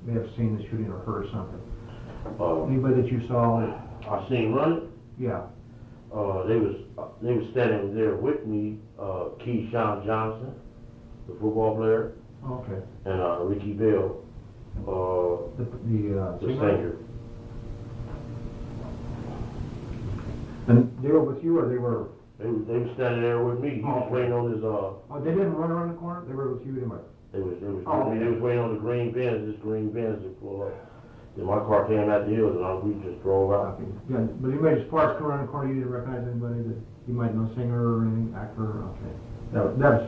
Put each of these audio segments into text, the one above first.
may have seen the shooting or heard something? Uh, Anybody that you saw? I seen running. Yeah. They was standing there with me. Keyshawn Johnson, the football player, Okay. and Ricky Bell, The the singer. And they were with you, or they were? They was standing there with me. He was waiting on his. Oh, they didn't run around the corner. They were with you, didn't they? They was Oh, with me. They was waiting on the green Benz. This green Benz to pull up. Then my car came out the hills, and we just drove out. Okay. Yeah, but anybody as far as coming around the corner, you didn't recognize anybody that you might know, singer or anything, actor? Okay. That's.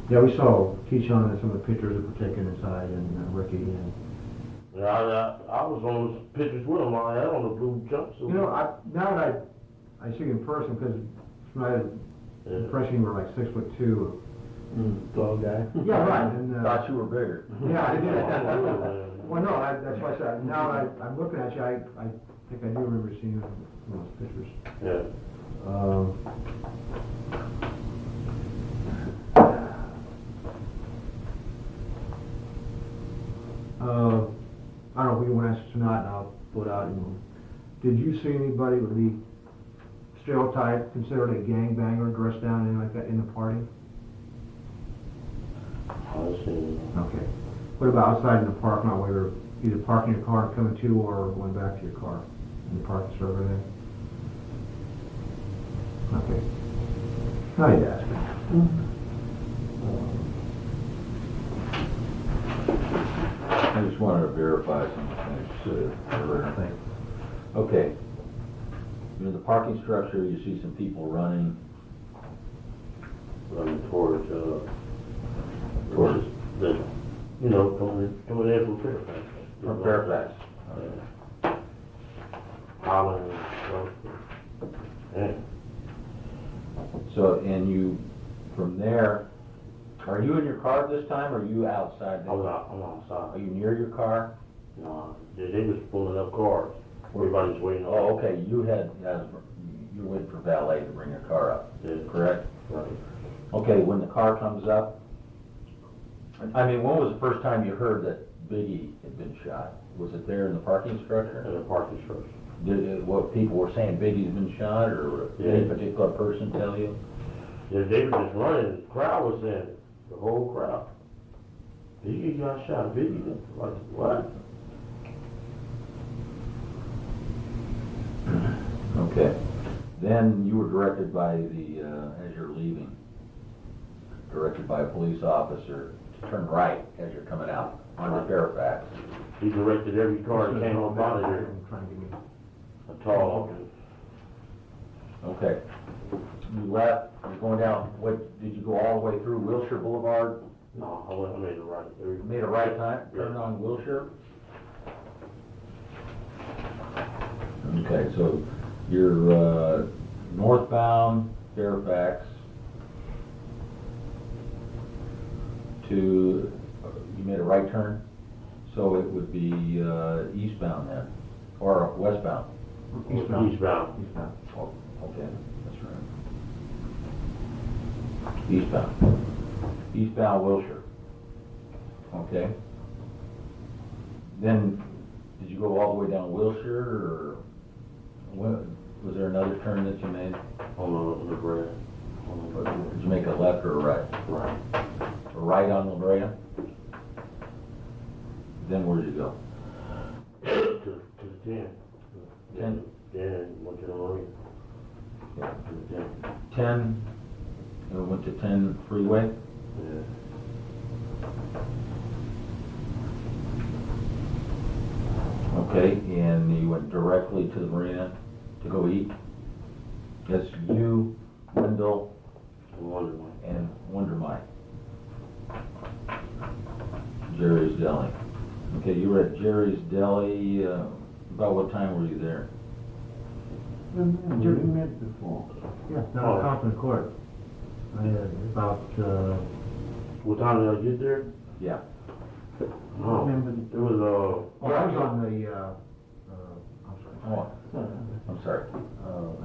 Yeah, we saw Keyshawn and some of the pictures that were taken inside, and Ricky and. Yeah, I was on those pictures with him. I had on the blue jumpsuit. You know, now that I see you in person, because I had the impression you were like 6'2". Tall guy. Yeah, right. And, Thought you were bigger. Yeah, I did. Well, no, that's why I said, now that I'm looking at you, I think I do remember seeing you in those pictures. Yeah. I don't know if you want to answer this or not, and I'll put out. Did you see anybody with the stereotype considered a gangbanger dressed down anything like that in the party? I see. Okay. What about outside in the parking lot where you were either parking your car and coming to, or going back to your car in the parking store over there? Okay. I need to ask you. I just wanted to verify some things. I think. Okay. You're in the parking structure, you see some people running. Running towards the, coming in from Fairfax. From Fairfax. Holland, yeah. So, and you, from there, are you in your car this time, or are you outside? I'm outside. Are you near your car? No, they was pulling up cars. Everybody's waiting on. Oh, okay, you were waiting for valet to bring your car up, Yeah. correct? Right. Okay, when the car comes up, I mean, when was the first time you heard that Biggie had been shot? Was it there in the parking structure? In the parking structure. What people were saying, Biggie's been shot, or did any particular person tell you? Yeah, they were just running. The crowd was saying it. The whole crowd. Biggie got shot. Biggie, like what? Okay. Then you were directed by as you're leaving, directed by a police officer to turn right as you're coming out onto Fairfax. He directed every car that came up out of there. A tall. Okay. You left, you're going down, did you go all the way through Wilshire Boulevard? No, I made a right. You made a right turn on Wilshire? Okay, so you're northbound Fairfax to, you made a right turn? So it would be eastbound then, or westbound? Eastbound. Oh, okay, that's right. Eastbound. Eastbound Wilshire. Okay. Then, did you go all the way down Wilshire, or was there another turn that you made? On the Brea. Did you make a left or a right? Right. A right on La Brea? Then where did you go? To the 10. 10? Then went to the Marine. Yeah. To the 10. 10, and went to 10 freeway? Yeah. Okay, and you went directly to the marina to go eat? That's you, Wendell, and Wonder Mike. Jerry's Deli. Okay, you were at Jerry's Deli, about what time were you there? Jerry met before. Yeah, now conference court. About, What time did I get there? Yeah. Oh, Remember it was I was on the, I'm sorry. Oh, I'm sorry.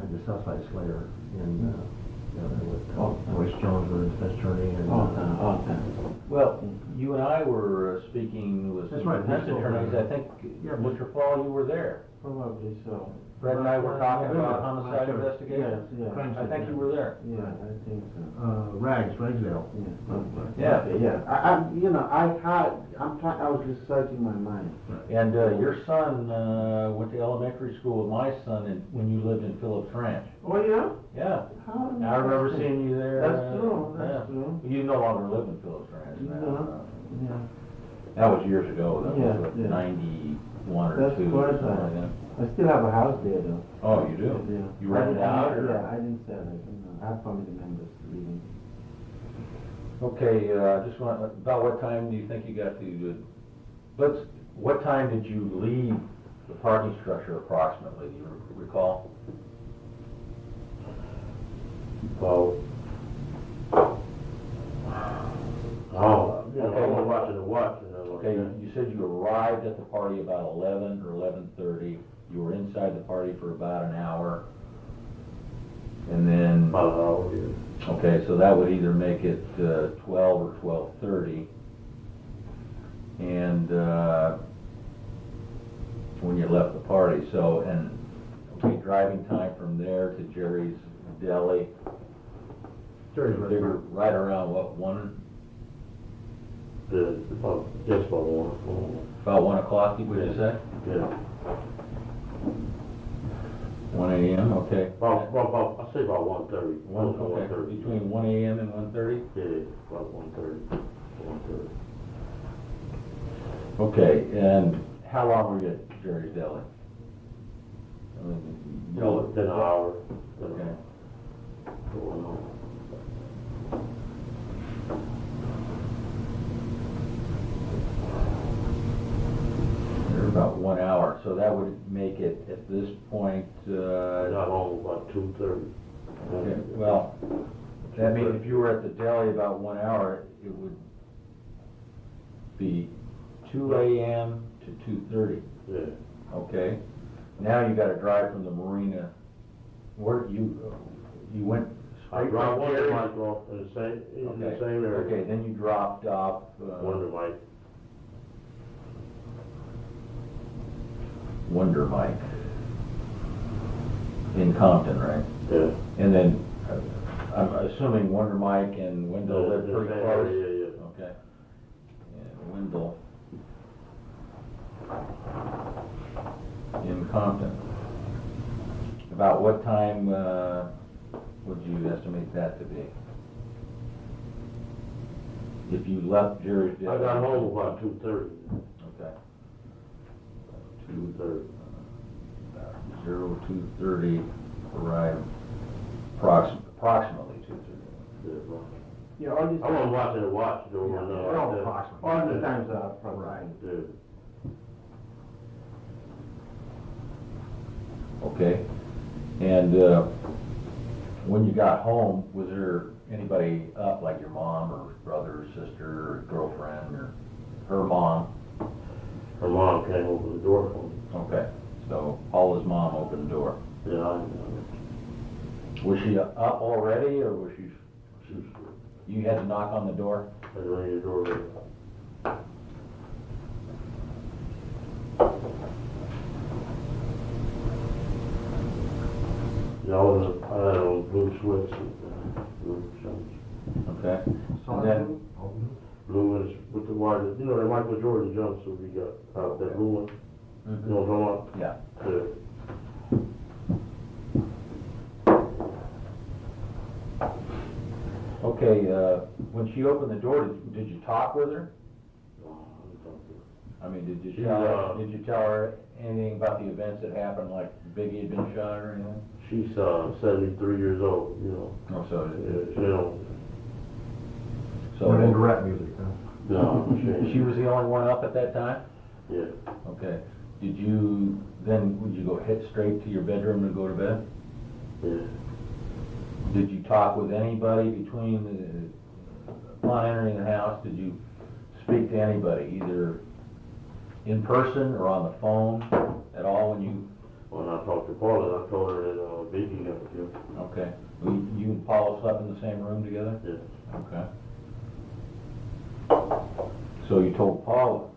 At the Southside Slayer with Royce Jones was the defense attorney and. all time. Well, you and I were speaking with That's some right, defense we spoke attorneys, about I think, Yeah, Mr. Fall, you were there. Probably so. Fred and I were talking about November, homicide October. investigation. Yes, yeah, I think you were there. yeah, I think so. Ragsdale. Yeah. Yeah. Okay, yeah. I was just searching my mind. And your son went to elementary school with my son when you lived in Phillips Ranch. Oh, yeah? Yeah. How? I remember seeing you there. That's true, Yeah. that's true. You no longer live in Phillips Ranch now. No, yeah. That was years ago. That Yeah, was what, yeah. 91 or That's 2 quite or a something like time. that. I still have a house there, though. Oh, you do? Yeah. You rented it out? Or? Yeah, I didn't sell it. No. I have family members living. Okay, just want, about what time do you think you got to, what time did you leave the parking structure approximately, do you recall? Well, you know, I was watching the watch, you know. Okay, you said you arrived at the party about 11 or 11:30, you were inside the party for about an hour, and then, About an hour, yeah. okay, so that would either make it 12 or 12:30, and when you left the party, so, and, okay, driving time from there to Jerry's Deli, Jerry's they were restaurant. right around, what, 1, Just about one. about 1 o'clock, would you say? Yeah. 1 a.m., okay. I say about 1:30. Okay, between 1 a.m. and 1:30? Yeah, about 1:30. 1:30. Okay, and how long were you at Jerry's Deli? Then an hour. Okay. They're about 1 hour, so that would make it, at this point, I got home about 2:30. okay, well, that means if you were at the deli about 1 hour, it would be 2 a.m. to 2:30, Yeah. okay? Now you gotta drive from the marina, where you went I straight dropped from Wonder Jerry's? Mike off in the Okay. same area. Okay, then you dropped off, Wonder Mike. Wonder Mike in Compton, right? Yeah. And then, I'm assuming Wonder Mike and Wendell live The pretty same close? area, yeah. Okay. And Wendell in Compton. About what time, would you estimate that to be? If you left Jerry's Deli? I got home about 2:30. Okay. 2:30. 02:30, arrived approximately 2:30. Yeah, all these. I wasn't watching the watch, though. Yeah, no, they're all yeah. approximately. All the times are probably. Right. Yeah. Okay, and when you got home, was there anybody up, like your mom or brother or sister or girlfriend or her mom? Her mom came over the door for me. Okay, so Paula's mom opened the door. Yeah, Was she up already, or was she, she you had to knock on the door? had to ring the door. Yeah, I had on blue sweats and blue shorts. Okay, and then, Blue and with the white, you know, that Michael Jordan jumpsuit we got out, that blue one. You know what I'm yeah, talking about? Yeah. okay, when she opened the door, did you talk with her? I mean, did She, you tell her anything about the events that happened, like Biggie had been shot or anything? She's 73 years old, you know. Oh, so, Yeah, she don't, so, Not into rap music, huh? no, she was the only one up at that time? Yeah. Okay. Did you, then, would you go hit straight to your bedroom and go to bed? Yeah. Did you talk with anybody between upon entering the house? Did you speak to anybody, either in person or on the phone at all when you? When I talked to Paula, I told her that Biggie got killed. Okay. You and Paula slept in the same room together? Yeah. Okay. So you told Paula.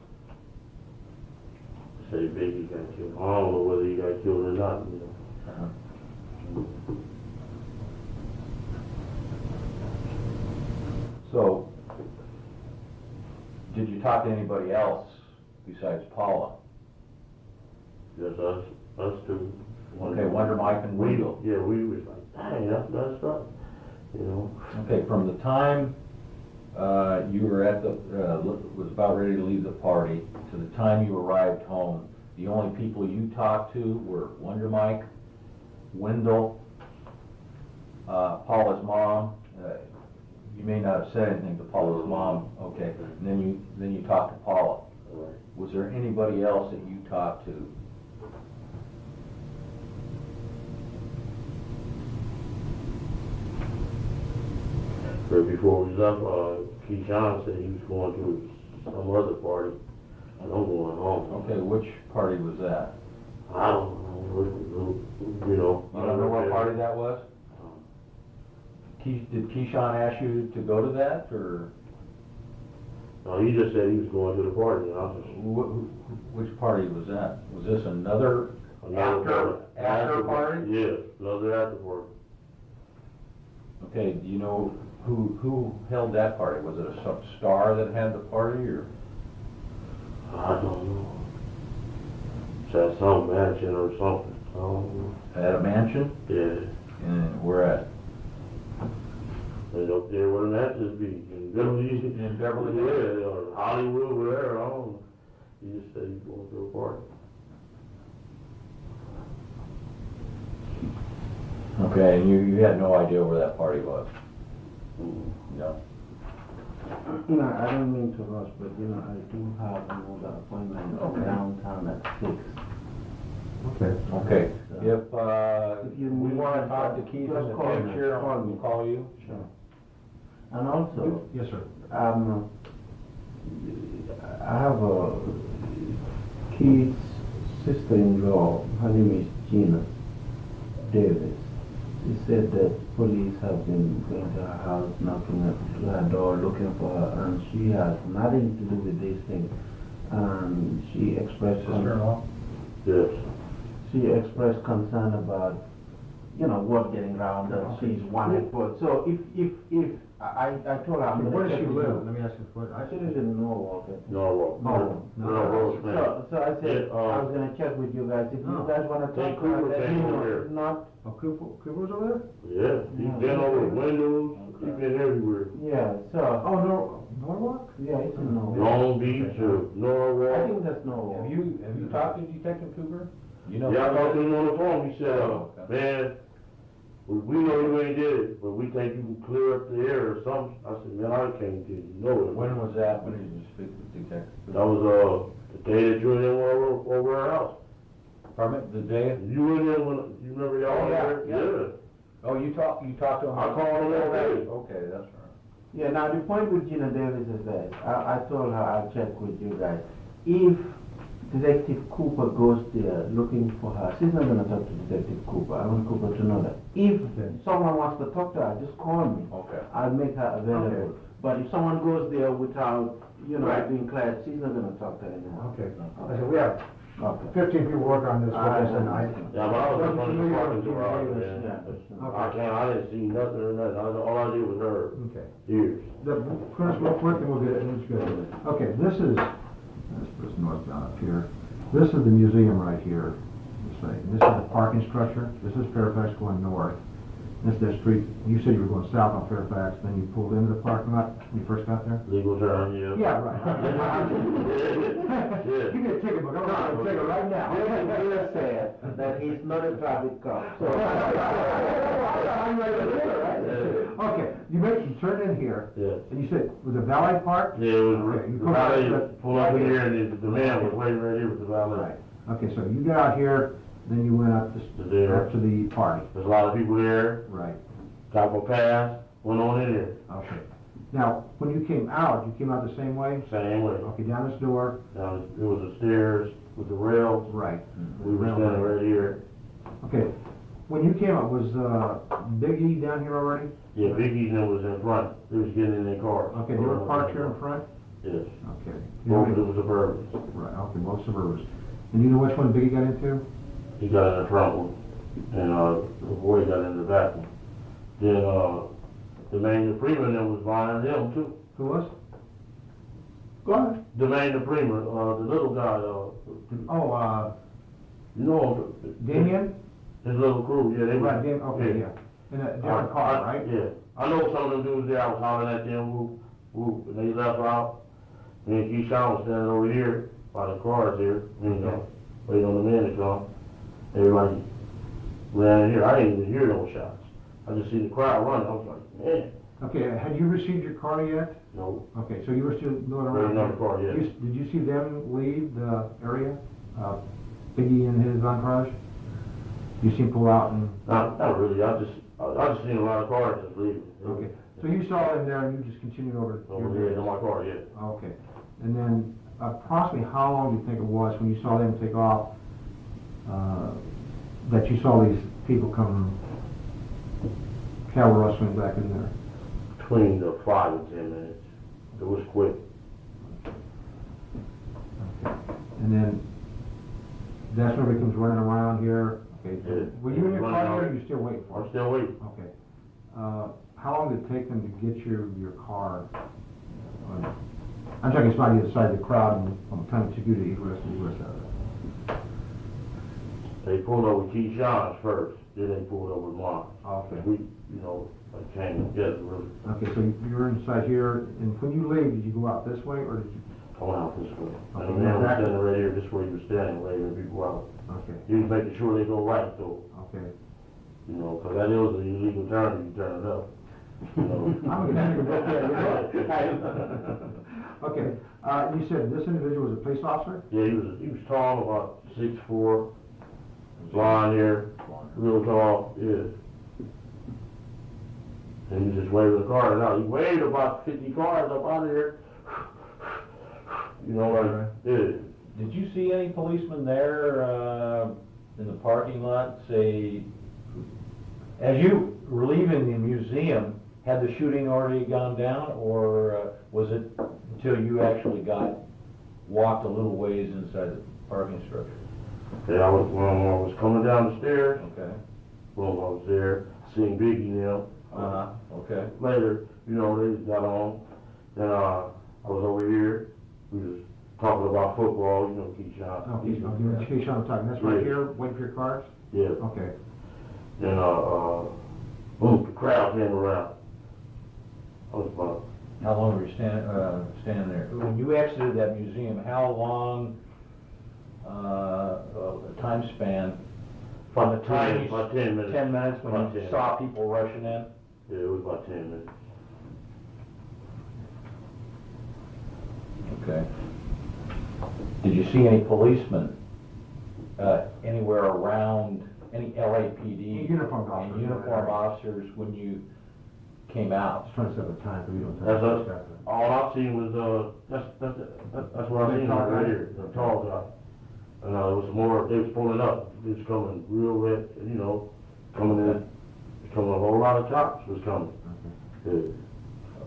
Say Biggie got killed. I don't know whether he got killed or not, you know. So, did you talk to anybody else besides Paula? Just us two. Okay, Wonder Mike and Wendell. Yeah, we was like, dang, that's messed up, you know. Okay, from the time you were at the, was about ready to leave the party to the time you arrived home, the only people you talked to were Wonder Mike, Wendell, Paula's mom. You may not have said anything to Paula's mom, okay, and then you talked to Paula. Right. Was there anybody else that you talked to? But before we left, Keyshawn said he was going to some other party, and I'm going home. Okay, which party was that? I don't know, you know. You don't know what party that was? Did Keyshawn ask you to go to that, or? No, he just said he was going to the party, and I was just... Which party was that? Was this another after party? Yeah, another after party. Okay, do you know who held that party? Was it a star that had the party, or? I don't know. It's at some mansion or something. I don't know. At a mansion? Yeah. And where at? And up there where the matches be. In Beverly Hills. In Beverly Hills? Yeah, or Hollywood, wherever. I don't know. He just said he's going to a party. Okay, and you had no idea where that party was? No. No, I don't mean to rush, but you know, I do have another appointment downtown at 6. Okay. Okay, So, if you we need want to to talk to Keith in just the call me. future, Call me. we'll call you. Sure. And also, Yes, sir. I have a kid's sister-in-law. Her name is Gina Davis. She said that police have been going to her house, knocking at her door, looking for her, and she has nothing to do with this thing. And she expressed Sister-in-law? Yes. she expressed concern about, you know, what getting around that she's wanted for. So if I told her I'm going to Where does check she with live? you. Let me ask you a question. She lives in Norwalk. I think. Norwalk. Oh, no. Norwalk, man. So I said Yeah, I was going to check with you guys. If you Oh. guys want to Hey, talk to her, Cooper let me came over know. here. If not, Oh, Cooper's over there? Yeah, he's been over windows. He's been everywhere. yeah. So Oh, no, Norwalk? yeah, it's in Norwalk. Long Beach or I Norwalk. think that's Norwalk. Have you talked to Detective Cooper? You know? Yeah, I talked to him on the phone. He said, Okay. man, we know you ain't did it, but we think you can clear up the air or something. I said, man, I can't get you know it. When was that? When did you speak with Detective Cooper? That was the day that you and him were over our house. Pardon me, the day? You were there when you remember y'all Oh, were yeah, there? yeah. Oh, you talked to him? I called him all day. Okay, that's right. Yeah, now the point with Gina Davis is that I told her I'll check with you guys. If Detective Cooper goes there looking for her, she's not going to talk to Detective Cooper. I want Cooper to know that. If someone wants to talk to her, just call me. Okay. I'll make her available. But if someone goes there without, you know, Right. being cleared, she's not going to talk to anyone. Okay. I said, we have Okay. 15 people work on this with us, and I... Yeah, but I was up on the parking garage, man. Yeah. I didn't see nothing or nothing. All I did was her Okay. ears. Chris, real quick, and we'll get it, it's good. Okay, this is, let's put this northbound up here. This is the museum right here. This is the parking structure. This is Fairfax going north. This is the street. You said you were going south on Fairfax, then you pulled into the parking lot when you first got there? Legal term, yeah. Yeah, right. Yeah. Give me a ticket, but I'm going to take it right now. Gina said that he's not a traffic cop. So I'm ready to do it, right? Okay, you turned in here, Yeah. and you said, was it valet park? Yeah, it was, Okay, you the come out valet to- pulled up in here and the man was waiting right here with the valet. Right. Okay, so you got out here, then you went up To there. up to the party. There's a lot of people there, Right. got my pass, went on in there, Okay. Now, when you came out the same way? same way. Okay, down this door. Now, it was the stairs with the rails, Right. we were standing right here. Okay. When you came out, was Big E down here already? Yeah, Big E was in front, they was getting in their car. Okay, they were parked here in front? Yes. Okay. Both of them was suburbans. Right, okay, most suburbans. And you know which one Biggie got into? He got in the front one, and the boy got in the back one. Then Jermaine the Freeman that was behind him too. Who was? Go ahead. Jermaine the Freeman, the little guy. You know Damien? his little crew. Yeah, they Right, were. Damien, okay, yeah. In a different car, right? Yeah. I know some of them dudes there. I was hollering at them, whoop, whoop, and they left out. Me and Keyshawn was standing over here by the cars here, waiting on the men to come. Everybody ran in here. I didn't even hear no shots. I just see the crowd running. I was like, man. Okay, had you received your car yet? No. Okay, so you were still going around? Another car, yeah. Did you see them leave the area? Biggie and his entourage? You see him pull out and? Not really. I just seen a lot of cars just leaving. Okay, so you saw them there and you just continued over? Over here in my car, yeah. Okay, and then approximately how long do you think it was when you saw them take off, that you saw these people come cattle rustling back in there? Between the 5 and 10 minutes. It was quick. Okay. And then that's when it comes running around here. Okay. Yeah. Were you in your Running car out. here or you still waiting for I'm it? still waiting. Okay. How long did it take them to get your car? I'm talking about the other side of the crowd and from the time it took you to egress and egress out of it. They pulled over Keyshawn's first, then they pulled over mine. Okay. We, came together really. Okay, so you were inside here, and when you leave, did you go out this way or did you? I went out this way. Okay, And the man was back- standing right here, this way he was standing right here, people out. Okay. He was making sure they go right though, Okay. because that is an illegal turn if you turn it up. I'm gonna have to go there. Okay, you said this individual was a police officer? Yeah, he was tall, about 6'4", blonde hair, real tall, yeah. And he was just waving the cars out. He waved about 50 cars up out of here. Yeah. Did you see any policemen there in the parking lot, say, as you were leaving the museum, had the shooting already gone down, or was it until you actually walked a little ways inside the parking structure? Yeah, when I was coming down the stairs, Okay. boom, I was there, seen Biggie now. Okay. Later, they got on. Then I was over here. We was talking about football, Keyshawn. Oh, Keyshawn talking, that's right Yeah. here, waiting for your cars? Yeah. Okay. Then boom, the crowd came around. I was about How long were you standing there? When you exited that museum, how long, time span? From the time you... about 10 minutes. 10 minutes when About you 10. saw people rushing in? Yeah, it was about 10 minutes. Okay. Did you see any policemen anywhere around, any LAPD? Uniformed officers. And uniformed officers when you came out? Just trying to set the time for you to. That's us. All I seen was that's what I seen right here, the tall guy. And it was more. They was pulling up. It was coming real red. Coming in. Coming a whole lot of cops was coming. Yeah.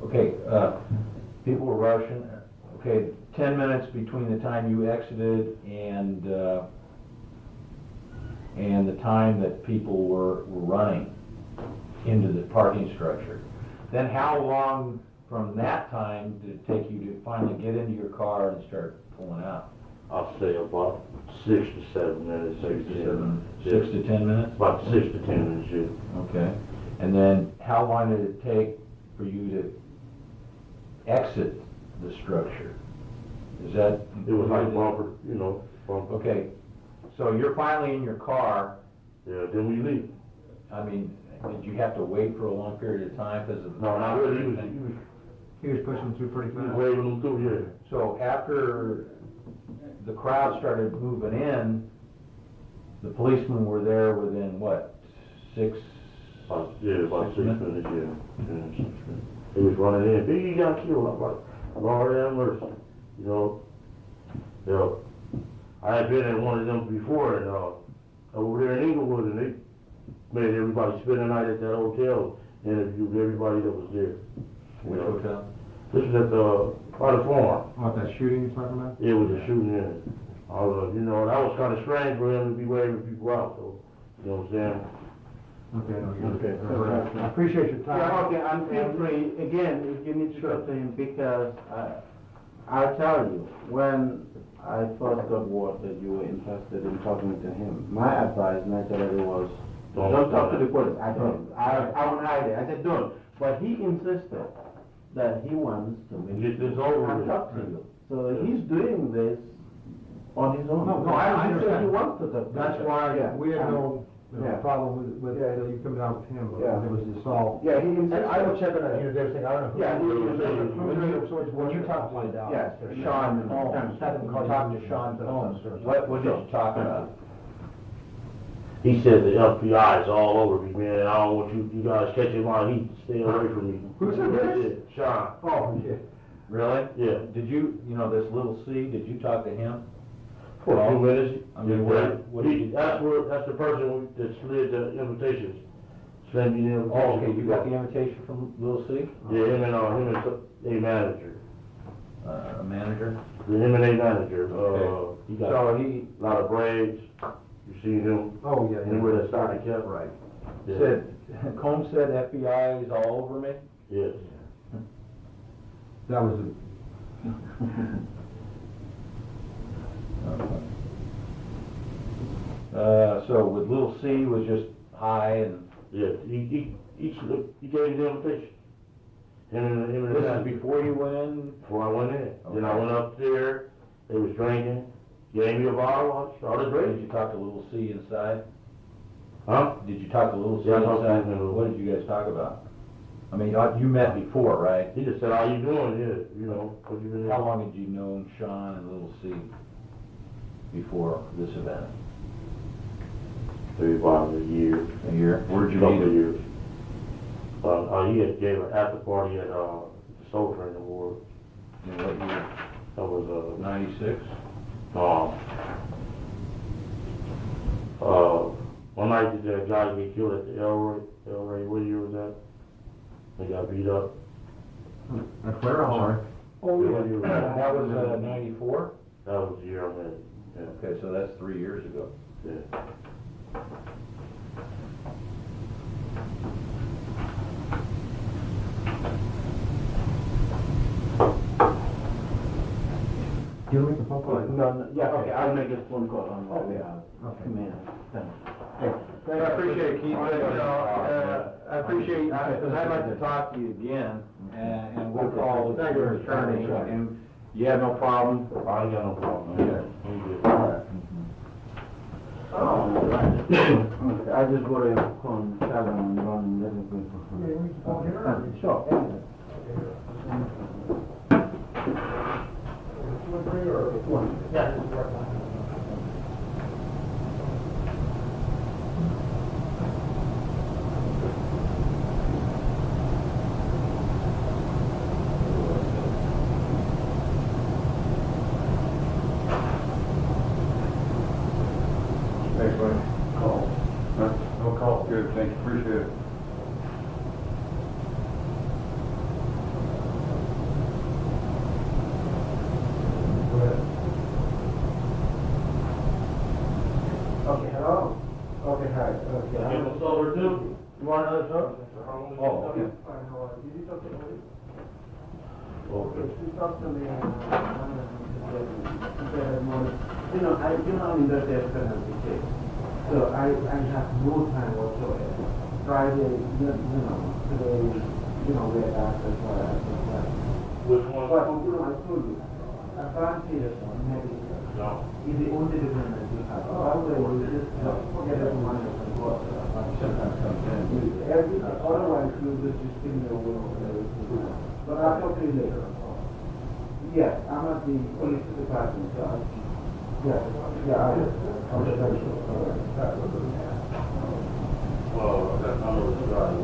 Okay, people were rushing. Okay, 10 minutes between the time you exited and the time that people were running into the parking structure. Then how long from that time did it take you to finally get into your car and start pulling out? I'll say about 6 to 7 minutes. 6 to 10 minutes? About 6 to 10 minutes, yeah. Okay. And then how long did it take for you to exit the structure? Is that? It was like bumper, bumper. Okay, so you're finally in your car. Yeah, then we leave. I mean, did you have to wait for a long period of time because of the... No, not really. He was pushing through pretty He was fast. waving them through, yeah. So after the crowd started moving in, the policemen were there within, what, 6? About 6 minutes, yeah. He was running in. Biggie got killed. I'm like, Lord have mercy. I had been at one of them before, and over there in Inglewood, and they made everybody spend the night at that hotel, interviewed everybody that was there. Which hotel? This is at the, by the farm. What, that shooting you're talking about? Yeah, with the shooting in it. You know, that was kinda strange for him to be waving people out, so, you know what I'm saying? Okay. I appreciate your time. Yeah, okay, and feel free, again, if you need to talk to him, because I'll tell you, when I first got word that you were interested in talking to him, my advice naturally was, don't talk to the police. I won't hide it. I said, don't. But he insisted that he wants to Get this over and with. talk to you. So he's doing this on his own. No, I He said understand. he wants to talk to That's you. why Yeah. we had no Yeah. problem with you coming down with him, but Yeah. it was just all. Yeah, he insisted. I will check on that, everything, I don't know. Yeah, he insisted. When you talk to Yes, Sean Holmes, have him talk to Sean Holmes. What did you talk about? He said the FBI is all over me, man. I don't want you guys catching my heat. Stay away from me. Who said this? Yeah, Sean. Oh, yeah. Really? Yeah. Did you, this little C, did you talk to him? For a few minutes. I mean, Yeah, what did you? that's the person that slid the invitations. Sent me the invitation. Oh, okay, you got the invitation from little C? Yeah, him and a manager. A manager? Him and a manager. Okay. He got So a lot of braids. You see him? Oh, yeah. He wear that stocking cap. Right. Yeah. Said, Combs said FBI is all over me? Yes. That was it. So with little C was just hi and Yeah. He gave me the invitation. Him and the this is manager. before you went in? Before I went in. Then I Okay. went up there, they was drinking, gave me a bottle, I started Did drinking. you talk to little C inside? Huh? Did you talk to little C Yeah, I talked to inside? him. What did you guys talk about? I mean, you met before, right? He just said, how you doing? Yeah, you know, what you been doing? How long had you known Sean and little C before this event? Maybe about a year. A year? Where'd you Couple meet of him? years. He had gave an after party at, the Soul Train Award. In what year? That was, 96? one night did that guy get killed at the El Rey, what year was that? They got beat up. That's where, I'm sorry. Oh, yeah. That was 94? That was the year I met him. Yeah. Okay, so that's 3 years ago. Yeah. Do you make a phone call? No, yeah, okay, I'll make a phone call on my way Okay. out. Okay. Man, thanks. I appreciate it, Keith, I appreciate, because I'd like to talk to you again, and we'll call the your attorney, and you have no problem? I ain't got no problem, man. We good. Okay, I just go to phone, tell them I'm running, let me go for phone. Sure. Thanks, buddy. Call. No call. Good, thank you, appreciate it. Go ahead. Okay, hello? Okay, hi, okay. Give him sober too? You want another soda? Oh, okay. Fine, how are you? Did you talk to me? Okay. She talked to me, you know, I'm in the death penalty case. So I have no time whatsoever. Friday, today, we're at the trial. Which one? But, I told you, Frank Peterson, maybe, No. is the only defendant you have. Otherwise, you just get it from money and go. Otherwise, you just give me a will. But I'll talk to you later. Yes, I'm at the police department, so yeah, I'll just tell you. Well, that number was right.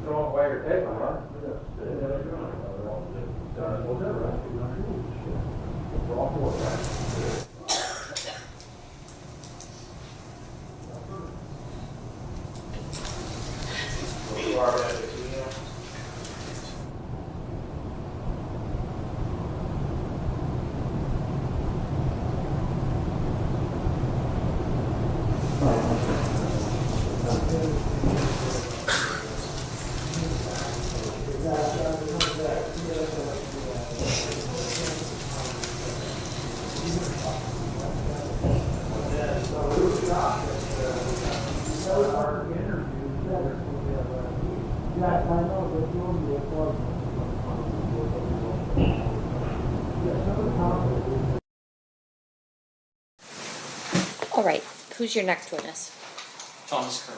Throwing away your table, huh? right, who's your next witness? Thomas Kern.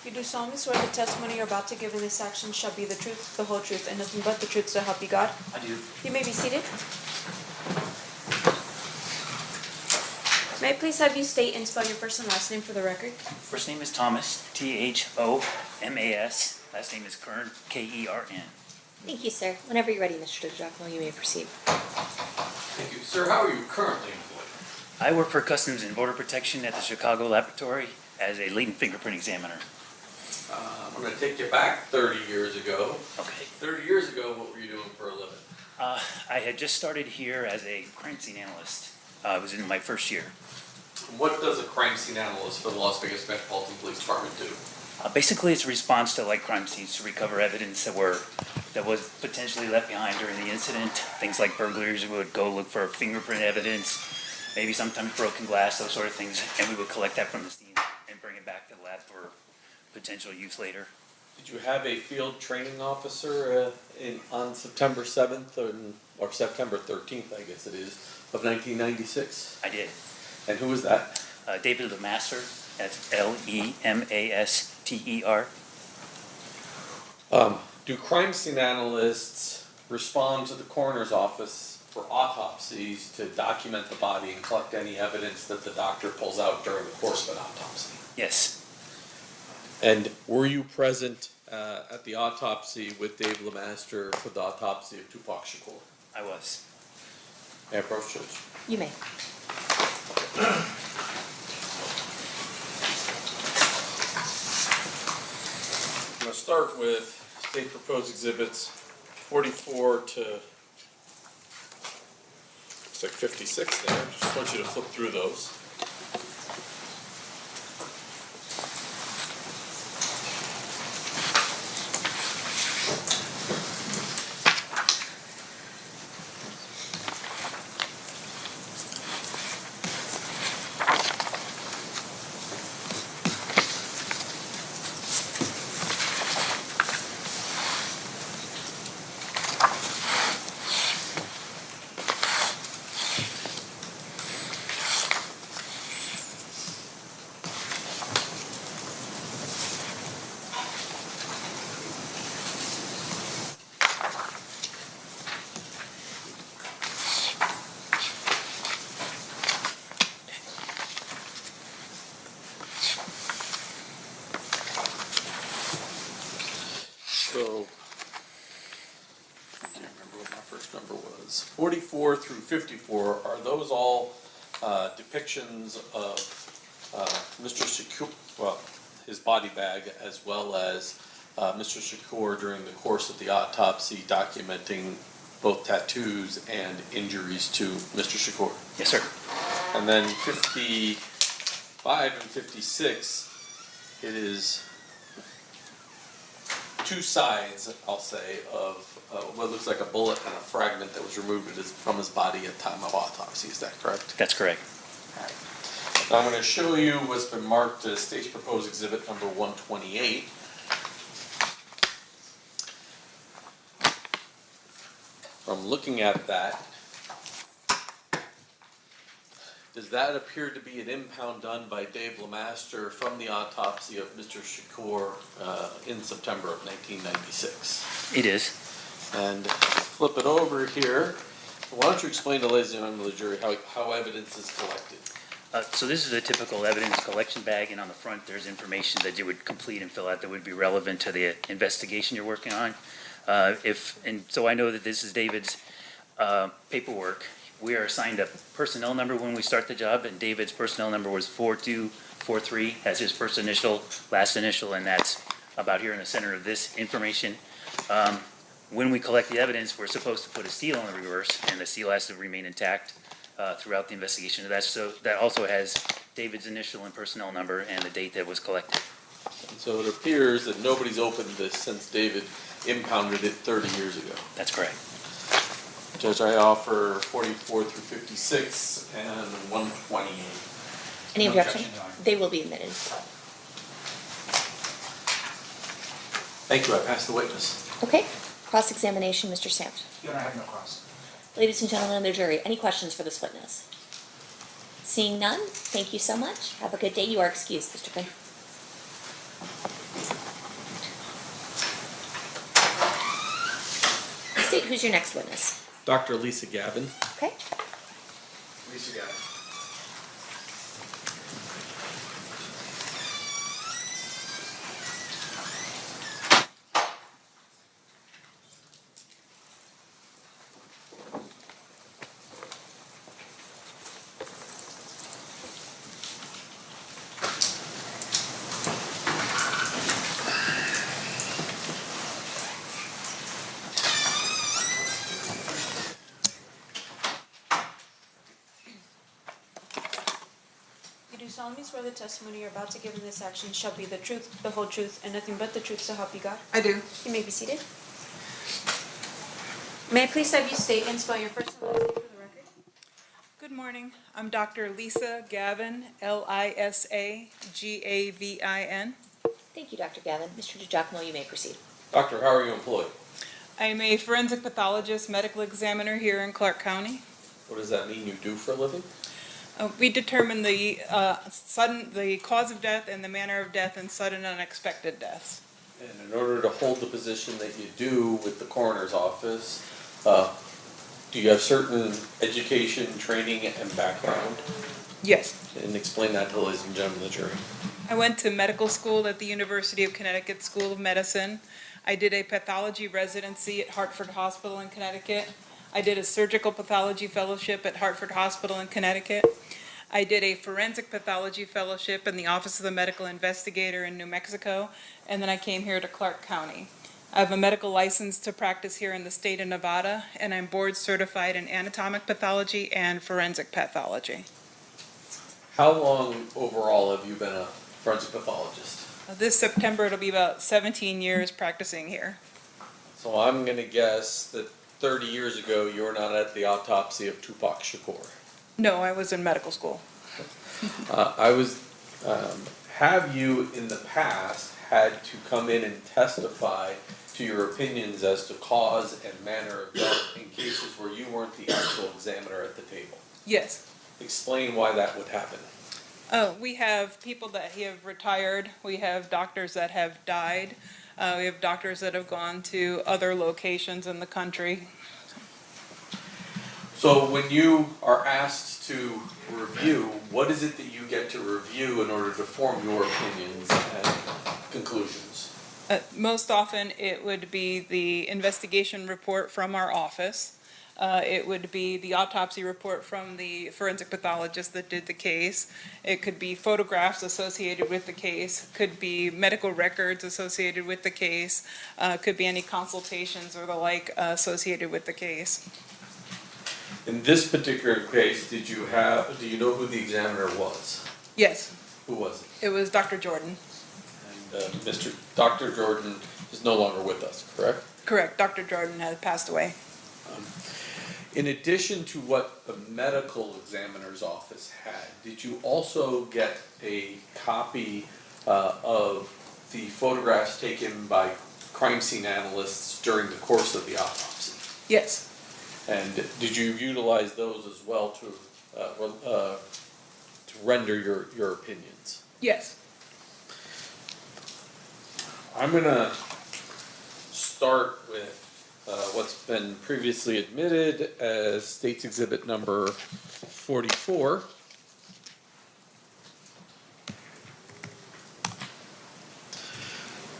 You do solemnly swear the testimony you're about to give in this action shall be the truth, the whole truth, and nothing but the truth, so help you God? I do. You may be seated. May I please have you state and spell your first and last name for the record? First name is Thomas, Thomas. Last name is Kern, Kern. Thank you, sir. Whenever you're ready, Mr. DiGiacomo, you may proceed. Thank you. Sir, how are you currently employed? I work for Customs and Border Protection at the Chicago Laboratory as a latent fingerprint examiner. I'm going to take you back 30 years ago. Okay. 30 years ago, what were you doing for a living? I had just started here as a crime scene analyst. I was in my first year. What does a crime scene analyst for the Las Vegas Metropolitan Police Department do? Basically, it's a response to like crime scenes to recover evidence that was potentially left behind during the incident. Things like burglaries, we would go look for fingerprint evidence, maybe sometimes broken glass, those sort of things, and we would collect that from the scene and bring it back to the lab for potential use later. Did you have a field training officer on September 7th or September 13th, I guess it is, of 1996? I did. And who was that? David Lemaster, that's Lemaster. Do crime scene analysts respond to the coroner's office for autopsies to document the body and collect any evidence that the doctor pulls out during the course of an autopsy? Yes, And were you present at the autopsy with Dave Lemaster for the autopsy of Tupac Shakur? I was. May I approach Judge? You may. I'm going to start with state proposed exhibits 44 to, looks like 56 there. Just want you to flip through those. So, I can't remember what my first number was. 44 through 54, are those all depictions of Mr. Shakur, well, his body bag, as well as Mr. Shakur during the course of the autopsy documenting both tattoos and injuries to Mr. Shakur? Yes, sir. And then 55 and 56, it is two sides, I'll say, of what looks like a bullet and a fragment that was removed from his body at time of autopsy. Is that correct? That's correct. All right. Now I'm going to show you what's been marked as state proposed exhibit number 128. From looking at that, does that appear to be an impound done by Dave Lemaster from the autopsy of Mr. Shakur in September of 1996? It is. And flip it over here. Why don't you explain to ladies and gentlemen of the jury how evidence is collected? So this is a typical evidence collection bag, and on the front there's information that you would complete and fill out that would be relevant to the investigation you're working on. So I know that this is David's paperwork. We are assigned a personnel number when we start the job, and David's personnel number was 4243 as his first initial, last initial, and that's about here in the center of this information. When we collect the evidence, we're supposed to put a seal on the reverse, and the seal has to remain intact. throughout the investigation. That also has David's initial and personnel number and the date that was collected. And so it appears that nobody's opened this since David impounded it 30 years ago. That's correct. Judge, I offer 44 through 56 and 128. Any No objection? objection, Your Honor. They will be admitted. Thank you, I pass the witness. Okay, cross-examination, Mr. Sampt. Your Honor, I have no cross. Ladies and gentlemen of the jury, any questions for this witness? Seeing none, thank you so much. Have a good day. You are excused, Mr. Quinn. State who's your next witness. Dr. Lisa Gavin. Okay. Lisa Gavin. You do solemnly swear the testimony you're about to give in this action shall be the truth, the whole truth, and nothing but the truth, so help you God? I do. You may be seated. May I please have you state and spell your first and last name for the record? Good morning. I'm Dr. Lisa Gavin, Lisagavin. Thank you, Dr. Gavin. Mr. DiGiacomo, you may proceed. Doctor, how are you employed? I am a forensic pathologist, medical examiner here in Clark County. What does that mean you do for a living? We determine the cause of death and the manner of death and sudden unexpected deaths. And in order to hold the position that you do with the coroner's office, do you have certain education, training, and background? Yes. And explain that to the ladies and gentlemen of the jury. I went to medical school at the University of Connecticut School of Medicine. I did a pathology residency at Hartford Hospital in Connecticut. I did a surgical pathology fellowship at Hartford Hospital in Connecticut. I did a forensic pathology fellowship in the Office of the Medical Investigator in New Mexico, and then I came here to Clark County. I have a medical license to practice here in the state of Nevada, and I'm board certified in anatomic pathology and forensic pathology. How long overall have you been a forensic pathologist? This September, it'll be about 17 years practicing here. So I'm going to guess that 30 years ago you were not at the autopsy of Tupac Shakur. No, I was in medical school. Have you in the past had to come in and testify to your opinions as to cause and manner of death in cases where you weren't the actual examiner at the table? Yes. Explain why that would happen. We have people that have retired. We have doctors that have died. We have doctors that have gone to other locations in the country. So when you are asked to review, what is it that you get to review in order to form your opinions and conclusions? Most often, it would be the investigation report from our office. It would be the autopsy report from the forensic pathologist that did the case. It could be photographs associated with the case, could be medical records associated with the case, could be any consultations or the like associated with the case. In this particular case, do you know who the examiner was? Yes, Who was it? it was Dr. Jordan. And Dr. Jordan is no longer with us, correct? Correct, Dr. Jordan has passed away. In addition to what the medical examiner's office had, did you also get a copy of the photographs taken by crime scene analysts during the course of the autopsy? Yes. And did you utilize those as well to render your opinions? Yes. I'm gonna start with what's been previously admitted as State's Exhibit number 44.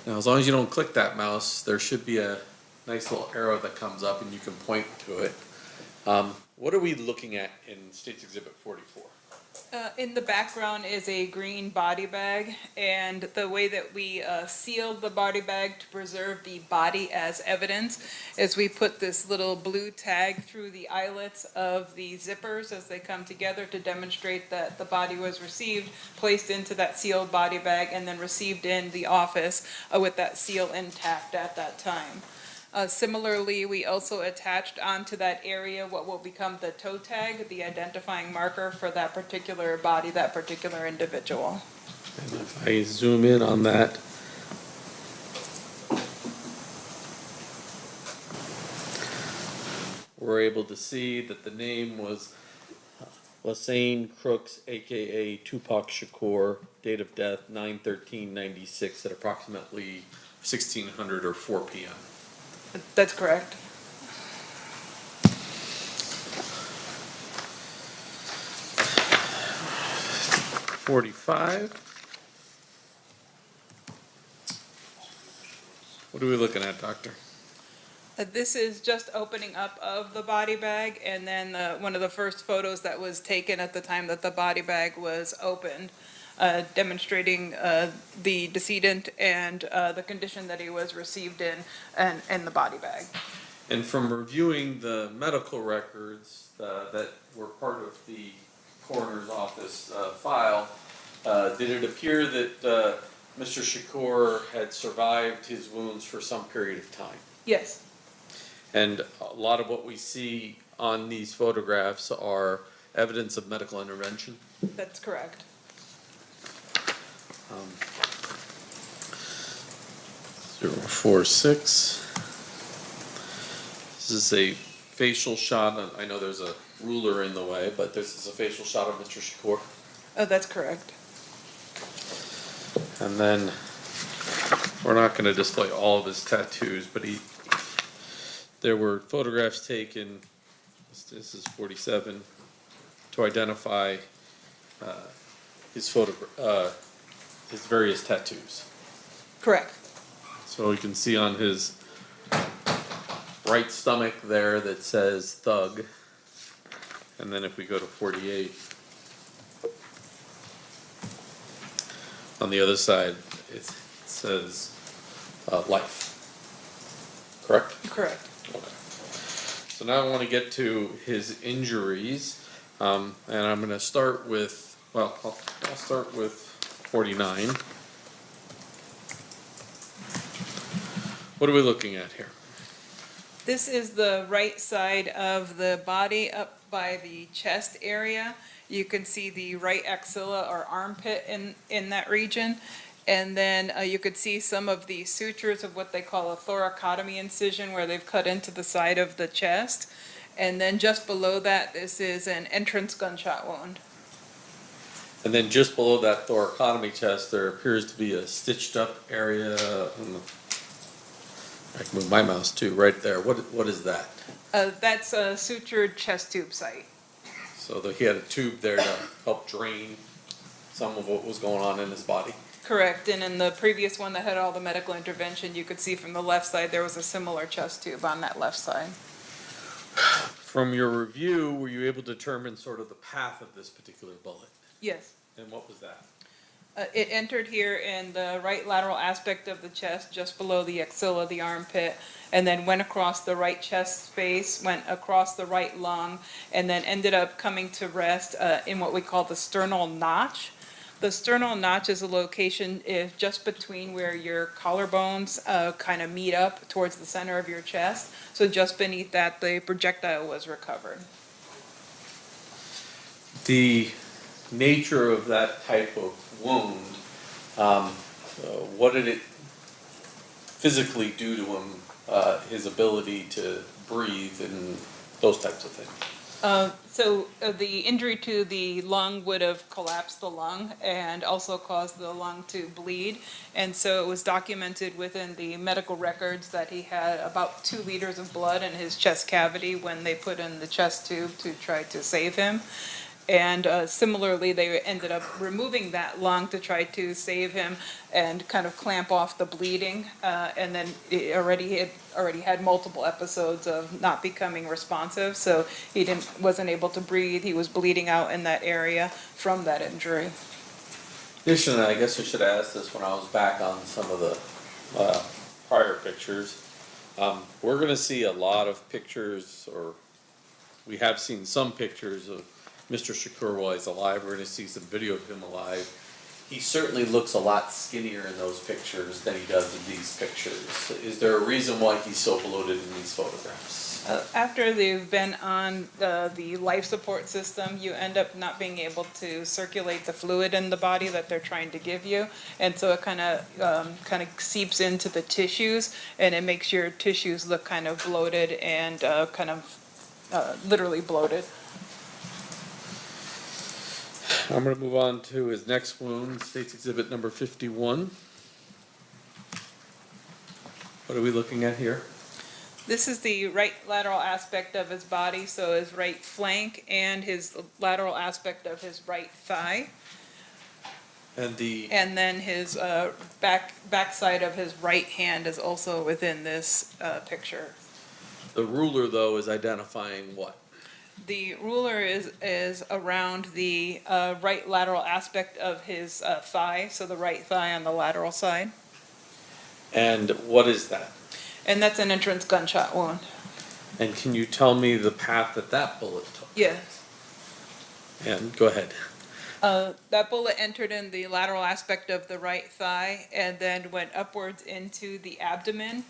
Now, as long as you don't click that mouse, there should be a nice little arrow that comes up and you can point to it. What are we looking at in State's Exhibit 44? In the background is a green body bag, and the way that we sealed the body bag to preserve the body as evidence is we put this little blue tag through the eyelets of the zippers as they come together to demonstrate that the body was received, placed into that sealed body bag, and then received in the office with that seal intact at that time. Similarly, we also attached onto that area what will become the toe tag, the identifying marker for that particular body, that particular individual. And if I zoom in on that, we're able to see that the name was Lassane Crooks, aka Tupac Shakur, date of death 9/13/96 at approximately 1600 or 4 p.m. That's correct. 45. What are we looking at, Doctor? This is just opening up of the body bag, and then one of the first photos that was taken at the time that the body bag was opened, demonstrating the decedent and the condition that he was received in and the body bag. And from reviewing the medical records that were part of the coroner's office file, did it appear that Mr. Shakur had survived his wounds for some period of time? Yes. And a lot of what we see on these photographs are evidence of medical intervention? That's correct. 046. This is a facial shot. I know there's a ruler in the way, but this is a facial shot of Mr. Shakur. Oh, that's correct. And then we're not going to display all of his tattoos, but there were photographs taken. This is 47 to identify his various tattoos. Correct. So you can see on his right stomach there that says thug. And then if we go to 48, on the other side it says life. Correct? Correct. Okay. So now I want to get to his injuries, and I'm going to start with, well, I'll start with 49. What are we looking at here? This is the right side of the body up by the chest area. You can see the right axilla or armpit in that region. And then you could see some of the sutures of what they call a thoracotomy incision, where they've cut into the side of the chest. And then just below that, this is an entrance gunshot wound. And then just below that thoracotomy chest, there appears to be a stitched up area. I can move my mouse too, right there. What is that? That's a sutured chest tube site. So he had a tube there to help drain some of what was going on in his body. Correct, and in the previous one that had all the medical intervention, you could see from the left side, there was a similar chest tube on that left side. From your review, were you able to determine sort of the path of this particular bullet? Yes. And what was that? It entered here in the right lateral aspect of the chest, just below the axilla, the armpit, and then went across the right chest space, went across the right lung, and then ended up coming to rest in what we call the sternal notch. The sternal notch is a location just between where your collarbones kind of meet up towards the center of your chest. So just beneath that, the projectile was recovered. The nature of that type of wound, what did it physically do to him, his ability to breathe and those types of things? So the injury to the lung would have collapsed the lung and also caused the lung to bleed. And so it was documented within the medical records that he had about 2 liters of blood in his chest cavity when they put in the chest tube to try to save him. And similarly, they ended up removing that lung to try to save him and kind of clamp off the bleeding. And then it already had multiple episodes of not becoming responsive, so he wasn't able to breathe. He was bleeding out in that area from that injury. Additionally, I guess I should have asked this when I was back on some of the prior pictures. We're going to see a lot of pictures, or we have seen some pictures of Mr. Shakur while he's alive. We're going to see some video of him alive. He certainly looks a lot skinnier in those pictures than he does in these pictures. Is there a reason why he's so bloated in these photographs? After they've been on the life support system, you end up not being able to circulate the fluid in the body that they're trying to give you, and so it kind of seeps into the tissues, and it makes your tissues look kind of bloated and literally bloated. I'm going to move on to his next wound, State's Exhibit number 51. What are we looking at here? This is the right lateral aspect of his body, so his right flank and his lateral aspect of his right thigh. And then his backside of his right hand is also within this picture. the ruler, though, is identifying what? The ruler is around the right lateral aspect of his thigh, so the right thigh on the lateral side. And what is that? And that's an entrance gunshot wound. And can you tell me the path that that bullet took? Yes. And go ahead. That bullet entered in the lateral aspect of the right thigh and then went upwards into the abdomen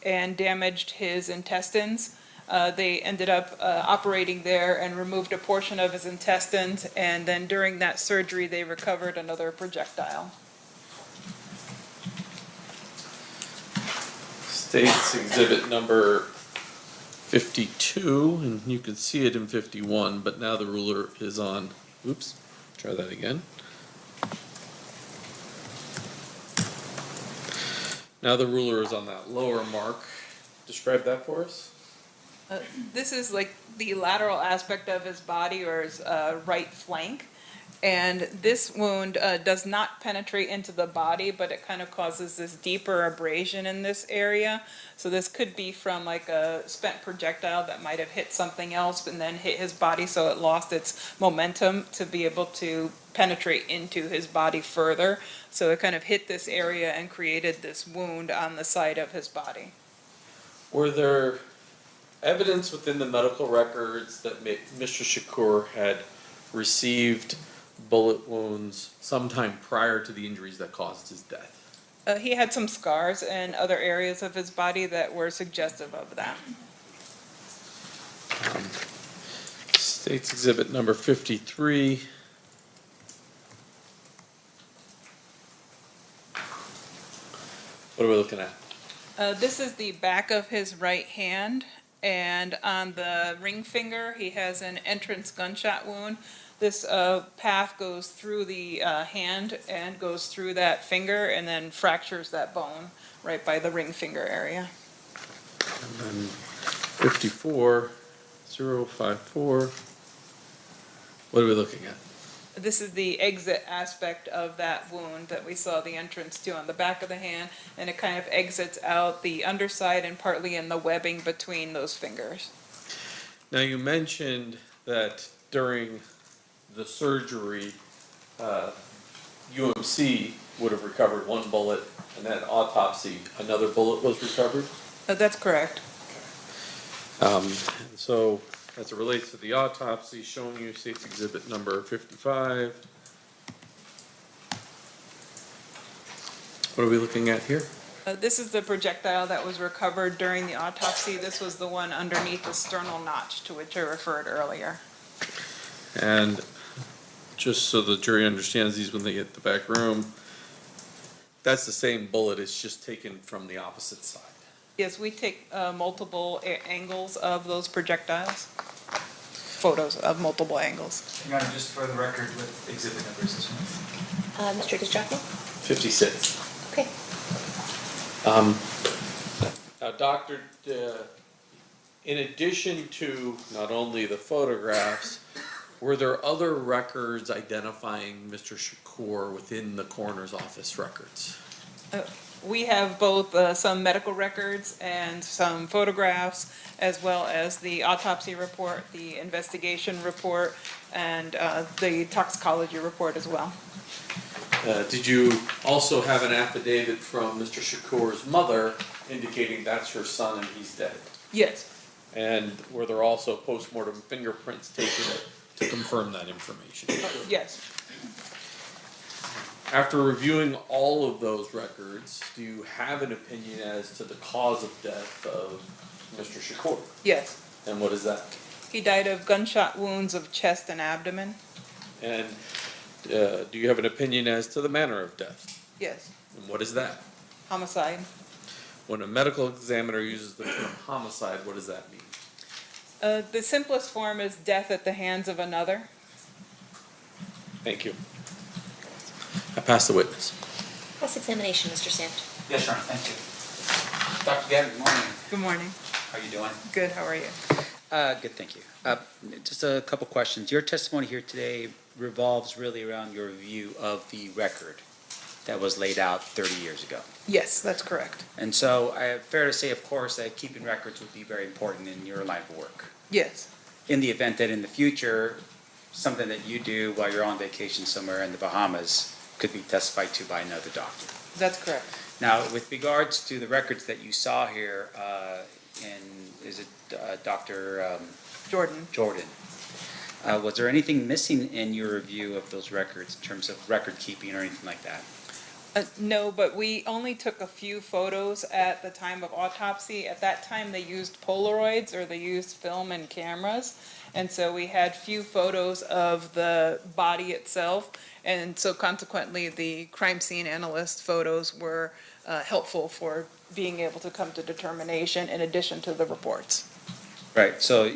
and damaged his intestines. They ended up operating there and removed a portion of his intestines, and then during that surgery they recovered another projectile. State's Exhibit number 52, and you can see it in 51, but now the ruler is on, oops, try that again. Now the ruler is on that lower mark. Describe that for us. This is like the lateral aspect of his body, or his right flank. And this wound does not penetrate into the body, but it kind of causes this deeper abrasion in this area. So this could be from like a spent projectile that might have hit something else and then hit his body, so it lost its momentum to be able to penetrate into his body further. So it kind of hit this area and created this wound on the side of his body. Were there evidence within the medical records that Mr. Shakur had received bullet wounds sometime prior to the injuries that caused his death? He had some scars in other areas of his body that were suggestive of that. State's Exhibit number 53. What are we looking at? This is the back of his right hand, and on the ring finger he has an entrance gunshot wound. This path goes through the hand and goes through that finger and then fractures that bone right by the ring finger area. And then 54, 054. What are we looking at? This is the exit aspect of that wound that we saw the entrance to on the back of the hand, and it kind of exits out the underside and partly in the webbing between those fingers. Now you mentioned that during the surgery, UMC would have recovered one bullet, and then autopsy, another bullet was recovered? That's correct. So, as it relates to the autopsy, showing you State's Exhibit number 55. What are we looking at here? This is the projectile that was recovered during the autopsy. This was the one underneath the sternal notch to which I referred earlier. And just so the jury understands these when they get the back room, that's the same bullet, it's just taken from the opposite side. Yes, we take multiple angles of those projectiles, photos of multiple angles. Your Honor, just for the record, what exhibit number is this one? Mr. Distracto? 56. Okay. Now, Doctor, in addition to not only the photographs, Were there other records identifying Mr. Shakur within the coroner's office records? We have both some medical records and some photographs, as well as the autopsy report, the investigation report, and the toxicology report as well. Did you also have an affidavit from Mr. Shakur's mother indicating that's her son and he's dead? Yes. And were there also postmortem fingerprints taken to confirm that information? Yes. After reviewing all of those records, do you have an opinion as to the cause of death of Mr. Shakur? Yes. And what is that? He died of gunshot wounds of chest and abdomen. And do you have an opinion as to the manner of death? Yes. And what is that? Homicide. When a medical examiner uses the term homicide, what does that mean? The simplest form is death at the hands of another. Thank you. I pass the witness. Cross-examination, Mr. Sant. Yes, Your Honor, thank you. Dr. Gabbard, good morning. Good morning. How are you doing? Good, how are you? Good, thank you. Just a couple questions. Your testimony here today revolves really around your review of the record that was laid out 30 years ago. Yes, that's correct. And so, fair to say, of course, that keeping records would be very important in your line of work. Yes. In the event that in the future, something that you do while you're on vacation somewhere in the Bahamas could be testified to by another doctor. That's correct. Now, with regards to the records that you saw here, is it Dr. Jordan. Jordan? Was there anything missing in your review of those records in terms of record keeping or anything like that? No, but we only took a few photos at the time of autopsy. At that time, they used Polaroids, or they used film and cameras. And so we had few photos of the body itself. And so consequently, the crime scene analyst photos were helpful for being able to come to determination in addition to the reports. Right, so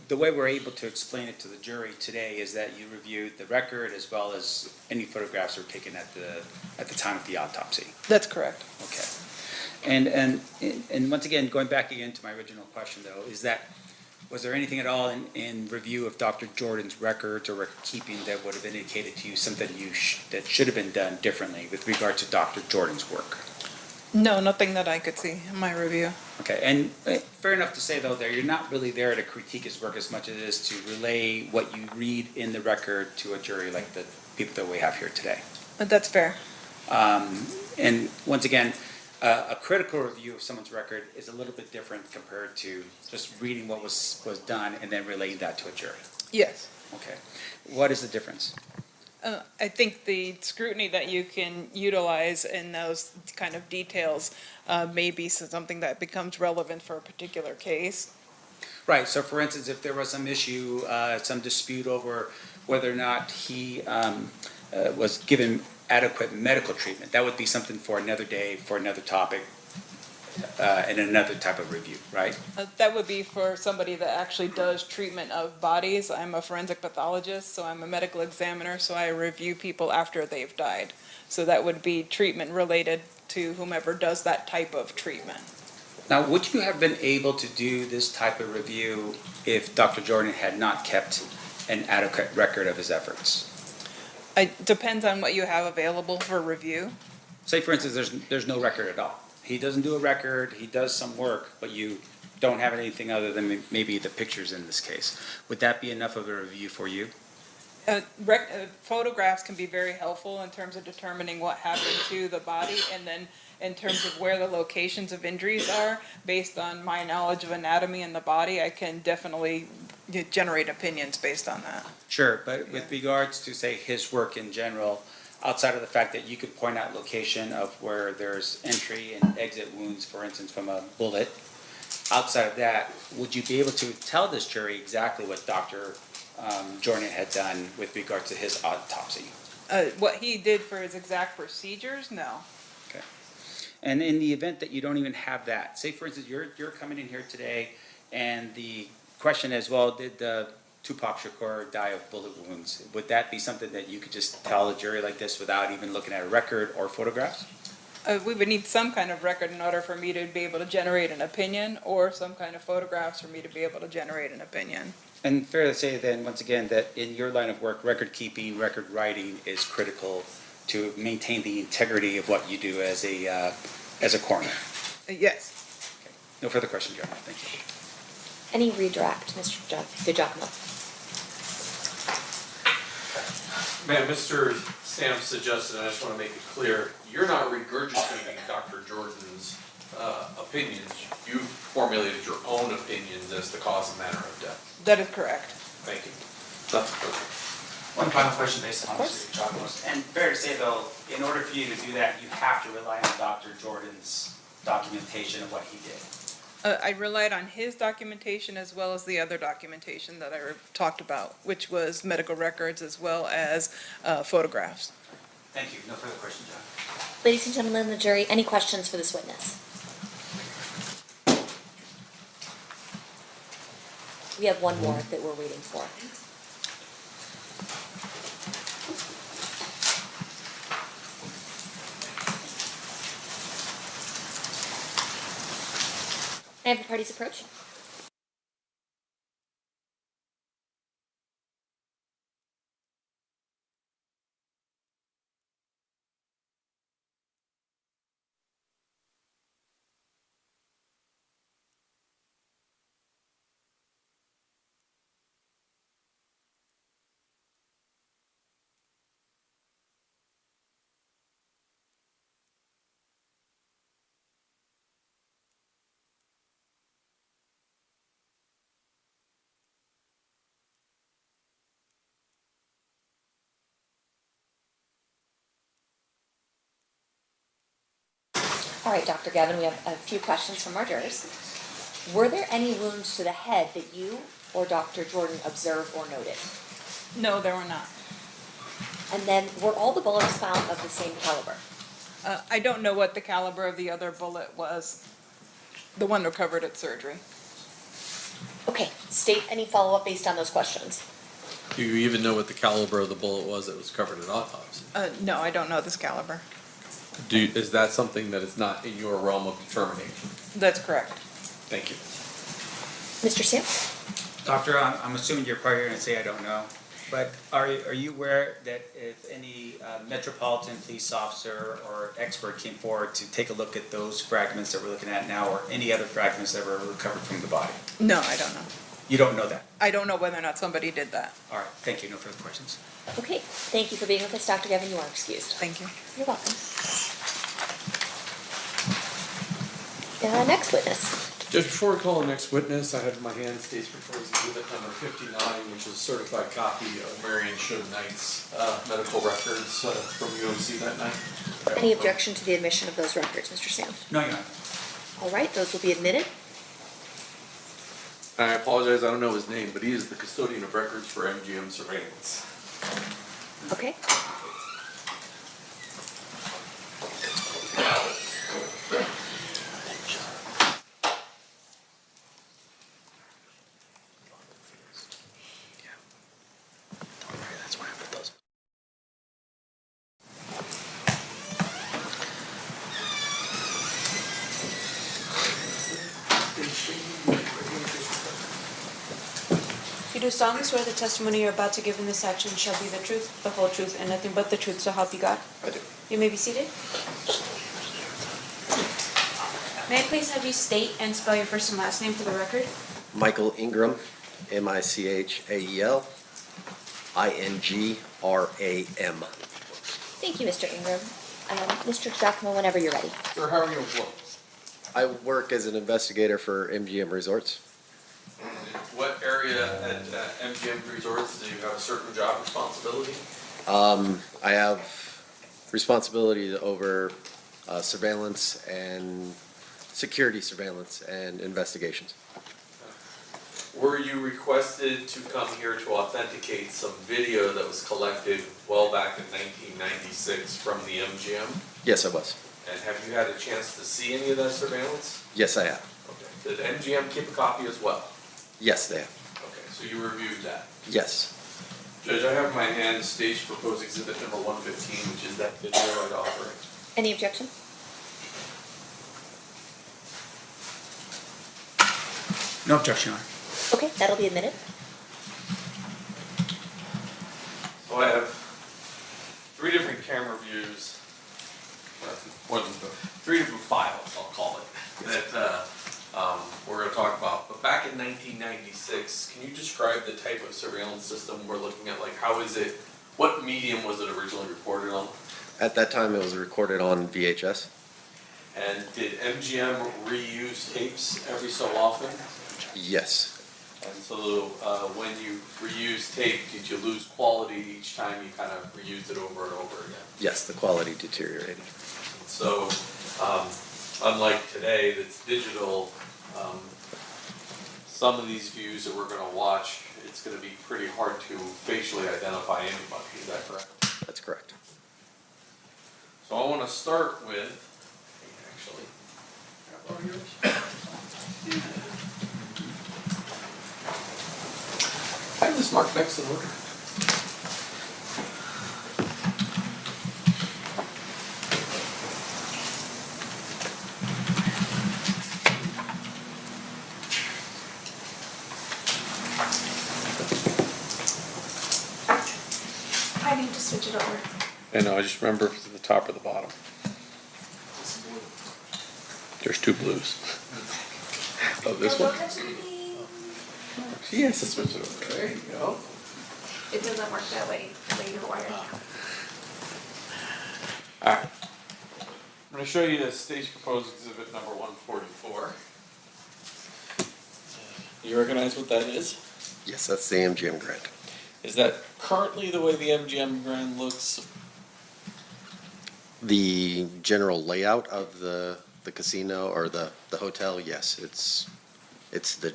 the way we're able to explain it to the jury today is that you reviewed the record as well as any photographs that were taken at the time of the autopsy. That's correct. Okay. And once again, going back again to my original question though, is that was there anything at all in review of Dr. Jordan's records or record keeping that would have indicated to you something that should have been done differently with regard to Dr. Jordan's work? No, nothing that I could see in my review. Okay, and fair enough to say though, there you're not really there to critique his work as much as it is to relay what you read in the record to a jury like the people that we have here today. That's fair. And once again, a critical review of someone's record is a little bit different compared to just reading what was done and then relaying that to a jury. Yes. Okay, what is the difference? I think the scrutiny that you can utilize in those kind of details may be something that becomes relevant for a particular case. Right, so for instance, if there was some issue, some dispute over whether or not he was given adequate medical treatment, that would be something for another day, for another topic, and another type of review, right? That would be for somebody that actually does treatment of bodies. I'm a forensic pathologist, so I'm a medical examiner, so I review people after they've died. So that would be treatment related to whomever does that type of treatment. Now, would you have been able to do this type of review if Dr. Jordan had not kept an adequate record of his efforts? It depends on what you have available for review. Say, for instance, there's no record at all. He doesn't do a record, he does some work, but you don't have anything other than maybe the pictures in this case. Would that be enough of a review for you? Photographs can be very helpful in terms of determining what happened to the body, and then in terms of where the locations of injuries are. Based on my knowledge of anatomy in the body, I can definitely generate opinions based on that. Sure, but with regards to, say, his work in general, outside of the fact that you could point out location of where there's entry and exit wounds, for instance, from a bullet, outside of that, would you be able to tell this jury exactly what Dr. Jordan had done with regard to his autopsy? What he did for his exact procedures, no. Okay. And in the event that you don't even have that, say for instance, you're coming in here today and the question is, well, did Tupac Shakur die of bullet wounds? Would that be something that you could just tell a jury like this without even looking at a record or photographs? We would need some kind of record in order for me to be able to generate an opinion, or some kind of photographs for me to be able to generate an opinion. And fair to say then, once again, that in your line of work, record keeping, record writing is critical to maintain the integrity of what you do as a coroner. Yes. Okay. No further questions, Your Honor. Thank you. Any redirect, Mr. DiGiacomo? Man, Mr. Sam suggested, and I just want to make it clear, you're not regurgitating Dr. Jordan's opinions. You formulated your own opinions as the cause and manner of death. That is correct. Thank you. That's perfect. One final question based on Mr. DiGiacomo's. And fair to say though, in order for you to do that, you have to rely on Dr. Jordan's documentation of what he did. I relied on his documentation as well as the other documentation that I talked about, which was medical records as well as photographs. Thank you. No further questions, John. Ladies and gentlemen of the jury, any questions for this witness? We have one more that we're waiting for. I have the parties approach. All right, Dr. Gavin, we have a few questions from our jurors. Were there any wounds to the head that you or Dr. Jordan observed or noted? No, there were not. And then, were all the bullets found of the same caliber? I don't know what the caliber of the other bullet was, the one recovered at surgery. Okay, state any follow-up based on those questions. Do you even know what the caliber of the bullet was that was covered at autopsy? No, I don't know this caliber. Is that something that is not in your realm of determination? That's correct. Thank you. Mr. Sam? Doctor, I'm assuming you're probably going to say I don't know, but are you aware that if any Metropolitan Police officer or expert came forward to take a look at those fragments that we're looking at now, or any other fragments that were recovered from the body? No, I don't know. You don't know that? I don't know whether or not somebody did that. All right, thank you. No further questions. Okay, thank you for being with us, Dr. Gavin. You are excused. Thank you. You're welcome. Next witness. Just before we call the next witness, I have in my hand State's Proposed Exhibit number 59, which is a certified copy of Marion Show Knight's medical records from UMC that night. Any objection to the admission of those records, Mr. Sam? No, Your Honor. All right, those will be admitted. I apologize, I don't know his name, but he is the custodian of records for MGM surveillance. Okay. You do solemnly swear the testimony you're about to give in this action shall be the truth, the whole truth, and nothing but the truth, so help you God? I do. You may be seated. May I please have you state and spell your first and last name for the record? Michael Ingram, Michael Ingram. Thank you, Mr. Ingram. Mr. Giacomo, whenever you're ready. Sir, how are you employed? I work as an investigator for MGM Resorts. What area at MGM Resorts do you have a certain job responsibility? I have responsibility over surveillance and security surveillance and investigations. Were you requested to come here to authenticate some video that was collected well back in 1996 from the MGM? Yes, I was. And have you had a chance to see any of that surveillance? Yes, I have. Okay. Did MGM keep a copy as well? Yes, they have. Okay, so you reviewed that? Yes. Judge, I have in my hand State's Proposed Exhibit number 115, which is that video I'd offer. Any objection? No objection, Your Honor. Okay, that'll be admitted. describe the type of surveillance system we're looking at? Like, how is it, what medium was it originally recorded on? At that time, it was recorded on VHS. And did MGM reuse tapes every so often? Yes. And so when you reused tape, did you lose quality each time you kind of reused it over and over again? Yes, the quality deteriorated. So unlike today that's digital, some of these views that we're going to watch, it's going to be pretty hard to facially identify anybody. Is that correct? That's correct. So I want to start with, actually, can I borrow yours? I have this marked next to the order. I need to switch it over. I know, I just remember if it's at the top or the bottom. There's two blues. Oh, this one? She has to switch it over. There you go. It doesn't work that way, the way you're wired. Alright. I'm going to show you the stage proposed exhibit number 144. You recognize what that is? Yes, that's the MGM Grand. Is that currently the way the MGM Grand looks? The general layout of the casino or the hotel, yes, it's the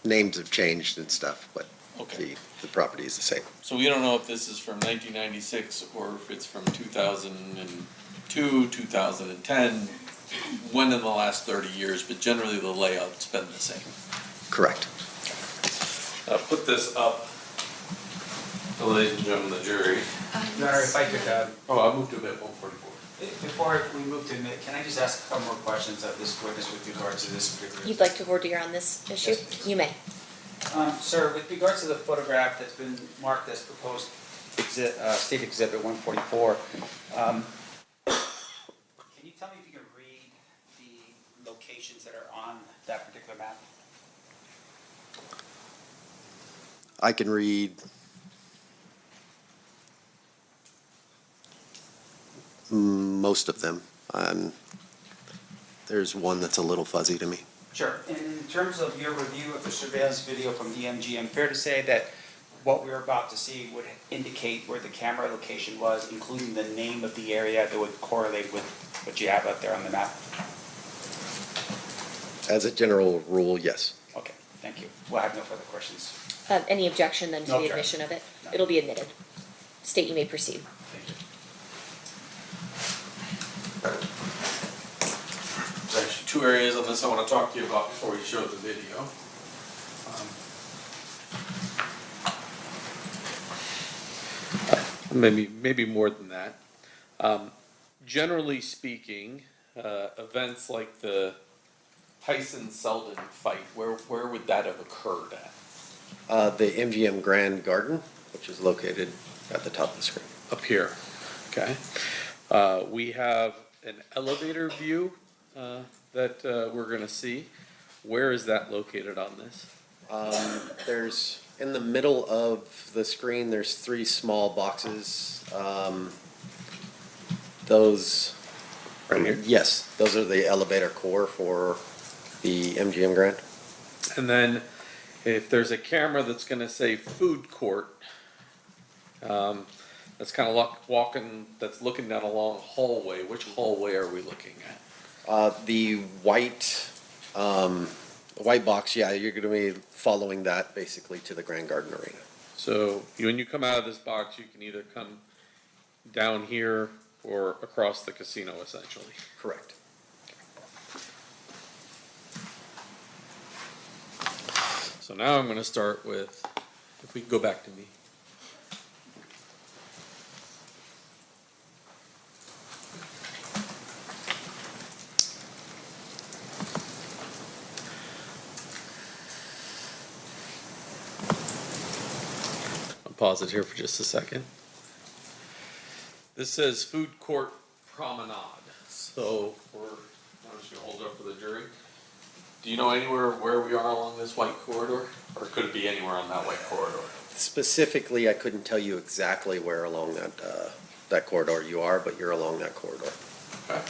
names have changed and stuff, but Okay. the property is the same. So we don't know if this is from 1996 or if it's from 2002, 2010, when in the last 30 years, but generally the layout's been the same. Correct. Put this up, ladies and gentlemen, the jury. Your Honor, if I could, Oh, I moved to bit 144. before we move to admit, can I just ask a couple more questions of this witness with regard to this particular? You'd like to voir dire on this issue? Yes, please. You may. Sir, with regards to the photograph that's been marked as proposed state exhibit 144, can you tell me if you can read the locations that are on that particular map? I can read most of them. There's one that's a little fuzzy to me. Sure. And in terms of your review of the surveillance video from the MGM, fair to say that what we're about to see would indicate where the camera location was, including the name of the area that would correlate with what you have out there on the map? As a general rule, yes. Okay, thank you. We'll have no further questions. Any objection then to No the objection. admission of it? No. It'll be admitted. State, you may proceed. Thank you. There's actually two areas on this I want to talk to you about before we show the video. Maybe more than that. Generally speaking, events like the Tyson-Selden fight, where would that have occurred at? The MGM Grand Garden, which is located at the top of the screen. Up here, okay. We have an elevator view that we're gonna see. Where is that located on this? There's, in the middle of the screen, there's three small boxes. Those, Right here? yes, those are the elevator core for the MGM Grand. And then if there's a camera that's gonna say food court, that's kind of walking, that's looking down a long hallway, which hallway are we looking at? The white box, yeah, you're gonna be following that basically to the Grand Garden Arena. So when you come out of this box, you can either come down here or across the casino essentially. Correct. So now I'm gonna start with, if we can go back to me. I'll pause it here for just a second. This says food court promenade. So I'm just gonna hold it up for the jury. Do you know anywhere where we are along this white corridor? Or could it be anywhere on that white corridor? Specifically, I couldn't tell you exactly where along that corridor you are, but you're along that corridor. Okay.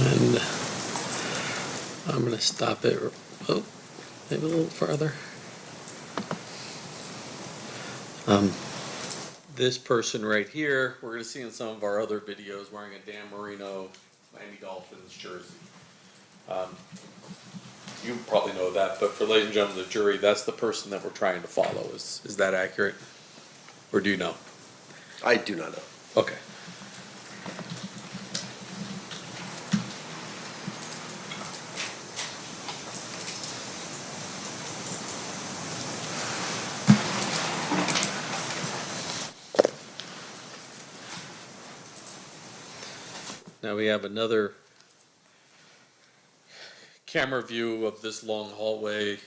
And I'm going to stop it, oh, maybe a little farther. This person right here, we're going to see in some of our other videos wearing a Dan Marino Miami Dolphins jersey. You probably know that, but for ladies and gentlemen of the jury, that's the person that we're trying to follow. Is that accurate? Or do you know? I do not know. Okay. Now we have another camera view of this long hallway.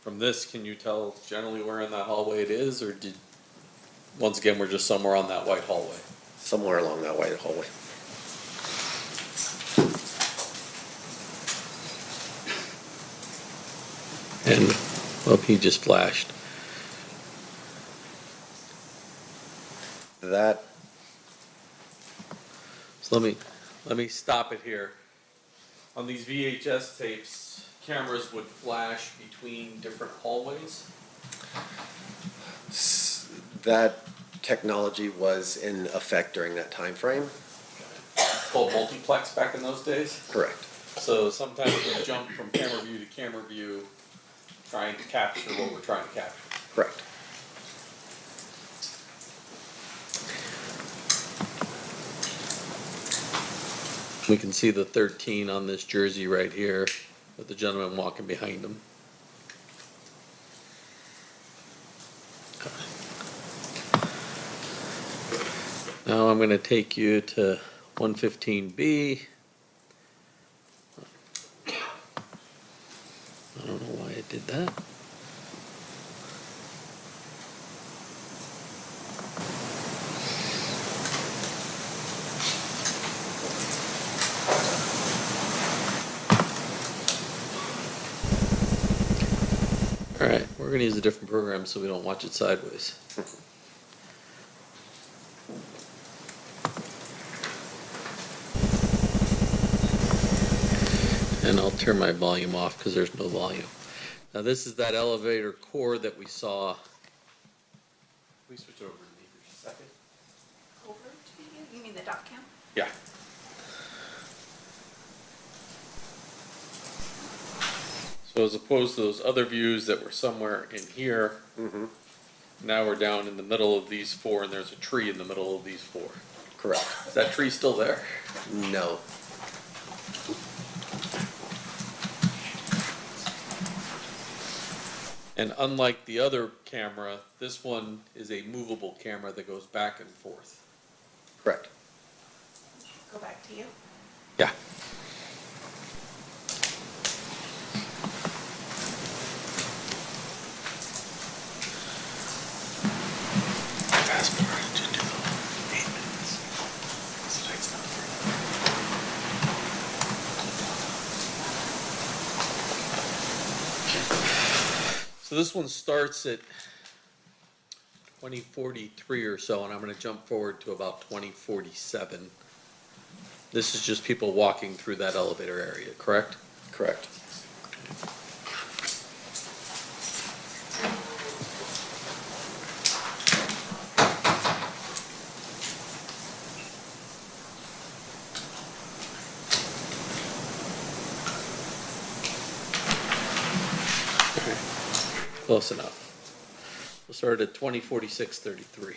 From this, can you tell generally where in that hallway it is, or once again, we're just somewhere on that white hallway? Somewhere along that white hallway. And, well, he just flashed. That. So let me stop it here. On these VHS tapes, cameras would flash between different hallways. That technology was in effect during that time frame. It's called multiplex back in those days. Correct. So sometimes we jump from camera view, trying to capture what we're trying to capture. Correct. We can see the 13 on this jersey right here with the gentleman walking behind him. Now I'm going to take you to 115B. I don't know why it did that. Alright, we're going to use a different program so we don't watch it sideways. And I'll turn my volume off because there's no volume. Now this is that elevator core that we saw. Can we switch over to me for a second? Over to you? You mean the dot cam? Yeah. So as opposed to those other views that were somewhere in here, now we're down in the middle of these four and there's a tree in the middle of these four. Correct. Is that tree still there? No. And unlike the other camera, this one is a movable camera that goes back and forth. Correct. Go back to you. Yeah. Fast forward to 8 minutes. So it's not So this one starts at 2043 or so, and I'm going to jump forward to about 2047. This is just people walking through that elevator area, correct? Correct. Close enough. We'll start at 2046-33.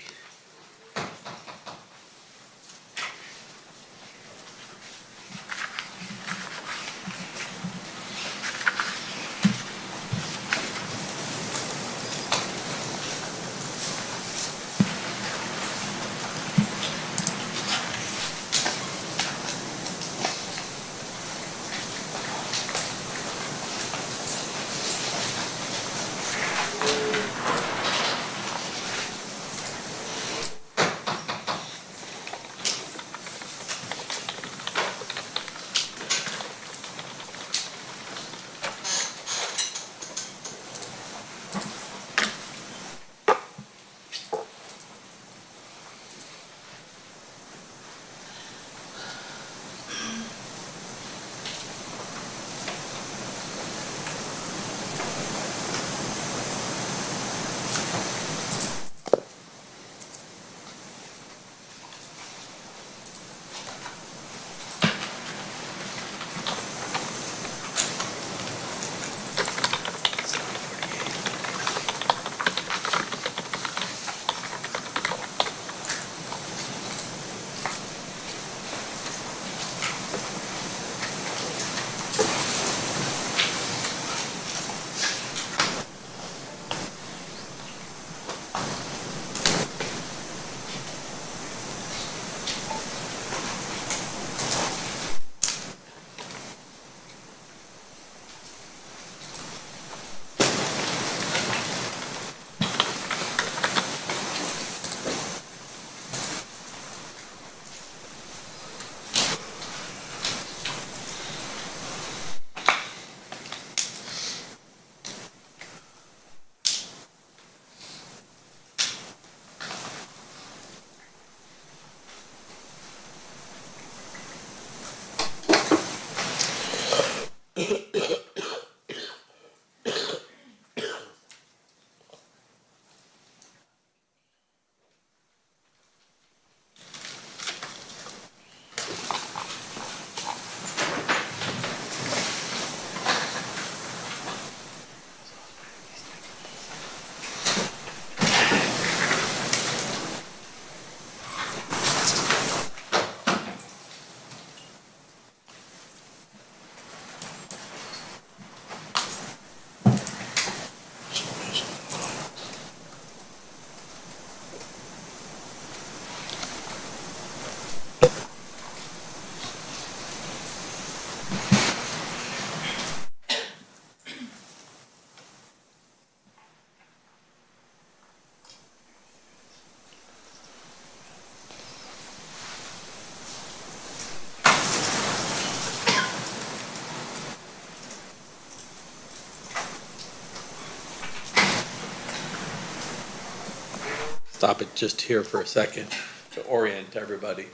stop it just here for a second to orient everybody.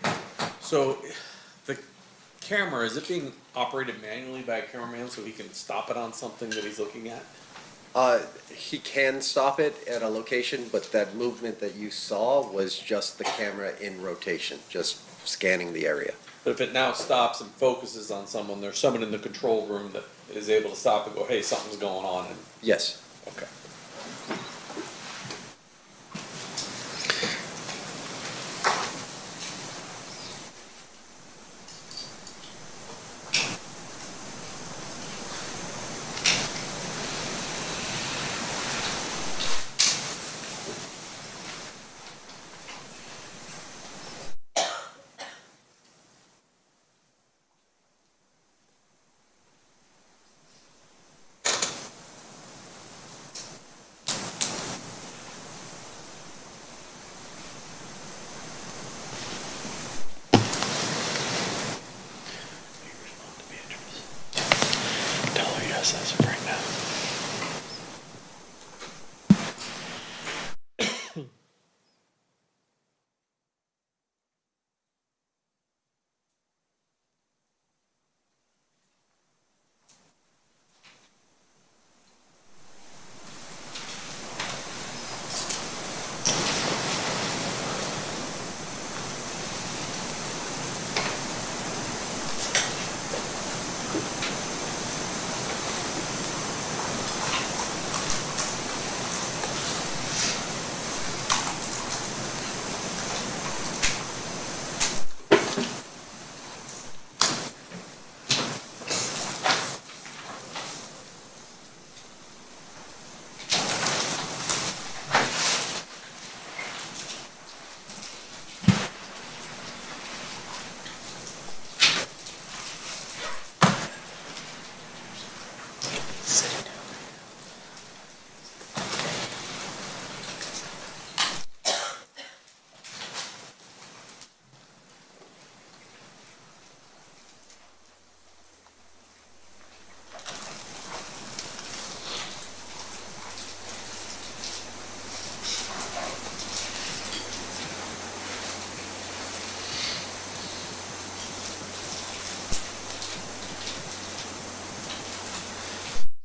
So the camera, is it being operated manually by a cameraman so he can stop it on something that he's looking at? He can stop it at a location, but that movement that you saw was just the camera in rotation, just scanning the area. But if it now stops and focuses on someone, there's someone in the control room that is able to stop and go, hey, something's going on. And, Yes. okay. Tell her yes as of right now.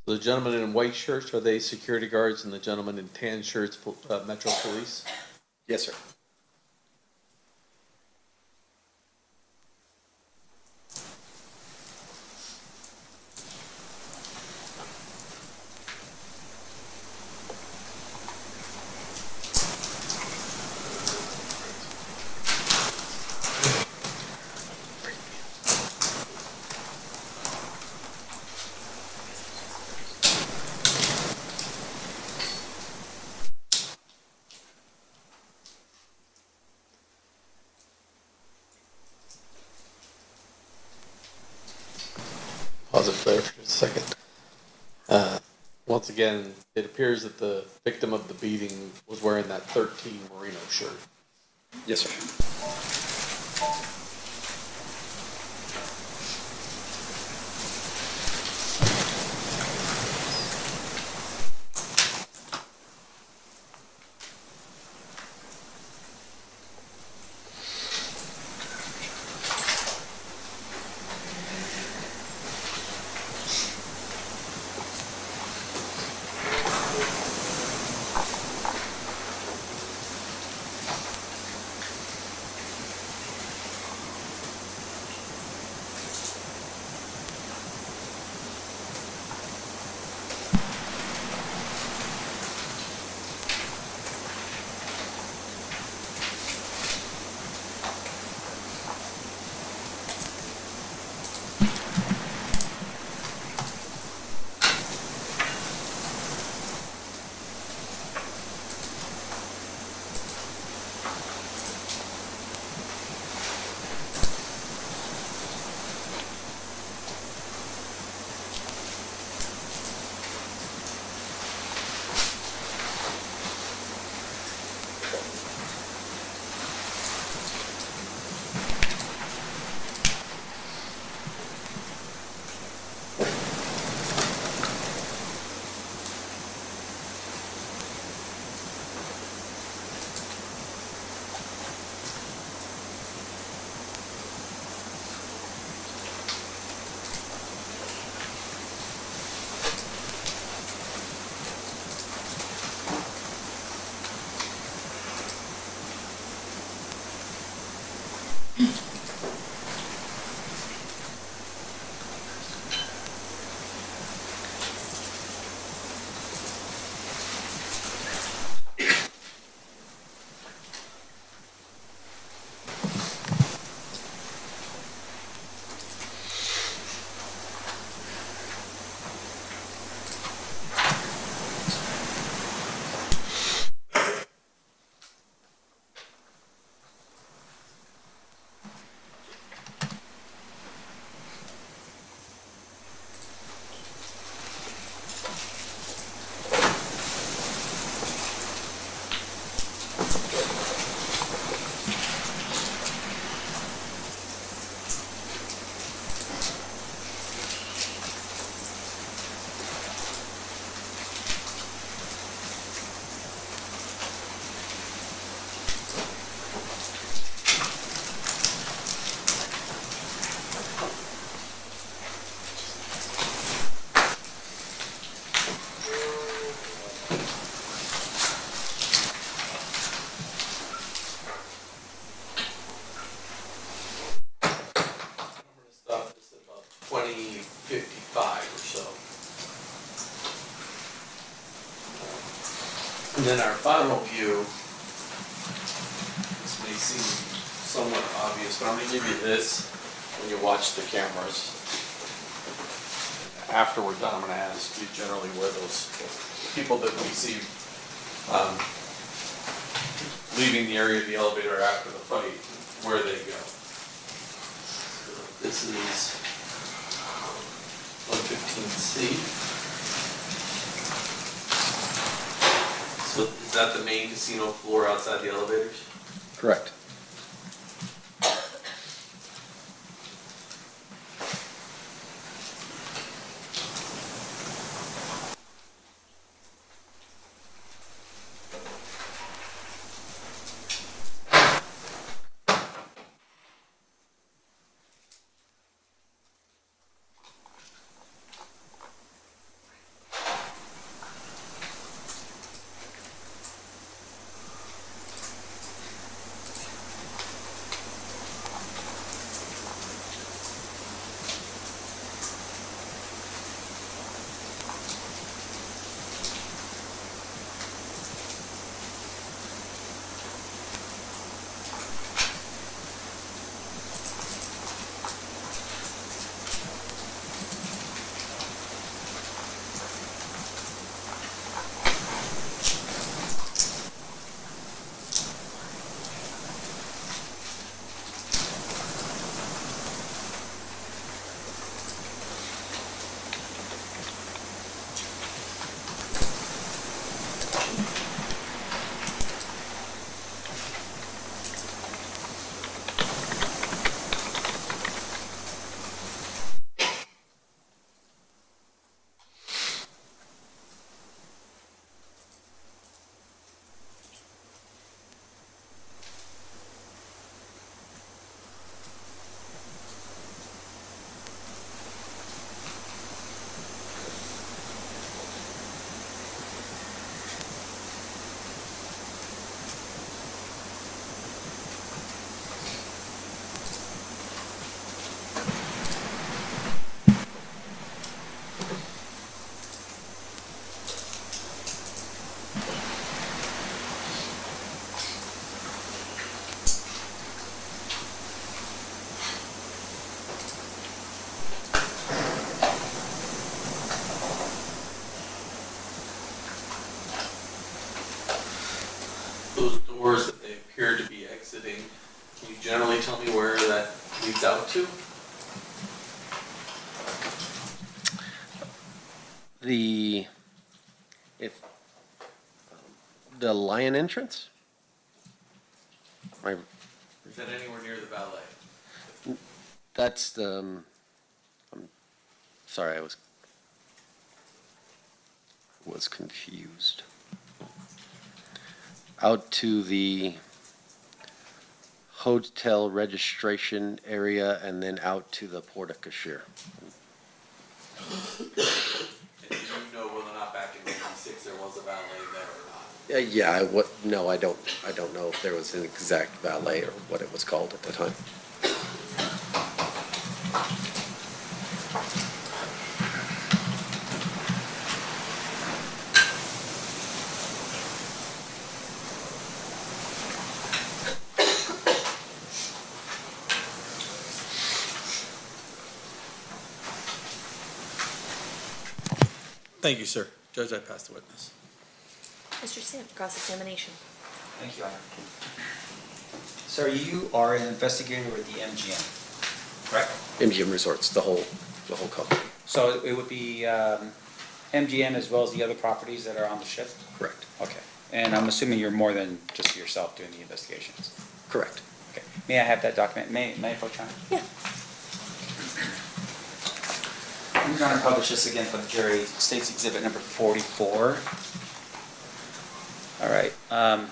The gentlemen in white shirts, are they security guards, and the gentlemen in tan shirts, Metro Police? Yes, sir. Pause it there for just a second. Once again, it appears that the victim of the beating was wearing that 13 merino shirt. Yes, sir. 2055 or so. And then our final view, this may seem somewhat obvious, but I'm going to give you this when you watch the cameras. After we're done, I'm going to ask you generally where those people that we see leaving the area of the elevator after the fight, where they go. So this is 115C. So is that the main casino floor outside the elevators? Correct. Those doors that they appear to be exiting, can you generally tell me where that leads out to? The lion entrance? Is that anywhere near the ballet? That's the, I'm sorry, I was confused. Out to the hotel registration area and then out to the porte cochere. And do you know whether or not back in '96 there was a ballet there or not? Yeah, no, I don't know if there was an exact ballet or what it was called at the time. Thank you, sir. Judge, I pass the witness. Mr. Sim, cross-examination. Thank you, Honor. Sir, you are an investigator with the MGM, correct? MGM Resorts, the whole company. So it would be MGM as well as the other properties that are on the ship? Correct. Okay. And I'm assuming you're more than just yourself doing the investigations? Correct. Okay. May I have that document? May I approach on it? Yeah. I'm going to publish this again for the jury. State's Exhibit number 44. All right. A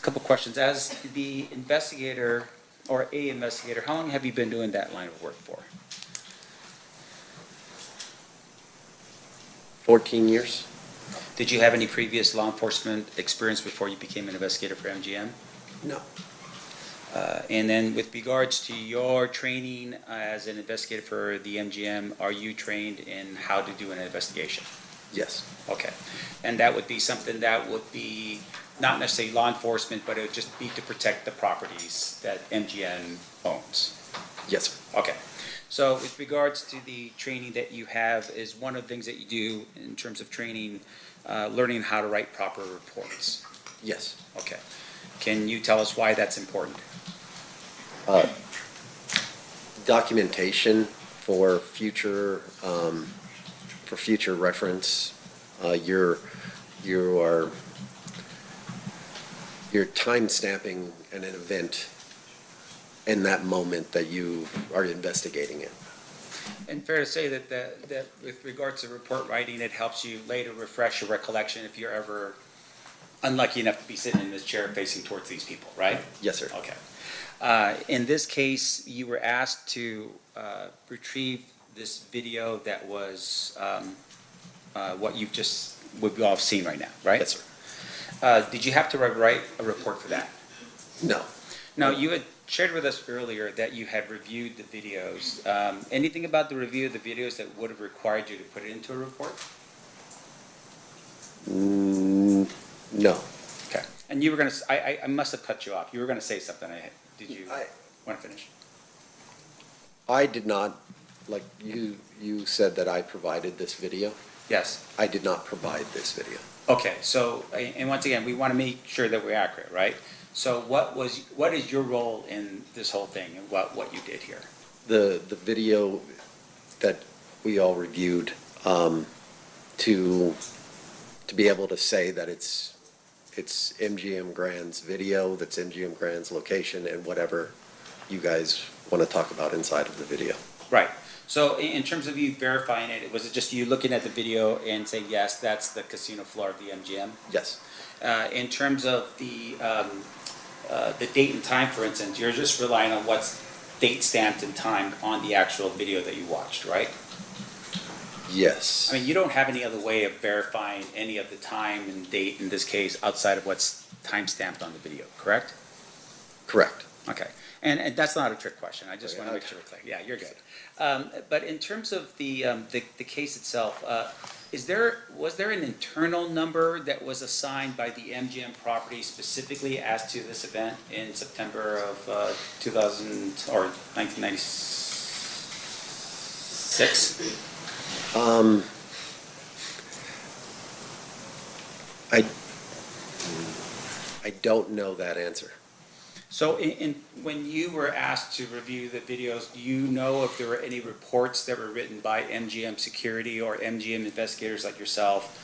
couple questions. As the investigator, or a investigator, how long have you been doing that line of work for? 14 years. Did you have any previous law enforcement experience before you became an investigator for MGM? No. And then with regards to your training as an investigator for the MGM, are you trained in how to do an investigation? Yes. Okay. And that would be something that would be not necessarily law enforcement, but it would just be to protect the properties that MGM owns? Yes, sir. Okay. So with regards to the training that you have, is one of the things that you do in terms of training, learning how to write proper reports? Yes. Okay. Can you tell us why that's important? Documentation for future reference. You're time stamping an event in that moment that you are investigating it. And fair to say that with regards to report writing, it helps you later refresh your recollection if you're ever unlucky enough to be sitting in this chair facing towards these people, right? Yes, sir. Okay. In this case, you were asked to retrieve this video that was what we've all seen right now, right? Yes, sir. Did you have to write a report for that? No. Now, you had shared with us earlier that you had reviewed the videos. Anything about the review of the videos that would have required you to put it into a report? No. Okay. And you were going to, I must have cut you off. You were going to say something. Did you want to finish? I did not, like you said that I provided this video. Yes. I did not provide this video. Okay, so, and once again, we want to make sure that we're accurate, right? So what is your role in this whole thing and what you did here? The video that we all reviewed, to be able to say that it's MGM Grand's video, that's MGM Grand's location, and whatever you guys want to talk about inside of the video. Right. So in terms of you verifying it, was it just you looking at the video and saying, yes, that's the casino floor of the MGM? Yes. In terms of the date and time, for instance, you're just relying on what's date stamped and timed on the actual video that you watched, right? Yes. I mean, you don't have any other way of verifying any of the time and date in this case outside of what's time stamped on the video, correct? Correct. Okay. And that's not a trick question. I just want to make sure we're clear. Yeah, you're good. But in terms of the case itself, was there an internal number that was assigned by the MGM property specifically as to this event in September of 1996? I don't know that answer. So when you were asked to review the videos, do you know if there were any reports that were written by MGM security or MGM investigators like yourself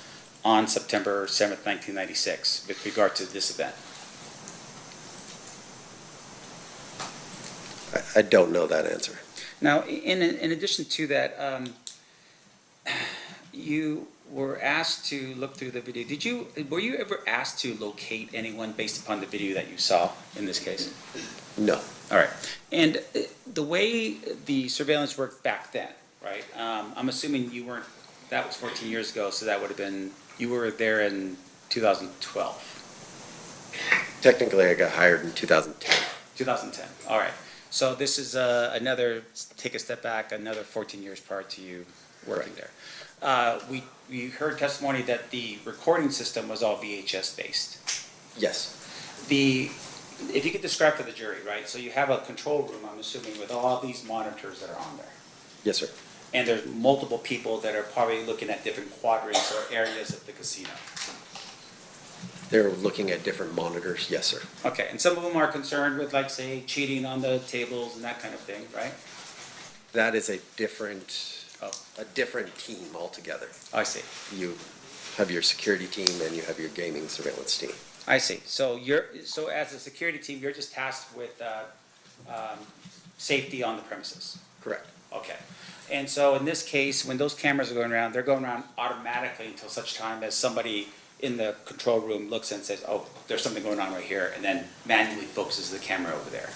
on September 7th, 1996 with regard to this event? I don't know that answer. Now, in addition to that, you were asked to look through the video. Were you ever asked to locate anyone based upon the video that you saw in this case? No. All right. And the way the surveillance worked back then, right? I'm assuming you weren't, that was 14 years ago, so that would have been, you were there in 2012. Technically, I got hired in 2010. 2010, all right. So this is another, take a step back, another 14 years prior to you working there. We heard testimony that the recording system was all VHS based. Yes. If you could describe for the jury, right? So you have a control room, I'm assuming, with all these monitors that are on there. Yes, sir. And there's multiple people that are probably looking at different quadrants or areas of the casino. They're looking at different monitors, yes, sir. Okay, and some of them are concerned with, like, say, cheating on the tables and that kind of thing, right? That is a different team altogether. I see. You have your security team and you have your gaming surveillance team. I see. So as a security team, you're just tasked with safety on the premises. Correct. Okay. And so in this case, when those cameras are going around, they're going around automatically until such time as somebody in the control room looks and says, oh, there's something going on right here, and then manually focuses the camera over there.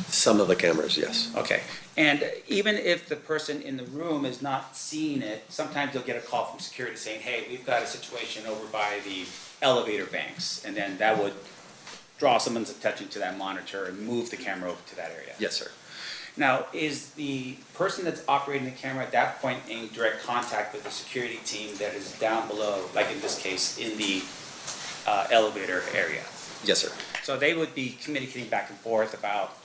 Some of the cameras, yes. Okay. And even if the person in the room is not seeing it, sometimes you'll get a call from security saying, hey, we've got a situation over by the elevator banks, and then that would draw someone's attention to that monitor and move the camera over to that area. Yes, sir. Now, is the person that's operating the camera at that point in direct contact with the security team that is down below, like in this case, in the elevator area? Yes, sir. So they would be communicating back and forth about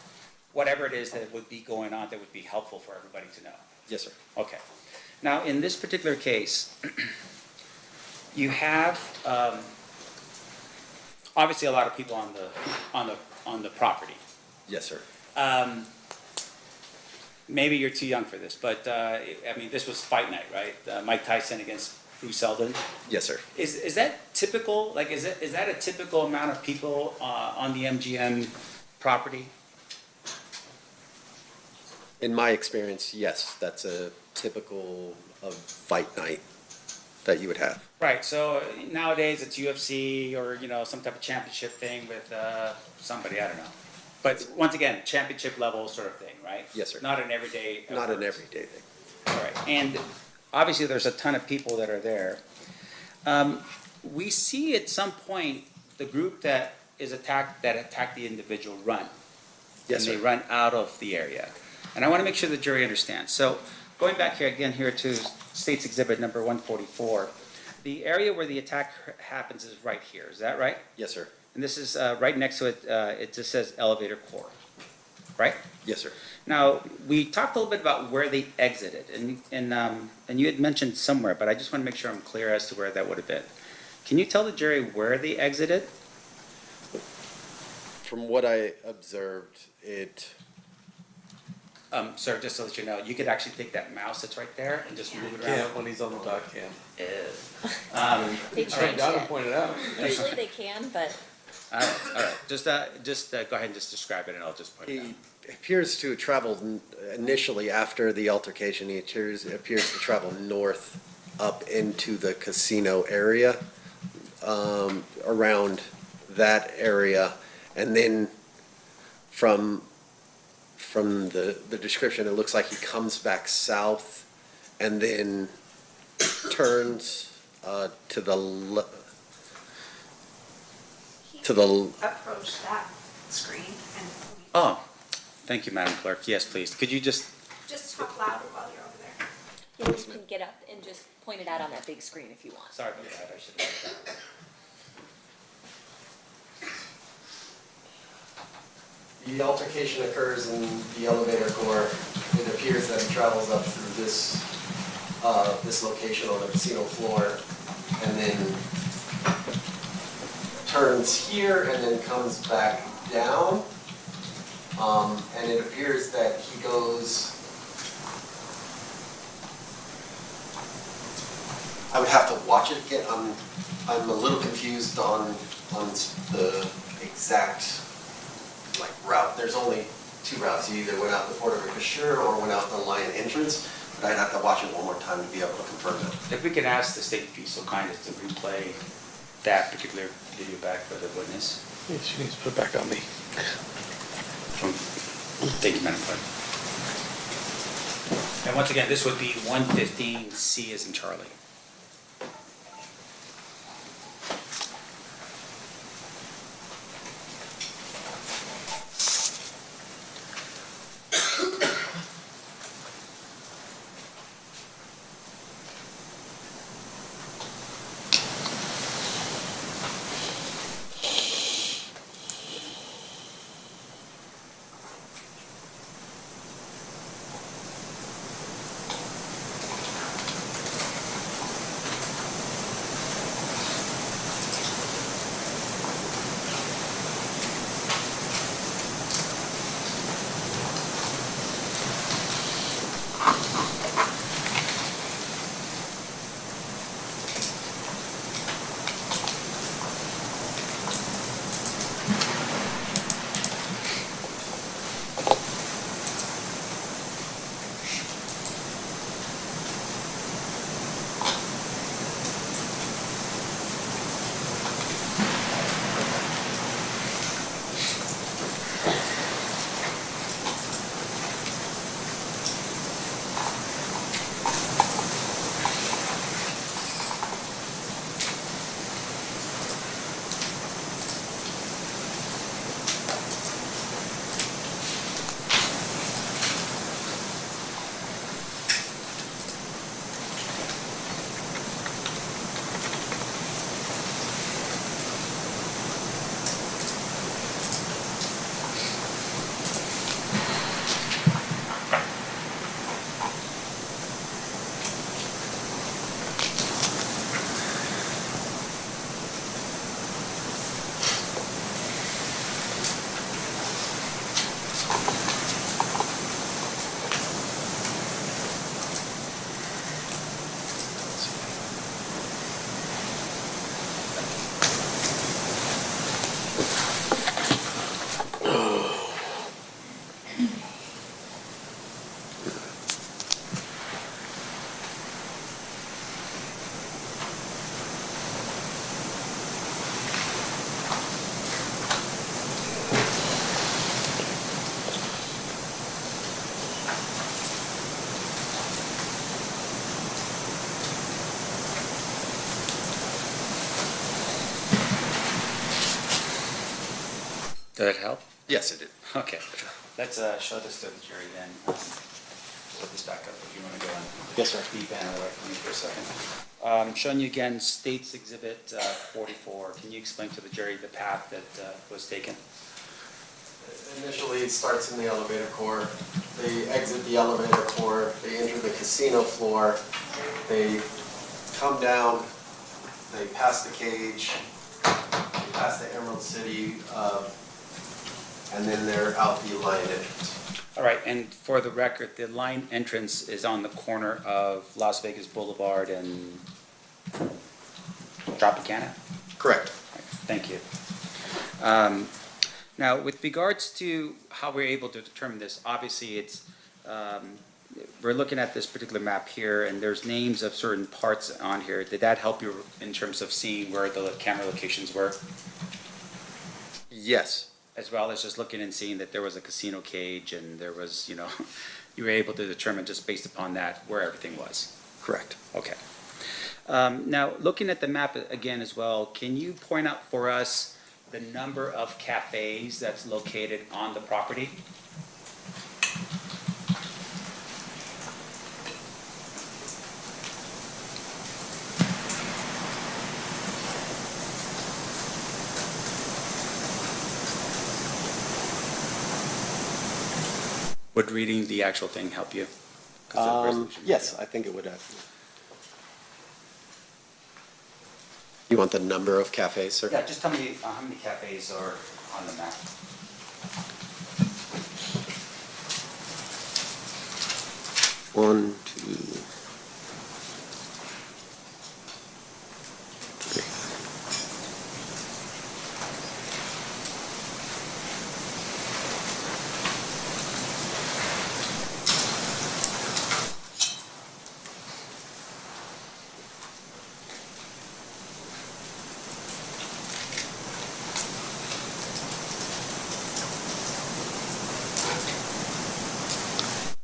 whatever it is that would be going on that would be helpful for everybody to know. Yes, sir. Okay. Now, in this particular case, you have obviously a lot of people on the property. Yes, sir. Maybe you're too young for this, but I mean, this was fight night, right? Mike Tyson against Bruce Seldon. Yes, sir. Is that typical? Like, is that a typical amount of people on the MGM property? In my experience, yes, that's a typical of fight night that you would have. Right. So nowadays it's UFC or some type of championship thing with somebody, I don't know. But once again, championship level sort of thing, right? Yes, sir. Not an everyday. Not an everyday thing. All right. And obviously there's a ton of people that are there. We see at some point the group that attacked the individual run. Yes, and sir. they run out of the area. And I want to make sure the jury understands. So going back here again to State's Exhibit number 144, the area where the attack happens is right here. Is that right? Yes, sir. And this is right next to it. It just says elevator core, right? Yes, sir. Now we talked a little bit about where they exited, and you had mentioned somewhere, but I just want to make sure I'm clear as to where that would have been. Can you tell the jury where they exited? From what I observed, Sir, just to let you know, you could actually take that mouse that's right there and just move it around. Can't when he's on the dock cam. They All right, changed Donna it. pointed out. Usually they can, but All right. Just go ahead and just describe it, and I'll just point it out. he appears to have traveled initially after the altercation. He appears to travel north up into the casino area, around that area, and then from the description, it looks like he comes back south and then turns to the Approach that screen and Oh, thank you, Madam Clerk. Yes, please. Could you just, talk louder while you're over there. yeah, you can get up and just point it out on that big screen if you want. sorry about that, I should have done that. The altercation occurs in the elevator core. It appears that he travels up through this location on the casino floor, and then turns here and then comes back down. And it appears that he goes, I would have to watch it again. I'm a little confused on the exact route. There's only two routes. You either went out the Port of Ricochet or went out the Lion entrance, but I'd have to watch it one more time to be able to confirm it. If we could ask the state to be so kind as to replay that particular video back for the witness. Yeah, she needs to put it back on me. Thank you, Madam Clerk. And once again, this would be 115C as in Charlie. Did that help? Yes, it did. Okay, let's show this to the jury then. Put this back up if you want to go on. Yes, sir. The banner right for me for a second. Showing you again States Exhibit 44. Can you explain to the jury the path that was taken? Initially, it starts in the elevator core. They exit the elevator core, they enter the casino floor, they come down, they pass the cage, they pass the Emerald City, and then they're out the line entrance. All right, and for the record, the line entrance is on the corner of Las Vegas Boulevard and Tropicana? Correct. Thank you. Now, with regards to how we're able to determine this, obviously it's, we're looking at this particular map here, and there's names of certain parts on here. Did that help you in terms of seeing where the camera locations were? Yes. As well as just looking and seeing that there was a casino cage and there was, you know, you were able to determine just based upon that where everything was? Correct. Okay. Now, looking at the map again as well, can you point out for us the number of cafes that's located on the property? Would reading the actual thing help you? 'Cause the resolution- Yes, I think it would have. You want the number of cafes, sir? Yeah, just tell me how many cafes are on the map. One, two, three.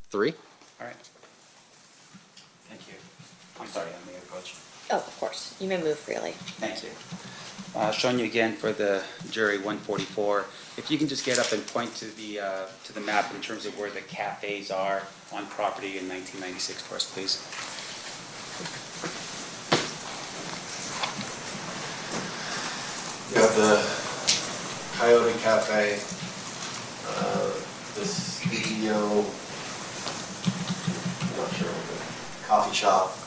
Three? All right. Thank you. I'm sorry, I'm the coach. Oh, of course. You may move freely. Thank you. Showing you again for the jury 144. If you can just get up and point to the map in terms of where the cafes are on property in 1996 for us, please. You have the Coyote Cafe, the studio, I'm not sure, the coffee shop,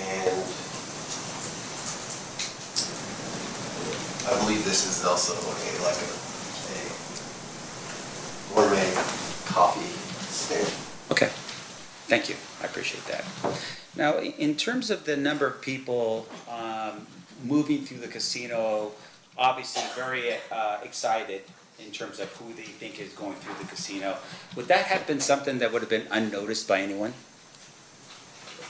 and I believe this is also a gourmet coffee stand. Okay. Thank you. I appreciate that. Now, in terms of the number of people moving through the casino, obviously very excited in terms of who they think is going through the casino. Would that have been something that would have been unnoticed by anyone?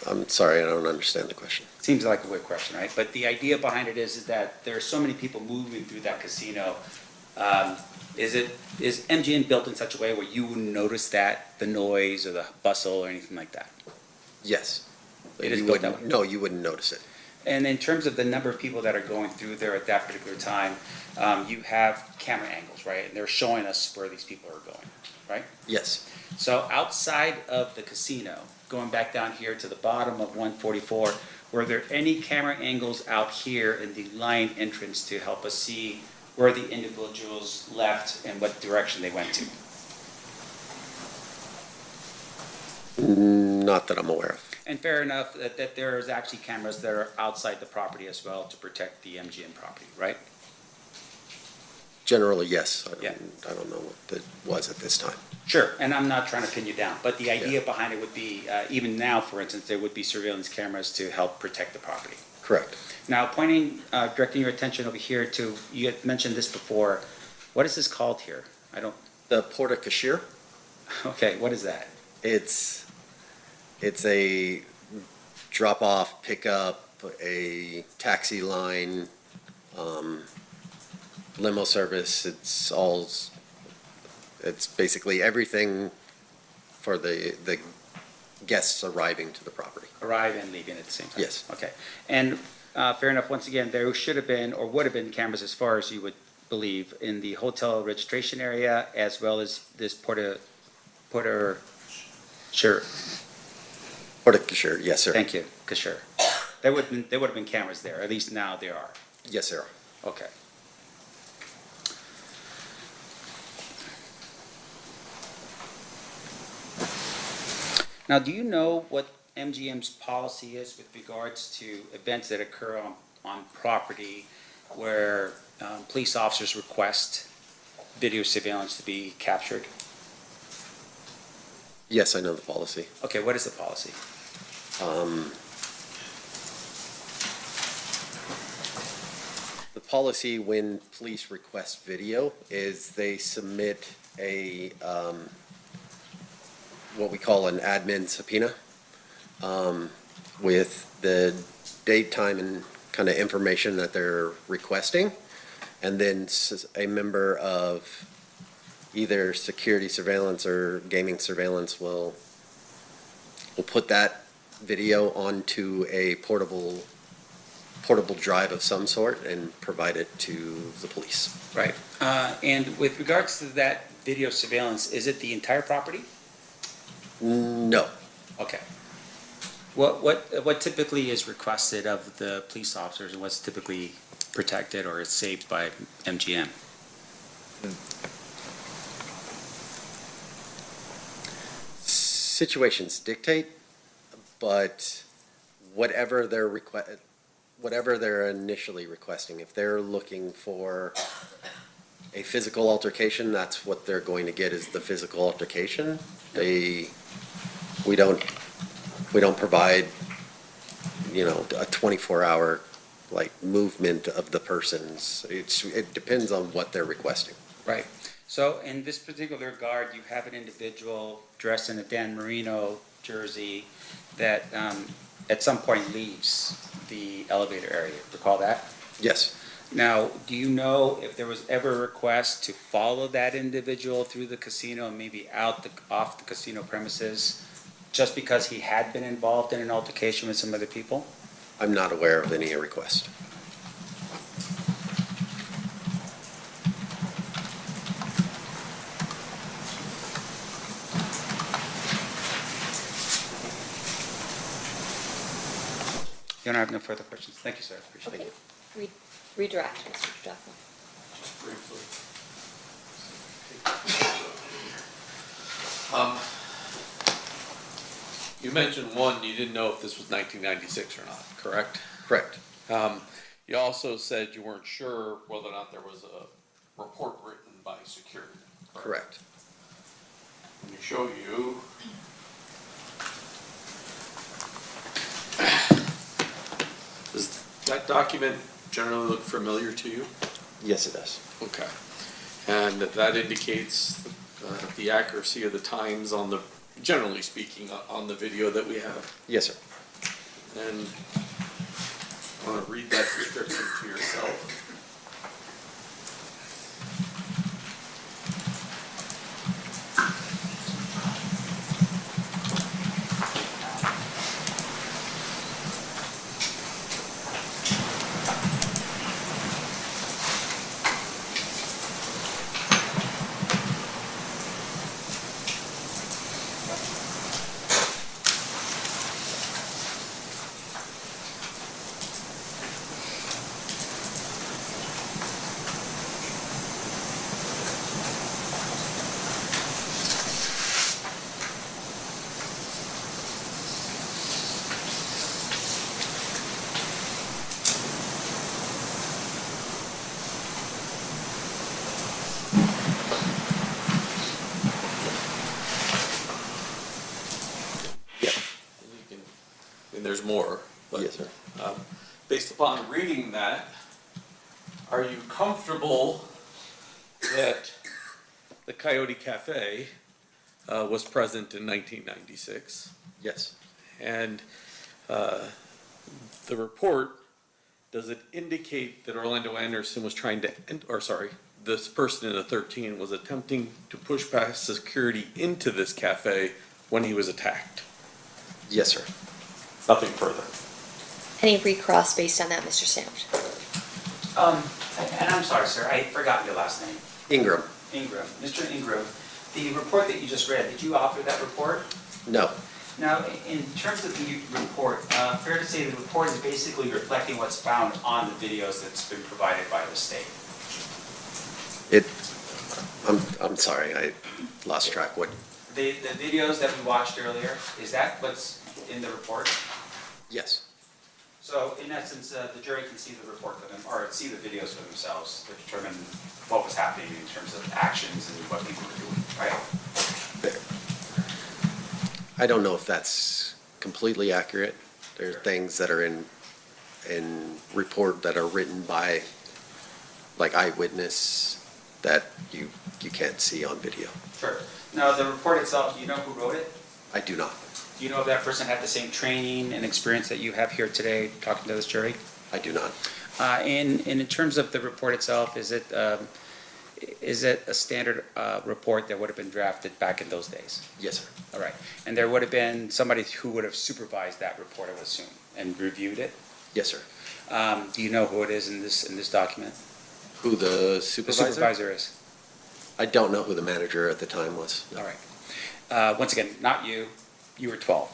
I'm sorry, I don't understand the question. Seems like a weird question, right? But the idea behind it is that there are so many people moving through that casino. Is MGM built in such a way where you wouldn't notice that, the noise or the bustle or anything like that? Yes. It is You built that wouldn't- way? No, you wouldn't notice it. And in terms of the number of people that are going through there at that particular time, you have camera angles, right? And they're showing us where these people are going, right? Yes. So outside of the casino, going back down here to the bottom of 144, were there any camera angles out here in the line entrance to help us see where the individuals left and what direction they went to? Not that I'm aware of. And fair enough that there is actually cameras that are outside the property as well to protect the MGM property, right? Generally, yes. Yeah. I don't know what that was at this time. Sure, and I'm not trying to pin you down, but the idea behind it would be, even now, for instance, there would be surveillance cameras to help protect the property. Correct. Now, directing your attention over here to, you had mentioned this before, what is this called here? I don't, The Porta Cashier, okay, what is that? it's a drop-off, pickup, a taxi line, limo service. It's basically everything for the guests arriving to the property. Arrive and leaving at the same time? Yes. Okay, and fair enough, once again, there should have been, or would have been cameras as far as you would believe, in the hotel registration area as well as this Sure. Sure, yes, sir. Thank you, Sure. There would have been cameras there, at least now there are. Yes, sir. Okay. Now, do you know what MGM's policy is with regards to events that occur on property where police officers request video surveillance to be captured? Yes, I know the policy. Okay, what is the policy? The policy when police request video is they submit a, what we call an admin subpoena, with the date, time, and kind of information that they're requesting. And then a member of either security surveillance or gaming surveillance will put that video onto a portable drive of some sort and provide it to the police. Right. And with regards to that video surveillance, is it the entire property? No. Okay. What typically is requested of the police officers, and what's typically protected or is saved by MGM? Situations dictate, but whatever they're initially requesting, if they're looking for a physical altercation, that's what they're going to get, is the physical altercation. We don't provide, a 24-hour movement of the persons. It depends on what they're requesting. Right. So in this particular regard, you have an individual dressed in a Dan Marino jersey that at some point leaves the elevator area. Recall that? Yes. Now, do you know if there was ever a request to follow that individual through the casino and maybe off the casino premises just because he had been involved in an altercation with some other people? I'm not aware of any request. You don't have no further questions. Thank you, sir. Appreciate it. Okay. Redirect, Mr. Duffel. Just briefly. You mentioned one, you didn't know if this was 1996 or not, correct? Correct. You also said you weren't sure whether or not there was a report written by security. Correct. Let me show you. Does that document generally look familiar to you? Yes, it does. Okay. And that indicates the accuracy of the times on the, generally speaking, on the video that we have. Yes, sir. And I want to read that description to yourself. There's more, but yes, sir. Based upon reading that, are you comfortable that the Coyote Cafe was present in 1996? Yes. And the report, does it indicate that Orlando Anderson was trying to, this person in the 13 was attempting to push past security into this cafe when he was attacked? Yes, sir. Nothing further. Any recross based on that, Mr. Sanders? And I'm sorry, sir, I forgot your last name. Ingram, Ingram. Mr. Ingram, the report that you just read, did you author that report? no. Now, in terms of the report, fair to say the report is basically reflecting what's found on the videos that's been provided by the state? I'm sorry, I lost track. What? The videos that we watched earlier, is that what's in the report? Yes. So in essence, the jury can see the report for them, or see the videos for themselves to determine what was happening in terms of actions and what people were doing, right? I don't know if that's completely accurate. There are things that are in report that are written by, like, eyewitness that you can't see on video. Sure. Now, the report itself, do you know who wrote it? I do not. Do you know if that person had the same training and experience that you have here today talking to this jury? I do not. And in terms of the report itself, is it a standard report that would have been drafted back in those days? Yes, sir. All right. And there would have been somebody who would have supervised that report, I would assume, and reviewed it? Yes, sir. Do you know who it is in this document? Who the The supervisor? supervisor is? I don't know who the manager at the time was. All right. Once again, not you. You were 12,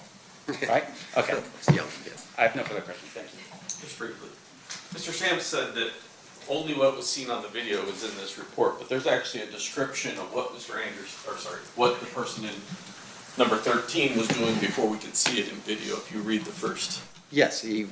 right? Okay. Young, yes. I have no further questions. Thank you. Just briefly. Mr. Sam said that only what was seen on the video is in this report, but there's actually a description of what what the person in number 13 was doing before we could see it in video, if you read the first. Yes, he.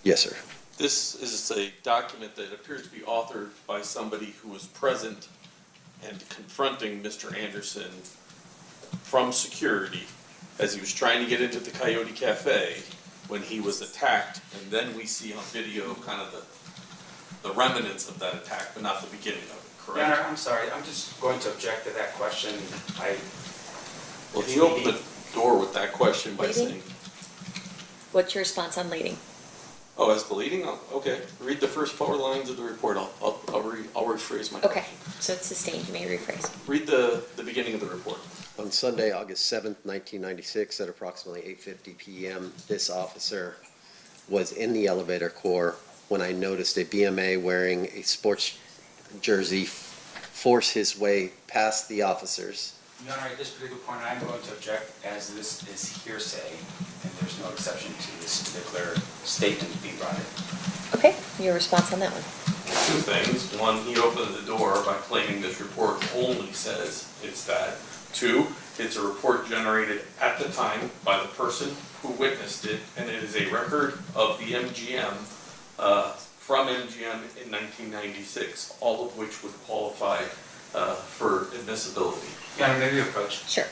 Yes, sir. This is a document that appears to be authored by somebody who was present and confronting Mr. Anderson from security as he was trying to get into the Coyote Cafe when he was attacked, and then we see on video kind of the remnants of that attack, but not the beginning of it, correct? Your Honor, I'm sorry. I'm just going to object to that question. Well, he opened the door with that question by Leading? saying, What's your response on leading? oh, as bleeding? Oh, okay. Read the first 4 lines of the report. I'll rephrase my Okay, question. so it's sustained, you may rephrase. Read the beginning of the report. On Sunday, August 7th, 1996, at approximately 8:50 p.m., this officer was in the elevator core when I noticed a BMA wearing a sports jersey force his way past the officers. Your Honor, at this particular point, I'm going to object as this is hearsay, and there's no exception to this particular statement being brought in. Okay, your response on that one? 2 things. 1, he opened the door by claiming this report only says it's that. 2, it's a report generated at the time by the person who witnessed it, and it is a record of the MGM, from MGM in 1996, all of which would qualify for admissibility. Your Honor, may we approach? Sure.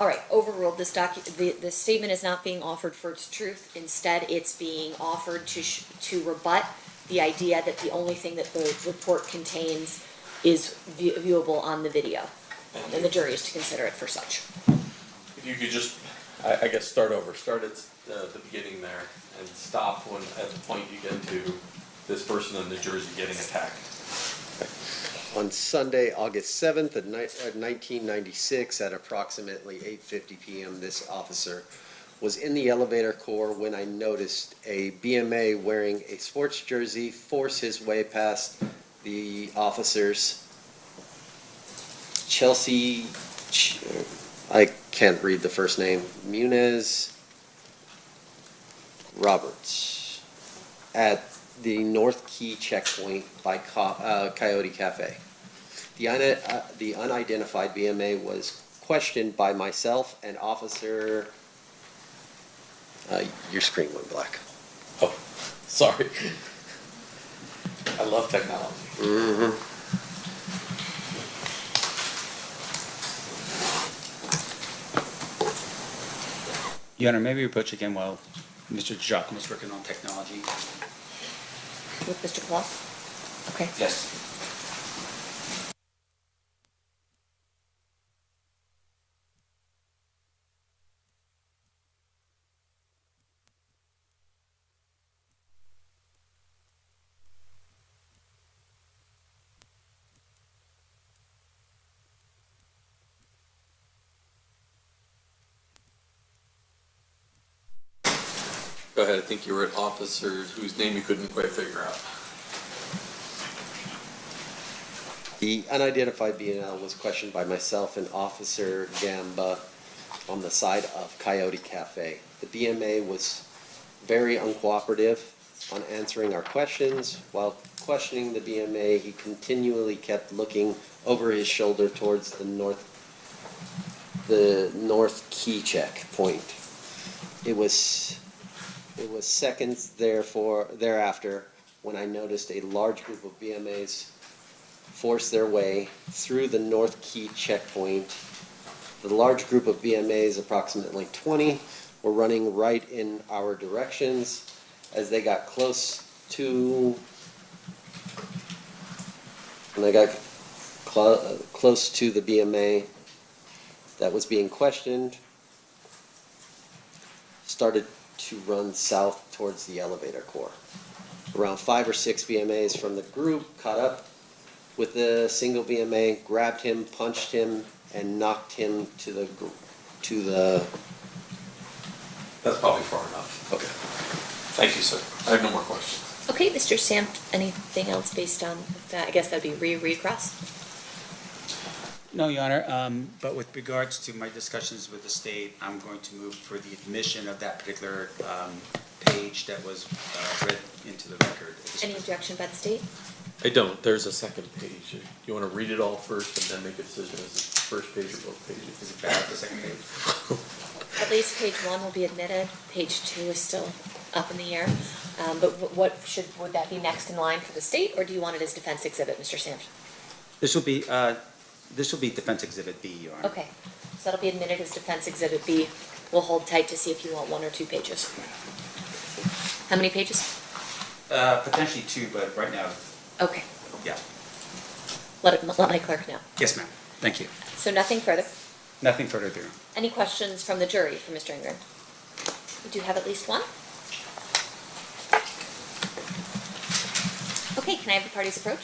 All right, overruled, this the statement is not being offered for its truth. Instead, it's being offered to rebut the idea that the only thing that the report contains is viewable on the video. And the jury is to consider it for such. If you could just, I guess, start over. Start at the beginning there and stop at the point you get to this person in the jersey getting attacked. On Sunday, August 7th of 1996, at approximately 8:50 p.m., this officer was in the elevator core when I noticed a BMA wearing a sports jersey force his way past the officers. I can't read the first name, Munez Roberts, at the North Key checkpoint by Coyote Cafe. The unidentified BMA was questioned by myself and Officer. Your screen went black. Oh, sorry. I love technology. Mm-hmm. Your Honor, maybe approach again while Mr. Giacomo is working on technology. With Mr. Claus? Okay. Yes. Go ahead, I think you were at officers whose name you couldn't quite figure out. The unidentified BNL was questioned by myself and Officer Gamba on the side of Coyote Cafe. The BMA was very uncooperative on answering our questions. While questioning the BMA, he continually kept looking over his shoulder towards the North Key checkpoint. It was seconds thereafter when I noticed a large group of BMAs force their way through the North Key checkpoint. The large group of BMAs, approximately 20, were running right in our directions. As they got close to, close to the BMA that was being questioned, started to run south towards the elevator core. Around 5 or 6 BMAs from the group caught up with the single BMA, grabbed him, punched him, and knocked him to the. That's probably far enough. Okay. Thank you, sir. I have no more questions. Okay, Mr. Sam, anything else based on that? I guess that'd be recross. No, Your Honor, but with regards to my discussions with the state, I'm going to move for the admission of that particular page that was read into the record. Any objection by the state? I don't. There's a second page. You want to read it all first and then make a decision as it's the first page or both pages? Is it bad, the second page? At least page 1 will be admitted. Page 2 is still up in the air. But would that be next in line for the state, or do you want it as defense exhibit, Mr. Sampson? This will be defense exhibit B, Your Honor. Okay, so that'll be admitted as defense exhibit B. We'll hold tight to see if you want 1 or 2 pages. How many pages? Potentially 2, but right now, Okay, yeah. let my clerk know. Yes, ma'am. Thank you. So nothing further. Nothing further there. Any questions from the jury for Mr. Ingram? We do have at least 1. Okay, can I have the parties approach?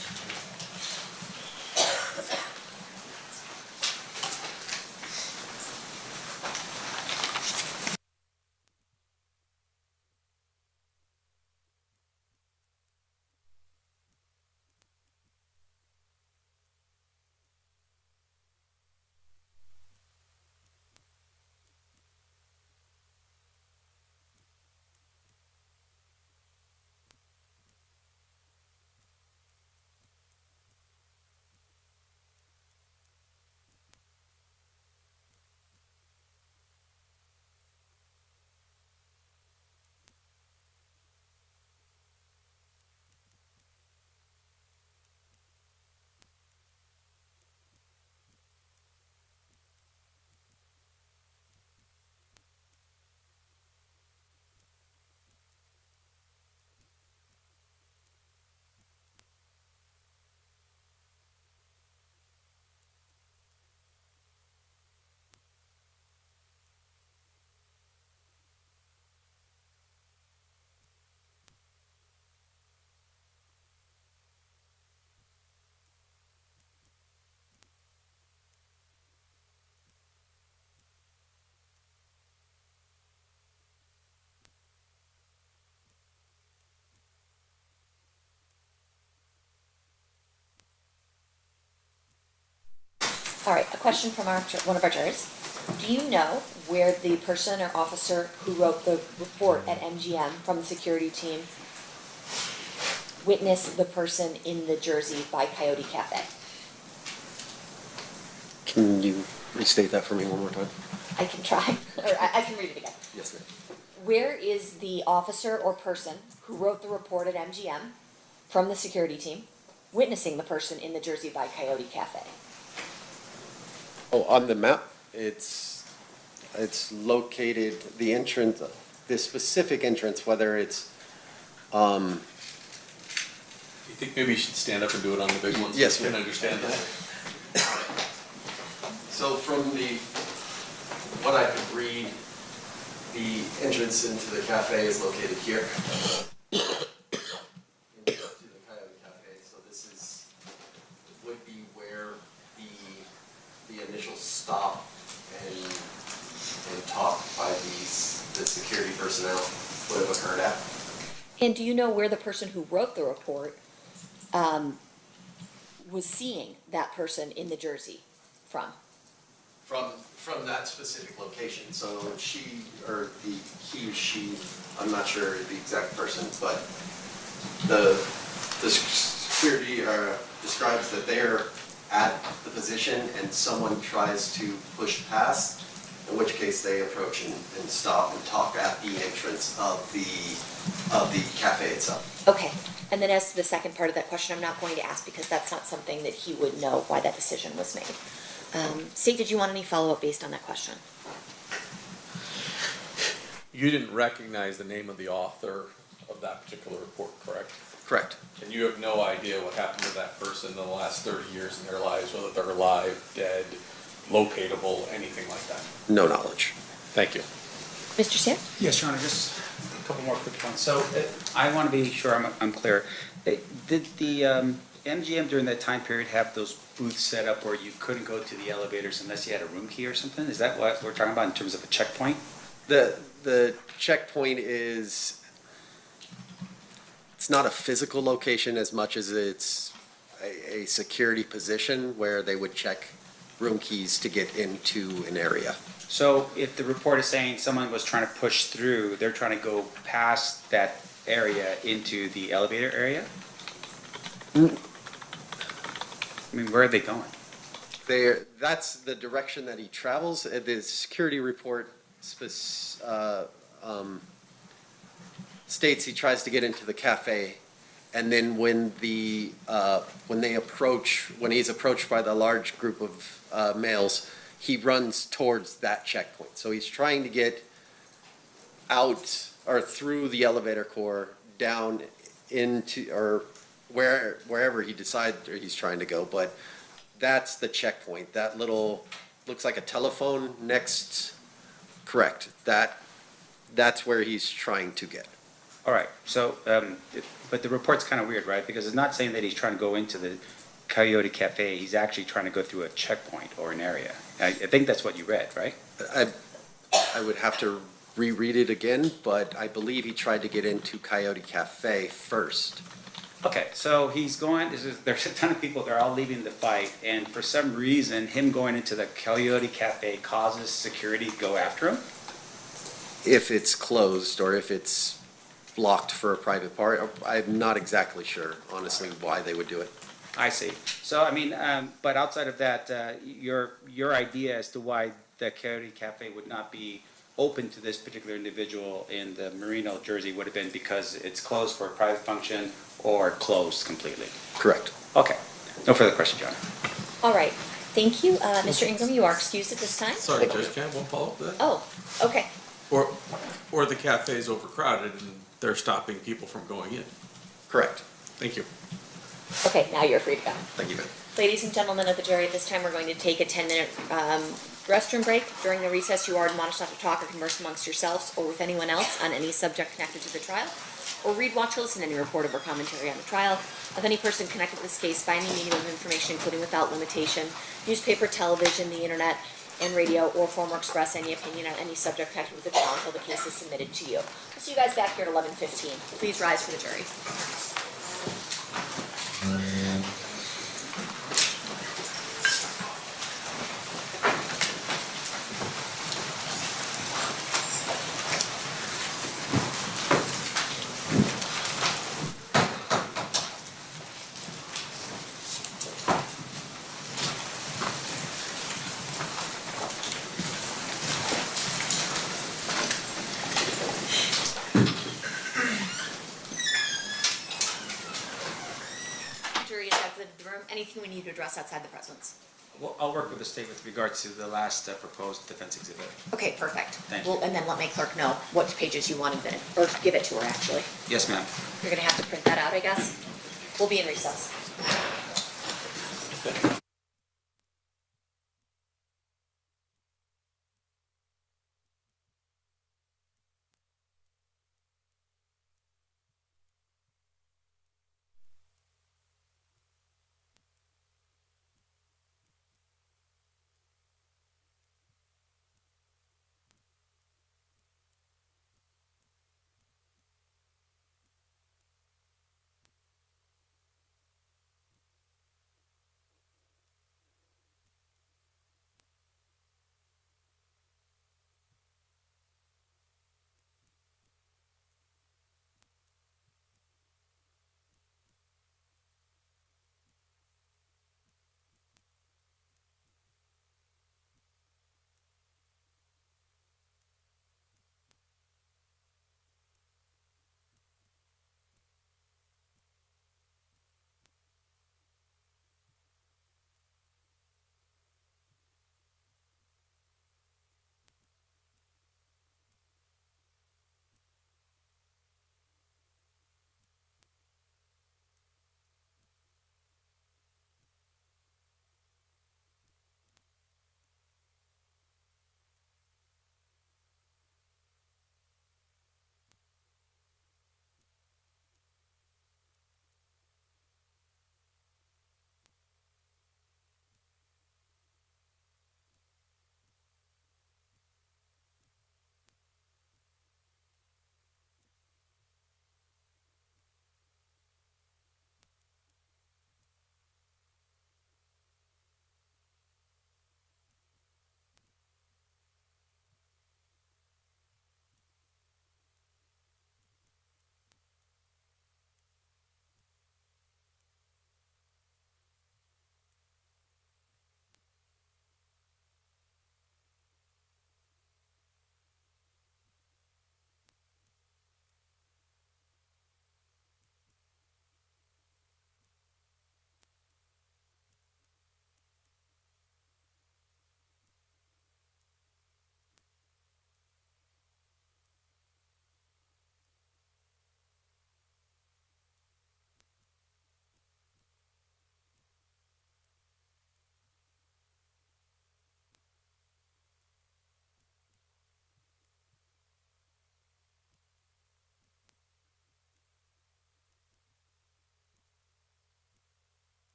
All right, a question from one of our jurors. Do you know where the person or officer who wrote the report at MGM from the security team witnessed the person in the jersey by Coyote Cafe? Can you restate that for me one more time? I can try, or I can read it again. Yes, ma'am. Where is the officer or person who wrote the report at MGM from the security team witnessing the person in the jersey by Coyote Cafe? Oh, on the map, it's located, the entrance, the specific entrance, whether it's, You think maybe you should stand up and do it on the big ones? Yes, So you can ma'am. understand that. So from what I could read, the entrance into the cafe is located here. Into the Coyote Cafe, so this would be where the initial stop and talk by the security personnel would have occurred at. And do you know where the person who wrote the report was seeing that person in the jersey from? From that specific location, so he or she, I'm not sure the exact person, but the security describes that they're at the position and someone tries to push past, in which case they approach and stop and talk at the entrance of the cafe itself. Okay, and then as to the second part of that question, I'm not going to ask because that's not something that he would know why that decision was made. State, did you want any follow-up based on that question? You didn't recognize the name of the author of that particular report, correct? Correct. And you have no idea what happened to that person in the last 30 years in their lives, whether they're alive, dead, locatable, anything like that? No knowledge. Thank you. Mr. Sear? Yes, Your Honor, just a couple more quick points. So I want to be sure I'm clear. Did the MGM during that time period have those booths set up where you couldn't go to the elevators unless you had a room key or something? Is that what we're talking about in terms of a checkpoint? The checkpoint is, it's not a physical location as much as it's a security position where they would check room keys to get into an area. So if the report is saying someone was trying to push through, they're trying to go past that area into the elevator area? I mean, where are they going? That's the direction that he travels. The security report states he tries to get into the cafe, and then when he's approached by the large group of males, he runs towards that checkpoint. So he's trying to get out or through the elevator core down into or wherever he decides he's trying to go, but that's the checkpoint. That little, looks like a telephone next, correct. That's where he's trying to get. All right, so, but the report's kind of weird, right? Because it's not saying that he's trying to go into the Coyote Cafe, he's actually trying to go through a checkpoint or an area. I think that's what you read, right? I would have to reread it again, but I believe he tried to get into Coyote Cafe first. Okay, so he's going, there's a ton of people, they're all leaving the fight, and for some reason, him going into the Coyote Cafe causes security to go after him? If it's closed or if it's blocked for a private party, I'm not exactly sure, honestly, why they would do it. I see. So, I mean, but outside of that, your idea as to why the Coyote Cafe would not be open to this particular individual in the Merino jersey would have been because it's closed for a private function or closed completely? Correct. Okay. No further questions, John. All right, thank you. Mr. Ingram, you are excused at this time. Sorry, Judge, can I have one follow-up to that? Oh, okay. Or the cafe's overcrowded and they're stopping people from going in. Correct. Thank you. Okay, now you're free to go. Thank you, Ben. Ladies and gentlemen of the jury, at this time, we're going to take a 10-minute restroom break. During the recess, you are admonished not to talk or converse amongst yourselves or with anyone else on any subject connected to the trial, or read, watch, or listen to any report or commentary on the trial of any person connected to this case by any medium of information, including without limitation, newspaper, television, the internet, and radio, or form or express any opinion on any subject connected with the trial until the case is submitted to you. We'll see you guys back here at 11:15. Please rise for the jury. anything we need to address outside the presence. Well, I'll work with the state with regard to the last proposed defense exhibit. Okay, perfect. Thank Well, and then let my clerk know what pages you wanted in, or give it to her, actually. Yes, ma'am. You're gonna have to print that out, I guess. We'll be in recess.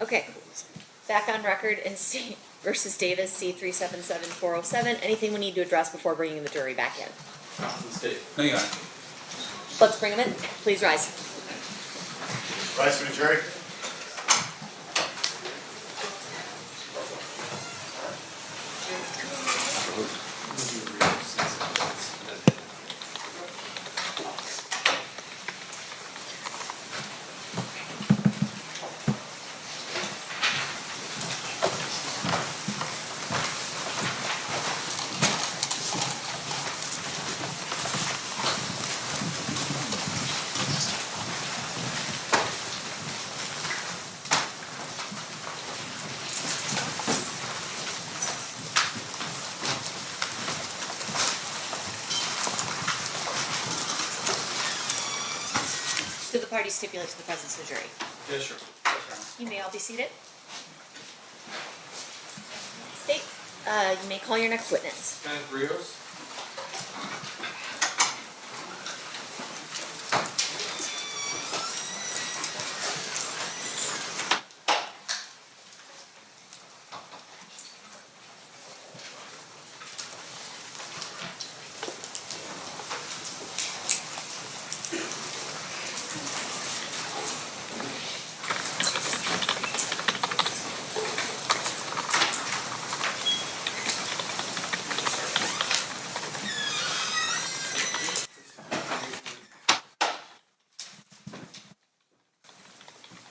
Okay, back on record in C versus Davis, C 377407. Anything we need to address before bringing the jury back in? No, you aren't. Let's bring them in. Please rise. Rise for the jury. Do the parties stipulate to the presence of the jury? Yes, sir. You may all be seated. State, you may call your next witness. Kenneth Rios.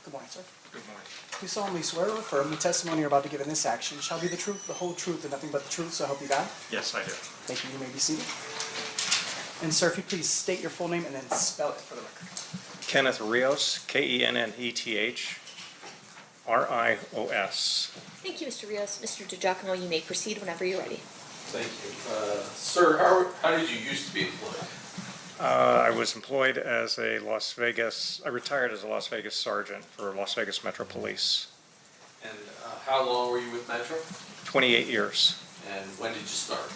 Good morning, sir. Good morning. Do solemnly swear or affirm the testimony you're about to give in this action shall be the truth, the whole truth, and nothing but the truth, so help you God? Yes, I do. Thank you. You may be seated. And sir, if you please state your full name and then spell it for the record. Kenneth Rios, Kenneth Rios. Thank you, Mr. Rios. Mr. DiGiacomo, you may proceed whenever you're ready. Thank you. Sir, how did you used to be employed? I was employed as I retired as a Las Vegas sergeant for Las Vegas Metro Police. And how long were you with Metro? 28 years. And when did you start?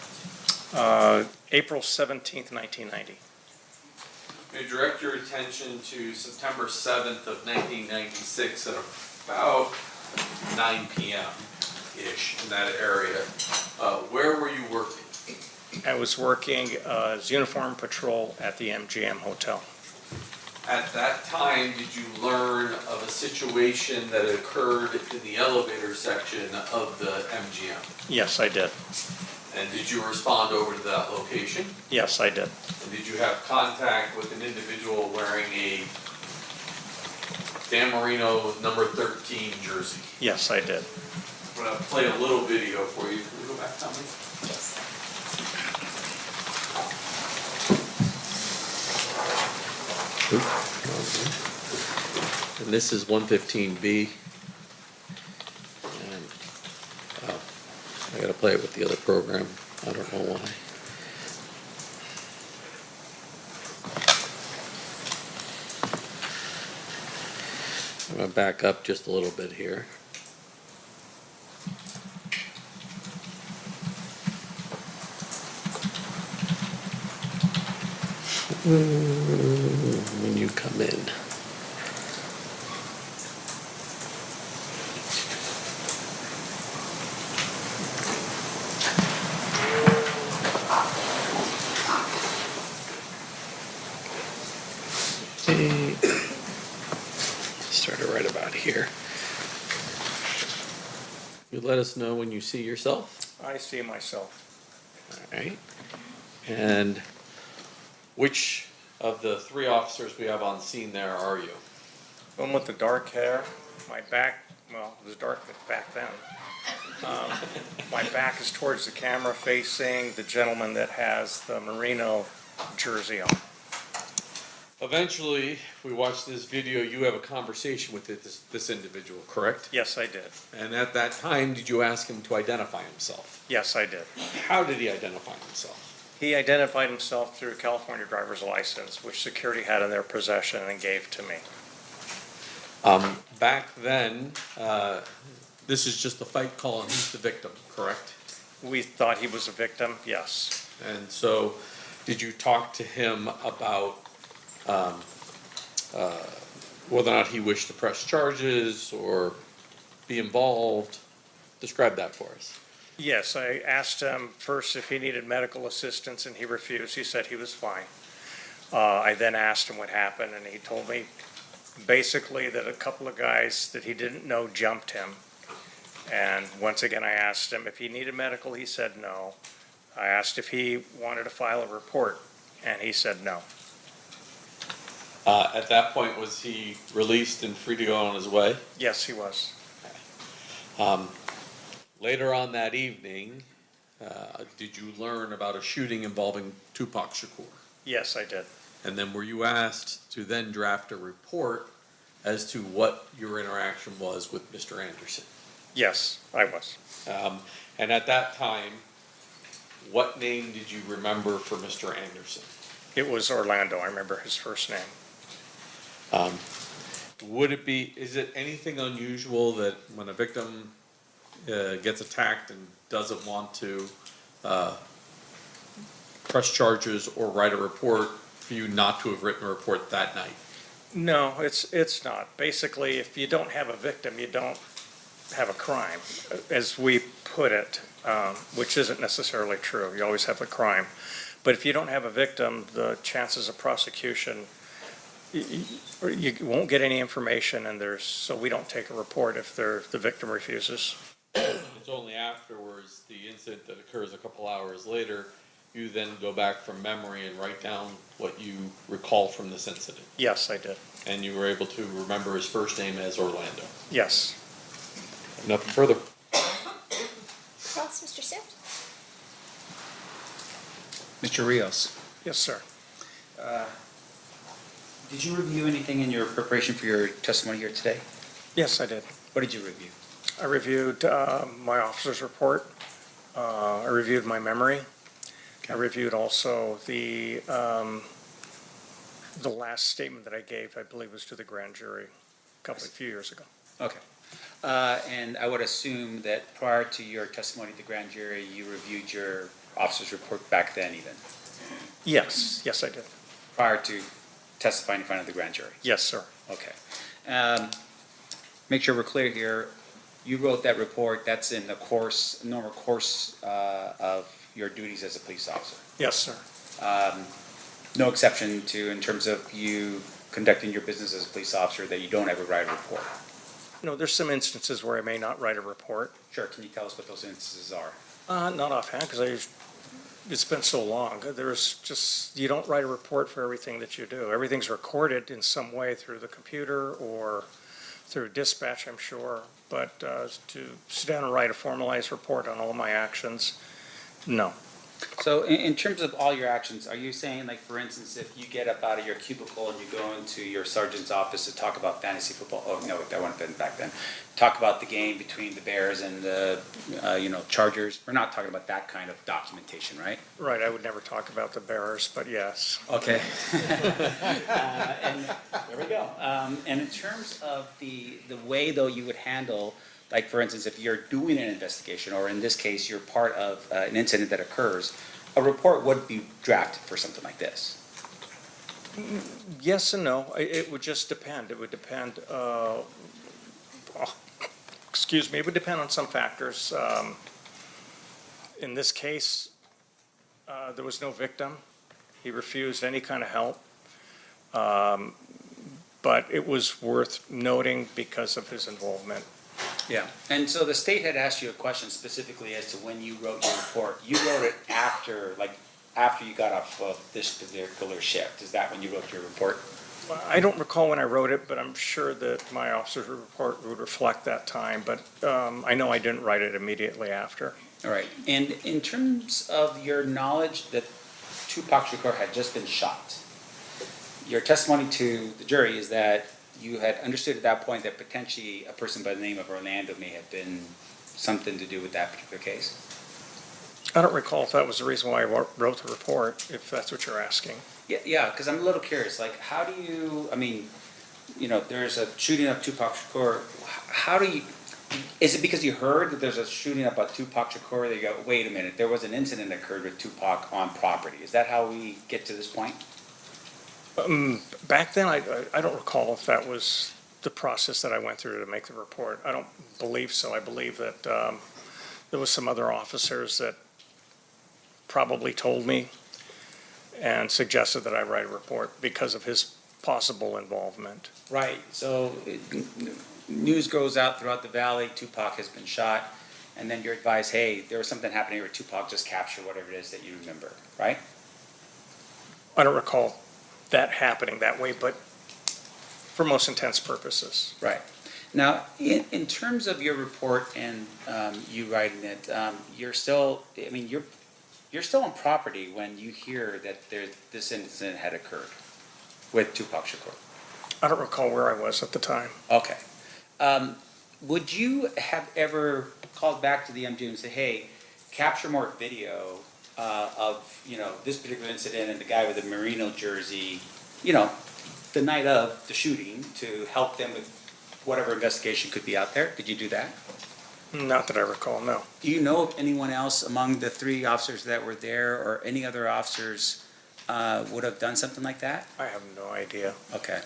April 17th, 1990. May I direct your attention to September 7th of 1996 at about 9 p.m.-ish in that area. Where were you working? I was working as uniform patrol at the MGM Hotel. At that time, did you learn of a situation that occurred in the elevator section of the MGM? Yes, I did. And did you respond over to that location? Yes, I did. And did you have contact with an individual wearing a Dan Marino number 13 jersey? Yes, I did. I'm going to play a little video for you. Can we go back, Tommy? And this is 115B. And I got to play it with the other program. I don't know why. I'm going to back up just a little bit here. When you come in. Started right about here. You let us know when you see yourself. I see myself. All right. And which of the three officers we have on scene there are you? One with the dark hair, my back, well, it was dark back then. My back is towards the camera facing the gentleman that has the Merino jersey on. Eventually, if we watch this video, you have a conversation with this individual, correct? Yes, I did. And at that time, did you ask him to identify himself? Yes, I did. How did he identify himself? He identified himself through a California driver's license, which security had in their possession and gave to me. Back then, this is just a fight call and he's the victim, correct? We thought he was a victim, yes. And so, did you talk to him about whether or not he wished to press charges or be involved. Describe that for us. Yes, I asked him first if he needed medical assistance, and he refused. He said he was fine. I then asked him what happened, and he told me basically that a couple of guys that he didn't know jumped him. And once again, I asked him if he needed medical. He said no. I asked if he wanted to file a report, and he said no. At that point, was he released and free to go on his way? Yes, he was. Later on that evening, did you learn about a shooting involving Tupac Shakur? Yes, I did. And then were you asked to then draft a report as to what your interaction was with Mr. Anderson? Yes, I was. And at that time, what name did you remember for Mr. Anderson? It was Orlando. I remember his first name. Is it anything unusual that when a victim gets attacked and doesn't want to press charges or write a report, for you not to have written a report that night? No, it's not. Basically, if you don't have a victim, you don't have a crime, as we put it, which isn't necessarily true. You always have a crime. But if you don't have a victim, the chances of prosecution, you won't get any information, and so we don't take a report if the victim refuses. It's only afterwards, the incident that occurs a couple hours later, you then go back from memory and write down what you recall from this incident. Yes, I did. And you were able to remember his first name as Orlando. Yes. Nothing further. Cross, Mr. Sift? Mr. Rios, Yes, sir. did you review anything in your preparation for your testimony here today? Yes, I did. What did you review? I reviewed my officer's report. I reviewed my memory. I reviewed also the last statement that I gave, I believe was to the grand jury a few years ago. Okay. And I would assume that prior to your testimony at the grand jury, you reviewed your officer's report back then even? Yes, yes, I did. Prior to testifying in front of the grand jury? Yes, sir. Okay. Make sure we're clear here. You wrote that report, that's in the normal course of your duties as a police officer? Yes, sir. No exception to, in terms of you conducting your business as a police officer, that you don't ever write a report? No, there's some instances where I may not write a report. Sure, can you tell us what those instances are? Not offhand, because it's been so long. You don't write a report for everything that you do. Everything's recorded in some way through the computer or through dispatch, I'm sure. But to sit down and write a formalized report on all my actions, no. So in terms of all your actions, are you saying, like, for instance, if you get up out of your cubicle and you go into your sergeant's office to talk about fantasy football, oh, no, that wouldn't have been back then, talk about the game between the Bears and the, Chargers, we're not talking about that kind of documentation, right? Right, I would never talk about the Bears, but yes. Okay. And there we go. And in terms of the way, though, you would handle, like, for instance, if you're doing an investigation, or in this case, you're part of an incident that occurs, a report would be drafted for something like this. Yes and no. It would just depend. It would depend, it would depend on some factors. In this case, there was no victim. He refused any kind of help. But it was worth noting because of his involvement. Yeah, and so the state had asked you a question specifically as to when you wrote your report. You wrote it after you got off of this particular shift. Is that when you wrote your report? I don't recall when I wrote it, but I'm sure that my officer's report would reflect that time. But I know I didn't write it immediately after. All right, and in terms of your knowledge that Tupac Shakur had just been shot, your testimony to the jury is that you had understood at that point that potentially a person by the name of Orlando may have been something to do with that particular case? I don't recall if that was the reason why I wrote the report, if that's what you're asking. Yeah, because I'm a little curious. Like, how do you, there's a shooting of Tupac Shakur. How do you, is it because you heard that there's a shooting up at Tupac Shakur that you go, wait a minute, there was an incident that occurred with Tupac on property? Is that how we get to this point? Back then, I don't recall if that was the process that I went through to make the report. I don't believe so. I believe that there was some other officers that probably told me and suggested that I write a report because of his possible involvement. Right, so news goes out throughout the valley, Tupac has been shot, and then you're advised, hey, there was something happening with Tupac, just capture whatever it is that you remember, right? I don't recall that happening that way, but for most intents purposes. Right. Now, in terms of your report and you writing it, you're still, I mean, you're still on property when you hear that this incident had occurred with Tupac Shakur. I don't recall where I was at the time. Okay. Would you have ever called back to the MGM and say, hey, capture more video of, you know, this particular incident and the guy with the Merino jersey, you know, the night of the shooting to help them with whatever investigation could be out there? Did you do that? Not that I recall, no. Do you know of anyone else among the 3 officers that were there or any other officers would have done something like that? I have no idea. Okay.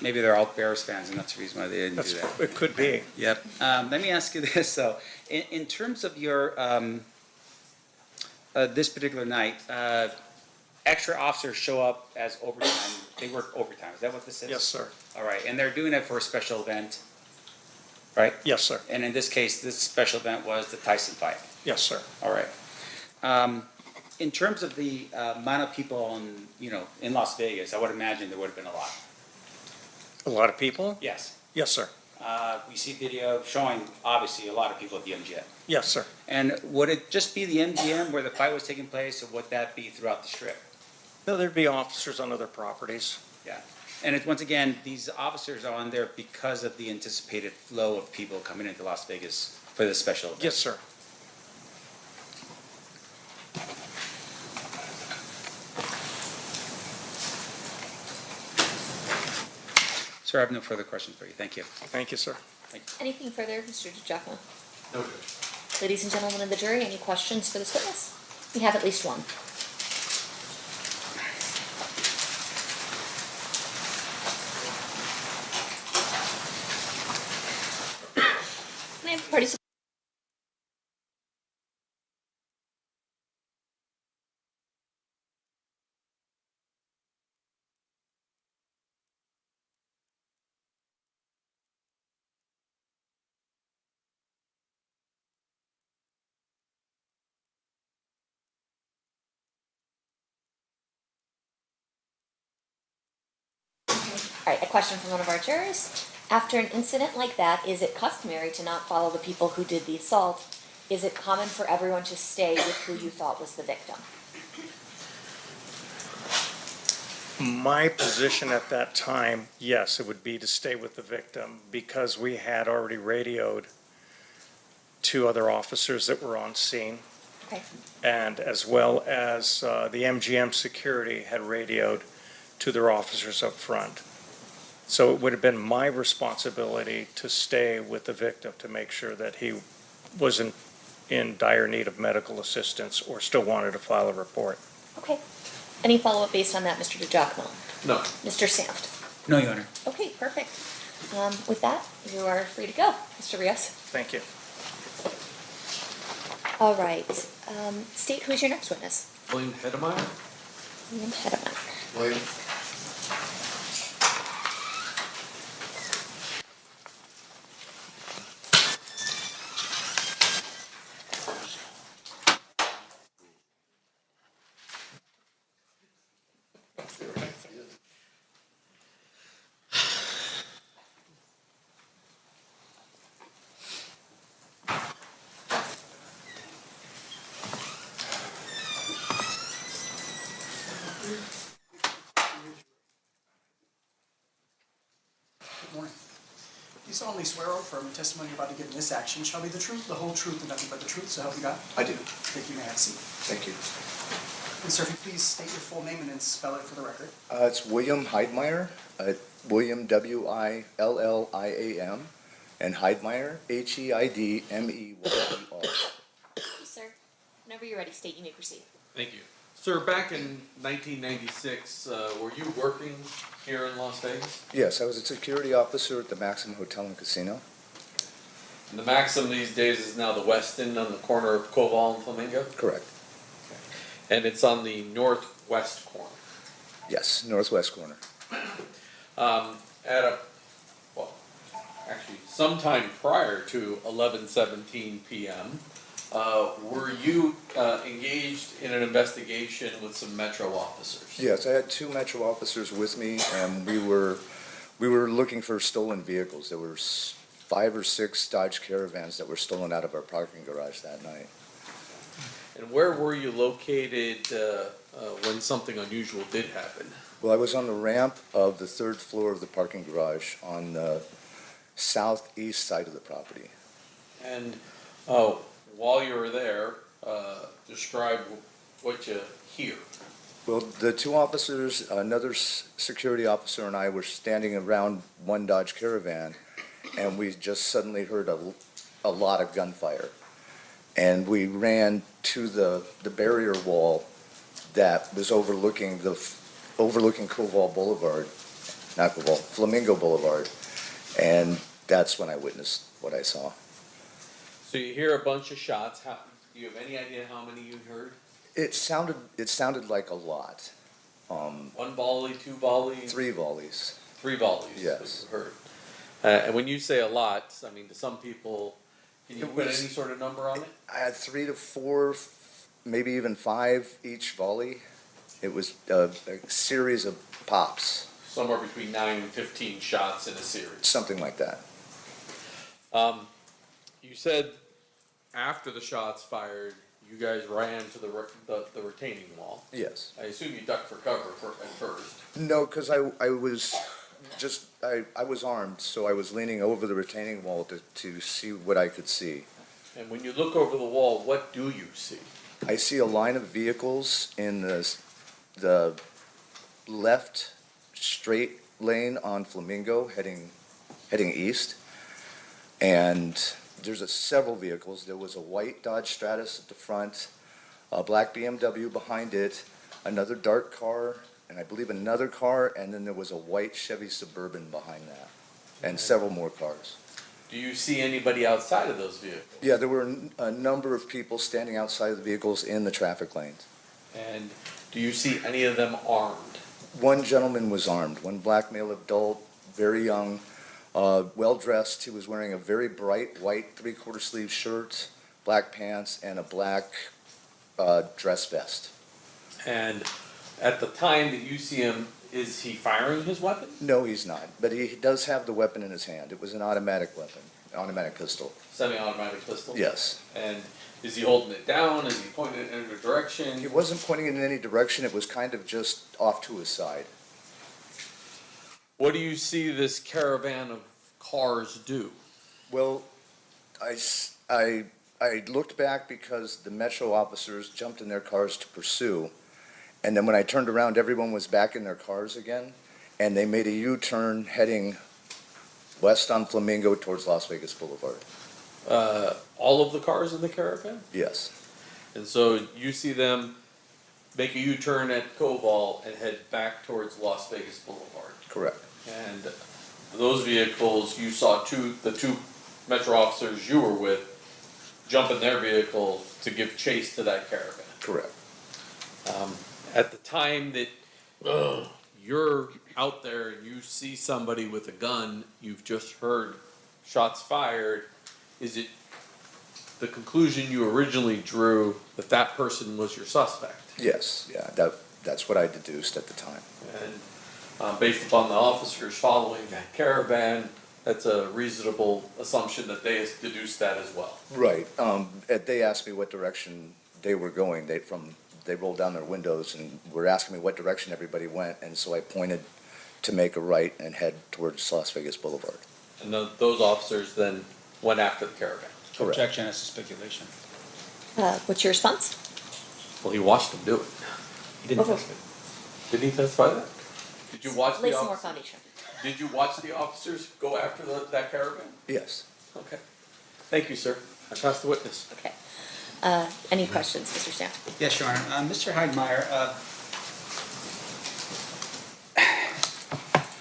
Maybe they're all Bears fans, and that's the reason why they didn't do that. It could be. Yep. Let me ask you this, though. In terms of your, this particular night, extra officers show up as overtime. They work overtime. Is that what this is? Yes, sir. All right. And they're doing it for a special event, right? Yes, sir. And in this case, this special event was the Tyson fight. Yes, sir. All right. In terms of the amount of people in Las Vegas, I would imagine there would have been a lot. A lot of people? Yes. Yes, sir. We see video showing, obviously, a lot of people at the MGM. Yes, sir. And would it just be the MGM where the fight was taking place, or would that be throughout the Strip? No, there'd be officers on other properties. Yeah. And once again, these officers are on there because of the anticipated flow of people coming into Las Vegas for this special event. Yes, sir. Sir, I have no further questions for you. Thank you. Thank you, sir. Anything further, Mr. DiGiacomo? No, Judge. Ladies and gentlemen of the jury, any questions for this witness? We have at least one. Can I have party support? All right, a question from one of our jurors. After an incident like that, is it customary to not follow the people who did the assault? Is it common for everyone to stay with who you thought was the victim? My position at that time, yes, it would be to stay with the victim because we had already radioed 2 other officers that were on scene. Okay. And as well as the MGM security had radioed to their officers up front. So it would have been my responsibility to stay with the victim to make sure that he wasn't in dire need of medical assistance or still wanted to file a report. Okay. Any follow-up based on that, Mr. DiGiacomo? No. Mr. Samft? No, Your Honor. Okay, perfect. With that, you are free to go, Mr. Rios. Thank you. All right. State who is your next witness? William Hedemeyer? William Hedemeyer. William. Good morning. You solemnly swear or affirm the testimony you're about to give in this action shall be the truth, the whole truth, and nothing but the truth, so help you God? I do. Thank you. May I have a seat? Thank you. And sir, if you please state your full name and then spell it for the record. It's William Heidmeyer, William William, and Heidmeyer, Heidmeyer. Sir, whenever you're ready, state you may proceed. Thank you. Sir, back in 1996, were you working here in Las Vegas? Yes, I was a security officer at the Maxim Hotel and Casino. And the Maxim these days is now the Westin on the corner of Koval and Flamingo? Correct. And it's on the northwest corner. Yes, northwest corner. Actually, sometime prior to 11:17 p.m., were you engaged in an investigation with some Metro officers? Yes, I had 2 Metro officers with me, and we were looking for stolen vehicles. There were 5 or 6 Dodge Caravans that were stolen out of our parking garage that night. And where were you located when something unusual did happen? Well, I was on the ramp of the 3rd floor of the parking garage on the southeast side of the property. And while you were there, describe what you hear. Well, the 2 officers, another security officer and I were standing around one Dodge Caravan, and we just suddenly heard a lot of gunfire. And we ran to the barrier wall that was overlooking Koval Boulevard, not Koval, Flamingo Boulevard, and that's when I witnessed what I saw. So you hear a bunch of shots. Do you have any idea how many you heard? It sounded like a lot. 1 volley, 2 volleys? 3 volleys. 3 volleys. Yes. You heard. And when you say a lot, I mean, to some people, can you put any sort of number on it? I had 3 to 4, maybe even 5 each volley. It was a series of pops. Somewhere between 9 and 15 shots in a series. Something like that. You said after the shots fired, you guys ran to the retaining wall. Yes. I assume you ducked for cover at first. No, because I was armed, so I was leaning over the retaining wall to see what I could see. And when you look over the wall, what do you see? I see a line of vehicles in the left straight lane on Flamingo heading east, and there's several vehicles. There was a white Dodge Stratus at the front, a black BMW behind it, another dark car, and I believe another car, and then there was a white Chevy Suburban behind that, and several more cars. Do you see anybody outside of those vehicles? Yeah, there were a number of people standing outside of the vehicles in the traffic lanes. And do you see any of them armed? One gentleman was armed, one black male adult, very young, well-dressed. He was wearing a very bright white 3/4 sleeve shirt, black pants, and a black dress vest. And at the time that you see him, is he firing his weapon? No, he's not, but he does have the weapon in his hand. It was an automatic weapon, automatic pistol. Semi-automatic pistol? Yes. And is he holding it down? Is he pointing it in a direction? He wasn't pointing it in any direction. It was kind of just off to his side. What do you see this caravan of cars do? Well, I looked back because the Metro officers jumped in their cars to pursue. And then when I turned around, everyone was back in their cars again. And they made a U-turn heading west on Flamingo towards Las Vegas Boulevard. All of the cars in the caravan? Yes. And so you see them make a U-turn at Koval and head back towards Las Vegas Boulevard. Correct. And those vehicles, you saw the 2 Metro officers you were with jump in their vehicle to give chase to that caravan. Correct. At the time that you're out there and you see somebody with a gun, you've just heard shots fired, is it the conclusion you originally drew that that person was your suspect? Yes, yeah, that's what I deduced at the time. And based upon the officers following that caravan, that's a reasonable assumption that they deduced that as well. Right. They asked me what direction they were going. They rolled down their windows and were asking me what direction everybody went, and so I pointed to make a right and head towards Las Vegas Boulevard. And those officers then went after the caravan. Correct. Objection as to speculation. What's your response? Well, he watched them do it. He didn't Okay. testify. Did he testify that? Did you watch Lay the some more officers? foundation. Did you watch the officers go after that caravan? Yes. Okay. Thank you, sir. I passed the witness. Okay. Any questions, Mr. Stamp? Yes, Your Honor. Mr. Heidmeyer,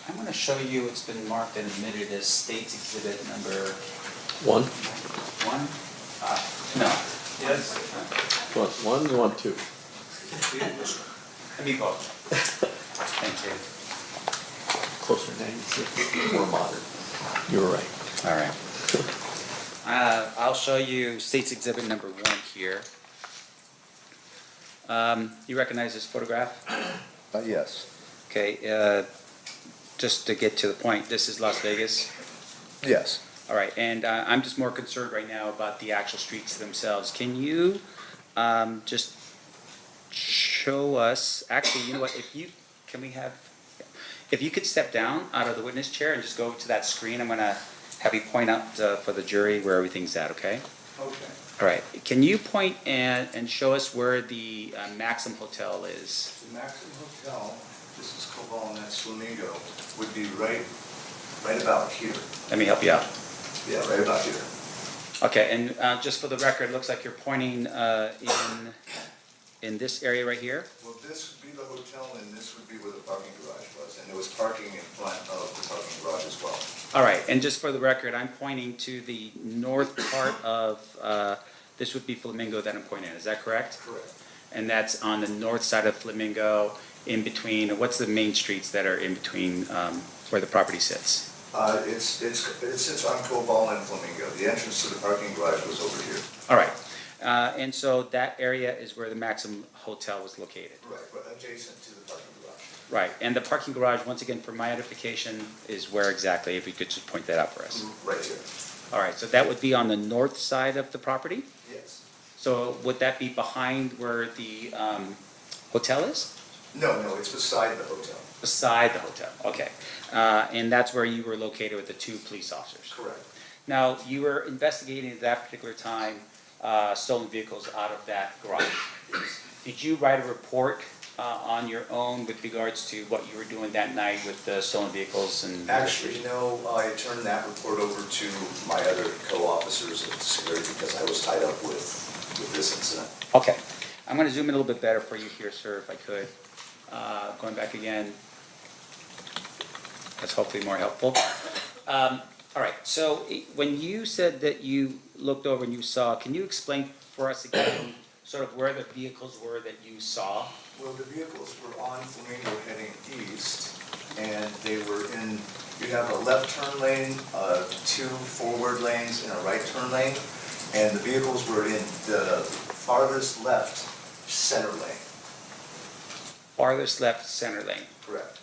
I'm going to show you it's been marked and admitted as State's Exhibit number One? one. No. Yes. Want one, you want two? Let me both. Thank you. Closer to 96, more modern. You were right. All right. I'll show you State's Exhibit number one here. You recognize this photograph? Yes. Okay, just to get to the point, this is Las Vegas. Yes. All right, and I'm just more concerned right now about the actual streets themselves. Can you just show us, actually, you know what, if you could step down out of the witness chair and just go to that screen, I'm gonna have you point out for the jury where everything's at, okay? Okay. All right, can you point and show us where the Maxim Hotel is? The Maxim Hotel, this is Cobol and that's Flamingo, would be right about here. Let me help you out. Yeah, right about here. Okay, and just for the record, it looks like you're pointing in this area right here? Well, this would be the hotel and this would be where the parking garage was. And there was parking in front of the parking garage as well. All right, and just for the record, I'm pointing to the north part of, this would be Flamingo that I'm pointing at, is that correct? Correct. And that's on the north side of Flamingo, in between, what's the main streets that are in between where the property sits? It sits on Cobol and Flamingo. The entrance to the parking garage was over here. All right, and so that area is where the Maxim Hotel was located? Right, but adjacent to the parking garage. Right, and the parking garage, once again, for my edification, is where exactly, if you could just point that out for us? Right here. All right, so that would be on the north side of the property? Yes. So would that be behind where the hotel is? No, it's beside the hotel. Beside the hotel, okay. And that's where you were located with the two police officers? Correct. Now, you were investigating at that particular time stolen vehicles out of that garage. Did you write a report on your own with regards to what you were doing that night with the stolen vehicles and? Actually, no, I turned that report over to my other co-officers at the security because I was tied up with this incident. Okay, I'm gonna zoom in a little bit better for you here, sir, if I could. Going back again. That's hopefully more helpful. All right, so when you said that you looked over and you saw, can you explain for us again sort of where the vehicles were that you saw? Well, the vehicles were on Flamingo heading east, and they were in, you have a left turn lane, two forward lanes, and a right turn lane, and the vehicles were in the farthest left center lane. Farthest left center lane, Correct.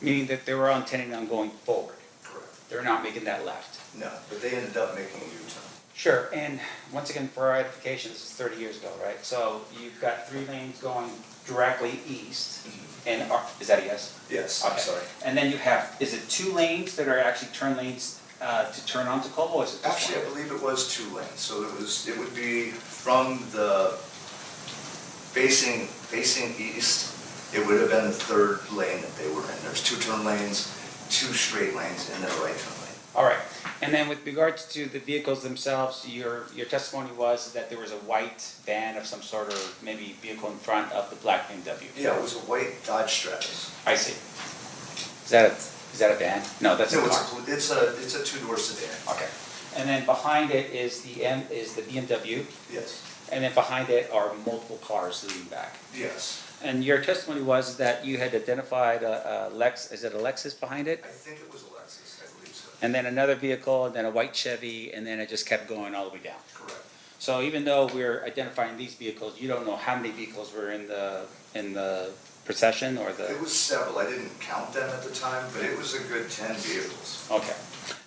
meaning that they were intending on going forward. Correct. They're not making that left. No, but they ended up making a U-turn. Sure, and once again, for our edification, this is 30 years ago, right? So you've got 3 lanes going directly east, and, is that a yes? Yes, Okay. I'm sorry. And then you have, is it 2 lanes that are actually turn lanes to turn onto Cobo, or is it just Actually, I one? believe it was 2 lanes, so it would be from the facing east, it would have been the 3rd lane that they were in. There's 2 turn lanes, 2 straight lanes, and then a right turn lane. All right, and then with regards to the vehicles themselves, your testimony was that there was a white van of some sort, or maybe vehicle in front of the black BMW? Yeah, it was a white Dodge Stratus. I see. Is that a van? No, that's a No, car. it's a 2-door sedan. Okay, and then behind it is the BMW, Yes. and then behind it are multiple cars leading back. Yes. And your testimony was that you had identified a is it a Lexus behind it? I think it was a Lexus, I believe so. And then another vehicle, and then a white Chevy, and then it just kept going all the way down. Correct. So even though we're identifying these vehicles, you don't know how many vehicles were in the procession or the? It was several. I didn't count them at the time, but it was a good 10 vehicles. Okay.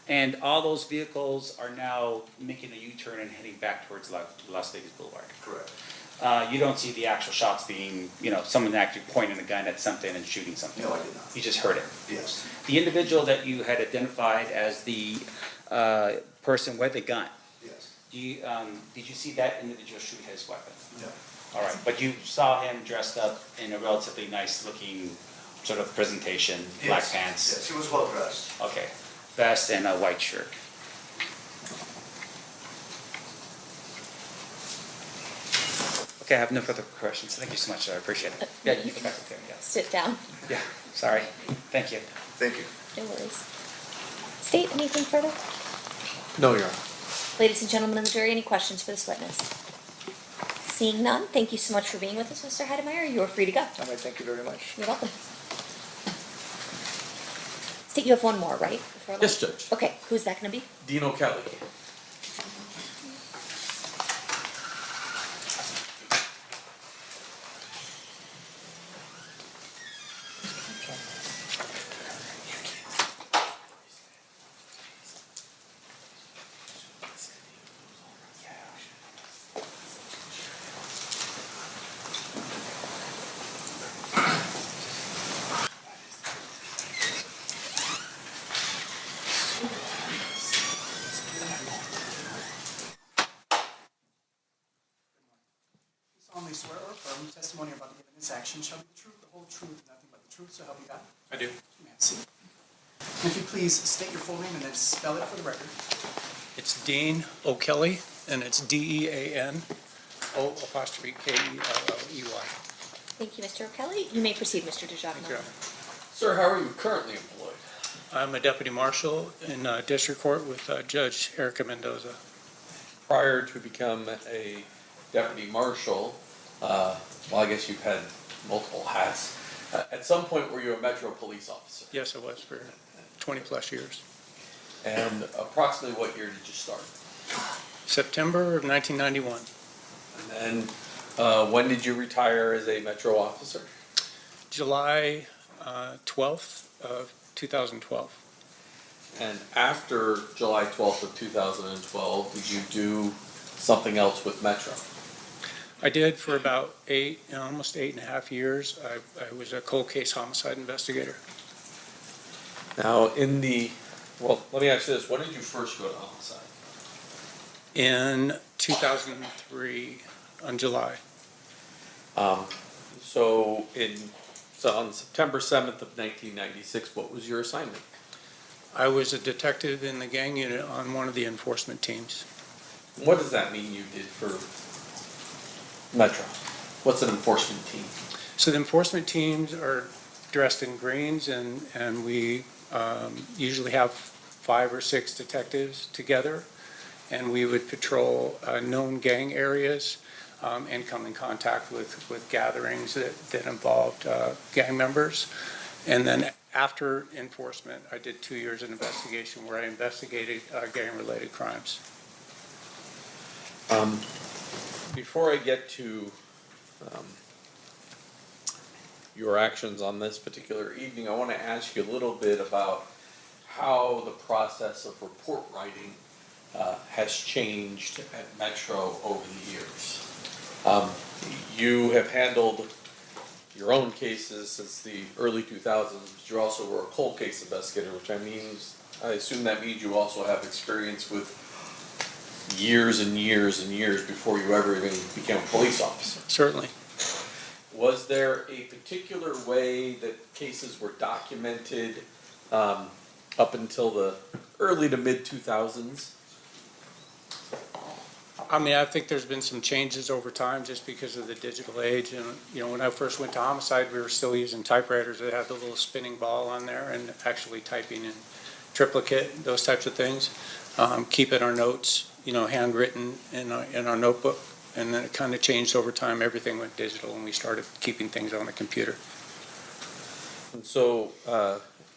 And all those vehicles are now making a U-turn and heading back towards Las Vegas Boulevard? Correct. You don't see the actual shots being, someone actually pointing a gun at something and shooting something? No, I did not. You just heard it? Yes. The individual that you had identified as the person with the gun, Yes. did you see that individual shoot his weapon? No. All right, but you saw him dressed up in a relatively nice-looking sort of presentation, black Yes. pants? Yes, he was well dressed. Okay, vest and a white shirt. Okay, I have no further questions. Thank you so much, sir. I appreciate it. Yeah, you can go back there, yeah. Sit down. Yeah, sorry. Thank you. Thank you. No worries. State, anything further? No, Your Honor. Ladies and gentlemen of the jury, any questions for this witness? Seeing none, thank you so much for being with us, Mr. Heidemeyer. You are free to go. All right, thank you very much. You're welcome. State, you have one more, right? Before Yes, lunch? Judge. Okay, who's that gonna be? Dino Kelly. Solemnly swear or affirm testimony about to give in this action shall be the truth, the whole truth, and nothing but the truth, so help you God. I do. You may have a seat. And if you please state your full name and then spell it for the record. It's Dean O'Kelly, and it's DEAN O''K-E-L-L-E-Y. Thank you, Mr. O'Kelly. You may proceed, Mr. DeJarno. Thank you. Sir, how are you currently employed? I'm a deputy marshal in District Court with Judge Erica Mendoza. Prior to become a deputy marshal, well, I guess you've had multiple hats. At some point, were you a Metro police officer? Yes, I was for 20-plus years. And approximately what year did you start? September of 1991. And then, when did you retire as a Metro officer? July 12th of 2012. And after July 12th of 2012, did you do something else with Metro? I did for about almost 8.5 years. I was a cold case homicide investigator. Now, well, let me ask you this, when did you first go to homicide? In 2003, on July. So on September 7th of 1996, what was your assignment? I was a detective in the gang unit on one of the enforcement teams. What does that mean you did for Metro? What's an enforcement team? So the enforcement teams are dressed in greens, and we usually have 5 or 6 detectives together, and we would patrol known gang areas and come in contact with gatherings that involved gang members. And then after enforcement, I did 2 years in investigation where I investigated gang-related crimes. Before I get to your actions on this particular evening, I want to ask you a little bit about how the process of report writing has changed at Metro over the years. You have handled your own cases since the early 2000s, but you also were a cold case investigator, which I assume that means you also have experience with years and years and years before you ever even became a police officer. Certainly. Was there a particular way that cases were documented up until the early to mid 2000s? I mean, I think there's been some changes over time just because of the digital age. And, you know, when I first went to homicide, we were still using typewriters that had the little spinning ball on there and actually typing in triplicate, those types of things. Keeping our notes, you know, handwritten in our notebook. And then it kind of changed over time. Everything went digital and we started keeping things on the computer. And so,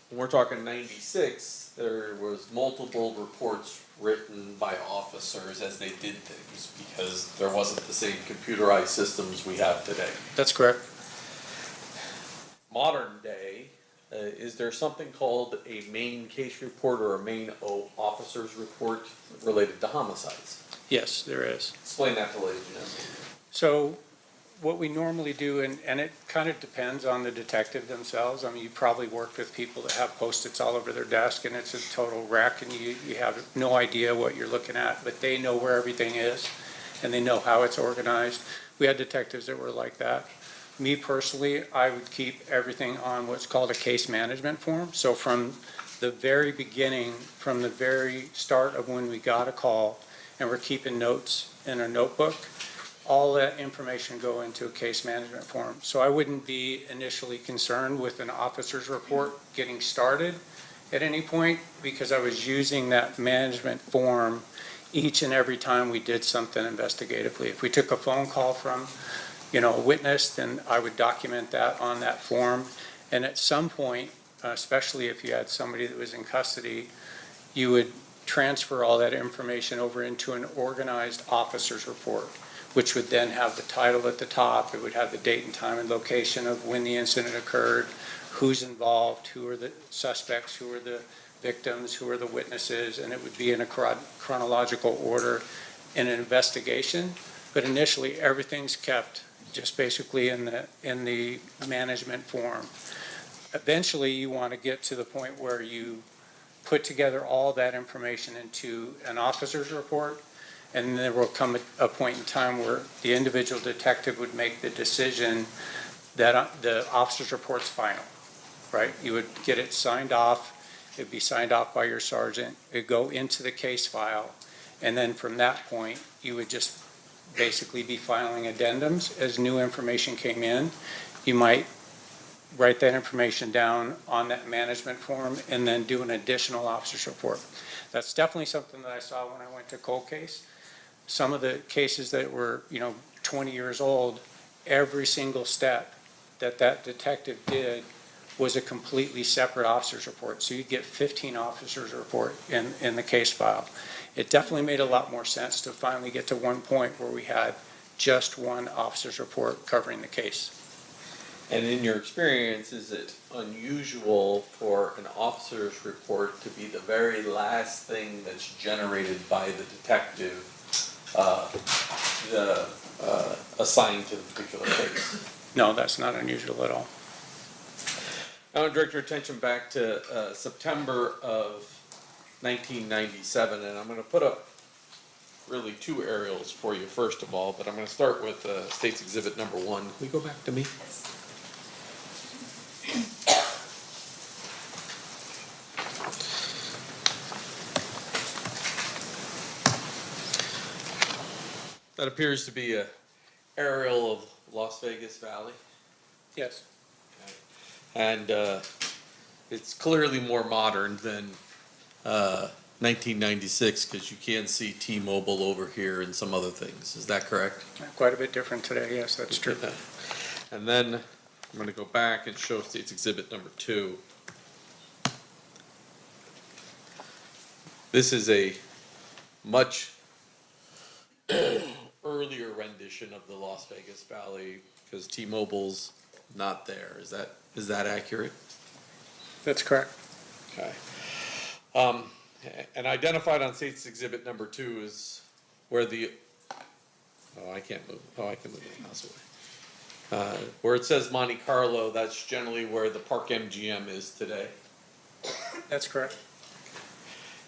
when we're talking 96, there was multiple reports written by officers as they did things because there wasn't the same computerized systems we have today. That's correct. Modern day, is there something called a main case report or a main officer's report related to homicides? Yes, there is. Explain that to ladies and gentlemen. So what we normally do, and it kind of depends on the detective themselves. I mean, you probably worked with people that have Post-its all over their desk and it's a total wreck and you have no idea what you're looking at, but they know where everything is and they know how it's organized. We had detectives that were like that. Me personally, I would keep everything on what's called a case management form. So from the very beginning, from the very start of when we got a call and we're keeping notes in a notebook, all that information go into a case management form. So I wouldn't be initially concerned with an officer's report getting started at any point, because I was using that management form each and every time we did something investigatively. If we took a phone call from, a witness, then I would document that on that form. And at some point, especially if you had somebody that was in custody, you would transfer all that information over into an organized officer's report, which would then have the title at the top. It would have the date and time and location of when the incident occurred, who's involved, who are the suspects, who are the victims, who are the witnesses, and it would be in a chronological order in an investigation. But initially, everything's kept just basically in the management form. Eventually, you want to get to the point where you put together all that information into an officer's report, and there will come a point in time where the individual detective would make the decision that the officer's report's final, right? You would get it signed off. It'd be signed off by your sergeant. It'd go into the case file, and then from that point, you would just basically be filing addendums as new information came in. You might write that information down on that management form and then do an additional officer's report. That's definitely something that I saw when I went to cold case. Some of the cases that were, 20 years old, every single step that detective did was a completely separate officer's report. So you'd get 15 officers' report in the case file. It definitely made a lot more sense to finally get to one point where we had just one officer's report covering the case. And in your experience, is it unusual for an officer's report to be the very last thing that's generated by the detective assigned to the particular case? No, that's not unusual at all. I want to direct your attention back to September of 1997, and I'm going to put up really two aerials for you first of all, but I'm going to start with State's Exhibit number 1. Can we go back to me? That appears to be an aerial of Las Vegas Valley. Yes. Okay. And it's clearly more modern than 1996, because you can see T-Mobile over here and some other things. Is that correct? Quite a bit different today, yes, that's true. And then I'm going to go back and show State's Exhibit number 2. This is a much earlier rendition of the Las Vegas Valley, because T-Mobile's not there. Is that accurate? That's correct. Okay. And identified on State's Exhibit number 2 is where the, I can't move, I can move the mouse away. Where it says Monte Carlo, that's generally where the Park MGM is today. That's correct.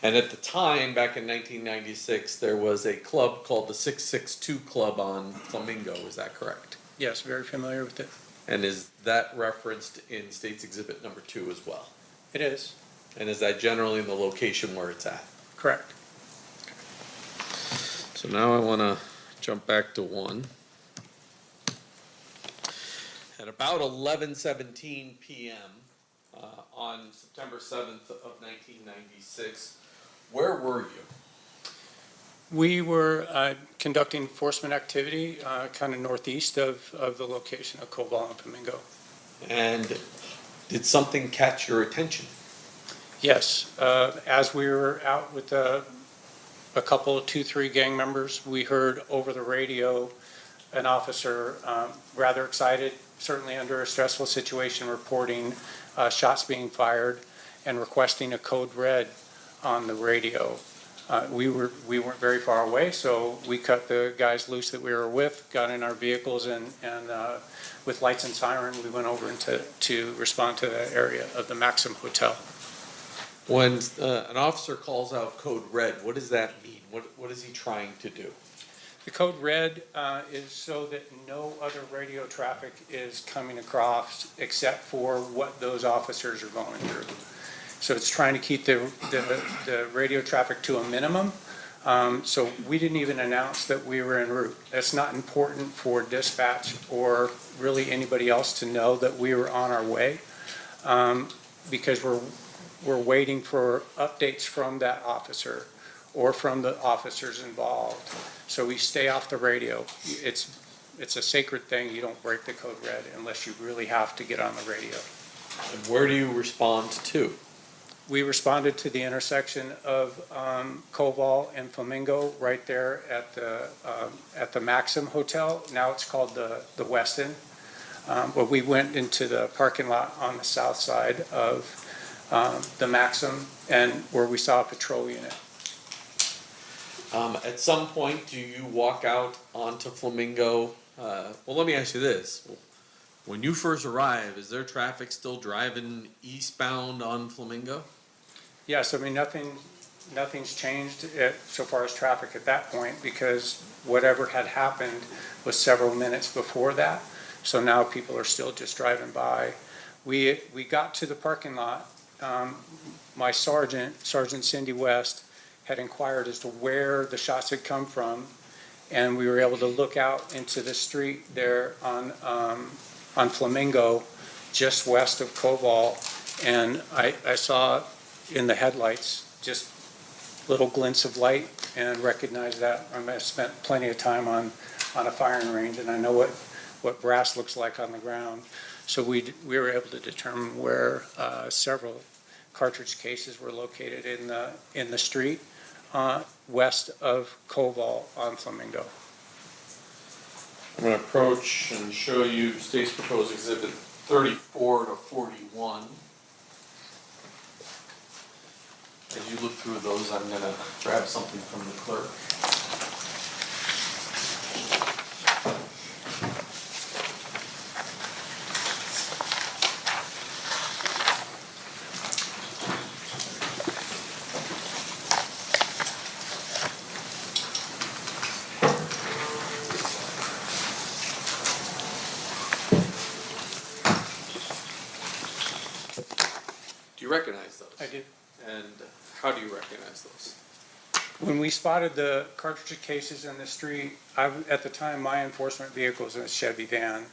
And at the time, back in 1996, there was a club called the 662 Club on Flamingo, is that correct? Yes, very familiar with it. And is that referenced in State's Exhibit number 2 as well? It is. And is that generally in the location where it's at? Correct. Okay. So now I want to jump back to 1. At about 11:17 p.m. On September 7th of 1996, where were you? We were conducting enforcement activity kind of northeast of the location of Koval and Flamingo. And did something catch your attention? Yes. As we were out with a couple of 2-3 gang members, we heard over the radio an officer rather excited, certainly under a stressful situation, reporting shots being fired and requesting a code red on the radio. We weren't very far away, so we cut the guys loose that we were with, got in our vehicles, and with lights and siren, we went over to respond to that area of the Maxim Hotel. When an officer calls out code red, what does that mean? What is he trying to do? The code red is so that no other radio traffic is coming across except for what those officers are going through. So it's trying to keep the radio traffic to a minimum So we didn't even announce that we were en route. That's not important for dispatch or really anybody else to know that we were on our way, because we're waiting for updates from that officer or from the officers involved. So we stay off the radio. It's a sacred thing. You don't break the code red unless you really have to get on the radio. And where do you respond to? We responded to the intersection of Koval and Flamingo right there at the Maxim Hotel. Now it's called the Westin. But we went into the parking lot on the south side of the Maxim, and where we saw a patrol unit. At some point, do you walk out onto Flamingo? Well, let me ask you this. When you first arrive, is there traffic still driving eastbound on Flamingo? Yes, I mean, nothing's changed so far as traffic at that point, because whatever had happened was several minutes before that. So now people are still just driving by. We got to the parking lot. My Sergeant Cindy West, had inquired as to where the shots had come from, and we were able to look out into the street there on Flamingo, just west of Koval, and I saw in the headlights just little glints of light and recognized that. I spent plenty of time on a firing range, and I know what brass looks like on the ground. So we were able to determine where several cartridge cases were located in the street west of Koval on Flamingo. I'm going to approach and show you State's proposed exhibit 34 to 41. As you look through those, I'm going to grab something from the clerk. Do you recognize those? I do. And how do you recognize those? When we spotted the cartridge cases in the street, at the time, my enforcement vehicle was in a Chevy van,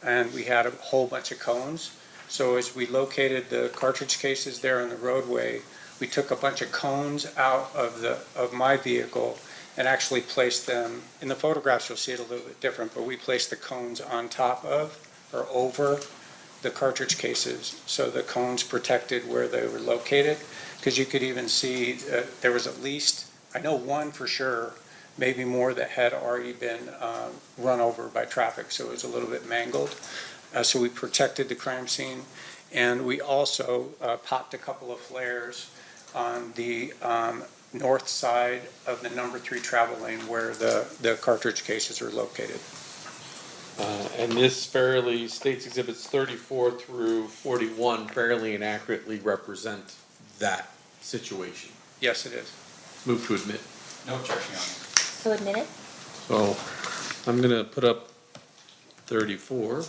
and we had a whole bunch of cones. So as we located the cartridge cases there on the roadway, we took a bunch of cones out of my vehicle and actually placed them, in the photographs you'll see it a little bit different, but we placed the cones on top of or over the cartridge cases, so the cones protected where they were located. Because you could even see there was at least, I know one for sure, maybe more, that had already been run over by traffic, so it was a little bit mangled. So we protected the crime scene, and we also popped a couple of flares on the north side of the number 3 travel lane where the cartridge cases are located. And this State's exhibits 34 through 41 fairly and accurately represent that situation. Yes, it is. Move to admit. No objection, Your Honor. So admit it? So I'm going to put up 34.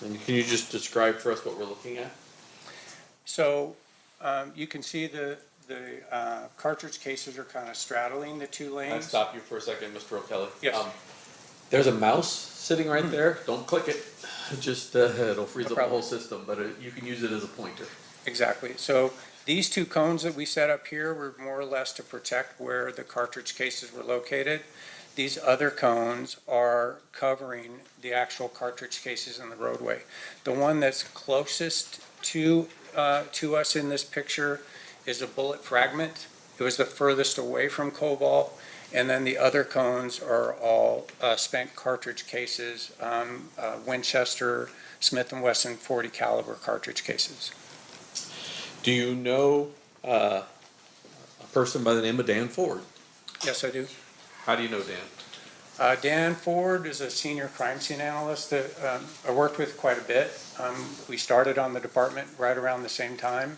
And can you just describe for us what we're looking at? So you can see the cartridge cases are kind of straddling the 2 lanes. Can I stop you for a second, Mr. O'Kelly? Yes. There's a mouse sitting right there. Don't click it. Just it'll freeze up the whole system, but you can use it as a pointer. Exactly. So these 2 cones that we set up here were more or less to protect where the cartridge cases were located. These other cones are covering the actual cartridge cases in the roadway. The one that's closest to us in this picture is a bullet fragment. It was the furthest away from Koval. And then the other cones are all spent cartridge cases, Winchester, Smith & Wesson 40 caliber cartridge cases. Do you know a person by the name of Dan Ford? Yes, I do. How do you know Dan? Dan Ford is a senior crime scene analyst that I worked with quite a bit. We started on the department right around the same time.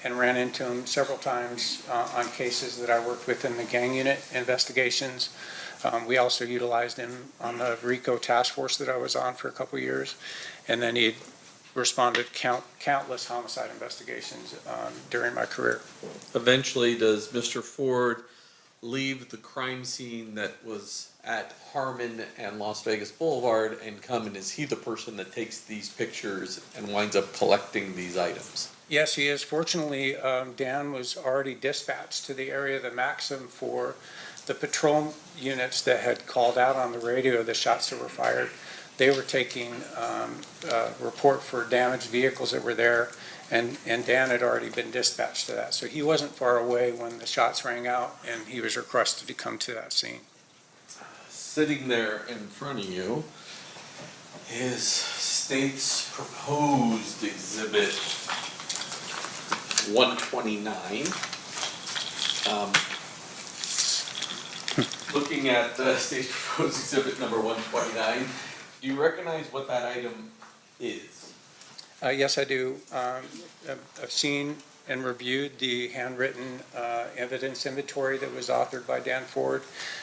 And ran into him several times on cases that I worked with in the gang unit investigations. We also utilized him on the RICO task force that I was on for a couple of years. And then he responded to countless homicide investigations during my career. Eventually, does Mr. Ford leave the crime scene that was at Harmon and Las Vegas Boulevard and come, and is he the person that takes these pictures and winds up collecting these items? Yes, he is. Fortunately, Dan was already dispatched to the area of the Maxim for the patrol units that had called out on the radio the shots that were fired. They were taking a report for damaged vehicles that were there, and Dan had already been dispatched to that. So he wasn't far away when the shots rang out, and he was requested to come to that scene. Sitting there in front of you is state's proposed exhibit 129. Looking at the state's proposed exhibit number 129, do you recognize what that item is? Yes, I do. I've seen and reviewed the handwritten evidence inventory that was authored by Dan Ford.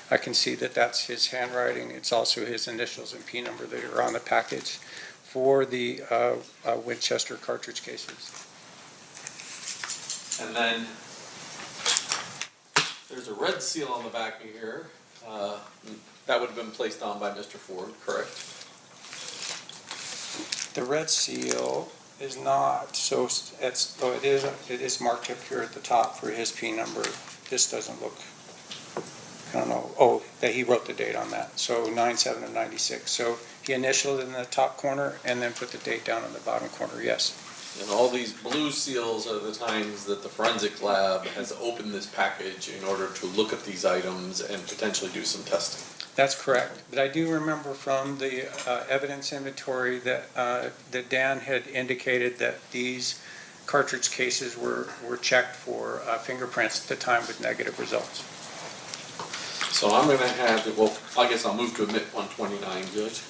I can see that that's his handwriting. It's also his initials and P number that are on the package for the Winchester cartridge cases. And then there's a red seal on the back of here. That would have been placed on by Mr. Ford, correct? The red seal is not, so it is marked up here at the top for his P number. This doesn't look, I don't know, oh, that he wrote the date on that, so 9/7 of 96. So he initialed in the top corner and then put the date down in the bottom corner, yes. And all these blue seals are the times that the forensic lab has opened this package in order to look at these items and potentially do some testing. That's correct. But I do remember from the evidence inventory that that Dan had indicated that these cartridge cases were checked for fingerprints at the time with negative results. So I'm gonna have, well, I guess I'll move to admit 129, Judge.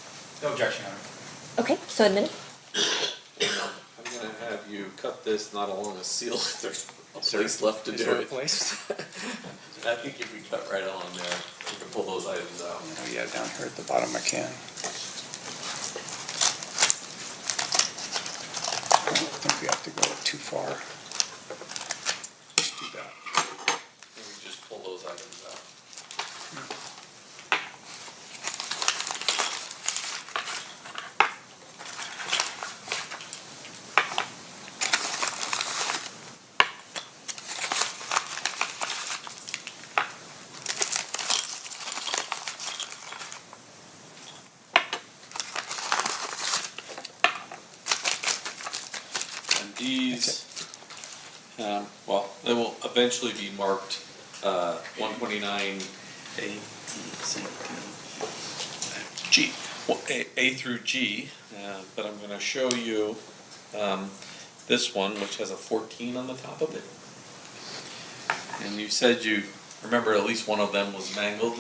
No objection, Your Honor. Okay, so admit it. I'm gonna have you cut this not along a seal if there's a place left to do it. I think if we cut right along there, we can pull those items out. Oh yeah, down here at the bottom I can. I don't think we have to go too far. Just do that. And we just pull those items out. These, well, they will eventually be marked 129 G, well, A through G, but I'm going to show you this one, which has a 14 on the top of it. And you said you remember at least one of them was mangled.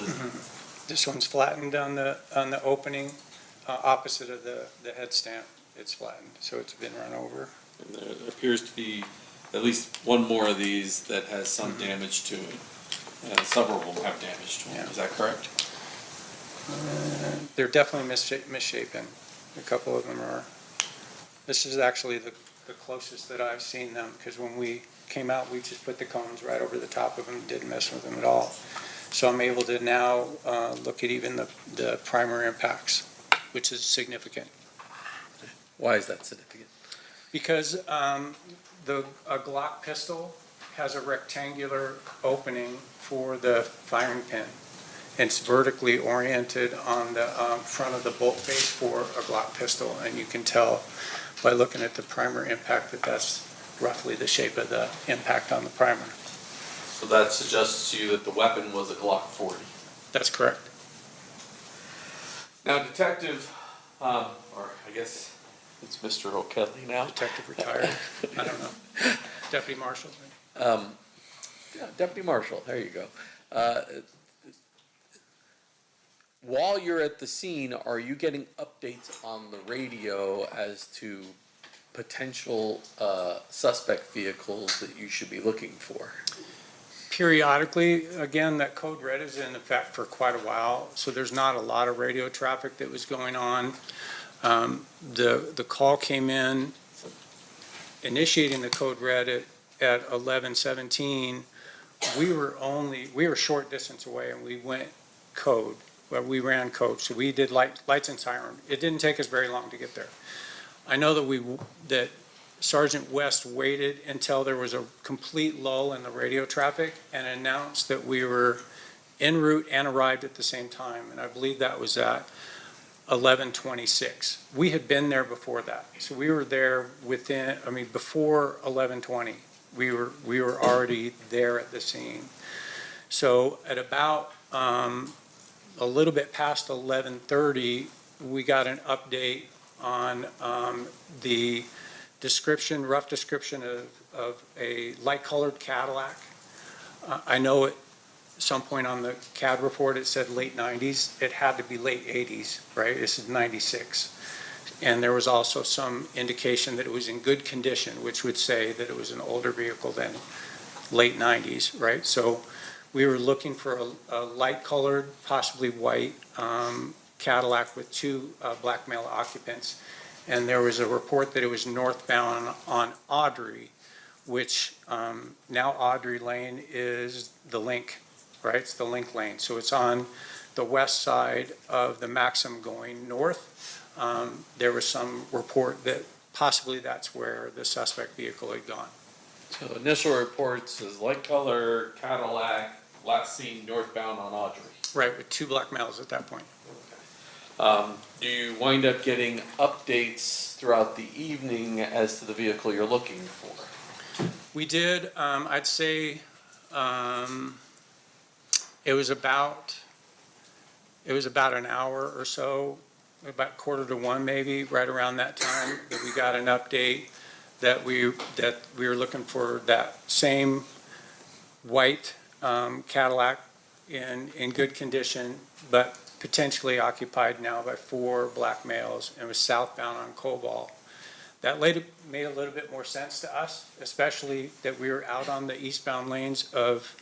This one's flattened on the opening opposite of the head stamp. It's flattened, so it's been run over. And there appears to be at least one more of these that has some damage to it. Several of them have damage to them. Is that correct? They're definitely misshapen. A couple of them are. This is actually the closest that I've seen them, because when we came out, we just put the cones right over the top of them, didn't mess with them at all. So I'm able to now look at even the primer impacts, which is significant. Why is that significant? Because a Glock pistol has a rectangular opening for the firing pin. It's vertically oriented on the front of the bolt face for a Glock pistol, and you can tell by looking at the primer impact that that's roughly the shape of the impact on the primer. So that suggests to you that the weapon was a Glock 40. That's correct. Now, Detective, or I guess it's Mr. O'Kelly now. Detective retired. I don't know. Deputy Marshal. Yeah, Deputy Marshal, there you go. While you're at the scene, are you getting updates on the radio as to potential suspect vehicles that you should be looking for? Periodically, again, that code red is in effect for quite a while, so there's not a lot of radio traffic that was going on. The call came in initiating the code red at 11:17. We were a short distance away and we went code. Well, we ran code, so we did lights and siren. It didn't take us very long to get there. I know that Sergeant West waited until there was a complete lull in the radio traffic and announced that we were en route and arrived at the same time. And I believe that was at 11:26. We had been there before that. So we were there before 11:20. We were already there at the scene. So at about a little bit past 11:30, we got an update on the rough description of a light-colored Cadillac. I know at some point on the CAD report it said late 90s. It had to be late 80s, right? This is 96. And there was also some indication that it was in good condition, which would say that it was an older vehicle than late 90s, right? So we were looking for a light-colored, possibly white Cadillac with two black male occupants. And there was a report that it was northbound on Audrey, which now Audrey Lane is the Link, right? It's the Link lane. So it's on the west side of the Maxim going north. There was some report that possibly that's where the suspect vehicle had gone. So initial report says light color Cadillac, last seen northbound on Audrey. Right, with two black males at that point. Do you wind up getting updates throughout the evening as to the vehicle you're looking for? We did, I'd say, it was about an hour or so, about 1:45 maybe, right around that time, that we got an update that we were looking for that same white Cadillac in good condition, but potentially occupied now by 4 black males, and was southbound on Koval. That later made a little bit more sense to us, especially that we were out on the eastbound lanes of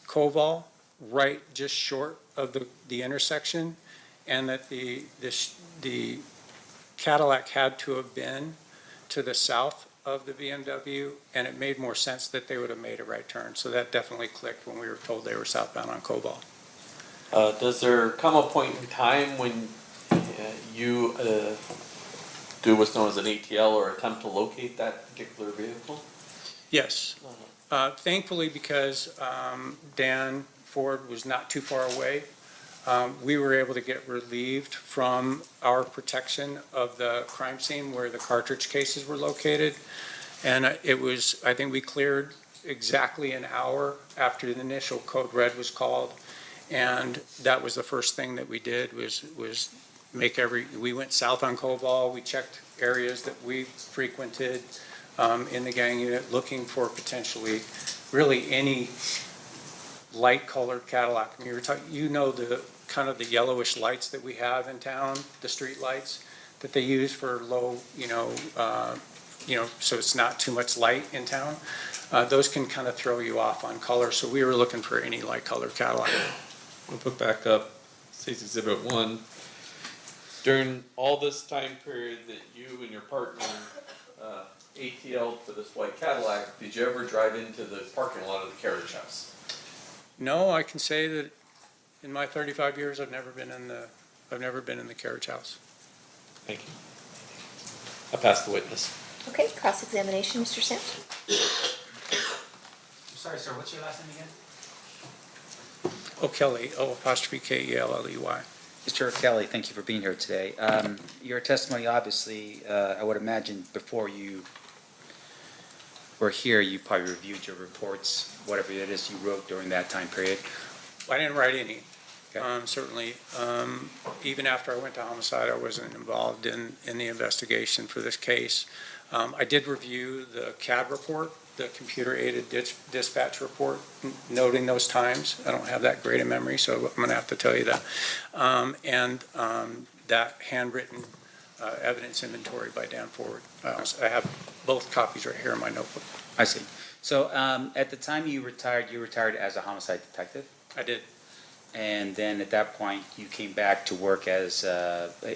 Koval, right just short of the intersection, and that the Cadillac had to have been to the south of the BMW, and it made more sense that they would have made a right turn. So that definitely clicked when we were told they were southbound on Koval. Does there come a point in time when you do what's known as an ATL or attempt to locate that particular vehicle? Yes. Thankfully, because Dan Ford was not too far away, we were able to get relieved from our protection of the crime scene where the cartridge cases were located. And I think we cleared exactly an hour after the initial code red was called. And that was the first thing that we did was we went south on Koval, we checked areas that we frequented in the gang unit, looking for potentially really any light colored Cadillac. I mean, the kind of the yellowish lights that we have in town, the street lights that they use for low, so it's not too much light in town. Those can kind of throw you off on color. So we were looking for any light colored Cadillac. We'll put back up, State's Exhibit 1. During all this time period that you and your partner ATL'd for this white Cadillac, did you ever drive into the parking lot of the carriage house? No, I can say that in my 35 years, I've never been in the carriage house. Thank you. I pass the witness. Okay, cross-examination, Mr. Sampson. I'm sorry, sir, what's your last name again? O'Kelly, O''K-E-L-L-E-Y. Mr. Kelly, thank you for being here today. Your testimony, obviously, I would imagine before you were here, you probably reviewed your reports, whatever it is you wrote during that time period. I didn't write any, certainly. Even after I went to homicide, I wasn't involved in the investigation for this case. I did review the CAD report, the computer-aided dispatch report, noting those times. I don't have that great a memory, so I'm going to have to tell you that. And that handwritten evidence inventory by Dan Ford. I have both copies right here in my notebook. I see. So at the time you retired as a homicide detective? I did. And then at that point, you came back to work as,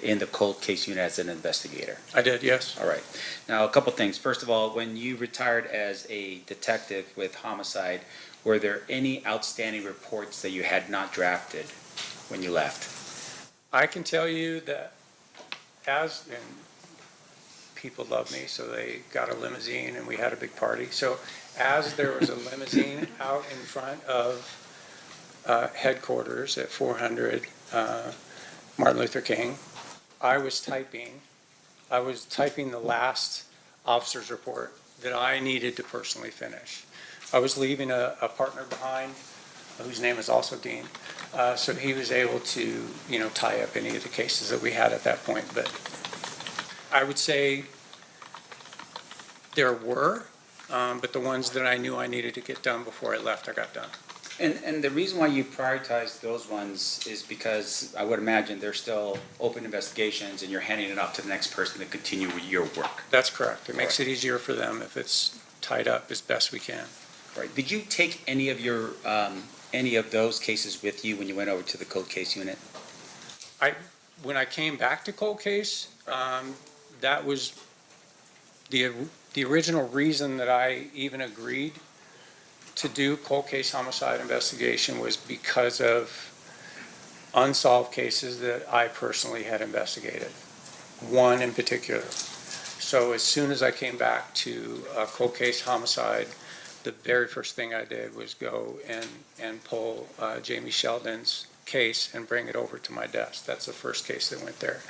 in the cold case unit as an investigator. I did, yes. All right. Now, a couple things. First of all, when you retired as a detective with homicide, were there any outstanding reports that you had not drafted when you left? I can tell you that and people love me, so they got a limousine and we had a big party. So as there was a limousine out in front of headquarters at 400 Martin Luther King, I was typing the last officer's report that I needed to personally finish. I was leaving a partner behind, whose name is also Dean, so he was able to, tie up any of the cases that we had at that point. But I would say there were, but the ones that I knew I needed to get done before I left, I got done. And the reason why you prioritized those ones is because I would imagine they're still open investigations and you're handing it off to the next person to continue with your work. That's correct. It makes it easier for them if it's tied up as best we can. Right. Did you take any of those cases with you when you went over to the cold case unit? When I came back to cold case, that was the original reason that I even agreed to do cold case homicide investigation was because of unsolved cases that I personally had investigated, one in particular. So as soon as I came back to cold case homicide, the very first thing I did was go and pull Jamie Sheldon's case and bring it over to my desk. That's the first case that went there.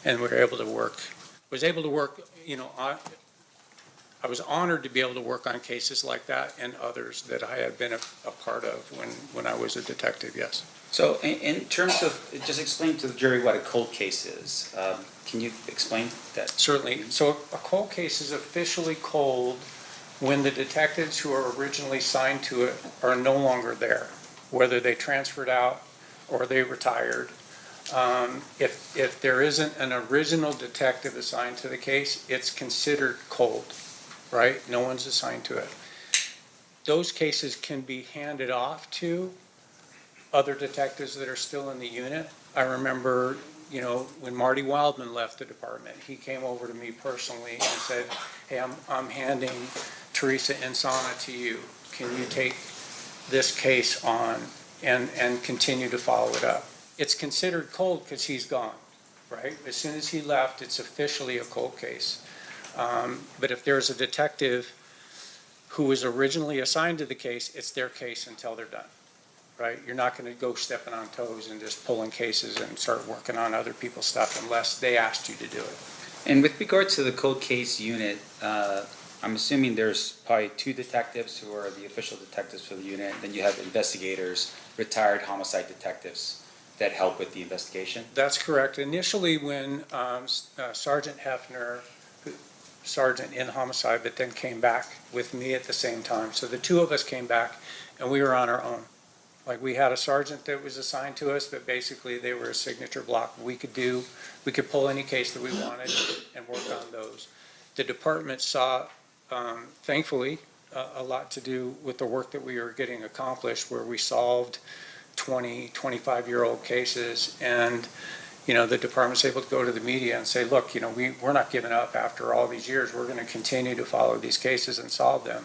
And we were able to work, I was honored to be able to work on cases like that and others that I had been a part of when I was a detective, yes. So in terms of, just explain to the jury what a cold case is. Can you explain that? Certainly. So a cold case is officially cold when the detectives who are originally assigned to it are no longer there, whether they transferred out or they retired. If there isn't an original detective assigned to the case, it's considered cold, right? No one's assigned to it. Those cases can be handed off to other detectives that are still in the unit. I remember, when Marty Wildman left the department, he came over to me personally and said, hey, I'm handing Teresa Insana to you. Can you take this case on and continue to follow it up? It's considered cold because he's gone, right? As soon as he left, it's officially a cold case. But if there's a detective who was originally assigned to the case, it's their case until they're done, right? You're not going to go stepping on toes and just pulling cases and start working on other people's stuff unless they asked you to do it. And with regards to the cold case unit, I'm assuming there's probably 2 detectives who are the official detectives for the unit, then you have investigators, retired homicide detectives that help with the investigation? That's correct. Initially, when Sergeant Hefner, sergeant in homicide, but then came back with me at the same time. So the 2 of us came back and we were on our own. Like, we had a sergeant that was assigned to us, but basically they were a signature block. We could pull any case that we wanted and work on those. The department saw, thankfully, a lot to do with the work that we were getting accomplished, where we solved 20, 25-year-old cases, and the department's able to go to the media and say, look, we're not giving up after all these years. We're going to continue to follow these cases and solve them.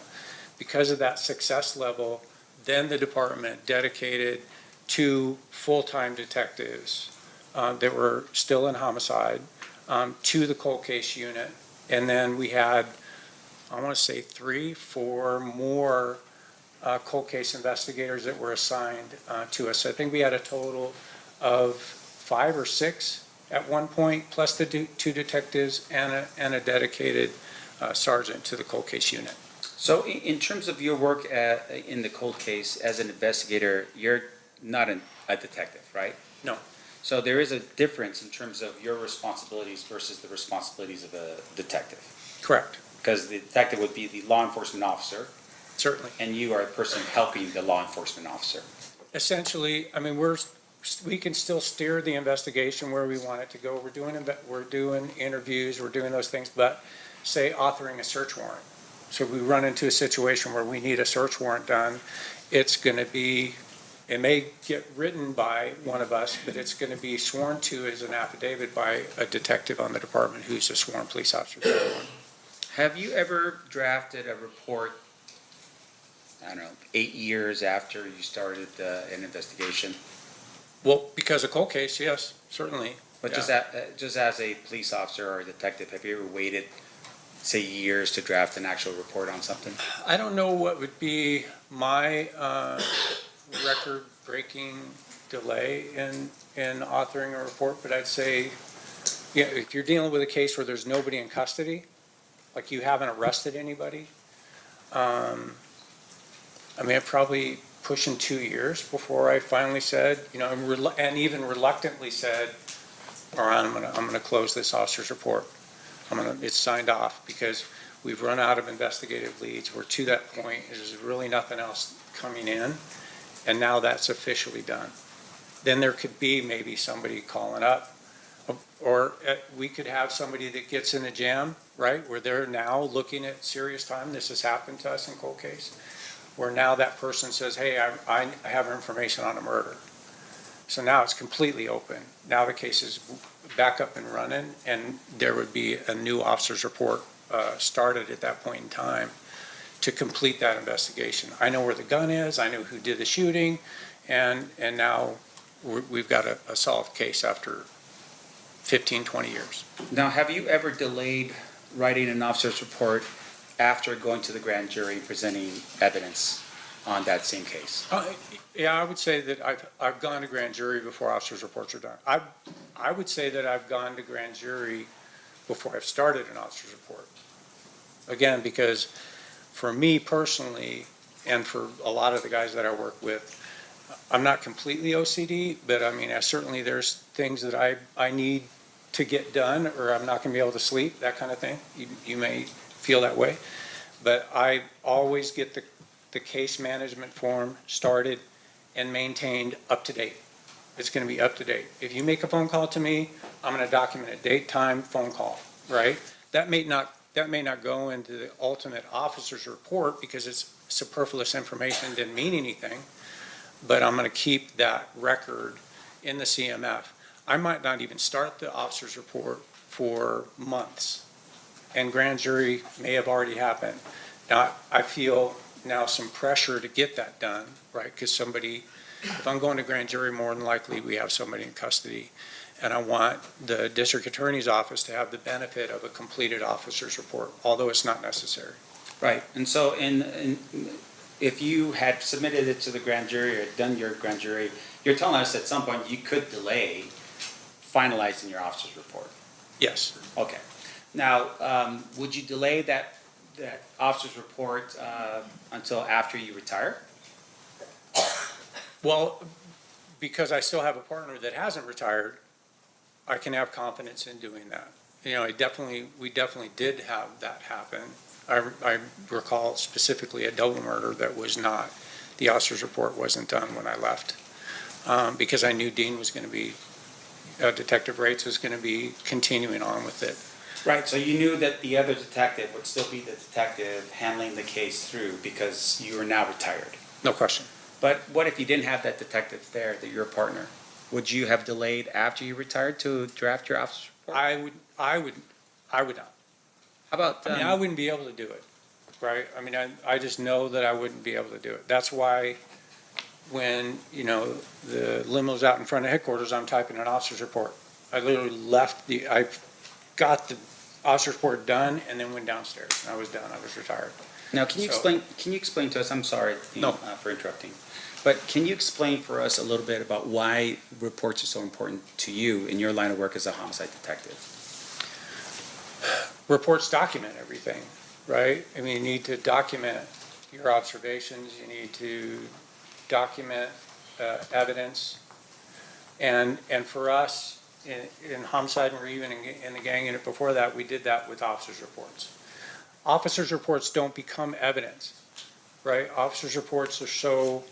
Because of that success level, then the department dedicated 2 full-time detectives that were still in homicide to the cold case unit. And then we had, I want to say 3, 4 more cold case investigators that were assigned to us. So I think we had a total of 5 or 6 at one point, plus the 2 detectives and a dedicated sergeant to the cold case unit. So in terms of your work in the cold case as an investigator, you're not a detective, right? No. So there is a difference in terms of your responsibilities versus the responsibilities of a detective. Correct. Because the detective would be the law enforcement officer. Certainly. And you are the person helping the law enforcement officer. Essentially, I mean, we can still steer the investigation where we want it to go. We're doing interviews, we're doing those things, but say authoring a search warrant. So we run into a situation where we need a search warrant done. It's going to be It may get written by one of us, but it's going to be sworn to as an affidavit by a detective on the department who's a sworn police officer. Have you ever drafted a report, I don't know, 8 years after you started an investigation? Well, because of cold case, yes, certainly. But Yeah. just as a police officer or a detective, have you ever waited, say, years to draft an actual report on something? I don't know what would be my record-breaking delay in authoring a report, but I'd say, yeah, if you're dealing with a case where there's nobody in custody, like you haven't arrested anybody, I mean, probably pushing 2 years before I finally said, you know, and even reluctantly said, all right, I'm gonna close this officer's report. It's signed off because we've run out of investigative leads. We're to that point. There's really nothing else coming in, and now that's officially done. Then there could be maybe somebody calling up, or we could have somebody that gets in a jam, right, where they're now looking at serious time. This has happened to us in cold case, where now that person says, hey, I have information on a murder. So now it's completely open. Now the case is back up and running, and there would be a new officer's report started at that point in time to complete that investigation. I know where the gun is, I know who did the shooting, and now we've got a solved case after 15, 20 years. Now, have you ever delayed writing an officer's report after going to the grand jury and presenting evidence on that same case? Yeah, I would say that I've gone to grand jury before officers' reports are done. I would say that I've gone to grand jury before I've started an officer's report. Again, because for me personally, and for a lot of the guys that I work with, I'm not completely OCD, but I mean, certainly there's things that I need to get done, or I'm not gonna be able to sleep, that kind of thing. You may feel that way. But I always get the case management form started and maintained up to date. It's gonna be up to date. If you make a phone call to me, I'm gonna document it, date, time, phone call, right? That may not go into the ultimate officer's report because it's superfluous information, didn't mean anything, but I'm gonna keep that record in the CMF. I might not even start the officer's report for months, and grand jury may have already happened. Now, I feel now some pressure to get that done, right? Because if I'm going to grand jury, more than likely we have somebody in custody. And I want the district attorney's office to have the benefit of a completed officer's report, although it's not necessary. Right, and so if you had submitted it to the grand jury or done your grand jury, you're telling us at some point you could delay finalizing your officer's report? Yes. Okay. Now, would you delay that officer's report until after you retire? Well, because I still have a partner that hasn't retired, I can have confidence in doing that. You know, we definitely did have that happen. I recall specifically a double murder that was not, the officer's report wasn't done when I left. Because I knew Dean was gonna be, Detective Rates was gonna be continuing on with it. Right, so you knew that the other detective would still be the detective handling the case through because you are now retired. No question. But what if you didn't have that detective there, that you're a partner? Would you have delayed after you retired to draft your officer's report? I would not. How about? I wouldn't be able to do it, right? I mean, I just know that I wouldn't be able to do it. That's why when, you know, the limo's out in front of headquarters, I'm typing an officer's report. I literally I got the officer's report done and then went downstairs. And I was done. I was retired. Now, can you explain to us, I'm sorry for interrupting, but can you explain for us a little bit about why reports are so important to you in your line of work as a homicide detective? Reports document everything, right? I mean, you need to document your observations, you need to document evidence. And for us, in homicide, or even in the gang unit before that, we did that with officers' reports. Officers' reports don't become evidence, right? Officers' reports are so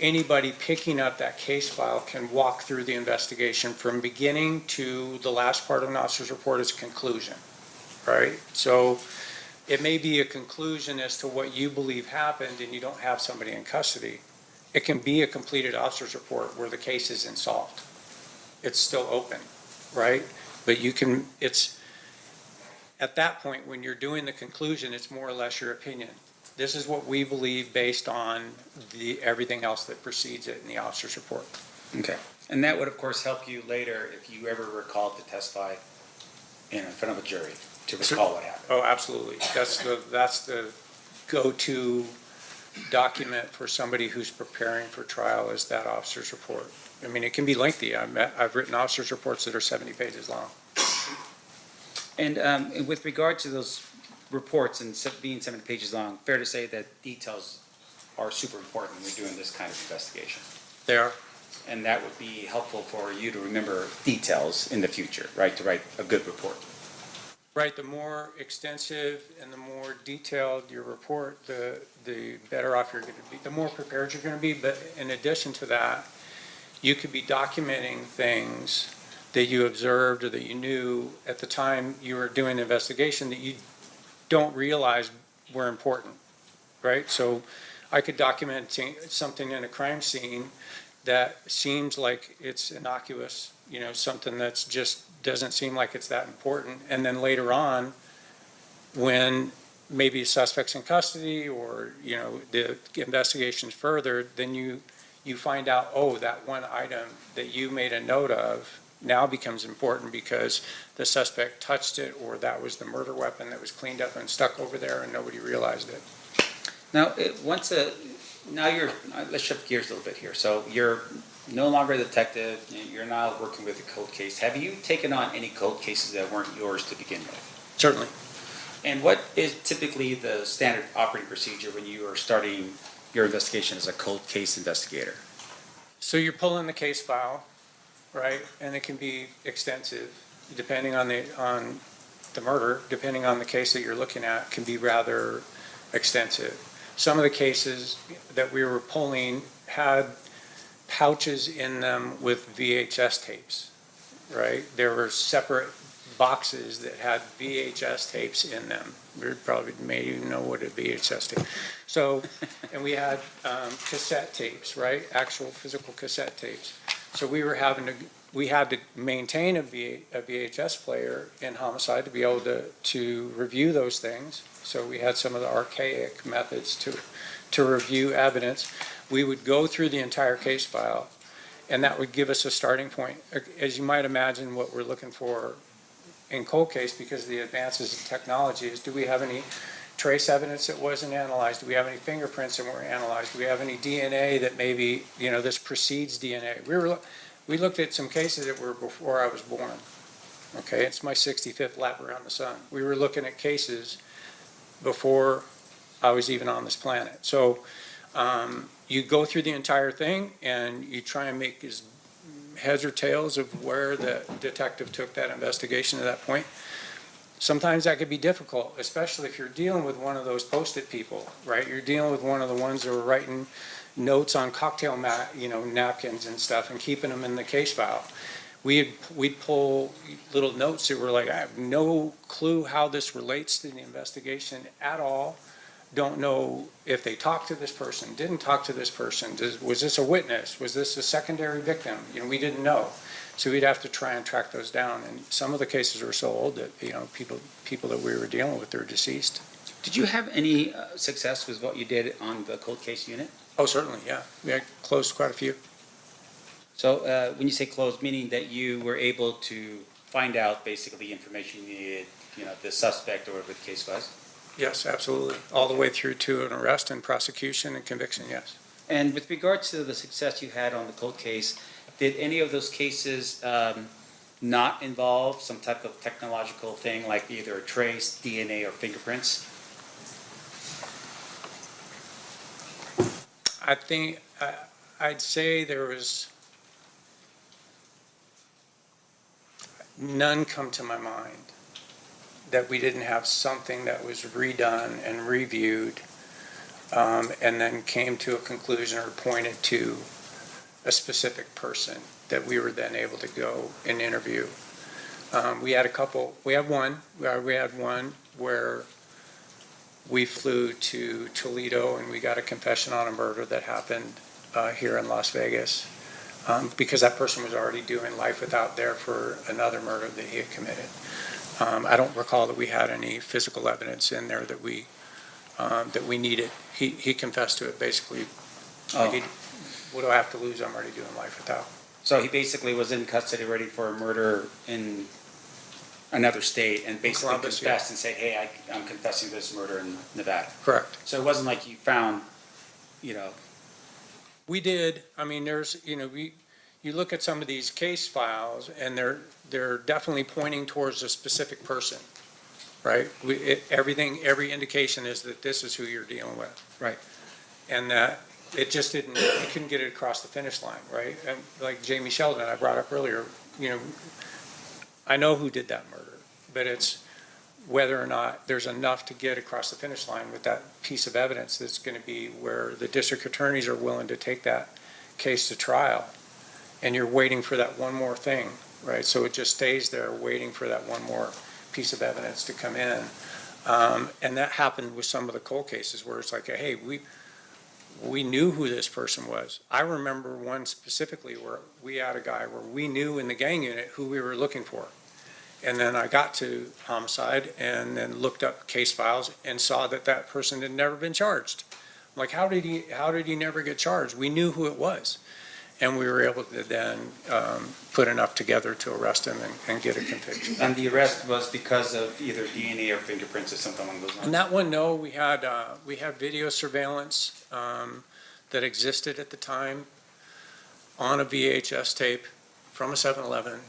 anybody picking up that case file can walk through the investigation from beginning to the last part of an officer's report is conclusion, right? So it may be a conclusion as to what you believe happened and you don't have somebody in custody. it can be a completed officer's report where the case isn't solved. It's still open, right? But you can, it's, at that point, when you're doing the conclusion, it's more or less your opinion. This is what we believe based on everything else that precedes it in the officer's report. Okay. And that would, of course, help you later if you ever recalled to testify in front of a jury, to recall what happened. Oh, absolutely. That's the go-to document for somebody who's preparing for trial, is that officer's report. I mean, it can be lengthy. I've written officer's reports that are 70 pages long. And with regard to those reports and being 70 pages long, fair to say that details are super important when you're doing this kind of investigation. They are. And that would be helpful for you to remember details in the future, right, to write a good report. Right, the more extensive and the more detailed your report, the better off you're going to be, the more prepared you're going to be. But in addition to that, you could be documenting things that you observed or that you knew at the time you were doing the investigation that you don't realize were important, right? So I could document something in a crime scene that seems like it's innocuous, you know, something that's just doesn't seem like it's that important. And then later on, when maybe a suspect's in custody or, you know, the investigation's further, then you find out, oh, that one item that you made a note of now becomes important because the suspect touched it, or that was the murder weapon that was cleaned up and stuck over there and nobody realized it. Now, let's shift gears a little bit here. So you're no longer a detective, you're now working with a cold case. Have you taken on any cold cases that weren't yours to begin with? Certainly. And what is typically the standard operating procedure when you are starting your investigation as a cold case investigator? So you're pulling the case file, right? And it can be extensive, depending on the murder, depending on the case that you're looking at, can be rather extensive. Some of the cases that we were pulling had pouches in them with VHS tapes, right? There were separate boxes that had VHS tapes in them. We probably may even know what a VHS tape. So, and we had cassette tapes, right? Actual physical cassette tapes. So we had to maintain a VHS player in homicide to be able to review those things. So we had some of the archaic methods to review evidence. We would go through the entire case file, and that would give us a starting point. As you might imagine, what we're looking for in cold case, because of the advances in technology, is do we have any trace evidence that wasn't analyzed? Do we have any fingerprints that weren't analyzed? Do we have any DNA that maybe, you know, this precedes DNA? We looked at some cases that were before I was born. Okay, it's my 65th lap around the sun. We were looking at cases before I was even on this planet. So you go through the entire thing and you try and make as heads or tails of where the detective took that investigation to that point. Sometimes that could be difficult, especially if you're dealing with one of those Post-it people, right? You're dealing with one of the ones that were writing notes on cocktail napkins and stuff and keeping them in the case file. We'd pull little notes that were like, I have no clue how this relates to the investigation at all. Don't know if they talked to this person, didn't talk to this person. Was this a witness? Was this a secondary victim? You know, we didn't know. So we'd have to try and track those down. And some of the cases were so old that, you know, people that we were dealing with, they were deceased. Did you have any success with what you did on the cold case unit? Oh, certainly, yeah. We had closed quite a few. So when you say closed, meaning that you were able to find out basically information you needed, you know, the suspect or whatever the case was? Yes, absolutely. All the way through to an arrest and prosecution and conviction, yes. And with regard to the success you had on the cold case, did any of those cases not involve some type of technological thing like either a trace, DNA, or fingerprints? I think I'd say there was none come to my mind that we didn't have something that was redone and reviewed and then came to a conclusion or pointed to a specific person that we were then able to go and interview. We had one where we flew to Toledo and we got a confession on a murder that happened here in Las Vegas, because that person was already doing life without there for another murder that he had committed. I don't recall that we had any physical evidence in there that we needed. He confessed to it basically. Like, what do I have to lose? I'm already doing life without. So he basically was in custody ready for a murder in another state and basically Columbus, confessed and said, hey, I'm confessing to this murder in Nevada. Correct. So it wasn't like you found, We did. I mean, there's, you look at some of these case files and they're definitely pointing towards a specific person, right? Every indication is that this is who you're dealing with. Right. And that it just didn't, you couldn't get it across the finish line, right? And like Jamie Sheldon, I brought up earlier, I know who did that murder, but it's whether or not there's enough to get across the finish line with that piece of evidence that's going to be where the district attorneys are willing to take that case to trial. And you're waiting for that one more thing, right? So it just stays there waiting for that one more piece of evidence to come in. And that happened with some of the cold cases where it's like, hey, we knew who this person was. I remember one specifically where we had a guy where we knew in the gang unit who we were looking for. And then I got to homicide and then looked up case files and saw that that person had never been charged. I'm like, how did he never get charged? We knew who it was. And we were able to then put enough together to arrest him and get a conviction. And the arrest was because of either DNA or fingerprints or something along those lines? On that one, no. We had video surveillance that existed at the time on a VHS tape from a 7-Eleven.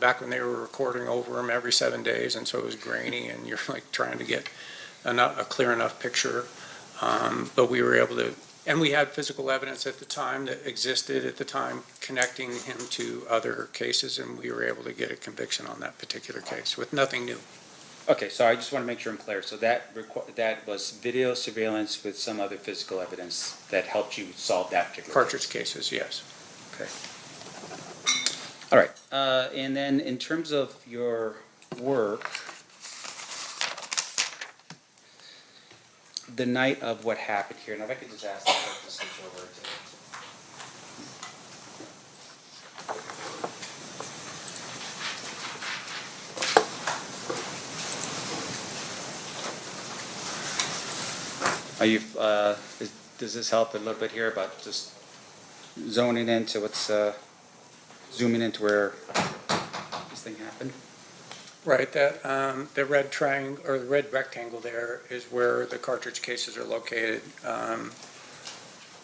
Back when they were recording over them every 7 days, and so it was grainy, and you're like trying to get a clear enough picture. But we were able to, and we had physical evidence at the time that existed at the time connecting him to other cases, and we were able to get a conviction on that particular case with nothing new. Okay, so I just want to make sure I'm clear. So that was video surveillance with some other physical evidence that helped you solve that particular Cartridge cases, yes. Okay. All right, and then in terms of your work, the night of what happened here, now if I could just ask to switch over to... Are you, does this help a little bit here about just zoning into what's, zooming into where this thing happened? Right, that the red triangle or the red rectangle there is where the cartridge cases are located.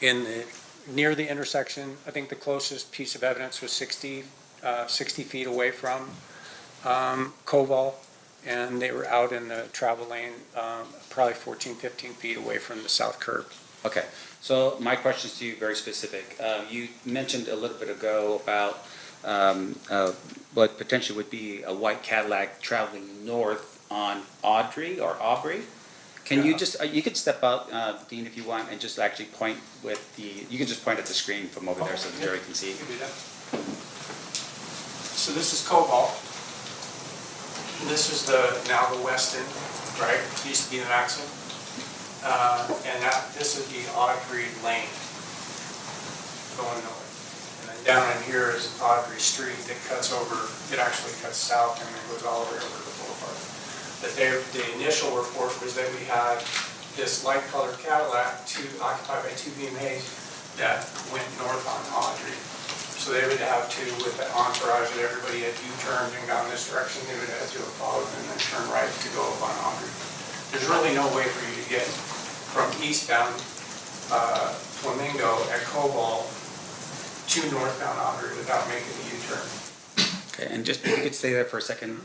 Near the intersection, I think the closest piece of evidence was 60 feet away from Koval, and they were out in the travel lane, probably 14, 15 feet away from the south curb. Okay, so my question is to you very specific. You mentioned a little bit ago about what potentially would be a white Cadillac traveling north on Audrey or Aubrey. Can you just, you could step out, Dean, if you want, and just actually point with you can just point at the screen from over there so the jury can see. So this is Cobalt. This is now the Weston, right? It used to be the Maxim. And this is the Audrey Lane going north. Down in here is Audrey Street that cuts over, it actually cuts south and then goes all the way over to the boulevard. But the initial report was that we had this light colored Cadillac occupied by two BMAs that went north on Audrey. So they would have to, with the entourage that everybody had U-turned and gone this direction, they would have to have followed and then turn right to go up on Audrey. There's really no way for you to get from eastbound Flamingo at Cobalt to northbound Audrey without making a U-turn. Okay, and just if you could stay there for a second.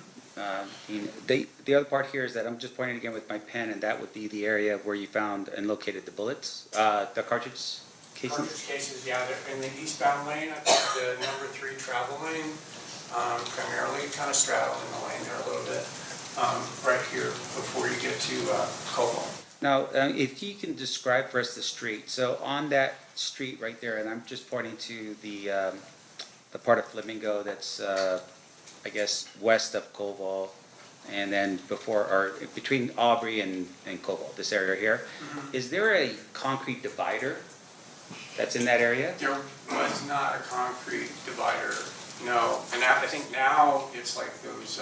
The other part here is that I'm just pointing again with my pen, and that would be the area where you found and located the bullets, the cartridge cases? Cartridge cases, yeah, they're in the eastbound lane, I think the number 3 travel lane, primarily kind of straddling the lane there a little bit, right here before you get to Cobalt. Now, if you can describe for us the street. So on that street right there, and I'm just pointing to the part of Flamingo that's, I guess, west of Koval, and then before or between Aubrey and Koval, this area here. Mm-hmm. Is there a concrete divider that's in that area? There was not a concrete divider, no. And I think now it's like those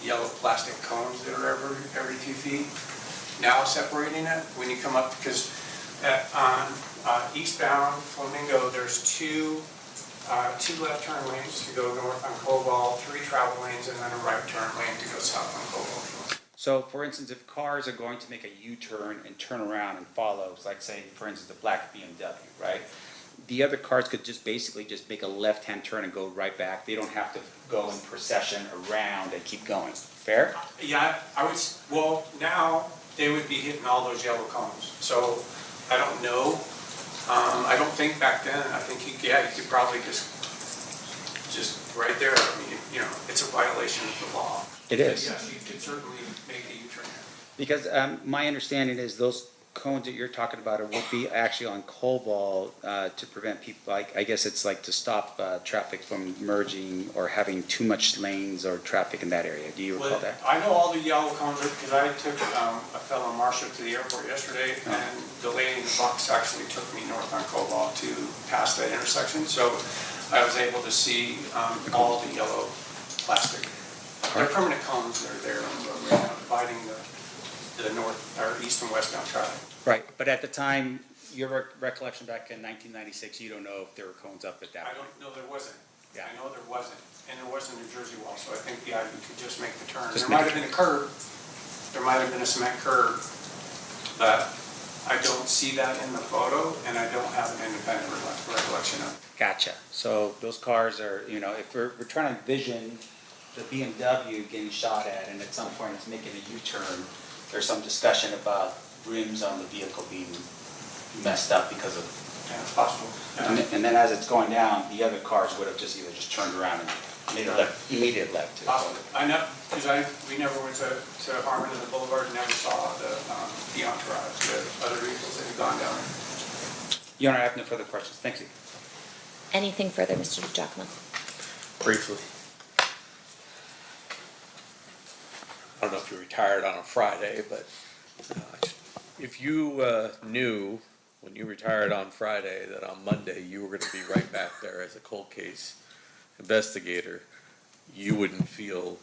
yellow plastic cones that are every 2 feet. Now separating it when you come up, because on eastbound Flamingo, there's two left turn lanes to go north on Cobalt, 3 travel lanes, and then a right turn lane to go south on Cobalt. So for instance, if cars are going to make a U-turn and turn around and follow, like say, for instance, the black BMW, right? The other cars could just basically just make a left-hand turn and go right back. They don't have to go in procession around and keep going. Fair? Yeah, well, now they would be hitting all those yellow cones. So I don't know. I don't think back then, I think you could probably just right there, I mean, you know, it's a violation of the law. It is. Yes, you could certainly make a U-turn. Because my understanding is those cones that you're talking about would be actually on Cobalt to prevent people, like, I guess it's like to stop traffic from merging or having too much lanes or traffic in that area. Do you recall Well, that? I know all the yellow cones are, because I took a fellow marshal to the airport yesterday, and the lady in the box actually took me north on Cobalt to pass that intersection, so I was able to see all the yellow plastic. They're permanent cones that are there on the road right now, dividing the north, or east and westbound traffic. Right, but at the time, your recollection back in 1996, you don't know if there were cones up at that I point. don't know, there wasn't. Yeah. I know there wasn't, and there wasn't a New Jersey wall, so I think, you could just make the turn. Just There make might have been a curb, there might have been a cement curb, but I don't see that in the photo, and I don't have an independent recollection of it. Gotcha. So those cars are, you know, if we're trying to envision the BMW getting shot at, and at some point it's making a U-turn, there's some discussion about rims on the vehicle being messed up because of. Yeah, it's possible. And then as it's going down, the other cars would have just either just turned around and made a left, immediate left too. Possible. I know, because we never went to Harmon and the Boulevard, and never saw the entourage, the other vehicles that had gone down there. Your Honor, I have no further questions. Thank you. Anything further, Mr. Giacomo? Briefly. I don't know if you retired on a Friday, but if you knew when you retired on Friday that on Monday you were going to be right back there as a cold case investigator, you wouldn't feel,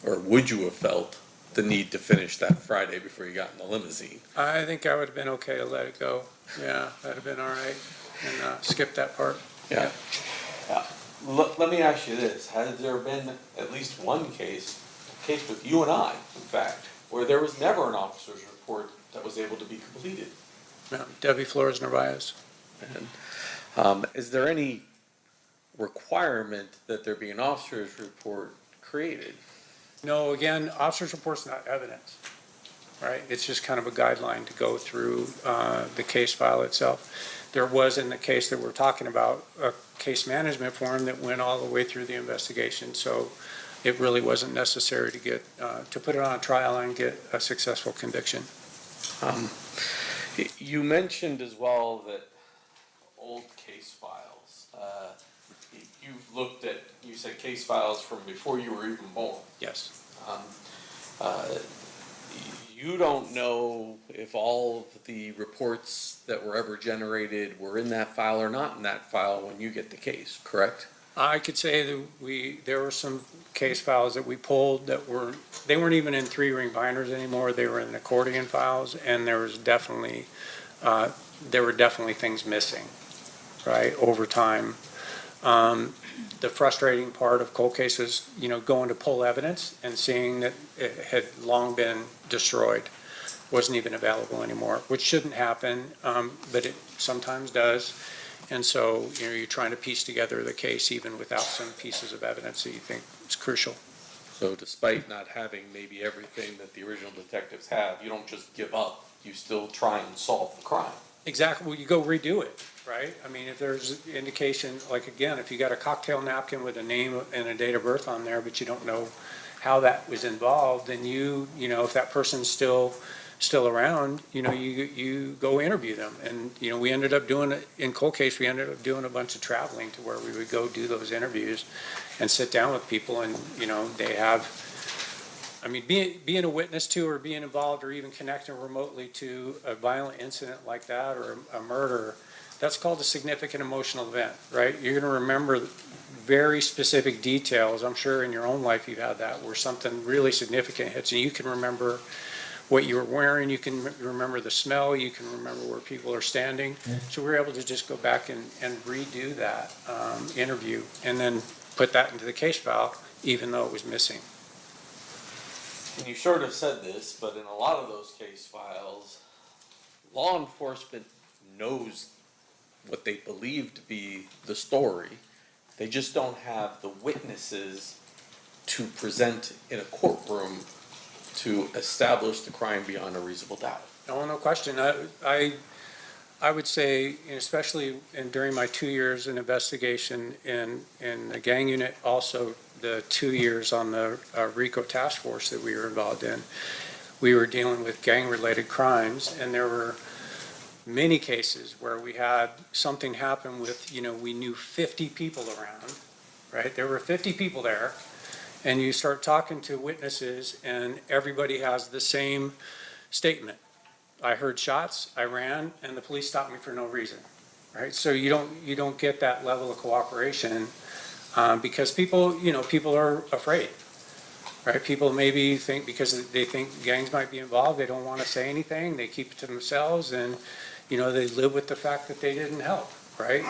or would you have felt, the need to finish that Friday before you got in the limousine? I think I would have been okay to let it go. Yeah, that'd have been all right, and skip that part. Yeah. Let me ask you this. Has there been at least one case with you and I, in fact, where there was never an officer's report that was able to be completed? No, Debbie Flores Narvaez. And is there any requirement that there be an officer's report created? No, again, officer's report's not evidence, right? It's just kind of a guideline to go through the case file itself. There was, in the case that we're talking about, a case management form that went all the way through the investigation, so it really wasn't necessary to get, to put it on a trial and get a successful conviction. You mentioned as well that old case files, you've looked at, you said case files from before you were even born. Yes. You don't know if all of the reports that were ever generated were in that file or not in that file when you get the case, correct? I could say that there were some case files that we pulled that they weren't even in 3-ring binders anymore. They were in accordion files, and there were definitely things missing, right, over time. The frustrating part of cold cases, you know, going to pull evidence and seeing that it had long been destroyed, wasn't even available anymore, which shouldn't happen, but it sometimes does. And so, you know, you're trying to piece together the case even without some pieces of evidence that you think is crucial. So despite not having maybe everything that the original detectives have, you don't just give up, you still try and solve the crime. Exactly, well, you go redo it, right? I mean, if there's indication, like again, if you got a cocktail napkin with a name and a date of birth on there, but you don't know how that was involved, then you know, if that person's still around, you know, you go interview them. And, you know, we ended up doing it, in cold case, we ended up doing a bunch of traveling to where we would go do those interviews and sit down with people, and, you know, they have, I mean, being a witness to or being involved or even connecting remotely to a violent incident like that or a murder, That's called a significant emotional event, right? You're gonna remember very specific details. I'm sure in your own life you've had that, where something really significant hits, and you can remember what you were wearing, you can remember the smell, you can remember where people are standing. So we were able to just go back and redo that interview and then put that into the case file, even though it was missing. And you sort of said this, but in a lot of those case files, law enforcement knows what they believe to be the story. They just don't have the witnesses to present in a courtroom to establish the crime beyond a reasonable doubt. No question. I would say, and especially during my 2 years in investigation in the gang unit, also the 2 years on the RICO task force that we were involved in, we were dealing with gang-related crimes, and there were many cases where we had something happen with, we knew 50 people around, right? There were 50 people there, and you start talking to witnesses, and everybody has the same statement. I heard shots, I ran, and the police stopped me for no reason, right? So you don't get that level of cooperation because people are afraid, right? People maybe think because they think gangs might be involved, they don't want to say anything, they keep it to themselves, and they live with the fact that they didn't help, right?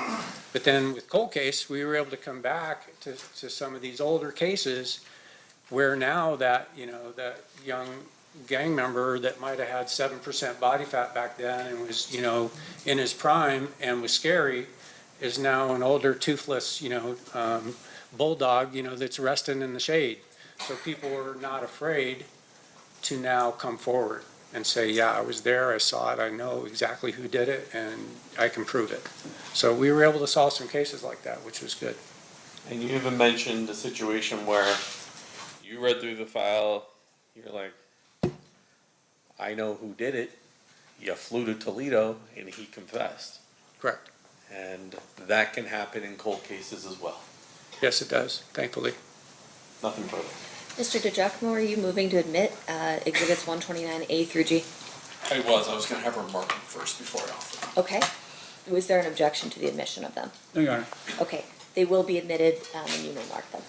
But then with cold case, we were able to come back to some of these older cases where now that, that young gang member that might have had 7% body fat back then and was, in his prime and was scary is now an older toothless, bulldog, that's resting in the shade. So people are not afraid to now come forward and say, yeah, I was there, I saw it, I know exactly who did it, and I can prove it. So we were able to solve some cases like that, which was good. And you even mentioned a situation where you read through the file, you're like, I know who did it. You flew to Toledo and he confessed. Correct. And that can happen in cold cases as well. Yes, it does, thankfully. Nothing further. Mr. DeGiacomo, are you moving to admit exhibits 129A through G? I was going to have her mark them first before I offer them. Okay. Was there an objection to the admission of them? No, Your Honor. Okay, they will be admitted, and you may mark them.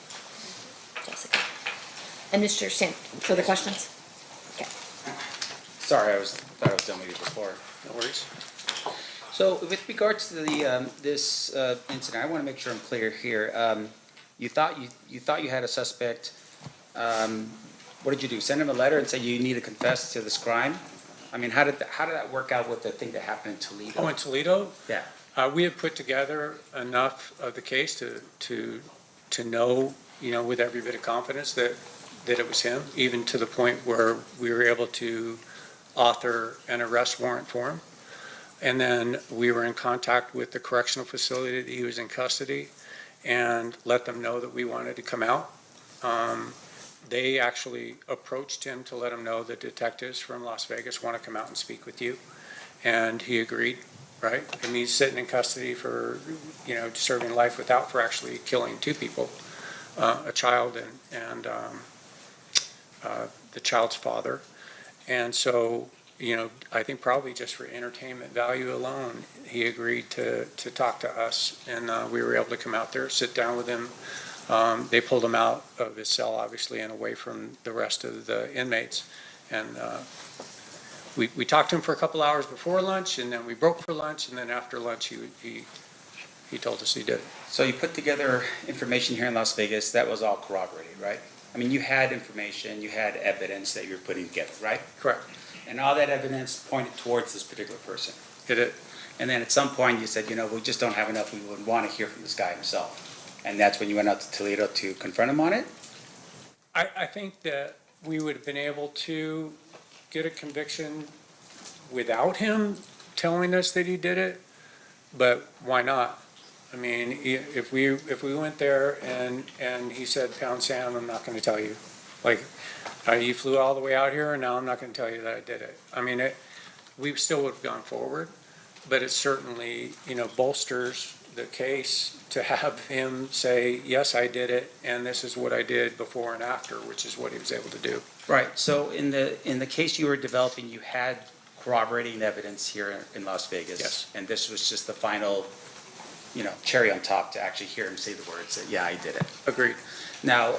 Jessica. And Mr. Stan, further questions? Okay. Sorry, I thought I was done with you before. No worries. So with regards to the this incident, I want to make sure I'm clear here. You thought you had a suspect. What did you do? Send him a letter and say you need to confess to this crime? I mean, how did that work out with the thing that happened in Toledo? Oh, in Toledo? Yeah. We had put together enough of the case to know, with every bit of confidence that it was him, even to the point where we were able to author an arrest warrant for him. And then we were in contact with the correctional facility that he was in custody and let them know that we wanted to come out. They actually approached him to let him know the detectives from Las Vegas want to come out and speak with you. And he agreed, right? And he's sitting in custody for, serving life without for actually killing two people, a child and the child's father. And so, I think probably just for entertainment value alone, he agreed to talk to us, and we were able to come out there, sit down with him. They pulled him out of his cell, obviously, and away from the rest of the inmates. And we talked to him for a couple hours before lunch, and then we broke for lunch, and then after lunch, he told us he did it. So you put together information here in Las Vegas that was all corroborated, right? I mean, you had information, you had evidence that you were putting together, right? Correct. And all that evidence pointed towards this particular person. It did. And then at some point you said, we just don't have enough, we would want to hear from this guy himself. And that's when you went out to Toledo to confront him on it? I think that we would have been able to get a conviction without him telling us that he did it, but why not? I mean, if we went there and he said, pound sand, I'm not going to tell you. Like, you flew all the way out here and now I'm not going to tell you that I did it. I mean, we still would have gone forward, but it certainly, bolsters the case to have him say, yes, I did it, and this is what I did before and after, which is what he was able to do. Right. So in the case you were developing, you had corroborating evidence here in Las Vegas. Yes. And this was just the final, cherry on top to actually hear him say the words that, yeah, I did it. Agreed. Now,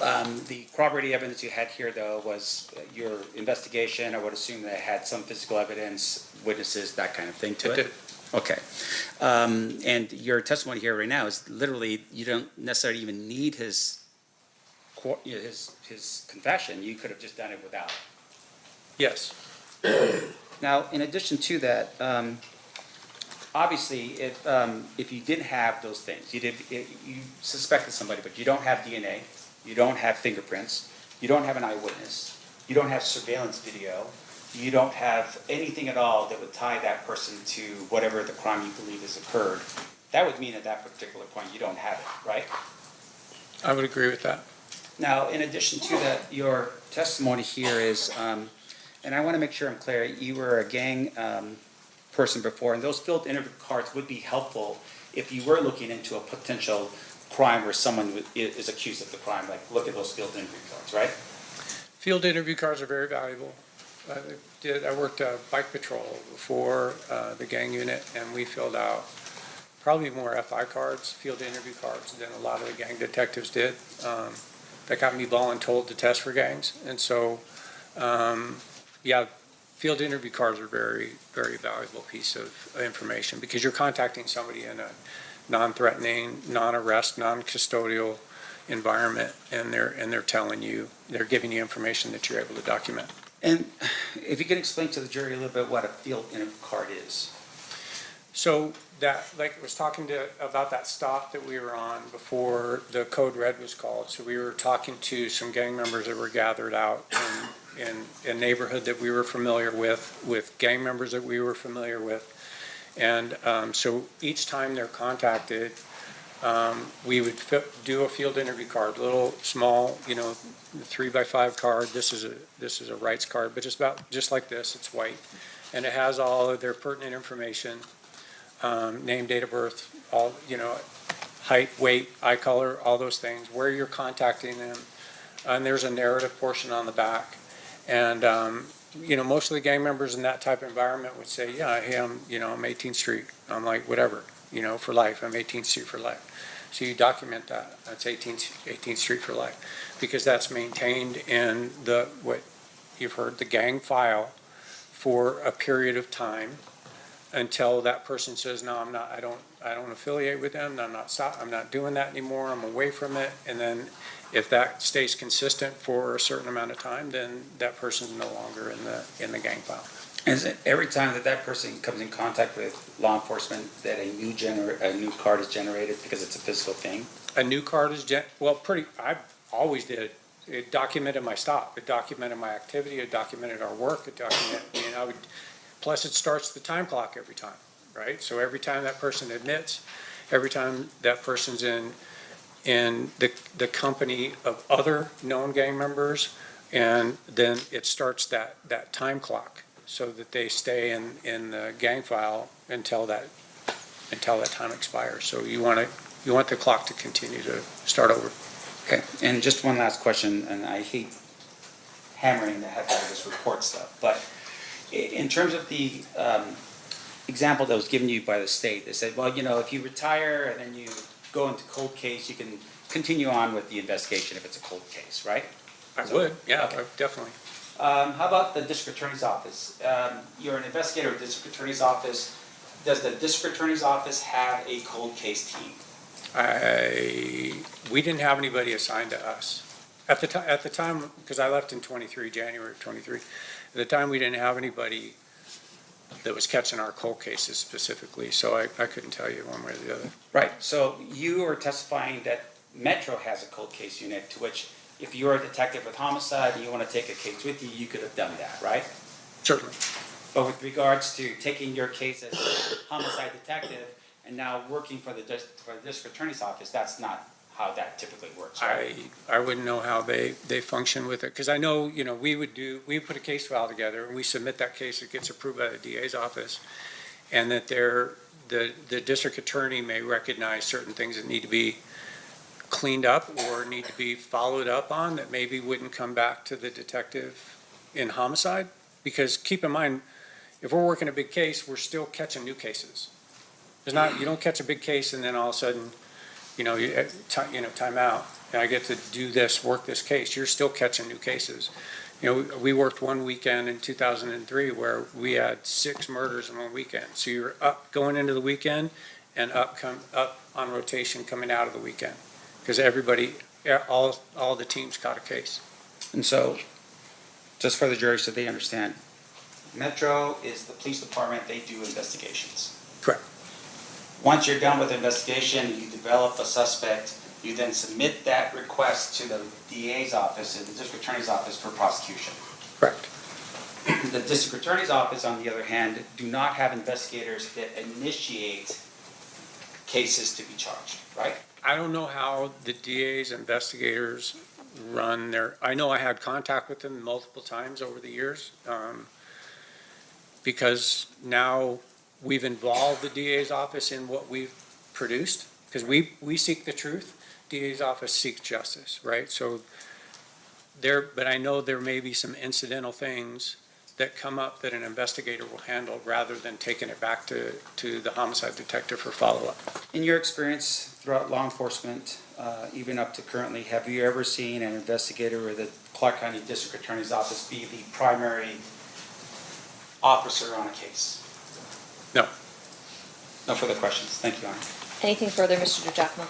the corroborating evidence you had here, though, was your investigation. I would assume that it had some physical evidence, witnesses, that kind of thing to it? It did. Okay. And your testimony here right now is literally, you don't necessarily even need his confession. You could have just done it without. Yes. Now, in addition to that, obviously, if you didn't have those things, you suspected somebody, but you don't have DNA, you don't have fingerprints, you don't have an eyewitness, you don't have surveillance video, you don't have anything at all that would tie that person to whatever the crime you believe has occurred, that would mean at that particular point you don't have it, right? I would agree with that. Now, in addition to that, your testimony here is, and I want to make sure I'm clear, you were a gang person before, and those field interview cards would be helpful if you were looking into a potential crime where someone is accused of the crime, like look at those field interview cards, right? Field interview cards are very valuable. I worked bike patrol before the gang unit, and we filled out probably more FI cards, field interview cards, than a lot of the gang detectives did. That got me voluntold to test for gangs, and so, yeah, field interview cards are very, very valuable piece of information because you're contacting somebody in a non-threatening, non-arrest, non-custodial environment, and they're telling you, they're giving you information that you're able to document. And if you could explain to the jury a little bit what a field interview card is. So that, like I was talking about that stop that we were on before the code red was called. So we were talking to some gang members that were gathered out in a neighborhood that we were familiar with gang members that we were familiar with. And so each time they're contacted, we would do a field interview card, little small, 3x5 card. This is a rights card, but it's about just like this. It's white, and it has all of their pertinent information, name, date of birth, all height, weight, eye color, all those things, where you're contacting them, and there's a narrative portion on the back, and most of the gang members in that type of environment would say, yeah, hey, I'm 18th Street. I'm like, whatever, for life. I'm 18th Street for life. So you document that. That's 18th Street for life, because that's maintained in what you've heard, the gang file for a period of time until that person says, no, I'm not, I don't affiliate with them. I'm not doing that anymore. I'm away from it. And then if that stays consistent for a certain amount of time, then that person's no longer in the gang file. And is it every time that person comes in contact with law enforcement that a new card is generated because it's a physical thing? A new card is, I always did. It documented my stop. It documented my activity. It documented our work. It documented, plus it starts the time clock every time, right? So every time that person admits, every time that person's in the company of other known gang members, and then it starts that time clock so that they stay in the gang file until that time expires. So you want the clock to continue to start over. Okay, and just one last question, and I hate hammering the heck out of this report stuff, but in terms of the example that was given to you by the state, they said, well, if you retire and then you go into cold case, you can continue on with the investigation if it's a cold case, right? I would, yeah, okay. Definitely. How about the district attorney's office? You're an investigator at the district attorney's office. Does the district attorney's office have a cold case team? We didn't have anybody assigned to us. At the time, because I left in January of 23, at the time we didn't have anybody that was catching our cold cases specifically, so I couldn't tell you one way or the other. Right, so you are testifying that Metro has a cold case unit, to which if you're a detective with homicide and you want to take a case with you, you could have done that, right? Certainly. But with regards to taking your case as a homicide detective and now working for the district attorney's office, that's not how that typically works, right? I wouldn't know how they function with it, because I know, we put a case file together and we submit that case, it gets approved by the DA's office, and that the district attorney may recognize certain things that need to be cleaned up or need to be followed up on that maybe wouldn't come back to the detective in homicide. Because keep in mind, if we're working a big case, we're still catching new cases. There's not, you don't catch a big case and then all of a sudden, time out, and I get to do this, work this case. You're still catching new cases. We worked one weekend in 2003 where we had 6 murders in one weekend. So you're up going into the weekend and up on rotation coming out of the weekend. Because everybody, all the teams caught a case. And so, just for the jury so they understand, Metro is the police department, they do investigations. Correct. Once you're done with the investigation, you develop a suspect, you then submit that request to the DA's office and the district attorney's office for prosecution. Correct. The district attorney's office, on the other hand, do not have investigators that initiate cases to be charged, right? I don't know how the DA's investigators run I know I had contact with them multiple times over the years, because now we've involved the DA's office in what we've produced, because we seek the truth. DA's office seeks justice, right? So but I know there may be some incidental things that come up that an investigator will handle rather than taking it back to the homicide detective for follow-up. In your experience throughout law enforcement, even up to currently, have you ever seen an investigator or the Clark County District Attorney's Office be the primary officer on a case? No. No further questions. Thank you, Your Honor. Anything further, Mr. DiGiacomo?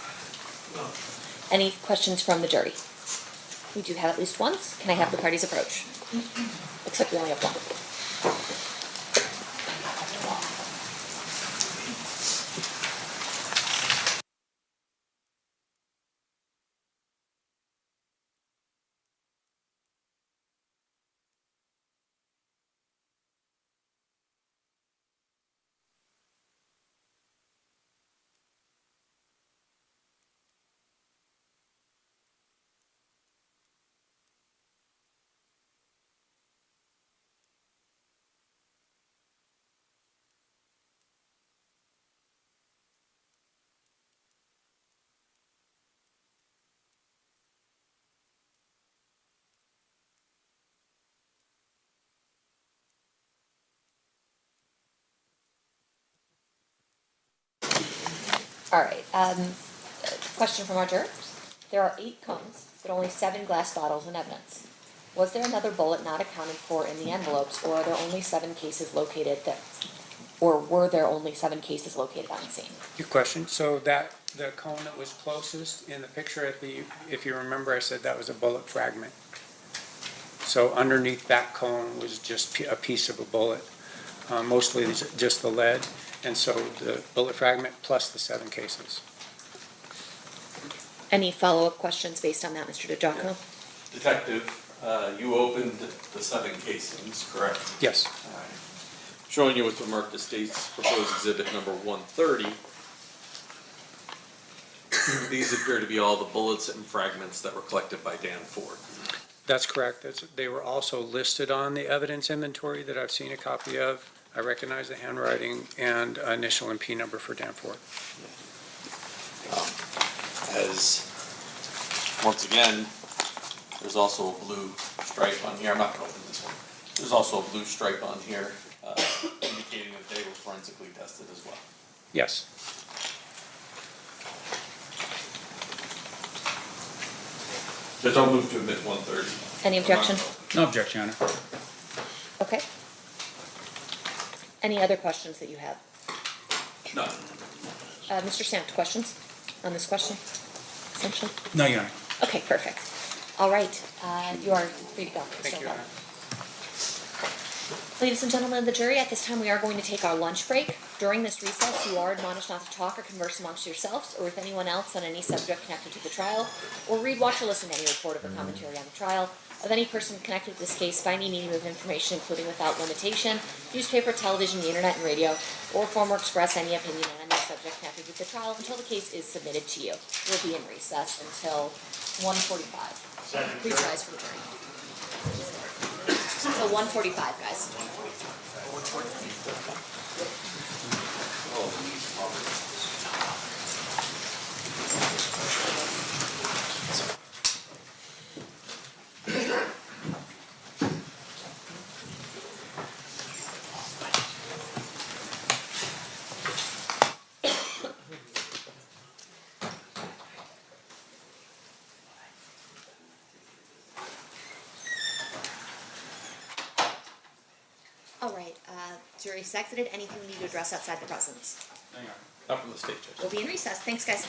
No. Any questions from the jury? We do have at least one. Can I have the parties approach? Looks like we only have one. All right, question from our jurors. There are 8 cones, but only 7 glass bottles in evidence. Was there another bullet not accounted for in the envelopes, or are there only 7 cases located were there only 7 cases located on the scene? Good question. So the cone that was closest in the picture if you remember, I said that was a bullet fragment. So underneath that cone was just a piece of a bullet, mostly just the lead. And so the bullet fragment plus the 7 cases. Any follow-up questions based on that, Mr. DiGiacomo? Detective, you opened the 7 casings, correct? Yes. All right. Showing you with the marked state's proposed exhibit number 130. These appear to be all the bullets and fragments that were collected by Dan Ford. That's correct. They were also listed on the evidence inventory that I've seen a copy of. I recognize the handwriting and initial and P number for Dan Ford. As, once again, there's also a blue stripe on here. I'm not going to open this one. There's also a blue stripe on here indicating that they were forensically tested as well. Yes. Judge, I'll move to admit 130. Any objection? No objection, Your Honor. Okay. Any other questions that you have? None. Mr. Stampt, questions on this question, essentially? No, Your Honor. Okay, perfect. All right, you are free to go. Thank you, Your Honor. Ladies and gentlemen of the jury, at this time we are going to take our lunch break. During this recess, you are admonished not to talk or converse amongst yourselves or with anyone else on any subject connected to the trial, or read, watch, or listen to any report or commentary on the trial of any person connected to this case by any medium of information, including without limitation, newspaper, television, the internet, and radio, or form or express any opinion on any subject connected with the trial until the case is submitted to you. We'll be in recess until 1:45. Please rise for the jury. Until 1:45, guys. Jury seconded. Anything we need to address outside the presence? Hang on, not from the state judge. We'll be in recess. Thanks, guys.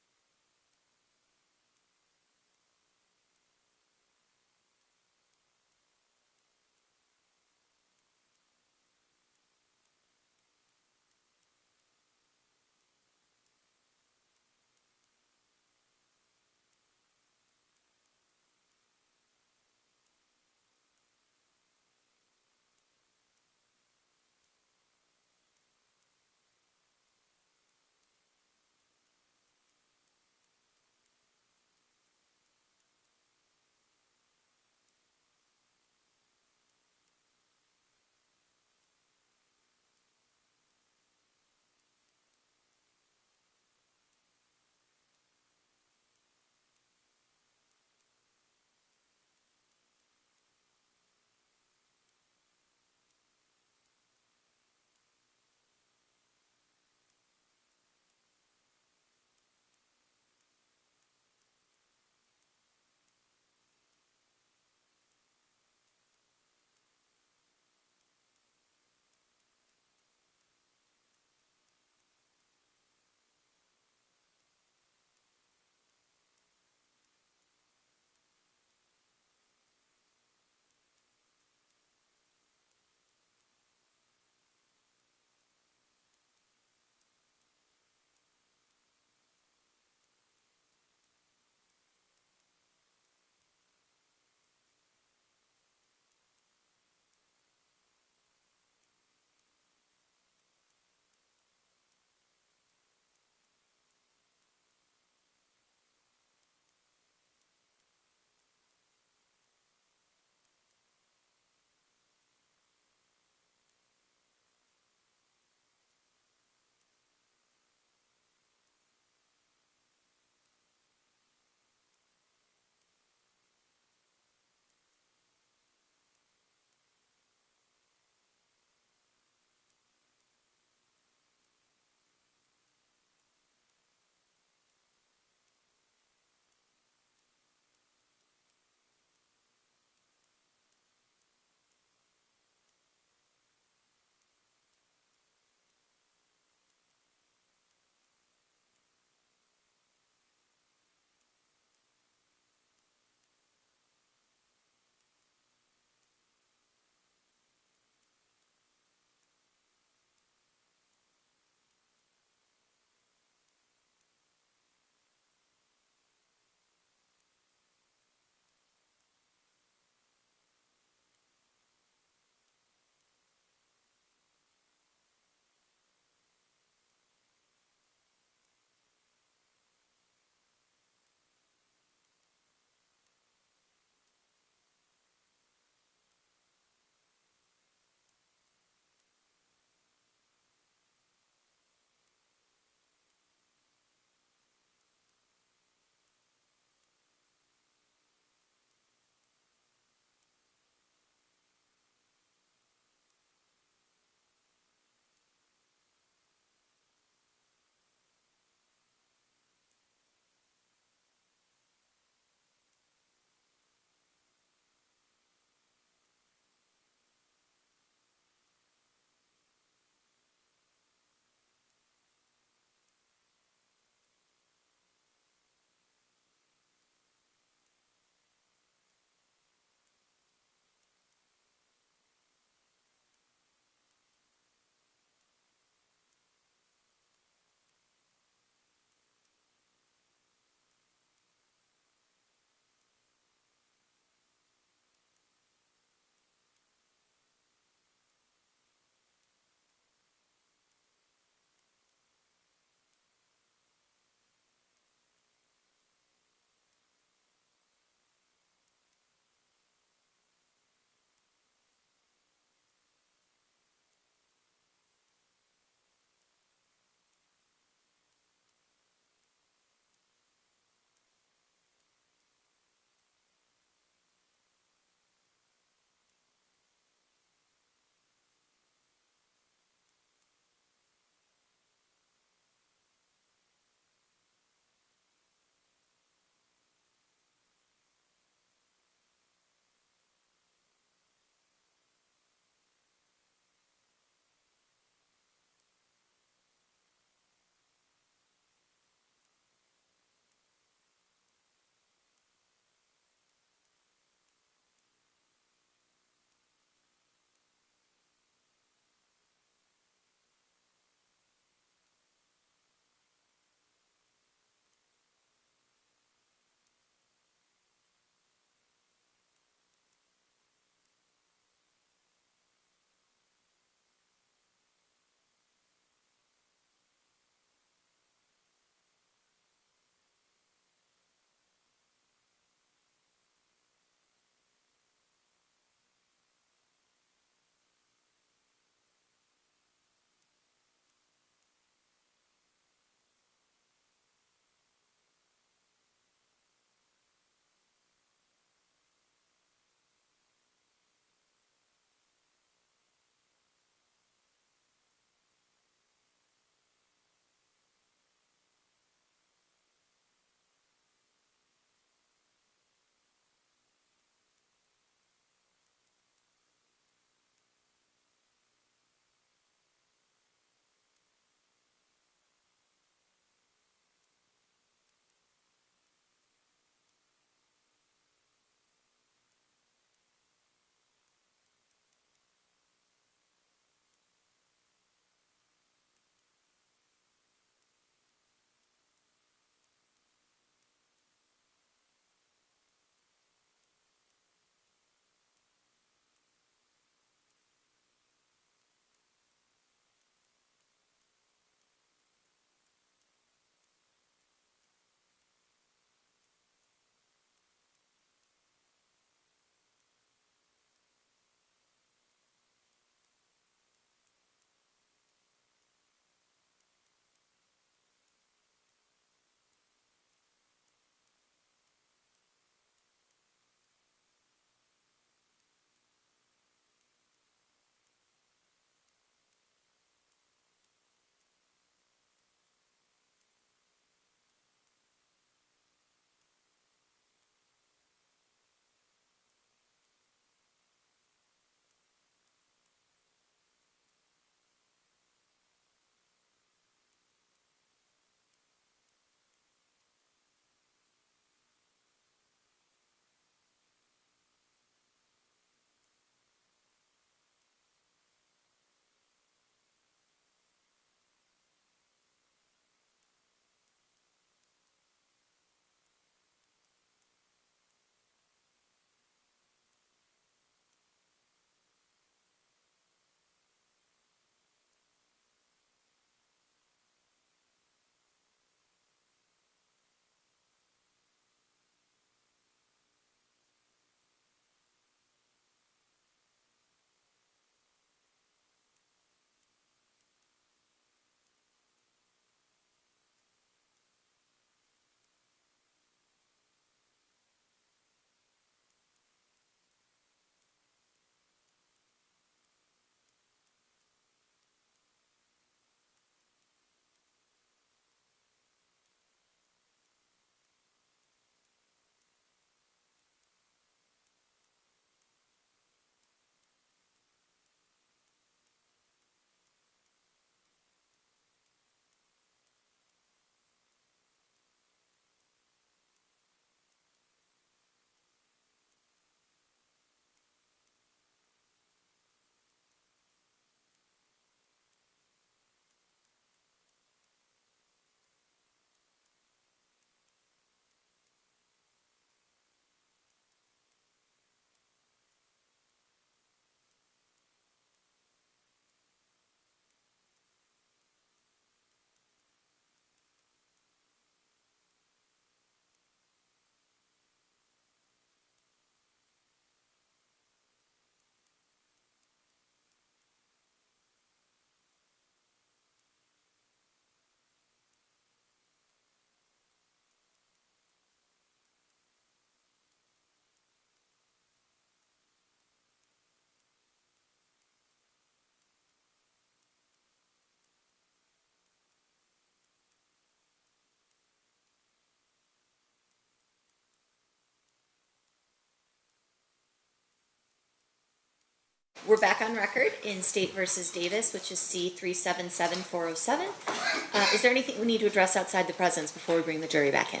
We're back on record in State versus Davis, which is C377407. Is there anything we need to address outside the presence before we bring the jury back in?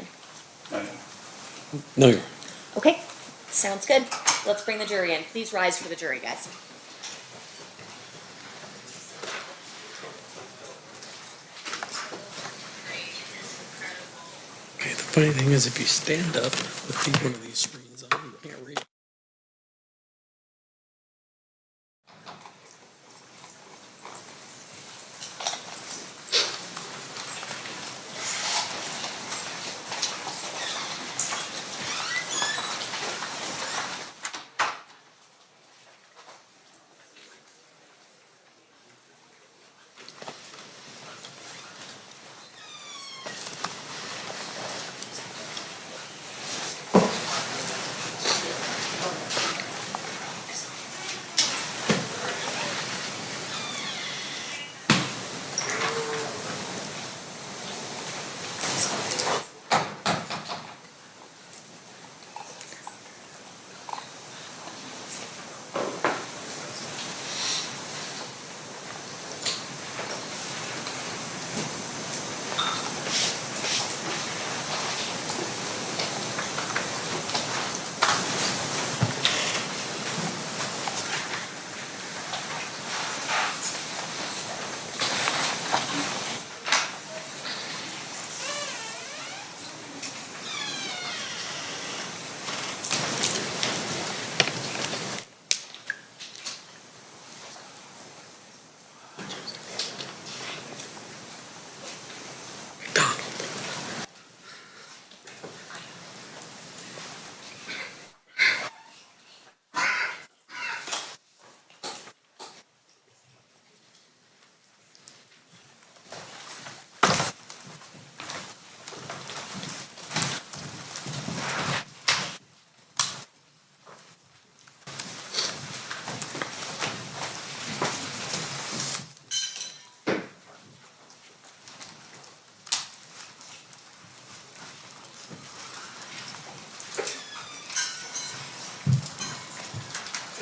No, Your Honor. Okay, sounds good. Let's bring the jury in. Please rise for the jury, guys. Okay, the funny thing is, if you stand up with one of these screens on, you can't read.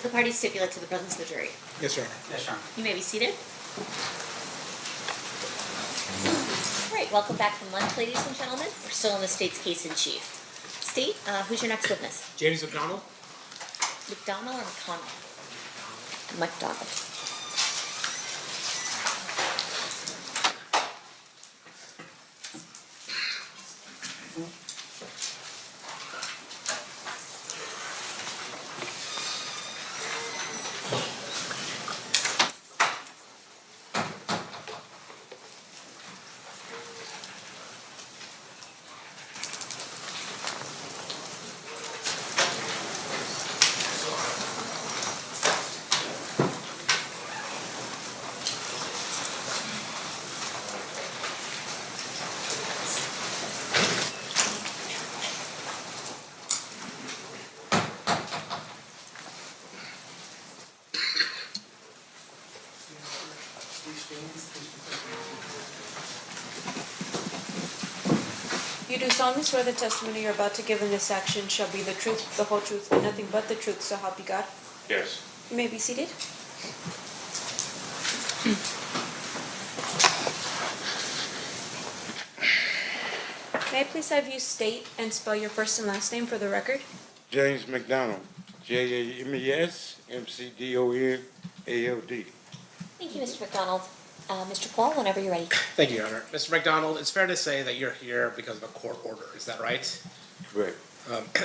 The parties stipulate to the presence of the jury. Yes, Your Honor. Yes, Your Honor. You may be seated. All right, welcome back from lunch, ladies and gentlemen. We're still on the state's case in chief. State, who's your next witness? James McDonald. McDonald or McConnell? McDonald. You do solemnly swear the testimony you're about to give in this action shall be the truth, the whole truth, and nothing but the truth, so help you God? Yes. You may be seated. May I please have you state and spell your first and last name for the record? James McDonald, JAMES-MCDONALD. Thank you, Mr. McDonald. Mr. Paul, whenever you're ready. Thank you, Your Honor. Mr. McDonald, it's fair to say that you're here because of a court order, is that right? Correct.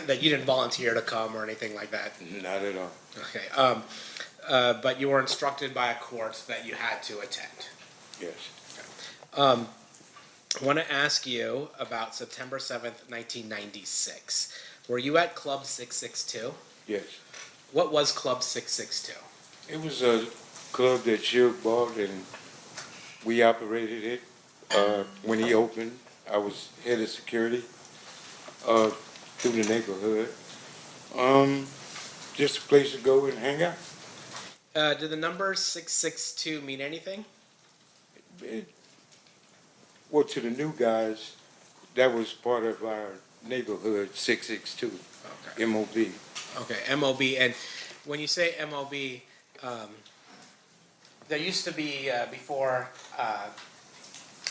That you didn't volunteer to come or anything like that? Not at all. Okay. But you were instructed by a court that you had to attend? Yes. I want to ask you about September 7th, 1996. Were you at Club 662? Yes. What was Club 662? It was a club that Shug bought and we operated it. When he opened, I was head of security through the neighborhood. Just a place to go and hang out. Did the number 662 mean anything? Well, to the new guys, that was part of our neighborhood, 662, Okay. MOB. Okay, MOB. And when you say MOB, there used to be, before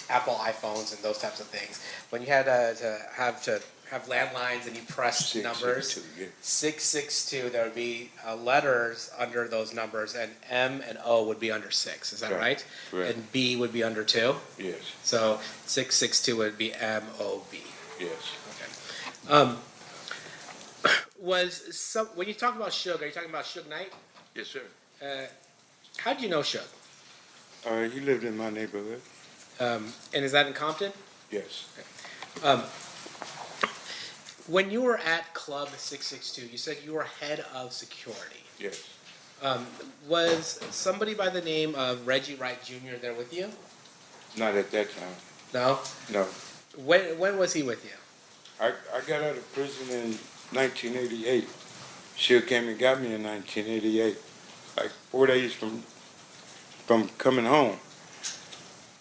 Apple iPhones and those types of things, when you had to have landlines and you pressed numbers, 662, there would be letters under those numbers, and M and O would be under 6. Is that right? Correct. And B would be under 2? Yes. So 662 would be MOB. Yes. Okay. When you talk about Suge, are you talking about Suge Knight? Yes, sir. How did you know Suge? He lived in my neighborhood. And is that in Compton? Yes. When you were at Club 662, you said you were head of security. Yes. Was somebody by the name of Reggie Wright Jr. there with you? Not at that time. No? No. When was he with you? I got out of prison in 1988. She came and got me in 1988, like 4 days from coming home.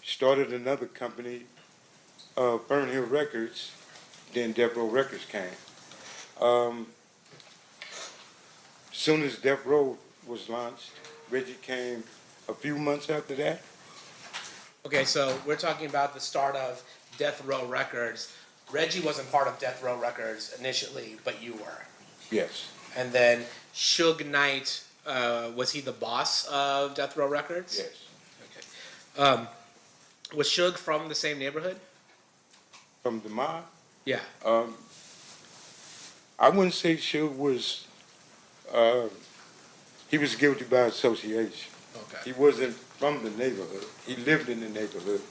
Started another company, Fern Hill Records, then Death Row Records came. Soon as Death Row was launched, Reggie came a few months after that. Okay, so we're talking about the start of Death Row Records. Reggie wasn't part of Death Row Records initially, but you were. Yes. And then Suge Knight, was he the boss of Death Row Records? Yes. Okay. Was Suge from the same neighborhood? From the mob? Yeah. I wouldn't say Suge was, he was guilty by association. Okay. He wasn't from the neighborhood. He lived in the neighborhood.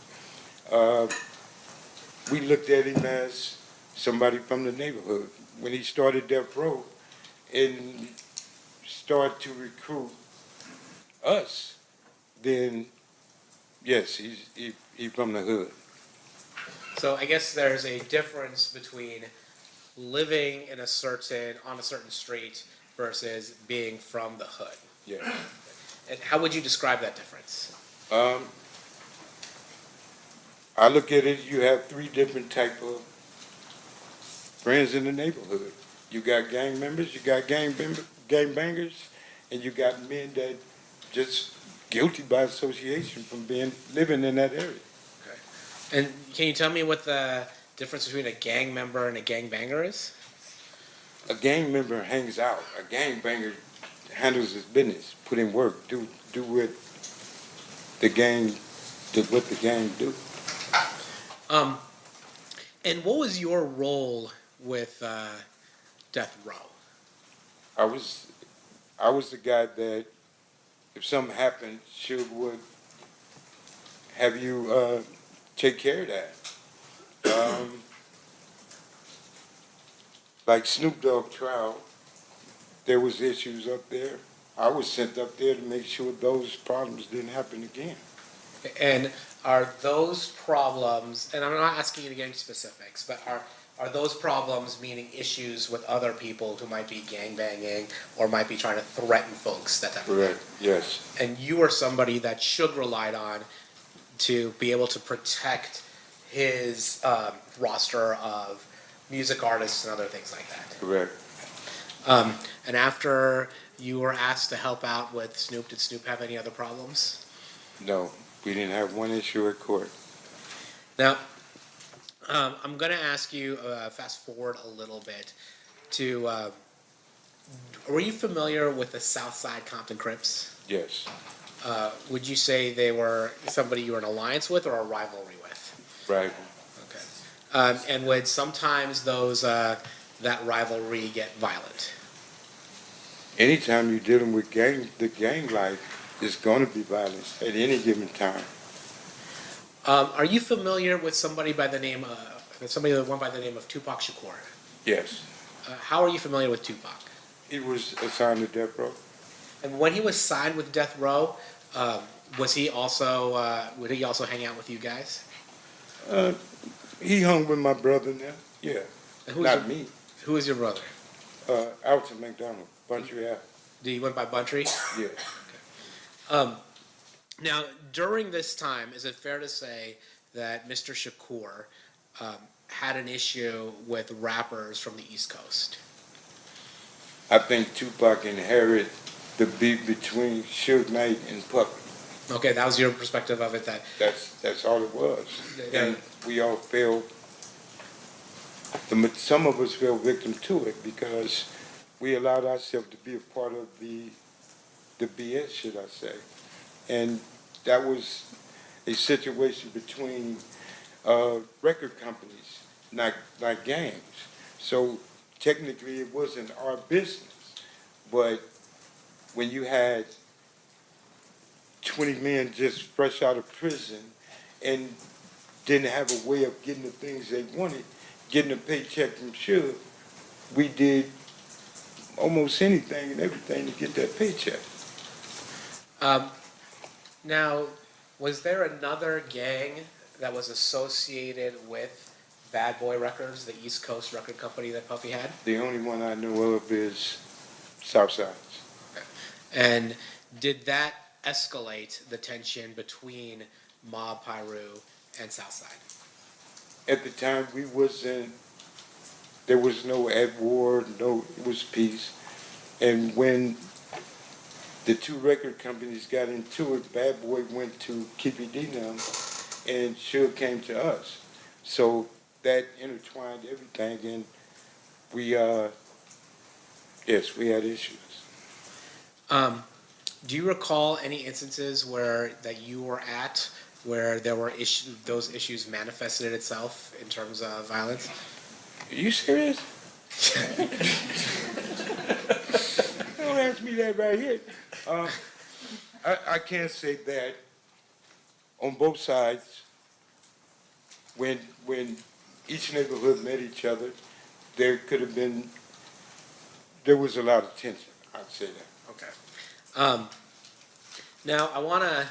We looked at him as somebody from the neighborhood. When he started Death Row and started to recruit us, then yes, he's from the hood. So I guess there's a difference between living on a certain street versus being from the hood. Yeah. And how would you describe that difference? I look at it, you have three different type of friends in the neighborhood. You got gang members, you got gang bangers, and you got men that just guilty by association from living in that area. Okay. And can you tell me what the difference between a gang member and a gang banger is? A gang member hangs out. A gang banger handles his business, put in work, do what the gang do. And what was your role with Death Row? I was the guy that if something happened, Suge would have you take care of that. Like Snoop Dogg trial, there was issues up there. I was sent up there to make sure those problems didn't happen again. And are those problems, and I'm not asking you to get into specifics, but are those problems meaning issues with other people who might be gangbanging or might be trying to threaten folks, that type of thing? Correct, yes. And you were somebody that Suge relied on to be able to protect his roster of music artists and other things like that. Correct. And after you were asked to help out with Snoop, did Snoop have any other problems? No, we didn't have one issue at court. Now, I'm going to ask you, fast forward a little bit, to, were you familiar with the Southside Compton Crips? Yes. Would you say they were somebody you were in alliance with or a rivalry with? Right. Okay. And would sometimes that rivalry get violent? Anytime you're dealing with the gang life, it's going to be violence at any given time. Are you familiar with somebody by the name of Tupac Shakur? Yes. How are you familiar with Tupac? He was assigned to Death Row. And when he was signed with Death Row, would he also hang out with you guys? He hung with my brother now. Yeah. Not me. Who is your brother? Alton McDonald, Buntry Ave. Did he went by Buntry? Yes. Okay. Now, during this time, is it fair to say that Mr. Shakur had an issue with rappers from the East Coast? I think Tupac inherited the beef between Suge Knight and Puppy. Okay, that was your perspective of it, that. That's all it was. Yeah. And we all fell, some of us fell victim to it because we allowed ourselves to be a part of the BS, should I say. And that was a situation between record companies, not gangs. So technically it wasn't our business. But when you had 20 men just fresh out of prison and didn't have a way of getting the things they wanted, getting a paycheck from Suge, we did almost anything and everything to get that paycheck. Now, was there another gang that was associated with Bad Boy Records, the East Coast record company that Puffy had? The only one I know of is Southside. And did that escalate the tension between Mob Piru and Southside? At the time, there was no at war, it was peace. And when the two record companies got into it, Bad Boy went to Keepy D now, and Suge came to us. So that intertwined everything, and we had issues. Do you recall any instances that you were at where there were those issues manifested itself in terms of violence? Are you serious? Don't ask me that right here. I can't say that on both sides. When each neighborhood met each other, there was a lot of tension. I'd say that. Okay. Now I want to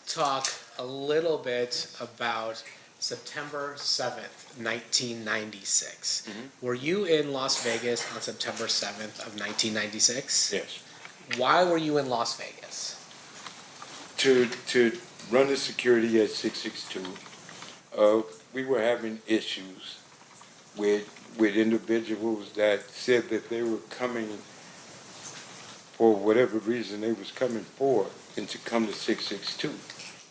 talk a little bit about September 7th, 1996. Mm-hmm. Were you in Las Vegas on September 7th of 1996? Yes. Why were you in Las Vegas? To run the security at 662, we were having issues with individuals that said that they were coming for whatever reason they was coming for, and to come to 662.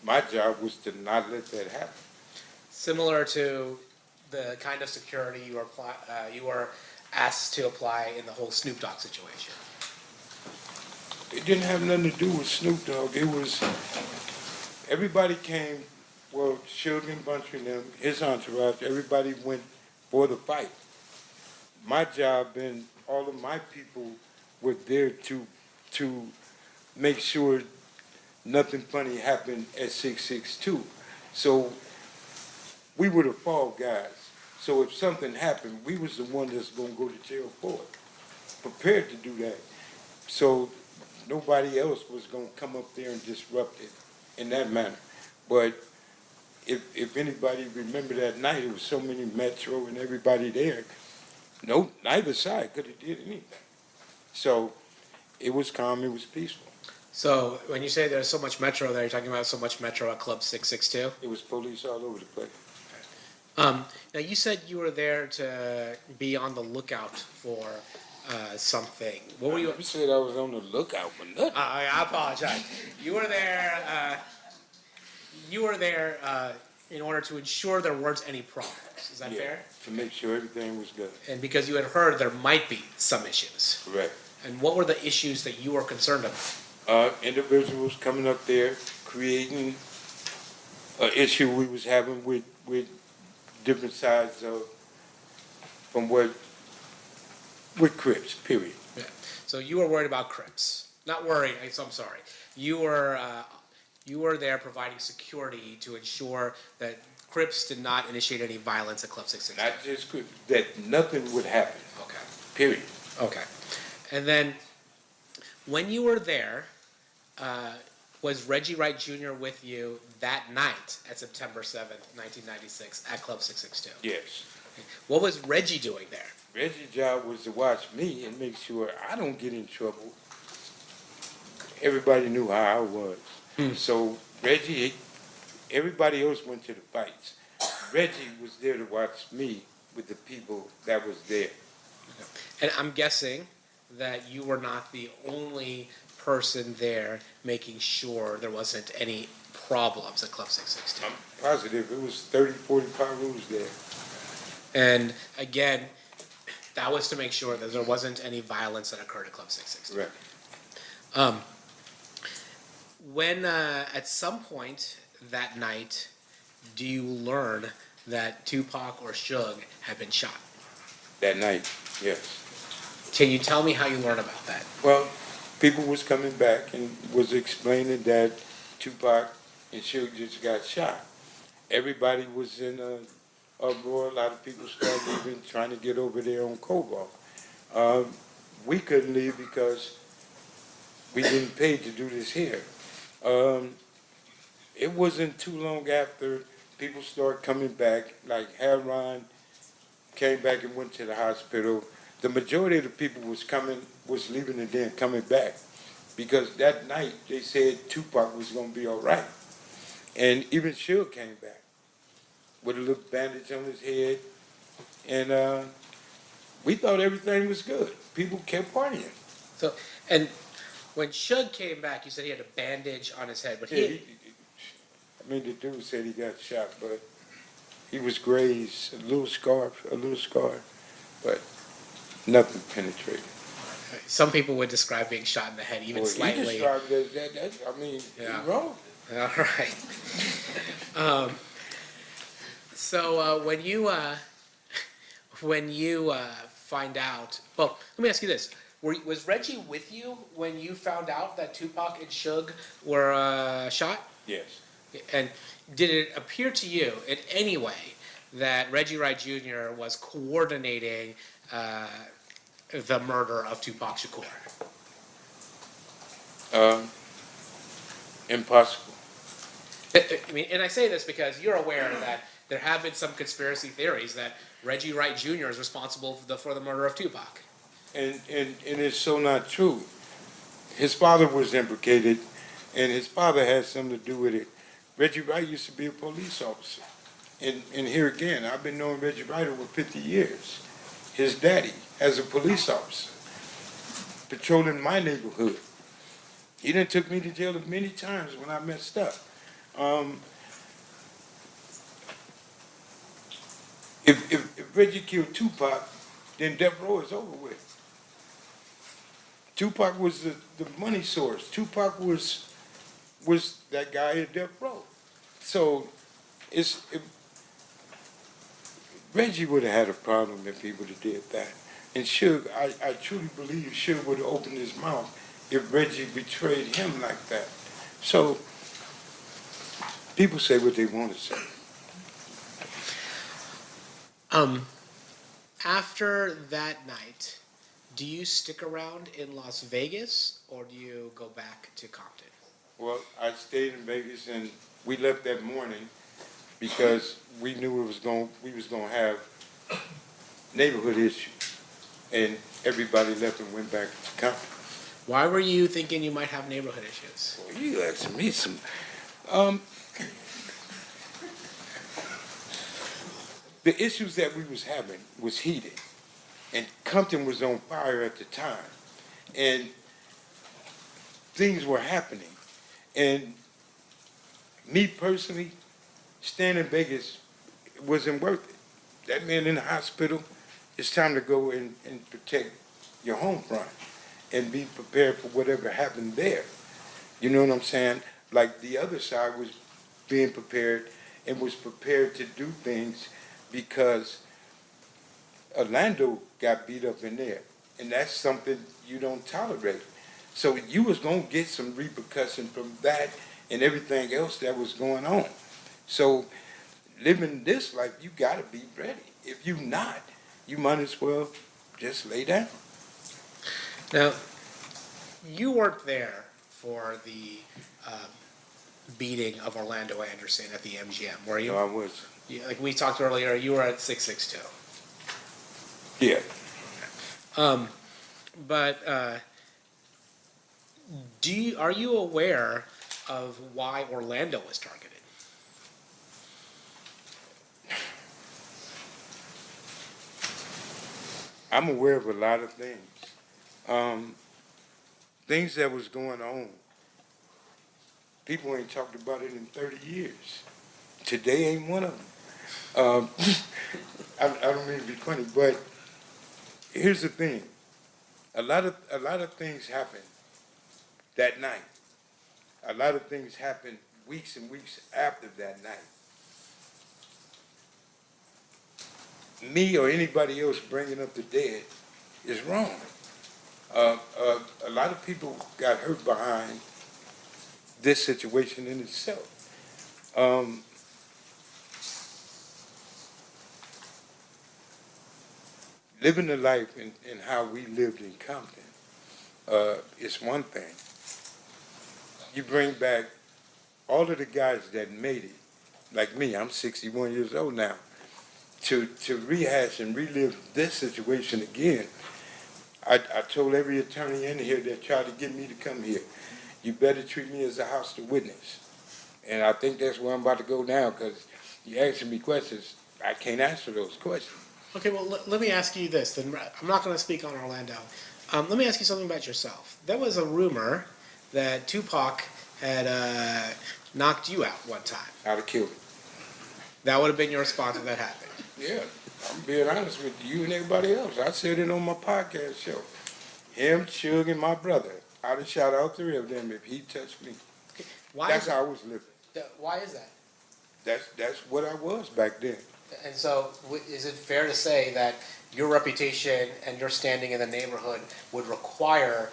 My job was to not let that happen. Similar to the kind of security you were asked to apply in the whole Snoop Dogg situation. It didn't have nothing to do with Snoop Dogg. It was, everybody came, well, Suge and Bunch and them, his entourage, everybody went for the fight. My job and all of my people were there to make sure nothing funny happened at 662. So we were the fall guys. So if something happened, we was the one that's going to go to jail for it. Prepared to do that. So nobody else was going to come up there and disrupt it in that manner. But if anybody remember that night, it was so many Metro and everybody there. Neither side could have did anything. So it was calm, it was peaceful. So when you say there's so much Metro there, you're talking about so much Metro at Club 662? It was police all over the place. Now you said you were there to be on the lookout for something. What were you? You said I was on the lookout for nothing. I apologize. You were there. You were there in order to ensure there weren't any problems. Is that fair? To make sure everything was good. And because you had heard there might be some issues. Correct. And what were the issues that you were concerned about? Individuals coming up there creating an issue we was having with different sides of from with Crips, period. Yeah. So you were worried about Crips. Not worried. I'm sorry. You were there providing security to ensure that Crips did not initiate any violence at Club 662. Not just Crips, that nothing would happen. Okay. Period. Okay. And then when you were there, was Reggie Wright Jr. with you that night at September 7th, 1996 at Club 662? Yes. What was Reggie doing there? Reggie's job was to watch me and make sure I don't get in trouble. Everybody knew how I was. So Reggie, everybody else went to the fights. Reggie was there to watch me with the people that was there. And I'm guessing that you were not the only person there making sure there wasn't any problems at Club 662. I'm positive it was 30, 40 Pyrus there. And again, that was to make sure that there wasn't any violence that occurred at Club 662. Right. When at some point that night, do you learn that Tupac or Suge had been shot? That night, yes. Can you tell me how you learn about that? Well, people was coming back and was explaining that Tupac and Suge just got shot. Everybody was in a uproar. A lot of people started leaving, trying to get over there on Cobalt. We couldn't leave because we didn't pay to do this here. It wasn't too long after people started coming back, like Haron came back and went to the hospital. The majority of the people was leaving and then coming back because that night they said Tupac was going to be all right. And even Suge came back with a little bandage on his head. And we thought everything was good. People kept partying. So, and when Suge came back, you said he had a bandage on his head, but Yeah, I mean, the dude said he got shot, but he was grazed, a little scar, but nothing penetrated. some people would describe being shot in the head even slightly. He described it as that, I mean, Yeah. he's wrong. All right. So when you find out, well, let me ask you this: was Reggie with you when you found out that Tupac and Suge were shot? Yes. And did it appear to you in any way that Reggie Wright Jr. was coordinating the murder of Tupac Shakur? Impossible. I mean, and I say this because you're aware that there have been some conspiracy theories that Reggie Wright Jr. is responsible for the murder of Tupac. And it's so not true. His father was implicated, and his father had something to do with it. Reggie Wright used to be a police officer. And here again, I've been knowing Reggie Wright over 50 years. His daddy, as a police officer, patrolling my neighborhood. He done took me to jail many times when I messed up. If Reggie killed Tupac, then death row is over with. Tupac was the money source. Tupac was that guy at death row. So Reggie would have had a problem if he would have did that. And Suge, I truly believe Suge would have opened his mouth if Reggie betrayed him like that. So people say what they want to say. After that night, do you stick around in Las Vegas or do you go back to Compton? Well, I stayed in Vegas and we left that morning because we knew we was going to have neighborhood issues, and everybody left and went back to Compton. Why were you thinking you might have neighborhood issues? Well, you asking me some. The issues that we was having was heated, and Compton was on fire at the time, and things were happening. And me personally, staying in Vegas wasn't worth it. That man in the hospital, it's time to go and protect your home front and be prepared for whatever happened there. You know what I'm saying? Like the other side was being prepared and was prepared to do things because Orlando got beat up in there. And that's something you don't tolerate. So you was going to get some repercussion from that and everything else that was going on. So living this life, you got to be ready. If you not, you might as well just lay down. Now, you weren't there for the beating of Orlando Anderson at the MGM, were you? No, I was. Yeah, like we talked earlier, you were at 662. Yeah. But are you aware of why Orlando was targeted? I'm aware of a lot of things. things that was going on, people ain't talked about it in 30 years. Today ain't one of them. I don't mean to be funny, but here's the thing. A lot of things happen that night. A lot of things happen weeks and weeks after that night. Me or anybody else bringing up the dead is wrong. A lot of people got hurt behind this situation in itself. Living the life in how we lived in Compton is one thing. You bring back all of the guys that made it, like me, I'm 61 years old now, to rehash and relive this situation again. I told every attorney in here that tried to get me to come here, you better treat me as a hostile witness. And I think that's where I'm about to go now, because you asking me questions, I can't answer those questions. Okay, well, let me ask you this. Then I'm not going to speak on Orlando. Let me ask you something about yourself. There was a rumor that Tupac had knocked you out one time. I'd have killed him. That would have been your response if that happened. Yeah, I'm being honest with you and everybody else. I said it on my podcast show. Him, Suge, and my brother. I'd have shot all three of them if he touched me. Okay. That's how I was living. Why is that? That's what I was back then. And so, is it fair to say that your reputation and your standing in the neighborhood would require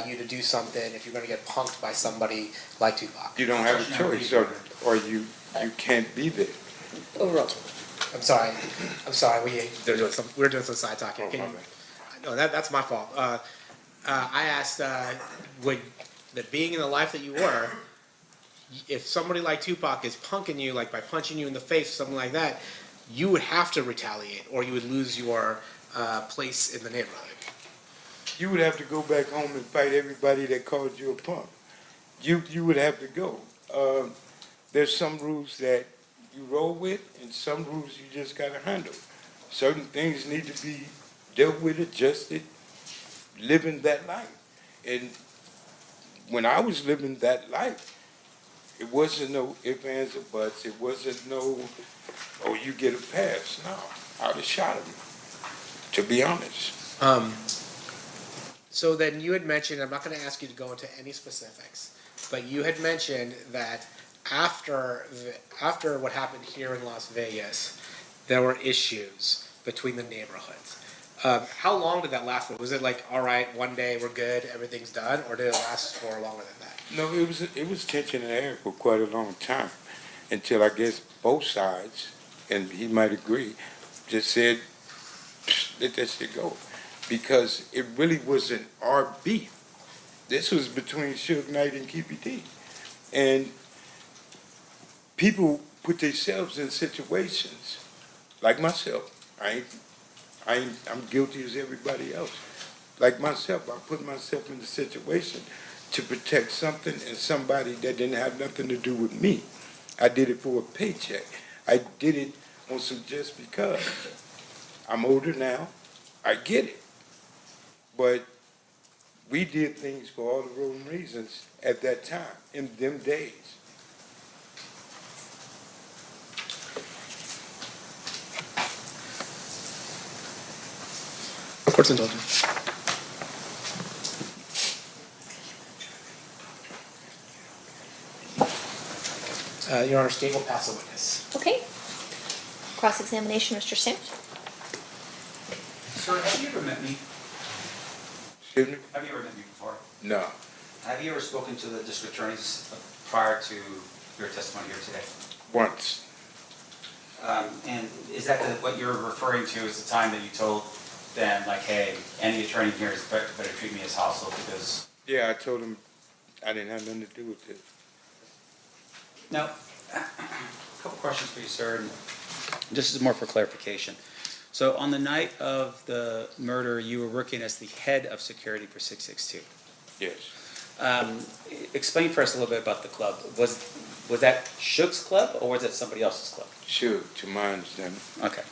you to do something if you're going to get punked by somebody like Tupac? You don't have a choice, or you can't be there. Overruled. I'm sorry. We're doing some side talking. No, that's my fault. I asked, would that being in the life that you were, if somebody like Tupac is punking you, like by punching you in the face or something like that, you would have to retaliate, or you would lose your place in the neighborhood. You would have to go back home and fight everybody that called you a punk. You would have to go. There's some rules that you roll with, and some rules you just got to handle. Certain things need to be dealt with, adjusted, living that life. And when I was living that life, it wasn't no ifs, ands, or buts. It wasn't no, oh, you get a pass. No, I would have shot him, to be honest. So then you had mentioned, I'm not going to ask you to go into any specifics, but you had mentioned that after what happened here in Las Vegas, there were issues between the neighborhoods. How long did that last for? Was it like, all right, one day we're good, everything's done, or did it last for longer than that? No, it was tension in the air for quite a long time, until I guess both sides, and he might agree, just said, let that shit go. Because it really wasn't our beef. This was between Suge Knight and Keepy D. And people put themselves in situations, like myself. I'm guilty as everybody else. Like myself, I put myself in the situation to protect something and somebody that didn't have nothing to do with me. I did it for a paycheck. I did it on some just because. I'm older now. I get it. But we did things for all the wrong reasons at that time, in them days. Court's indulgent. Your Honor, state will pass a witness. Okay. Cross-examination, Mr. Sims. Sir, have you ever met me? Excuse me? Have you ever met me before? No. Have you ever spoken to the district attorneys prior to your testimony here today? Once. And is that what you're referring to as the time that you told them, like, hey, any attorney here is better treat me as hostile because... Yeah, I told him I didn't have nothing to do with it. Now, a couple questions for you, sir, and this is more for clarification. So on the night of the murder, you were working as the head of security for 662. Yes. Explain for us a little bit about the club. Was that Suge's club or was it somebody else's club? Suge, to my understanding. Okay.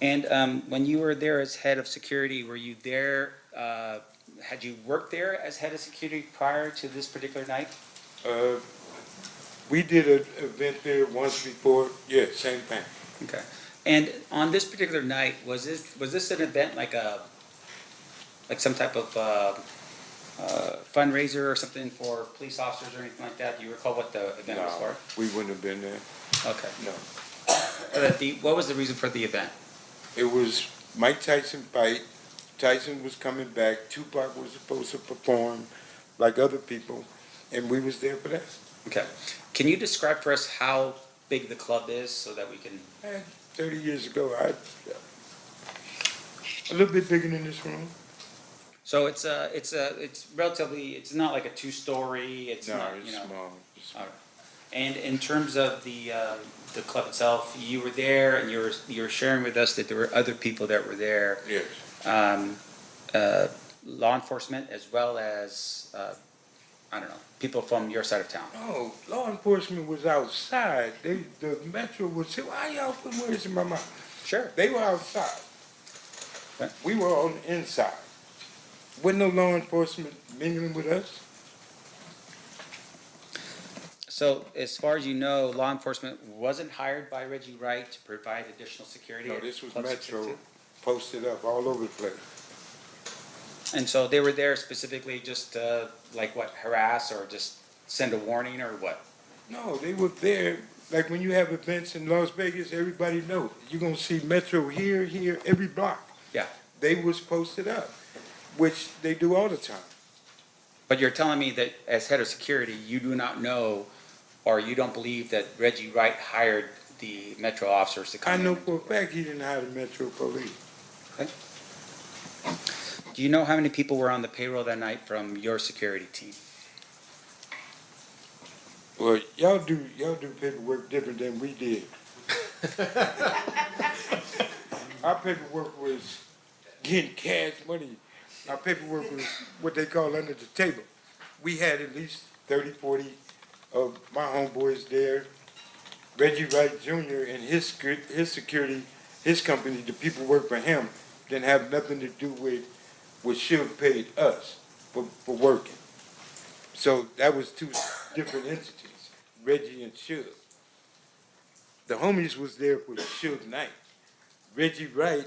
And when you were there as head of security, were you there had you worked there as head of security prior to this particular night? We did an event there once before, yeah, same thing. Okay. And on this particular night, was this an event like some type of fundraiser or something for police officers or anything like that? Do you recall what the event was No, for? we wouldn't have been there. Okay. No. What was the reason for the event? It was Mike Tyson fight. Tyson was coming back. Tupac was supposed to perform like other people, and we was there for that. Okay. Can you describe for us how big the club is so that we can? 30 years ago, a little bit bigger than this room. So it's relatively, it's not like a two-story, it's No, not, it's you know. small. All right. And in terms of the club itself, you were there and you were sharing with us that there were other people that were there. Yes. Law enforcement as well as, I don't know, people from your side of town. No, law enforcement was outside. The Metro would say, why y'all putting words in my mouth? Sure. They were outside. Right. We were on the inside. Wasn't no law enforcement mingling with us. So as far as you know, law enforcement wasn't hired by Reggie Wright to provide additional security? No, at this was Club Metro 662? posted up all over the place. And so they were there specifically just to, harass or just send a warning or what? No, they were there. Like when you have events in Las Vegas, everybody knows. You're going to see Metro here, every block. Yeah. They was posted up, which they do all the time. But you're telling me that as head of security, you do not know or you don't believe that Reggie Wright hired the Metro officers to come I in? know for a fact he didn't hire the Metro Police. Okay. Do you know how many people were on the payroll that night from your security team? Well, y'all do paperwork different than we did. Our paperwork was getting cash money. Our paperwork was what they call under the table. We had at least 30, 40 of my homeboys there. Reggie Wright Jr. and his security, his company, the people work for him, didn't have nothing to do with what Suge paid us for working. So that was two different entities, Reggie and Suge. The homies was there for Suge Knight. Reggie Wright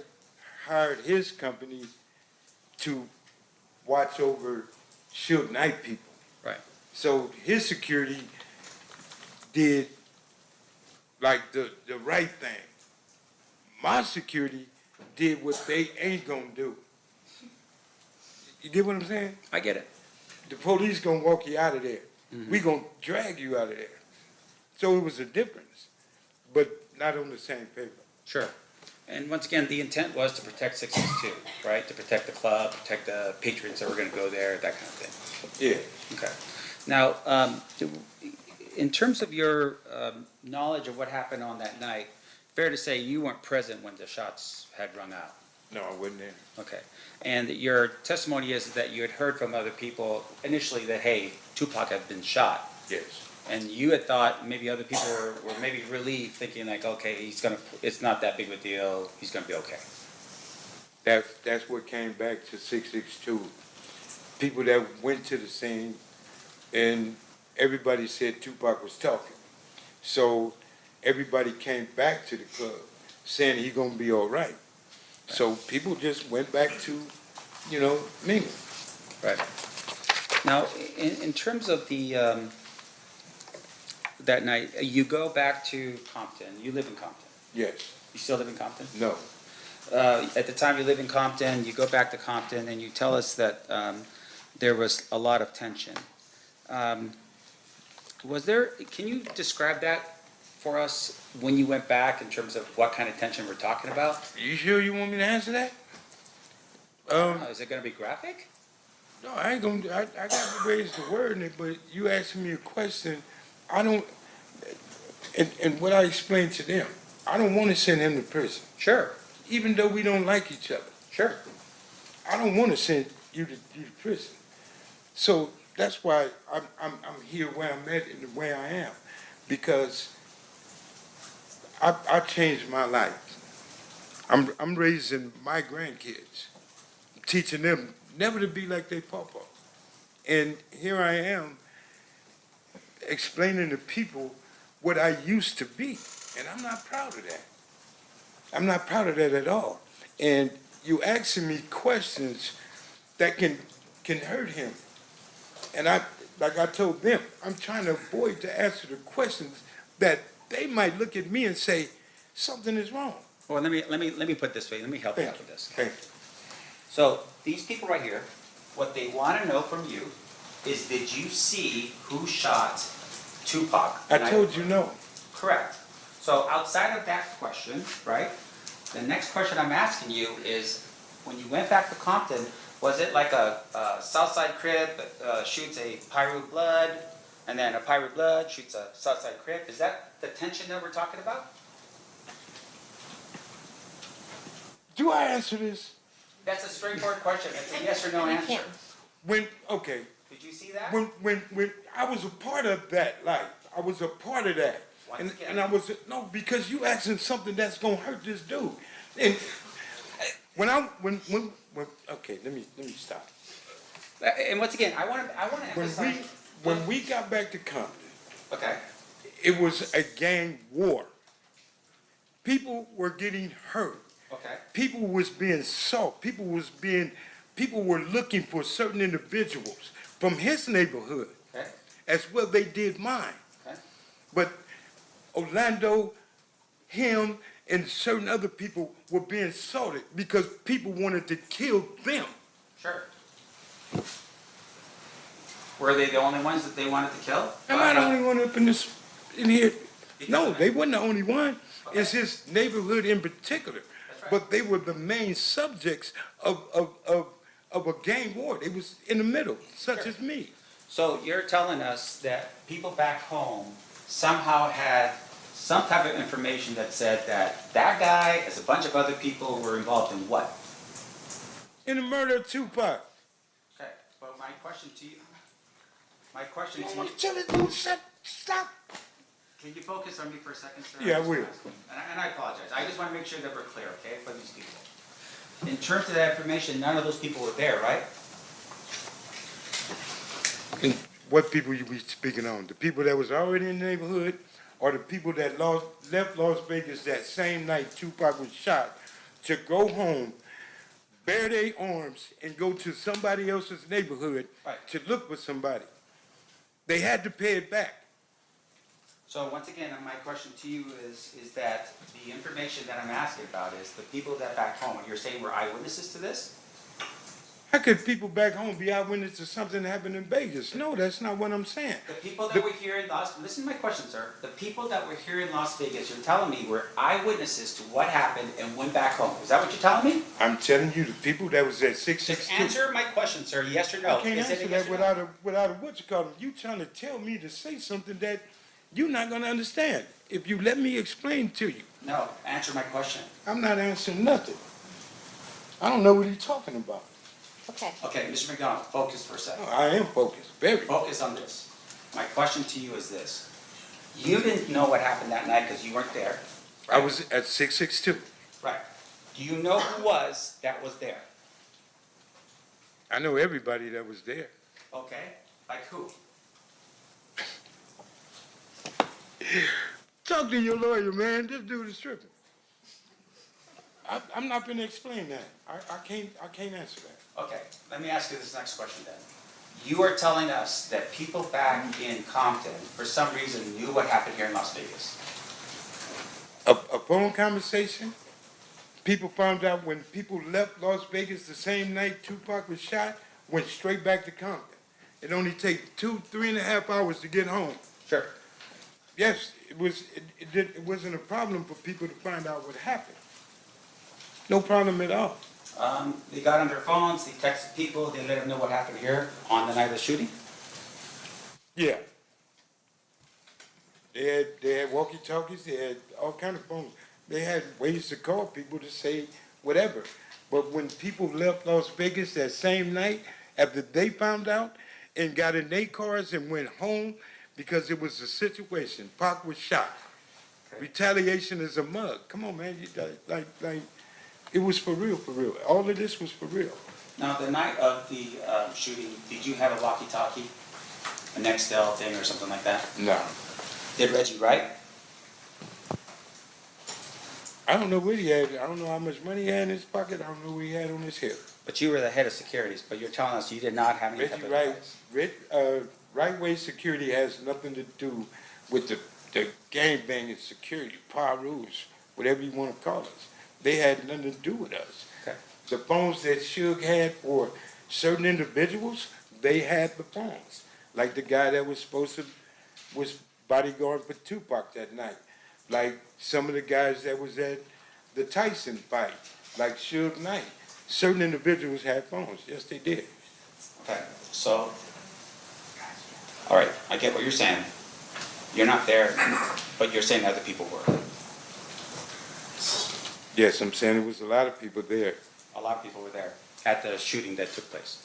hired his company to watch over Suge Knight people. Right. So his security did like the right thing. My security did what they ain't gonna do. You get what I'm saying? I get it. The police gonna walk you out of there. Mhm. We gonna drag you out of there. So it was a difference, but not on the same paper. Sure. And once again, the intent was to protect 662, right? To protect the club, protect the patrons that were going to go there, that kind of thing. Yeah. Okay. Now, in terms of your knowledge of what happened on that night, fair to say you weren't present when the shots had rung out. No, I wasn't there. Okay. And your testimony is that you had heard from other people initially that, hey, Tupac had been shot. Yes. And you had thought maybe other people were maybe relieved, thinking like, okay, it's not that big of a deal, he's gonna be okay. That's what came back to 662. People that went to the scene, and everybody said Tupac was talking. So everybody came back to the club saying he gonna be all right. So people just went back to, mingle. Right. Now, in terms of the that night, you go back to Compton. You live in Compton. Yes. You still live in Compton? No. At the time you live in Compton, you go back to Compton, and you tell us that there was a lot of tension. Can you describe that for us when you went back in terms of what kind of tension we're talking about? You sure you want me to answer that? Is it going to be graphic? No, I ain't gonna. I got to raise the word in it, but you asking me a question. I don't. And what I explained to them, I don't want to send him to prison. Sure. Even though we don't like each other. Sure. I don't want to send you to prison. So that's why I'm here where I'm at and the way I am, because I changed my life. I'm raising my grandkids, teaching them never to be like their papa. And here I am explaining to people what I used to be, and I'm not proud of that. I'm not proud of that at all. And you asking me questions that can hurt him. And like I told them, I'm trying to avoid to answer the questions that they might look at me and say, something is wrong. Well, let me put it this way, let me help you out with this. Thank you. So, these people right here, what they want to know from you is, did you see who shot Tupac? I told you no. Correct. So outside of that question, right, the next question I'm asking you is, when you went back to Compton, was it like a Southside Crip shoots a Piru Blood, and then a Piru Blood shoots a Southside Crip? Is that the tension that we're talking about? Do I answer this? That's a straightforward question. It's a yes or no answer. Okay. Did you see that? When I was a part of that life, I was a part of that. And I was, no, because you asking something that's gonna hurt this dude. And when okay, let me stop. And once again, I want to emphasize. When we got back to Compton, okay, it was a gang war. People were getting hurt. Okay. People was being sought. People were looking for certain individuals from his neighborhood, okay, as well they did mine. Okay. But Orlando, him, and certain other people were being sorted because people wanted to kill them. Sure. Were they the only ones that they wanted to kill? Am I the only one up in here? No, they weren't the only one. Okay. It's his neighborhood in particular. Right. But they were the main subjects of a gang war. They was in the middle, such as me. So you're telling us that people back home somehow had some type of information that said that that guy, as a bunch of other people, were involved in what? In the murder of Tupac. Okay, but my question to you, Stop. Can you focus on me for a second, sir? Yeah, I will. And I apologize. I just want to make sure that we're clear, okay, for these people. In terms of that information, none of those people were there, right? And what people you be speaking on? The people that was already in the neighborhood, or the people that left Las Vegas that same night Tupac was shot to go home, bear their arms, and go to somebody else's neighborhood to look for somebody? They had to pay it back. So once again, my question to you is that the information that I'm asking about is the people that back home, you're saying were eyewitnesses to this? How could people back home be eyewitnesses to something that happened in Vegas? No, that's not what I'm saying. The people that were here in listen to my question, sir. The people that were here in Las Vegas, you're telling me were eyewitnesses to what happened and went back home. Is that what you're telling me? I'm telling you, the people that was at 662. Just answer my question, sir. Yes or no? I can't answer that without a what you call them. You trying to tell me to say something that you're not going to understand if you let me explain to you. No, answer my question. I'm not answering nothing. I don't know what he's talking about. Okay. Okay, Mr. McDonald, focus for a second. No, I am focused, very. Focus on this. My question to you is this. You didn't know what happened that night because you weren't there. Right? I was at 662. Right. Do you know who that was there? I know everybody that was there. Okay. Like who? Talk to your lawyer, man. This dude is tripping. I'm not going to explain that. I can't answer that. Okay, let me ask you this next question then. You are telling us that people back in Compton, for some reason, knew what happened here in Las Vegas. A phone conversation? People found out when people left Las Vegas the same night Tupac was shot, went straight back to Compton. It only takes 3.5 hours to get home. Sure. Yes, it wasn't a problem for people to find out what happened. No problem at all. They got on their phones, they texted people, they let them know what happened here on the night of the shooting? Yeah. They had walkie-talkies, they had all kind of phones. They had ways to call people to say whatever. But when people left Las Vegas that same night, after they found out and got in their cars and went home because it was a situation, Pac was shot. Okay. Retaliation is a mug. Come on, man. Like, it was for real, for real. All of this was for real. Now, the night of the shooting, did you have a walkie-talkie, a Nextel thing or something like that? No. Did Reggie Wright? I don't know what he had. I don't know how much money he had in his pocket. I don't know what he had on his hip. But you were the head of securities, but you're telling us you did not have any type of device. Right way security has nothing to do with the gang banging security, power rules, whatever you want to call us. They had nothing to do with us. Okay. The phones that Suge had for certain individuals, they had the phones. Like the guy that was bodyguard for Tupac that night. Like some of the guys that was at the Tyson fight, like Suge Knight. Certain individuals had phones. Yes, they did. Okay, so, all right, I get what you're saying. You're not there, but you're saying other people were. Yes, I'm saying there was a lot of people there. A lot of people were there at the shooting that took place.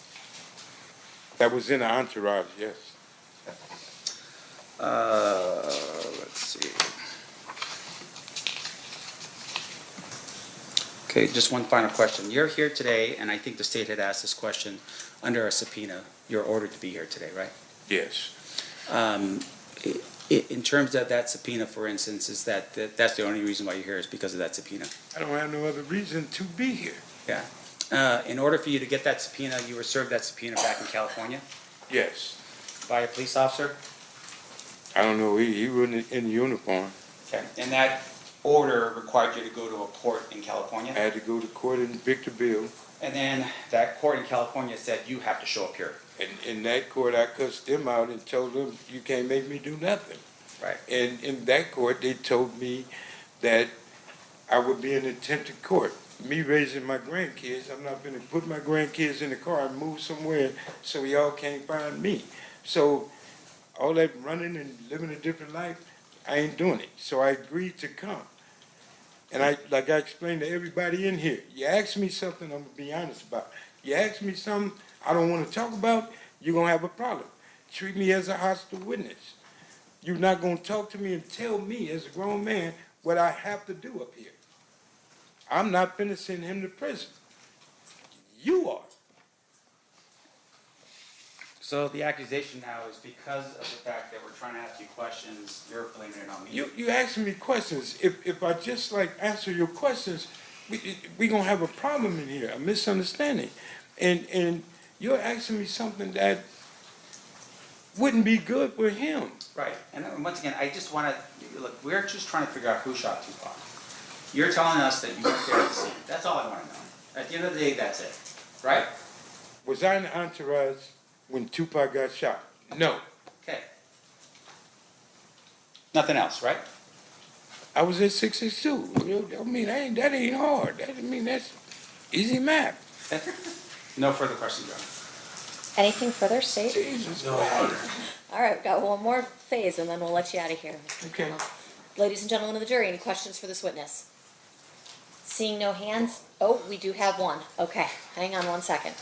That was in the entourage, yes. Let's see. Okay, just one final question. You're here today, and I think the state had asked this question, under a subpoena. You're ordered to be here today, right? Yes. In terms of that subpoena, for instance, is that's the only reason why you're here is because of that subpoena? I don't have no other reason to be here. Yeah. In order for you to get that subpoena, you were served that subpoena back in California? Yes. By a police officer? I don't know, he wasn't in uniform. Okay, and that order required you to go to a court in California? I had to go to court in Victorville. And then that court in California said you have to show up here. And in that court, I cussed them out and told them, you can't make me do nothing. Right. And in that court, they told me that I would be in attempted court. Me raising my grandkids, I'm not going to put my grandkids in the car and move somewhere so y'all can't find me. So all that running and living a different life, I ain't doing it. So I agreed to come. And like I explained to everybody in here, you ask me something, I'm going to be honest about. You ask me something I don't want to talk about, you're going to have a problem. Treat me as a hostile witness. You're not going to talk to me and tell me as a grown man what I have to do up here. I'm not finna send him to prison. You are. So the accusation now is because of the fact that we're trying to ask you questions, you're blaming it on me. You asking me questions. If I just like answer your questions, we gonna have a problem in here, a misunderstanding. And you're asking me something that wouldn't be good for him. Right, and once again, I just want to, look, we're just trying to figure out who shot Tupac. You're telling us that you weren't there at the scene. That's all I want to know. At the end of the day, that's it, right? Was I in the entourage when Tupac got shot? No. Okay. Nothing else, right? I was at 662. I mean, that ain't hard. That's easy math. No further questions, John. Anything further, State? Jesus. No. All right, we've got one more phase, and then we'll let you out of here. Okay. Ladies and gentlemen of the jury, any questions for this witness? Seeing no hands, oh, we do have one. Okay, hang on one second.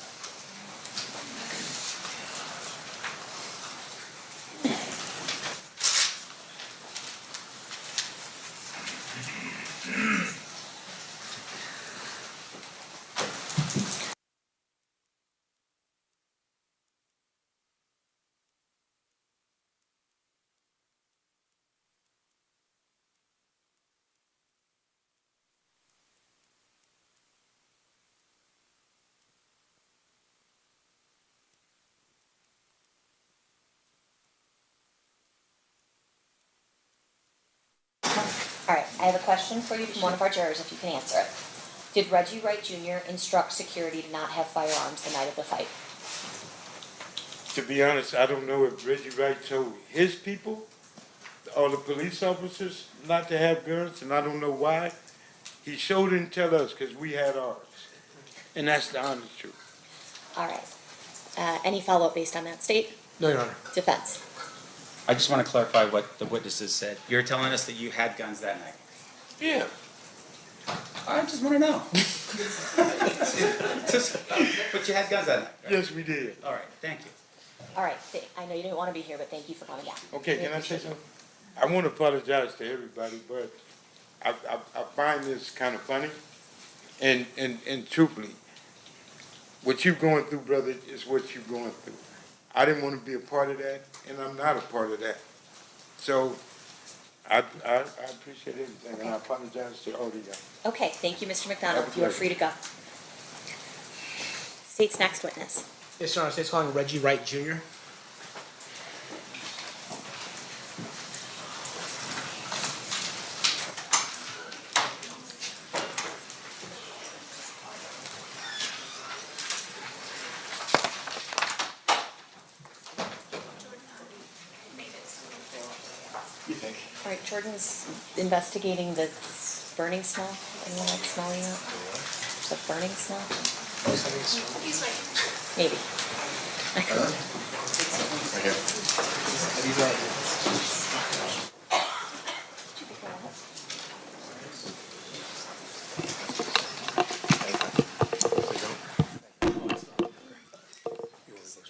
All right, I have a question for you from one of our jurors, if you can answer it. Did Reggie Wright Jr. instruct security to not have firearms the night of the fight? To be honest, I don't know if Reggie Wright told his people, or the police officers, not to have guns, and I don't know why. He sure didn't tell us, because we had ours. And that's the honest truth. All right. Any follow-up based on that, State? No, Your Honor. Defense? I just want to clarify what the witnesses said. You're telling us that you had guns that night? Yeah. I just want to know. But you had guns that night? Right? Yes, we did. All right, thank you. All right, I know you didn't want to be here, but thank you for coming down. Okay, can I say something? I want to apologize to everybody, but I find this kind of funny. And truthfully, what you're going through, brother, is what you're going through. I didn't want to be a part of that, and I'm not a part of that. So I appreciate everything, and I apologize to all of you. Okay, thank you, Mr. McDonald. Have a You are pleasure. free to go. State's next witness. Yes, Your Honor, state's calling Reggie Wright Jr. All right, Jordan's investigating the burning smell. Anyone like smelling that? Is it burning smell? Maybe. I couldn't.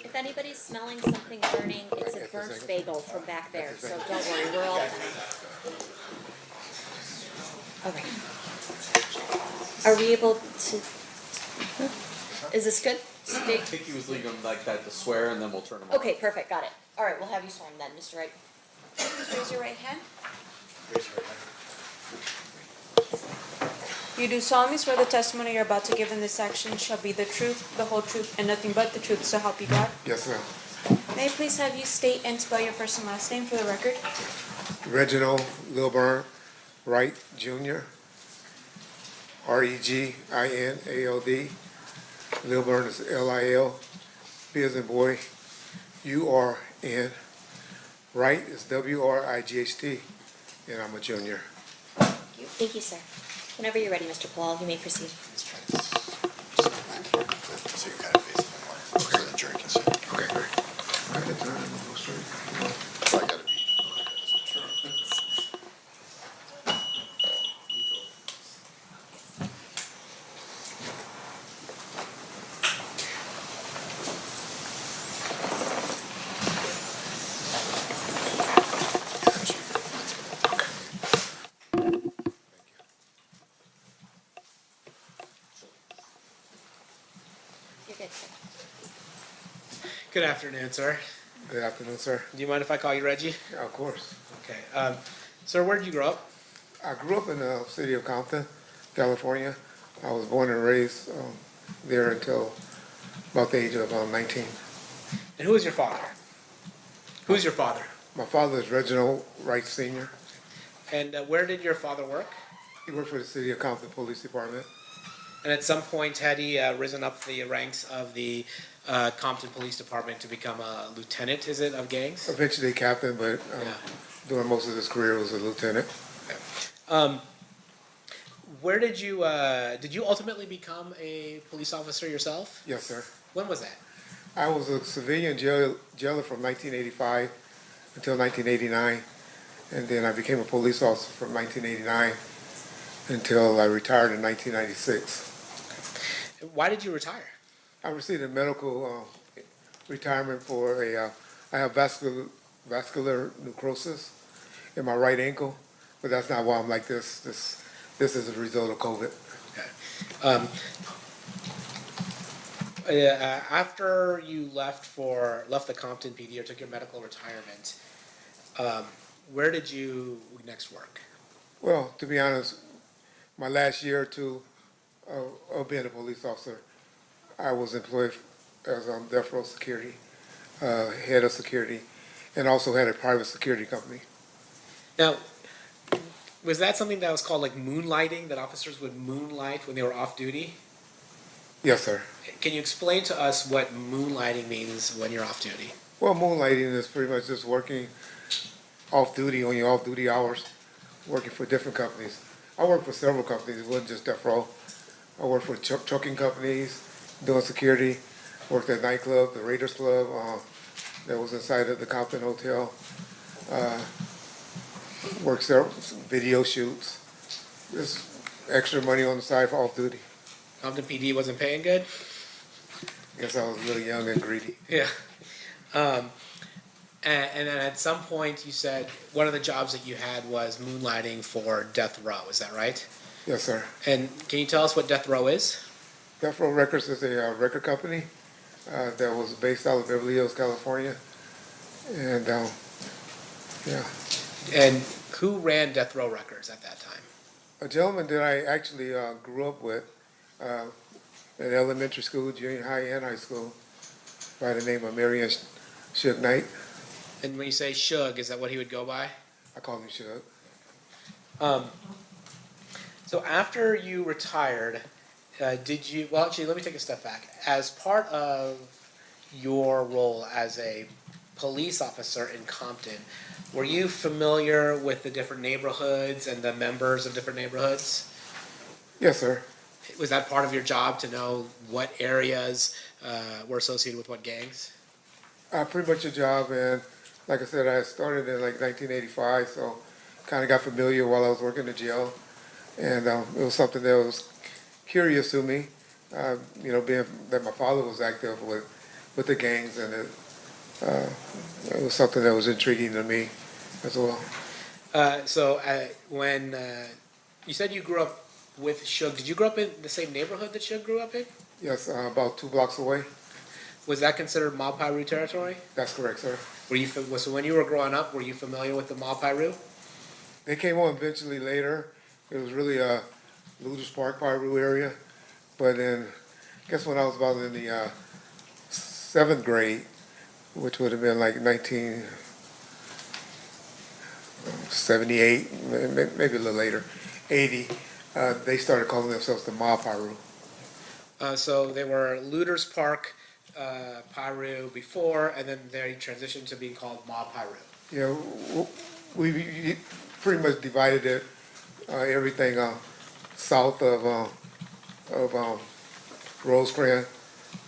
If anybody's smelling something burning, it's a burnt bagel from back there, so don't worry, we're all. Okay. Are we able to, is this good? I think he was leaving them like that to swear, and then we'll turn them over. Okay, perfect, got it. All right, we'll have you sworn then, Mr. Wright. Please raise your right hand. You do solemnly swear the testimony you're about to give in this action shall be the truth, the whole truth, and nothing but the truth, so help you God? Yes, ma'am. May I please have you state and spell your first and last name for the record? Reginald Lilburn Wright Jr., Reginald. Lilburn is Lil, B as in boy, URN. Wright is WRIGHT, and I'm a junior. Thank you, sir. Whenever you're ready, Mr. Paul, you may proceed. So you're kind of facing that way, so the jury can see. Okay, great. I can turn and go straight. So I gotta be. You're good, sir. Good afternoon, sir. Good afternoon, sir. Do you mind if I call you Reggie? Yeah, of course. Okay. Sir, where did you grow up? I grew up in the city of Compton, California. I was born and raised there until about the age of 19. And who is your father? Who's your father? My father is Reginald Wright Sr. And where did your father work? He worked for the city of Compton Police Department. And at some point, had he risen up the ranks of the Compton Police Department to become a lieutenant, is it, of gangs? Eventually captain, but during most of his career was a lieutenant. Where did you ultimately become a police officer yourself? Yes, sir. When was that? I was a civilian jailer from 1985 until 1989, and then I became a police officer from 1989 until I retired in 1996. Why did you retire? I received a medical retirement for I have vascular necrosis in my right ankle, but that's not why I'm like this. This is a result of COVID. After you left the Compton PD or took your medical retirement, where did you next work? Well, to be honest, my last year or two of being a police officer, I was employed as death row security, head of security, and also had a private security company. Now, was that something that was called like moonlighting, that officers would moonlight when they were off duty? Yes, sir. Can you explain to us what moonlighting means when you're off duty? Well, moonlighting is pretty much just working off duty on your off duty hours, working for different companies. I worked for several companies. It wasn't just death row. I worked for trucking companies, doing security. Worked at a nightclub, the Raiders Club, that was inside of the Compton Hotel. Worked several video shoots. Just extra money on the side for off duty. Compton PD wasn't paying good? Guess I was really young and greedy. Yeah. And then at some point you said one of the jobs that you had was moonlighting for death row. Is that right? Yes, sir. And can you tell us what death row is? Death Row Records is a record company that was based out of Beverly Hills, California. And, yeah. And who ran Death Row Records at that time? A gentleman that I actually grew up with at elementary school, junior high, and high school by the name of Marion Suge Knight. And when you say Suge, is that what he would go by? I call him Suge. So after you retired, did you, well, actually, let me take a step back. As part of your role as a police officer in Compton, were you familiar with the different neighborhoods and the members of different neighborhoods? Yes, sir. Was that part of your job to know what areas were associated with what gangs? Pretty much a job, and like I said, I started in like 1985, so kind of got familiar while I was working the jail, and it was something that was curious to me, you know, being that my father was active with the gangs, and it was something that was intriguing to me as well. When you said you grew up with Suge, did you grow up in the same neighborhood that Suge grew up in? Yes, about 2 blocks away. Was that considered Mob Piru territory? That's correct, sir. Were you so when you were growing up, were you familiar with the Mob Piru? They came on eventually later. It was really a Luders Park, Piru area. But then, I guess when I was about in the 7th grade, which would have been like 1978, maybe a little later, 80, they started calling themselves the Mob Piru. So they were Luders Park, Piru before, and then they transitioned to being called Mob Piru. Yeah, we pretty much divided it, everything south of Rosecrans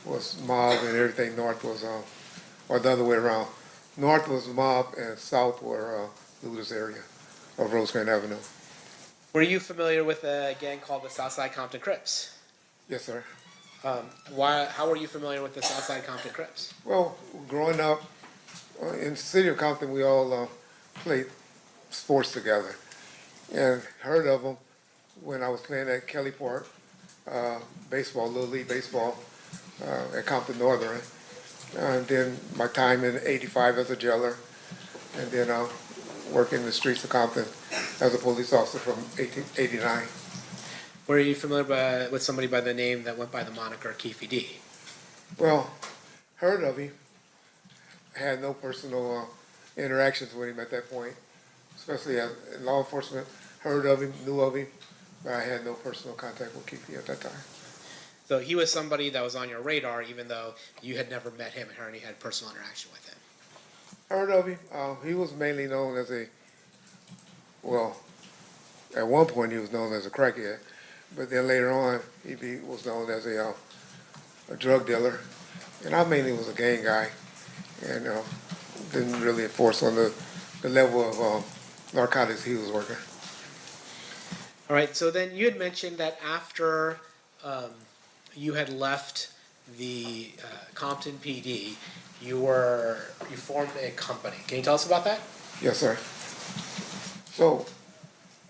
was mob, and everything north was, or the other way around. North was mob, and south were Luders area of Rosecrans Avenue. Were you familiar with a gang called the Southside Compton Crips? Yes, sir. How were you familiar with the Southside Compton Crips? Well, growing up in the city of Compton, we all played sports together, and heard of them when I was playing at Kelly Park, baseball, Little League baseball, at Compton Northern. And then my time in '85 as a jailer, and then working in the streets of Compton as a police officer from 1989. Were you familiar with somebody by the name that went by the moniker Keefy D? Well, heard of him. Had no personal interactions with him at that point, especially as in law enforcement. Heard of him, knew of him, but I had no personal contact with Keefy at that time. So he was somebody that was on your radar, even though you had never met him or any had personal interaction with him. Heard of him. He was mainly known as well, at one point he was known as a crackhead, but then later on he was known as a drug dealer. And I mainly was a gang guy, and didn't really enforce on the level of narcotics he was working. All right, so then you had mentioned that after you had left the Compton PD, you formed a company. Can you tell us about that? Yes, sir. So,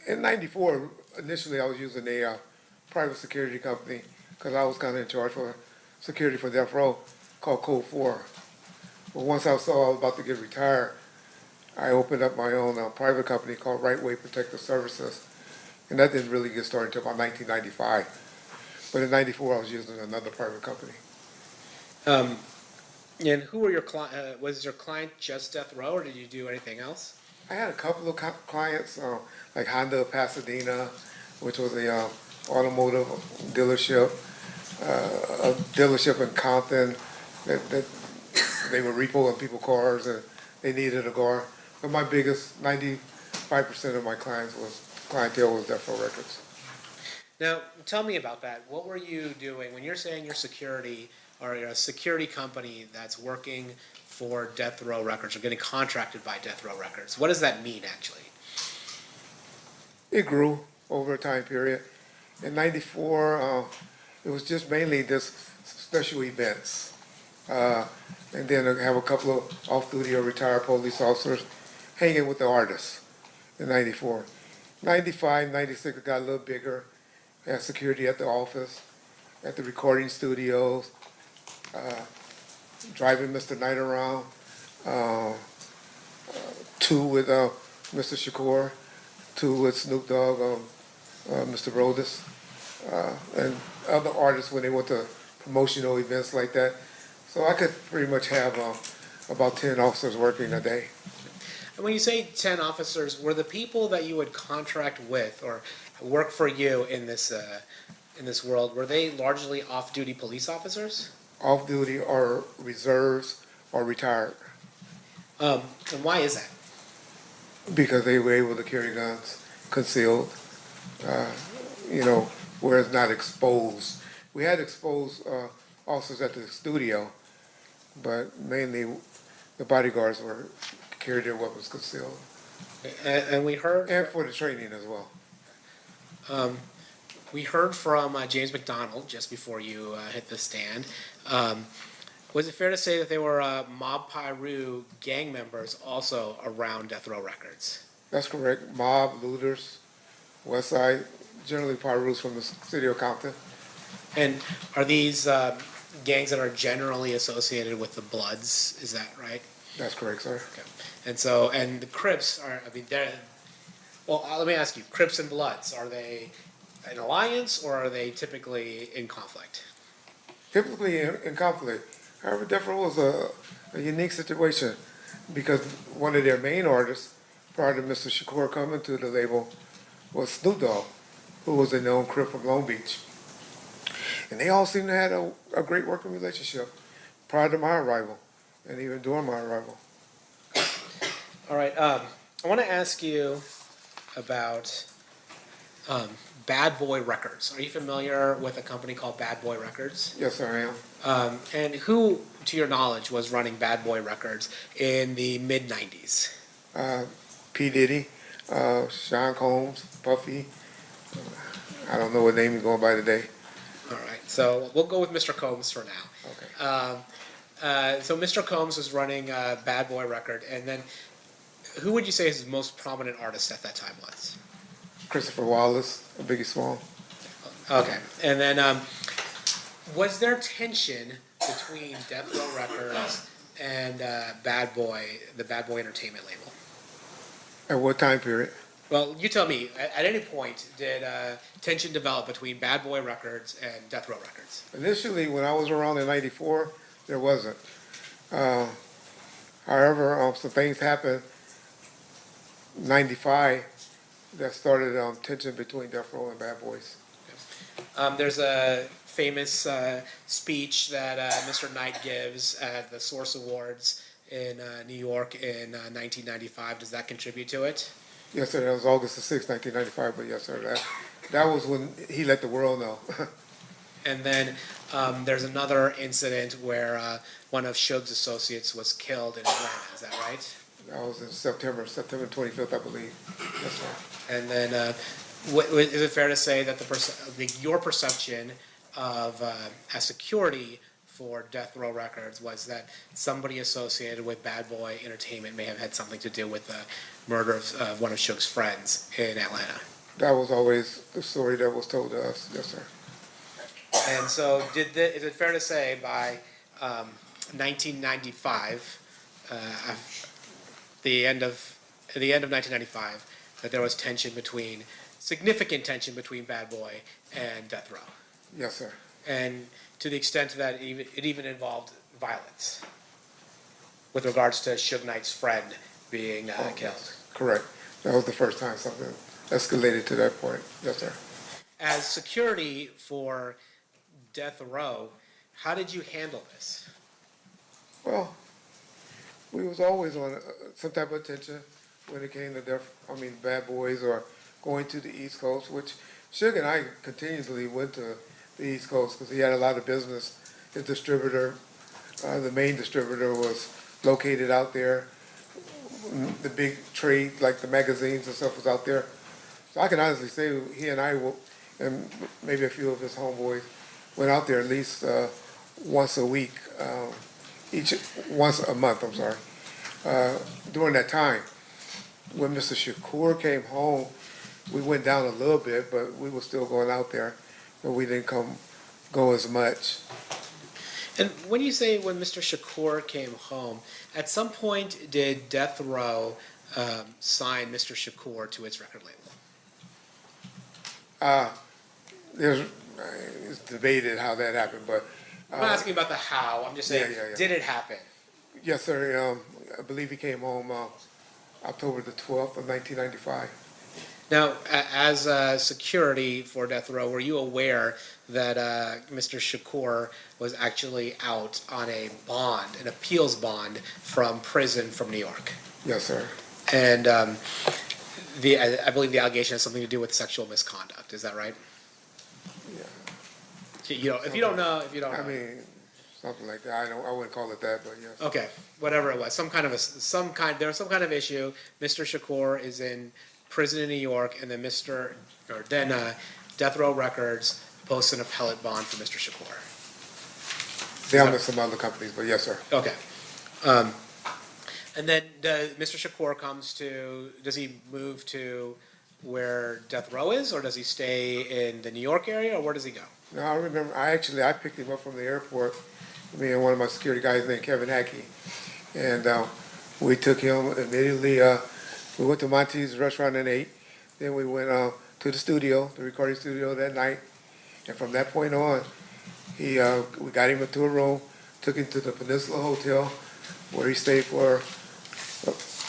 in '94, initially I was using a private security company because I was kind of in charge for security for Death Row, called Code 4. But once I saw I was about to get retired, I opened up my own private company called Right Way Protective Services. And that didn't really get started until about 1995. But in '94, I was using another private company. And who were your clients? Was your client just Death Row, or did you do anything else? I had a couple of clients, like Honda of Pasadena, which was a automotive dealership, a dealership in Compton that they were repoing people's cars and they needed a car. But my biggest, 95% of my clientele was Death Row Records. Now, tell me about that. What were you doing when you're saying you're security, or you're a security company that's working for Death Row Records or getting contracted by Death Row Records? What does that mean, actually? It grew over a time period. In '94, it was just mainly just special events. And then I have a couple of off-duty or retired police officers hanging with the artists in '94. '95, '96, it got a little bigger. Had security at the office. at the recording studios, driving Mr. Knight around, two with Mr. Shakur, two with Snoop Dogg, Mr. Brodus, and other artists when they went to promotional events like that. So I could pretty much have about 10 officers working a day. And when you say 10 officers, were the people that you would contract with or work for you in this world, were they largely off-duty police officers? Off-duty or reserves or retired. And why is that? Because they were able to carry guns concealed, where it's not exposed. We had exposed officers at the studio, but mainly the bodyguards carried their weapons concealed. And we heard... And for the training as well. We heard from James McDonald just before you hit the stand. Was it fair to say that they were Mob Piru gang members also around Death Row Records? That's correct. Mob, looters, West Side, generally Pirus from the city of Compton. And are these gangs that are generally associated with the Bloods? Is that right? That's correct, sir. Okay. And the Crips are, let me ask you, Crips and Bloods, are they an alliance or are they typically in conflict? Typically in conflict. However, Death Row was a unique situation because one of their main artists, prior to Mr. Shakur coming to the label, was Snoop Dogg, who was a known Crip from Long Beach. And they all seemed to have a great working relationship prior to my arrival and even during my arrival. All right. I want to ask you about Bad Boy Records. Are you familiar with a company called Bad Boy Records? Yes, I am. And who, to your knowledge, was running Bad Boy Records in the mid-90s? P. Diddy, Sean Combs, Puffy. I don't know what name he's going by today. All right. So we'll go with Mr. Combs for now. Okay. So Mr. Combs was running Bad Boy Record, and then who would you say his most prominent artist at that time was? Christopher Wallace, Biggie Small. Okay. And then was there tension between Death Row Records and Bad Boy, the Bad Boy Entertainment label? At what time period? Well, you tell me. At any point, did tension develop between Bad Boy Records and Death Row Records? Initially, when I was around in '94, there wasn't. However, some things happened in '95 that started tension between Death Row and Bad Boys. There's a famous speech that Mr. Knight gives at the Source Awards in New York in 1995. Does that contribute to it? Yes, sir. That was August the 6th, 1995. But yes, sir. That was when he let the world know. And then there's another incident where one of Suge's associates was killed in Atlanta. Is that right? That was in September 25th, I believe. Yes, sir. And then, is it fair to say that your perception of as security for Death Row Records was that somebody associated with Bad Boy Entertainment may have had something to do with the murder of one of Suge's friends in Atlanta? That was always the story that was told to us. Yes, sir. And so, is it fair to say by 1995, the end of 1995, that there was significant tension between Bad Boy and Death Row? Yes, sir. And to the extent that it even involved violence with regards to Suge Knight's friend being killed. Correct. That was the first time something escalated to that point. Yes, sir. As security for Death Row, how did you handle this? Well, we was always on some type of tension when it came to Bad Boys or going to the East Coast, which Suge and I continuously went to the East Coast because he had a lot of business. His distributor, the main distributor, was located out there. The big trade, like the magazines and stuff, was out there. So I can honestly say he and I, and maybe a few of his homeboys, went out there at least once a week, once a month, I'm sorry, during that time. When Mr. Shakur came home, we went down a little bit, but we were still going out there, but we didn't come go as much. And when you say when Mr. Shakur came home, at some point did Death Row sign Mr. Shakur to its record label? It's debated how that happened, but. I'm not asking about the how, I'm just saying, Yeah. did it happen? Yes, sir. I believe he came home October the 12th of 1995. Now, as security for Death Row, were you aware that Mr. Shakur was actually out on a bond, an appeals bond from prison from New York? Yes, sir. And I believe the allegation has something to do with sexual misconduct. Is that right? Yeah. If you don't know. I mean, something like that. I wouldn't call it that, but yes. Okay, whatever it was, there was some kind of issue. Mr. Shakur is in prison in New York, and then Death Row Records posts an appellate bond for Mr. Shakur. Down with some other companies, but yes, sir. Okay. And then Mr. Shakur does he move to where Death Row is, or does he stay in the New York area, or where does he go? No, I remember, I picked him up from the airport, me and one of my security guys named Kevin Hackey, and we took him immediately, we went to Monty's restaurant and ate, then we went to the studio, the recording studio that night, and from that point on, we got him into a room, took him to the Peninsula Hotel, where he stayed for,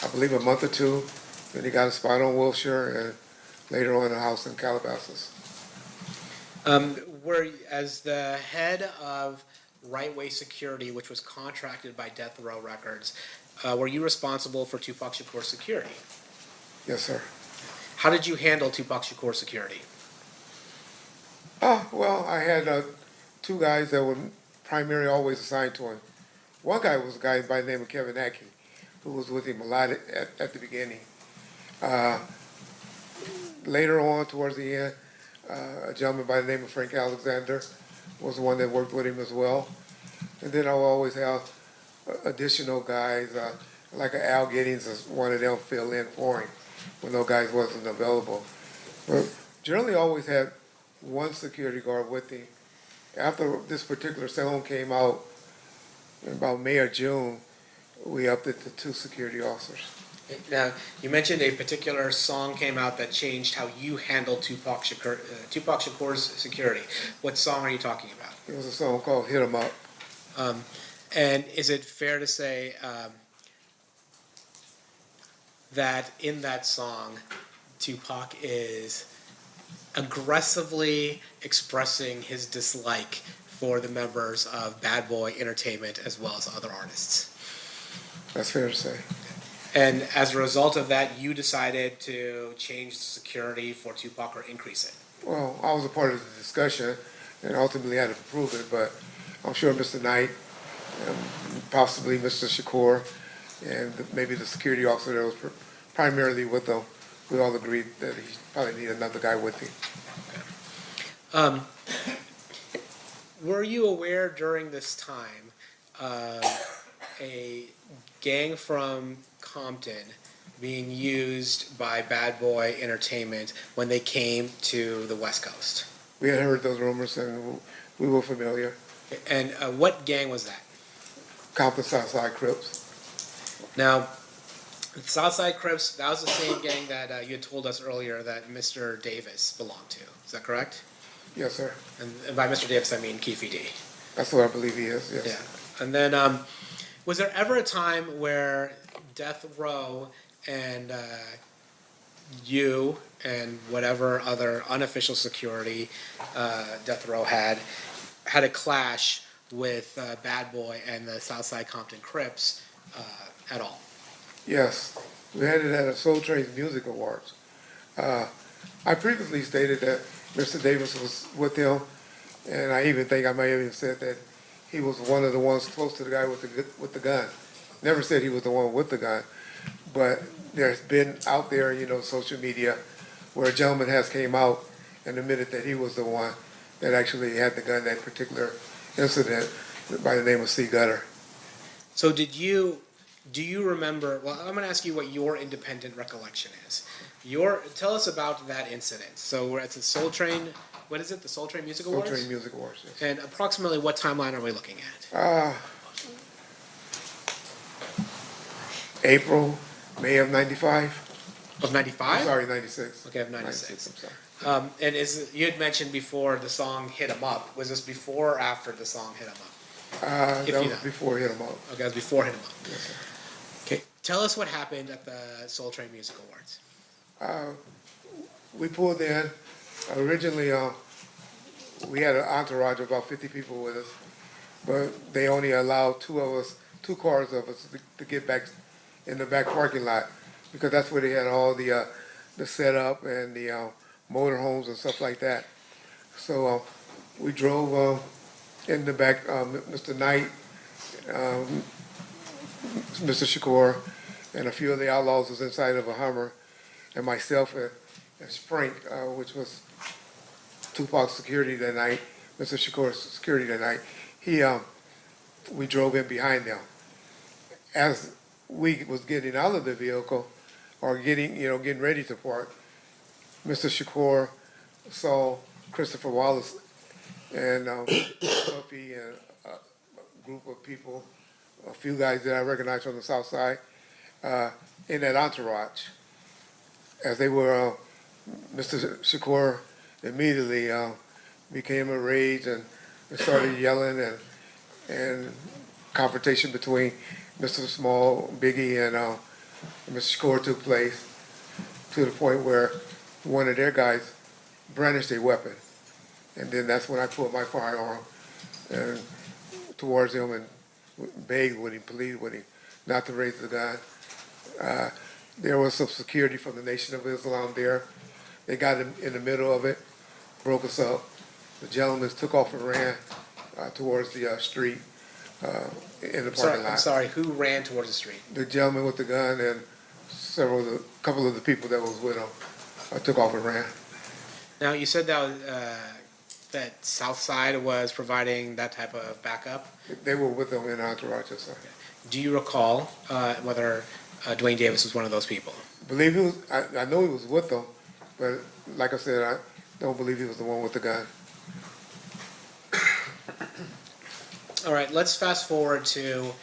I believe, a month or two, then he got a spot on Wilshire, and later on a house in Calabasas. As the head of Right Way Security, which was contracted by Death Row Records, were you responsible for Tupac Shakur's security? Yes, sir. How did you handle Tupac Shakur's security? Well, I had two guys that were primarily always assigned to him. One guy was a guy by the name of Kevin Hackey, who was with him a lot at the beginning. Later on, towards the end, a gentleman by the name of Frank Alexander was the one that worked with him as well. And then I will always have additional guys, like Al Giddings, as one of them fill in for him when those guys wasn't available. But generally always had one security guard with him. After this particular song came out, in about May or June, we upped it to 2 security officers. Now, you mentioned a particular song came out that changed how you handled Tupac Shakur's security. What song are you talking about? It was a song called Hit 'Em Up. And is it fair to say that in that song, Tupac is aggressively expressing his dislike for the members of Bad Boy Entertainment as well as other artists? That's fair to say. And as a result of that, you decided to change the security for Tupac or increase it? Well, I was a part of the discussion and ultimately had to approve it, but I'm sure Mr. Knight, possibly Mr. Shakur, and maybe the security officer that was primarily with them, we all agreed that he probably needed another guy with him. Okay. Were you aware during this time a gang from Compton being used by Bad Boy Entertainment when they came to the West Coast? We had heard those rumors and we were familiar. And what gang was that? Compton Southside Crips. Now, Southside Crips, that was the same gang that you had told us earlier that Mr. Davis belonged to. Is that correct? Yes, sir. And by Mr. Davis, I mean Keefe D. That's what I believe he is, yes. Yeah. And then, was there ever a time where Death Row and you and whatever other unofficial security Death Row had a clash with Bad Boy and the Southside Compton Crips at all? Yes. We had it at a Soul Train's Music Awards. I previously stated that Mr. Davis was with him, and I even think I may have even said that he was one of the ones close to the guy with the gun. Never said he was the one with the gun, but there's been out there, social media, where a gentleman has came out and admitted that he was the one that actually had the gun that particular incident by the name of C. Gutter. So do you remember, well, I'm going to ask you what your independent recollection is. Tell us about that incident. So we're at the Soul Train what is it, the Soul Train Music Soul Awards? Train Music Awards, yes. And approximately what timeline are we looking at? April, May of 95. Of 95? I'm sorry, 96. Okay, of 96. I'm sorry. And you had mentioned before the song Hit 'Em Up. Was this before or after the song Hit 'Em Up? That was before Hit 'Em Up. Okay, that was before Hit 'Em Up. Yes, sir. Okay, tell us what happened at the Soul Train Music Awards. We pulled in. Originally, we had an entourage of about 50 people with us, but they only allowed two cars of us to get back in the back parking lot, because that's where they had all the setup and the motorhomes and stuff like that. So we drove in the back. Mr. Knight, Mr. Shakur, and a few of the outlaws was inside of a Hummer, and myself as Frank, which was Tupac's security that night, Mr. Shakur's security that night. We drove in behind them. As we was getting out of the vehicle, or getting ready to park, Mr. Shakur saw Christopher Wallace and Puffy and a group of people, a few guys that I recognized from the South Side, in that entourage. As they were, Mr. Shakur immediately became enraged and started yelling, and confrontation between Mr. Small, Biggie, and Mr. Shakur took place, to the point where one of their guys brandished a weapon. And then that's when I pulled my firearm and towards him and begged with him, pleaded with him not to raise the gun. There was some security from the Nation of Islam there. They got in the middle of it, broke us up. The gentlemen took off and ran towards the street in the parking lot. I'm sorry, who ran towards the street? The gentleman with the gun and a couple of the people that was with him took off and ran. Now, you said that South Side was providing that type of backup? They were with them in entourage, yes, sir. Do you recall whether Dwayne Davis was one of those people? Believe he was. I know he was with them, but like I said, I don't believe he was the one with the gun. All right, let's fast forward to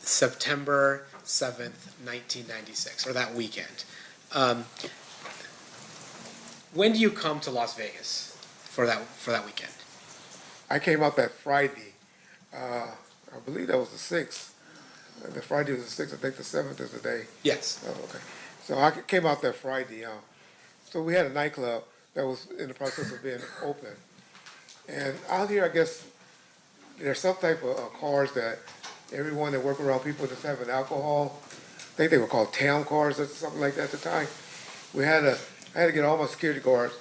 September 7th, 1996, or that weekend. When do you come to Las Vegas for that weekend? I came out that Friday. I believe that was the 6th. The Friday was the 6th. I think the 7th is the day. Yes. Oh, okay. So I came out that Friday. So we had a nightclub that was in the process of being open. And out here, I guess, there's some type of cars that everyone that work around people that's having alcohol, I think they were called town cars or something like that at the time. I had to get all my security guards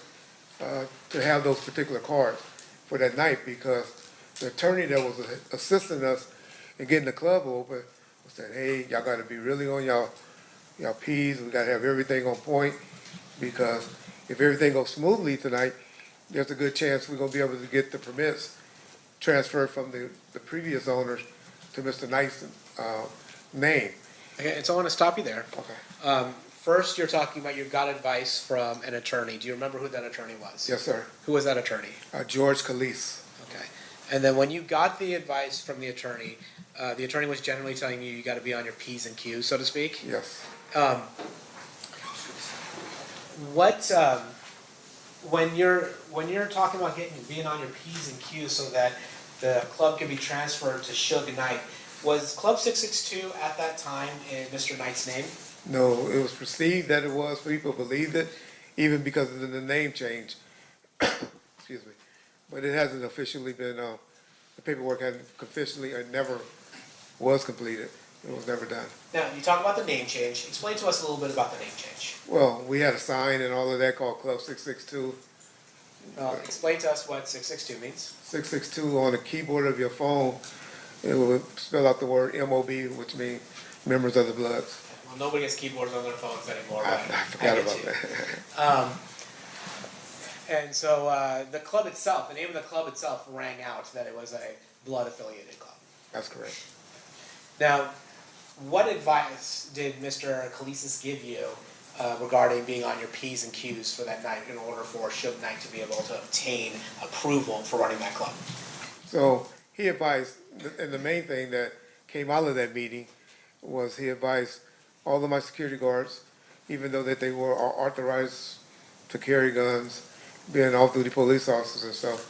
to have those particular cars for that night, because the attorney that was assisting us in getting the club open said, hey, y'all got to be really on y'all P's. We got to have everything on point, because if everything goes smoothly tonight, there's a good chance we're going to be able to get the permits transferred from the previous owners to Mr. Knight's name. Okay, and so I want to stop you there. Okay. First, you're talking about you got advice from an attorney. Do you remember who that attorney was? Yes, sir. Who was that attorney? George Calise. Okay. And then when you got the advice from the attorney was generally telling you got to be on your P's and Q's, so to speak? Yes. When you're talking about being on your P's and Q's so that the club can be transferred to Suge Knight, was Club 662 at that time in Mr. Knight's name? No, it was perceived that it was. People believed it, even because of the name change. Excuse me. But it hasn't officially been, the paperwork hasn't officially, or never was completed. It was never done. Now, you talk about the name change. Explain to us a little bit about the name change. Well, we had a sign and all of that called Club 662. Explain to us what 662 means. 662 on the keyboard of your phone, it will spell out the word MOB, which means Members of the Bloods. Well, nobody has keyboards on their phones anymore. I forgot about that. And so the club itself, the name of the club itself rang out that it was a blood-affiliated club. That's correct. Now, what advice did Mr. Kalisis give you regarding being on your P's and Q's for that night in order for Suge Knight to be able to obtain approval for running that club? So he advised, and the main thing that came out of that meeting was he advised all of my security guards, even though that they were authorized to carry guns, being off-duty police officers and stuff,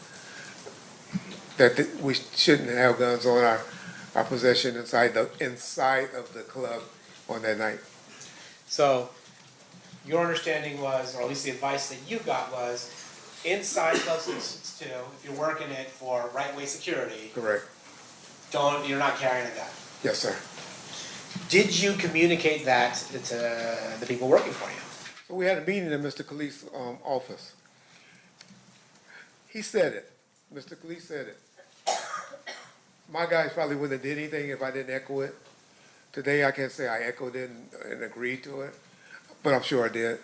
that we shouldn't have guns on our possession inside of the club on that night. So your understanding was, or at least the advice that you got was, inside Club 662, if you're working it for right-way security, Correct. you're not carrying a gun. Yes, sir. Did you communicate that to the people working for you? So we had a meeting in Mr. Khalif's office. He said it. Mr. Khalif said it. My guys probably wouldn't have did anything if I didn't echo it. Today I can't say I echoed it and agreed to it, but I'm sure I did.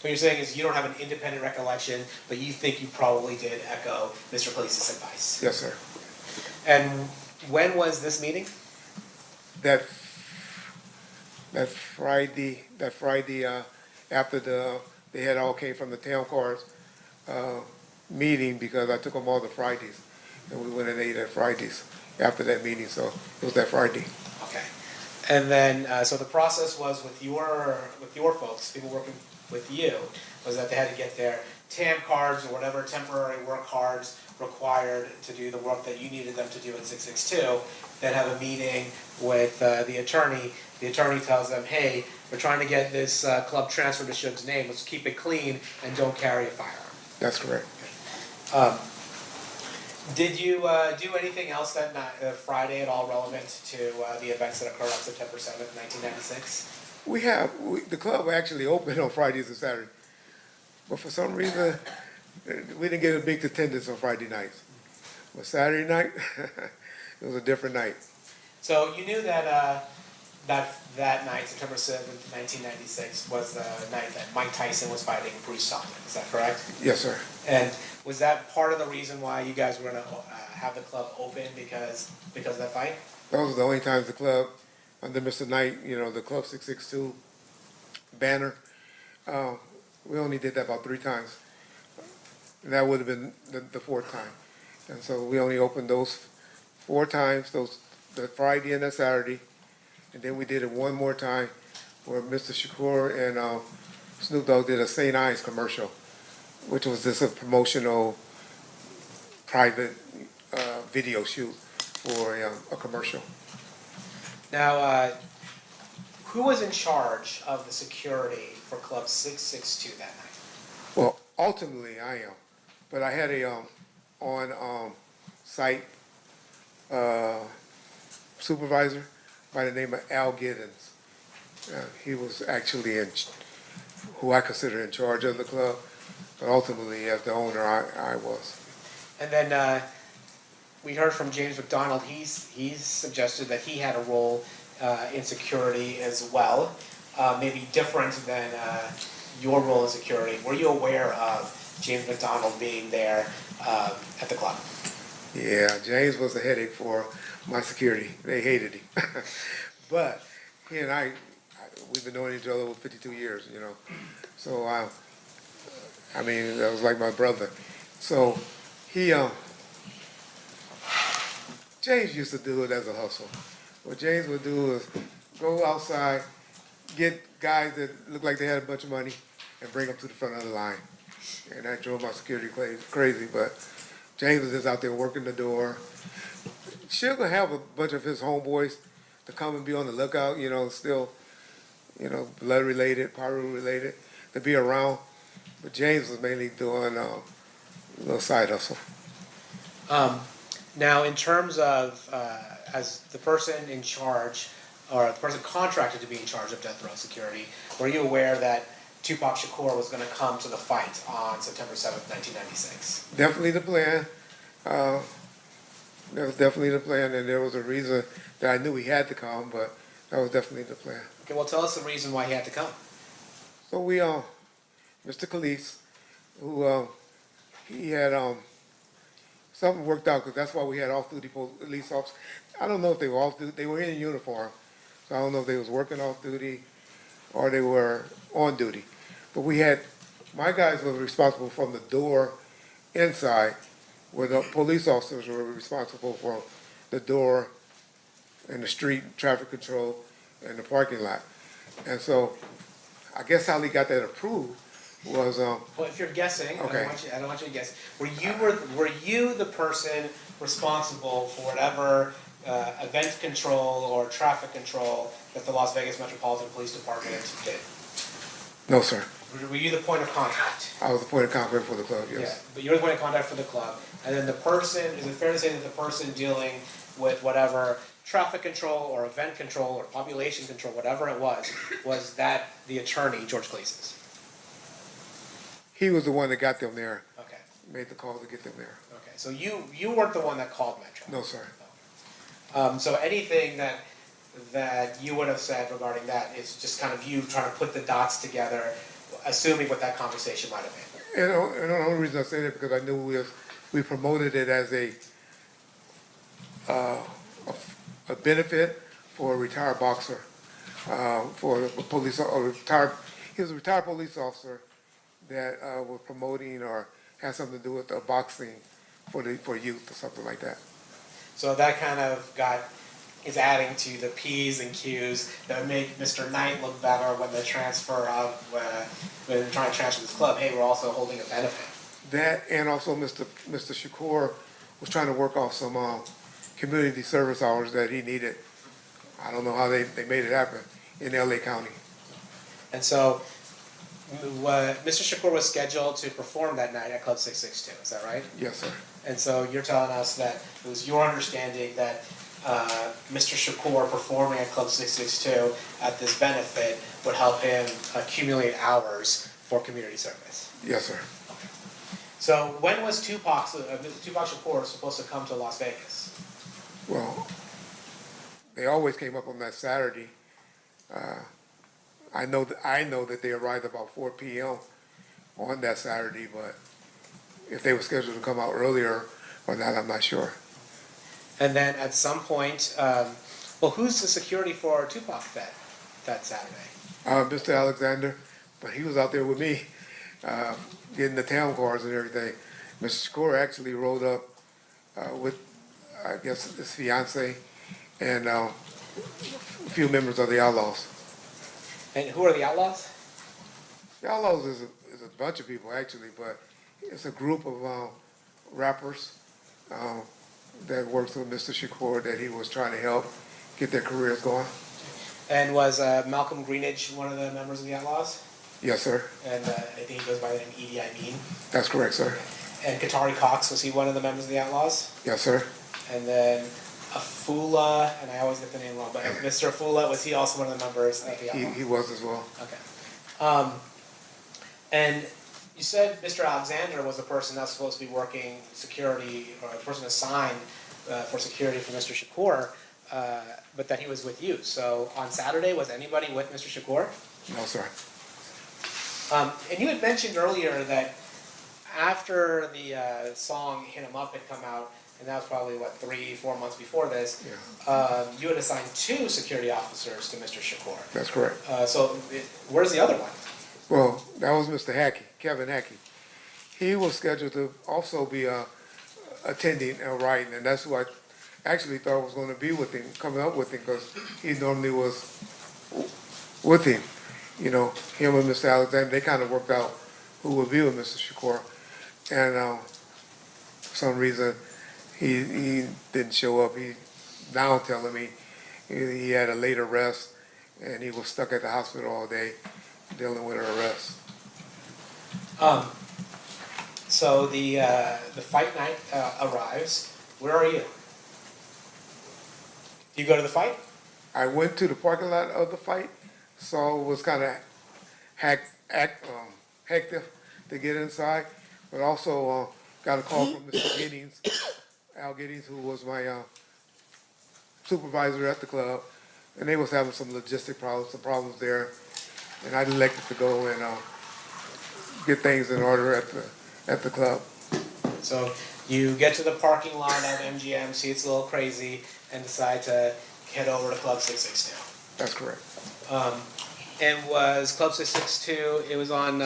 What you're saying is you don't have an independent recollection, but you think you probably did echo Mr. Khalif's advice. Yes, sir. And when was this meeting? That Friday after they had all came from the town cars meeting, because I took them all to Fridays, and we went and ate at Fridays after that meeting. So it was that Friday. Okay. And then so the process was with your folks, people working with you, was that they had to get their TAM cards or whatever temporary work cards required to do the work that you needed them to do in 662, then have a meeting with the attorney. The attorney tells them, hey, we're trying to get this club transferred to Suge's name, let's keep it clean and don't carry a firearm. That's correct. Did you do anything else that Friday at all relevant to the events that occurred on September 7th, 1996? The club actually opened on Fridays and Saturdays, but for some reason we didn't get a big attendance on Friday nights. But Saturday night, it was a different night. So you knew that that night, September 7th, 1996, was the night that Mike Tyson was fighting Bruce Thompson. Is that correct? Yes, sir. And was that part of the reason why you guys were going to have the club open because of that fight? Those were the only times the club, under Mr. Knight, the Club 662 banner, we only did that about 3 times. And that would have been the 4th time. And so we only opened those 4 times, the Friday and the Saturday. And then we did it one more time where Mr. Shakur and Snoop Dogg did a St. Ives commercial, which was just a promotional private video shoot for a commercial. Now, who was in charge of the security for Club 662 that night? Well, ultimately I am, but I had a on-site supervisor by the name of Al Giddens. He was actually who I consider in charge of the club, but ultimately as the owner I was. And then we heard from James McDonald. He's suggested that he had a role in security as well, maybe different than your role in security. Were you aware of James McDonald being there at the club? Yeah, James was a headache for my security. They hated him. But he and I, we've been knowing each other for 52 years, So, I mean, that was like my brother. So James used to do it as a hustle. What James would do is go outside, get guys that looked like they had a bunch of money, and bring them to the front of the line. And that drove my security crazy, but James was just out there working the door. Sugar have a bunch of his homeboys to come and be on the lookout, still, blood related, pyro related, to be around. But James was mainly doing a little side hustle. Now, in terms of as the person in charge, or the person contracted to be in charge of death row security, were you aware that Tupac Shakur was going to come to the fight on September 7th, 1996? Definitely the plan. That was definitely the plan, and there was a reason that I knew he had to come, but that was definitely the plan. Okay, well, tell us the reason why he had to come. So we, Mr. Khalif, who he had something worked out, because that's why we had off-duty police officers. I don't know if they were off-duty. They were in uniform, so I don't know if they was working off-duty or they were on duty. But we had, my guys were responsible from the door inside, where the police officers were responsible for the door and the street, traffic control, and the parking lot. And so, I guess how they got that approved was, Well, if you're guessing, Okay. I don't want you to guess. Were you the person responsible for whatever event control or traffic control that the Las Vegas Metropolitan Police Department did? no, sir. Were you the point of contact? I was the point of contact for the club, Yeah, yes. but you're the point of contact for the club, and then the person, is it fair to say that the person dealing with whatever traffic control or event control or population control, whatever it was that the attorney, George Gleason's? He was the one that got them there, Okay, made the call to get them there. okay, so you weren't the one that called Metro? No, sir. So anything that you would have said regarding that is just kind of you trying to put the dots together, assuming what that conversation might have been? And the only reason I say that because I knew we promoted it as a benefit for a retired boxer, for a police, he was a retired police officer that was promoting or had something to do with boxing for youth or something like that. So that kind of is adding to the P's and Q's that would make Mr. Knight look better when they transfer of, when they're trying to transfer this club, hey, we're also holding a benefit. That and also Mr. Shakur was trying to work off some community service hours that he needed. I don't know how they made it happen in LA County. And so Mr. Shakur was scheduled to perform that night at Club 662, is that right? Yes, sir. And so you're telling us that it was your understanding that Mr. Shakur performing at Club 662 at this benefit would help him accumulate hours for community service? Yes, sir. So when was Tupac Shakur supposed to come to Las Vegas? Well, they always came up on that Saturday. I know that they arrived about 4 p.m. on that Saturday, but if they were scheduled to come out earlier or not, I'm not sure. And then at some point, who's the security for Tupac that Saturday? Mr. Alexander, but he was out there with me, getting the town cars and everything. Mr. Shakur actually rode up with, I guess, his fiance and a few members of the Outlaws. And who are the Outlaws? The Outlaws is a bunch of people actually, but it's a group of rappers that works with Mr. Shakur that he was trying to help get their careers going. And was Malcolm Greenidge one of the members of the Outlaws? Yes, sir. And I think he goes by the name Edie Amin. That's correct, sir. And Katari Cox, was he one of the members of the Outlaws? Yes, sir. And then Afula, and I always get the name wrong, but Mr. Afula, was he also one of the members of the Outlaws? He was as well. Okay. And you said Mr. Alexander was the person that's supposed to be working security, or the person assigned for security for Mr. Shakur, but that he was with you. So on Saturday, was anybody with Mr. Shakur? No, sir. And you had mentioned earlier that after the song Hit 'Em Up had come out, and that was probably, 3-4 months before this, you had assigned 2 security officers to Mr. Shakur. That's correct. Where's the other one? Well, that was Mr. Hackey, Kevin Hackey. He was scheduled to also be attending and writing, and that's who I actually thought was going to be with him, coming up with him, because he normally was with him. You know, him and Mr. Alexander, they kind of worked out who would be with Mr. Shakur. And for some reason, he didn't show up. He now telling me he had a late arrest, and he was stuck at the hospital all day dealing with an arrest. So the fight night arrives. Where are you? Do you go to the fight? I went to the parking lot of the fight, so it was kind of hectic to get inside, but also got a call from Mr. Giddings, Al Giddings, who was my supervisor at the club, and they was having some logistic problems there, and I elected to go and get things in order at the club. So you get to the parking lot at MGM, see it's a little crazy, and decide to head over to Club 662. That's correct. and was Club 662, it was on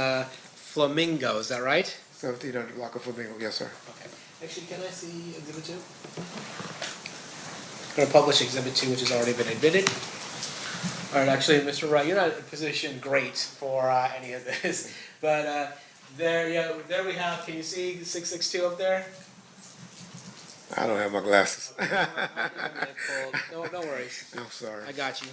Flamingo, is that right? 1700 block of Flamingo, yes, sir. Okay. Actually, can I see Exhibit 2? I'm going to publish Exhibit 2, which has already been admitted. All right, actually, Mr. Wright, you're not positioned great for any of this, but there we have, can you see 662 up there? I don't have my glasses. No worries. I'm sorry. I got you.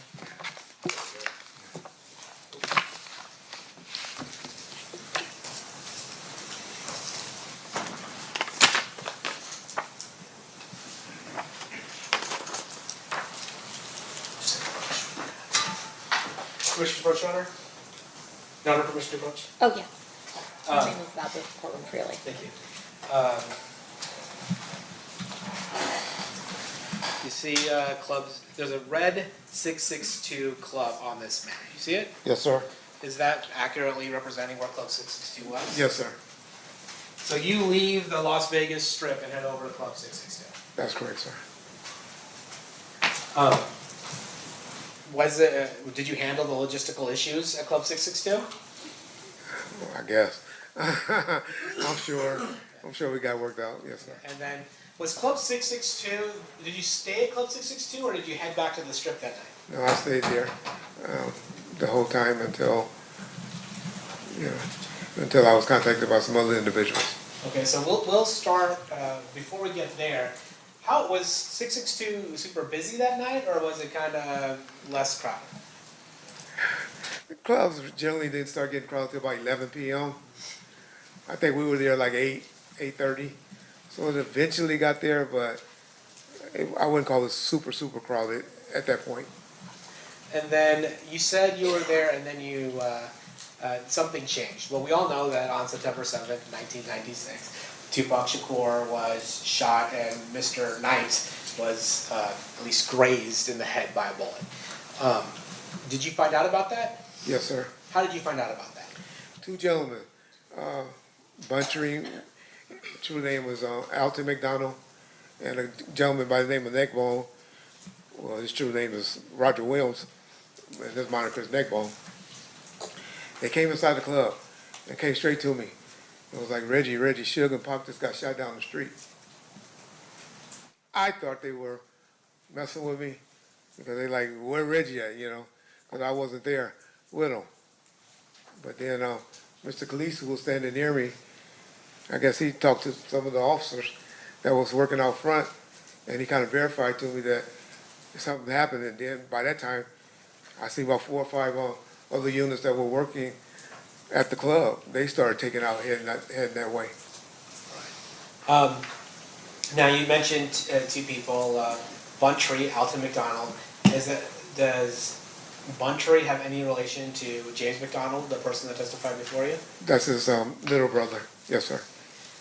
Commissioner Brooks, Your Honor? Your Honor, Commissioner Brooks? Oh, yeah. Let me move about the courtroom freely. Thank you. You see clubs, there's a red 662 club on this map. You see it? Yes, sir. Is that accurately representing where Club 662 was? Yes, sir. So you leave the Las Vegas Strip and head over to Club 662? That's correct, sir. Did you handle the logistical issues at Club 662? I guess. I'm sure we got worked out, yes, sir. And then, was Club 662, did you stay at Club 662 or did you head back to the Strip that night? No, I stayed there the whole time until I was contacted by some other individuals. Okay, so we'll start, before we get there, how was 662 super busy that night or was it kind of less crowded? The clubs generally didn't start getting crowded till about 11 p.m. I think we were there like 8:30. So it eventually got there, but I wouldn't call it super crowded at that point. And then you said you were there and then you, something changed. Well, we all know that on September 7th, 1996, Tupac Shakur was shot and Mr. Knight was at least grazed in the head by a bullet. Did you find out about that? Yes, sir. How did you find out about that? Two gentlemen, Buntry, true name was Alton McDonald, and a gentleman by the name of Neckbone. Well, his true name is Roger Williams, and his moniker is Neckbone. They came inside the club and came straight to me. It was like, Reggie, Suge and Pac just got shot down the street. I thought they were messing with me because they like, where Reggie at, because I wasn't there with him. But then Mr. Khaleesi, who was standing near me, I guess he talked to some of the officers that was working out front, and he kind of verified to me that something happened. And then by that time, I see about 4 or 5 other units that were working at the club. They started taking out, heading that way. Now you mentioned two people, Buntry, Alton McDonald. Does Buntry have any relation to James McDonald, the person that testified before you? That's his little brother. Yes, sir.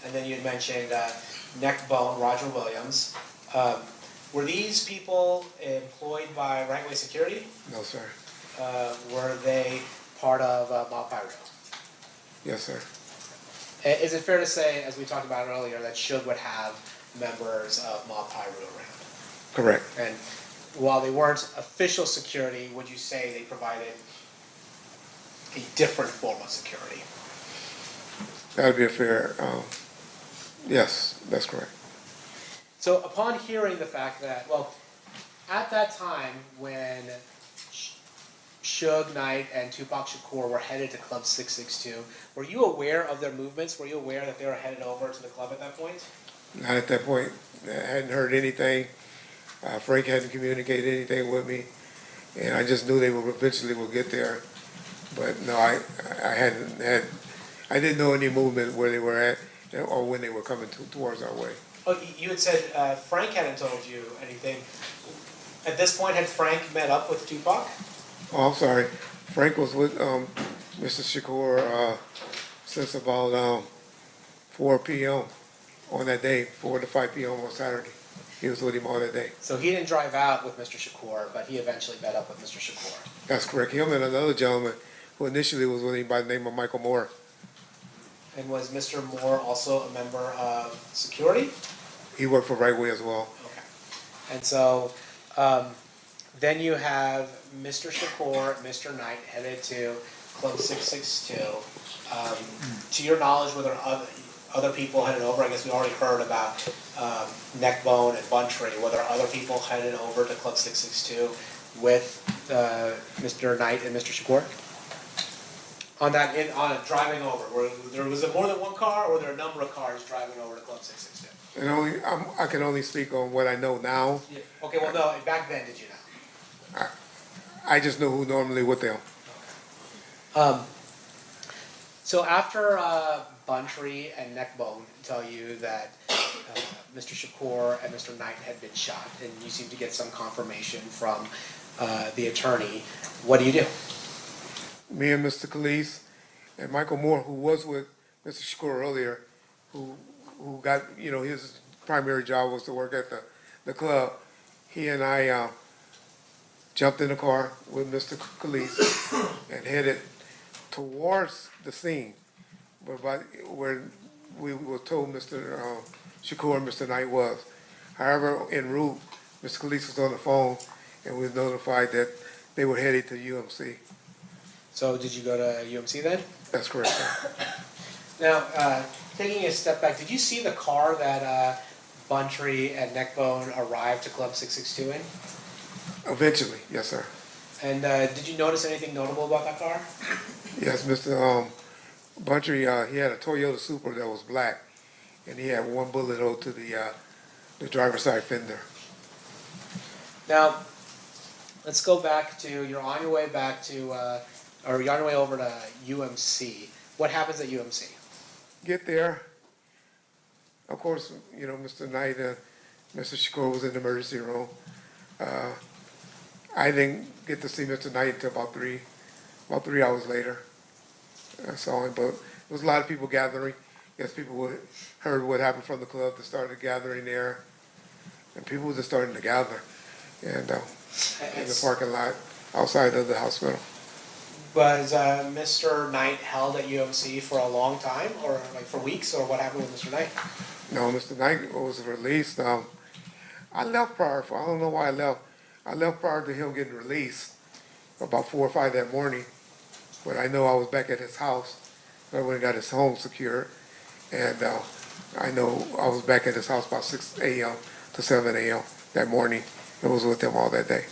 And then you had mentioned Neckbone, Roger Williams. Were these people employed by Right-Way Security? No, sir. Were they part of Mob Pyro? Yes, sir. Is it fair to say, as we talked about earlier, that Suge would have members of Mob Pyro around? Correct. And while they weren't official security, would you say they provided a different form of security? That would be a fair, yes, that's correct. So upon hearing the fact that, well, at that time when Suge Knight and Tupac Shakur were headed to Club 662, were you aware of their movements? Were you aware that they were headed over to the club at that point? Not at that point. I hadn't heard anything. Frank hadn't communicated anything with me, and I just knew they would eventually get there. But no, I didn't know any movement where they were at or when they were coming towards our way. Oh, you had said Frank hadn't told you anything. At this point, had Frank met up with Tupac? Oh, I'm sorry. Frank was with Mr. Shakur since about 4 p.m. on that day, 4 to 5 p.m. on Saturday. He was with him all that day. So he didn't drive out with Mr. Shakur, but he eventually met up with Mr. Shakur. That's correct. Him and another gentleman who initially was with him by the name of Michael Moore. And was Mr. Moore also a member of security? He worked for Right Way as well. Okay. And so Then you have Mr. Shakur, Mr. Knight headed to Club 662. To your knowledge, were there other people headed over? I guess we already heard about Neckbone and Buntree. Were there other people headed over to Club 662 with Mr. Knight and Mr. Shakur? On a driving over, was it more than one car, or were there a number of cars driving over to Club 662? And I can only speak on what I know now. Yeah. Okay, well, no, back then, did you know? I just know who normally with them. So after Buntree and Neckbone tell you that Mr. Shakur and Mr. Knight had been shot, and you seem to get some confirmation from the attorney, what do you do? Me and Mr. Calise and Michael Moore, who was with Mr. Shakur earlier, who got, his primary job was to work at the club. He and I jumped in the car with Mr. Calise and headed towards the scene where we were told Mr. Shakur and Mr. Knight was. However, en route, Mr. Calise was on the phone and we was notified that they were headed to UMC. So did you go to UMC then? That's correct, sir. Now, taking a step back, did you see the car that Buntree and Neckbone arrived to Club 662 in? Eventually, yes, sir. And did you notice anything notable about that car? Yes, Mr. Buntree, he had a Toyota Supra that was black, and he had one bullet hole to the driver's side fender. Now, let's go back to, you're on your way back to, or you're on your way over to UMC. What happens at UMC? Get there. Of course, Mr. Knight and Mr. Shakur was in the emergency room. I didn't get to see Mr. Knight until about 3 hours later. I saw him, but there was a lot of people gathering. Yes, people heard what happened from the club. They started gathering there, and people were just starting to gather, and in the parking lot outside of the hospital. Was Mr. Knight held at UMC for a long time, or like for weeks, or what happened with Mr. Knight? No, Mr. Knight was released. I left prior. I don't know why I left. I left prior to him getting released, about 4 or 5 that morning. But I know I was back at his house. I went and got his home secured, and I know I was back at his house about 6 a.m. to 7 a.m. that morning. I was with him all that day.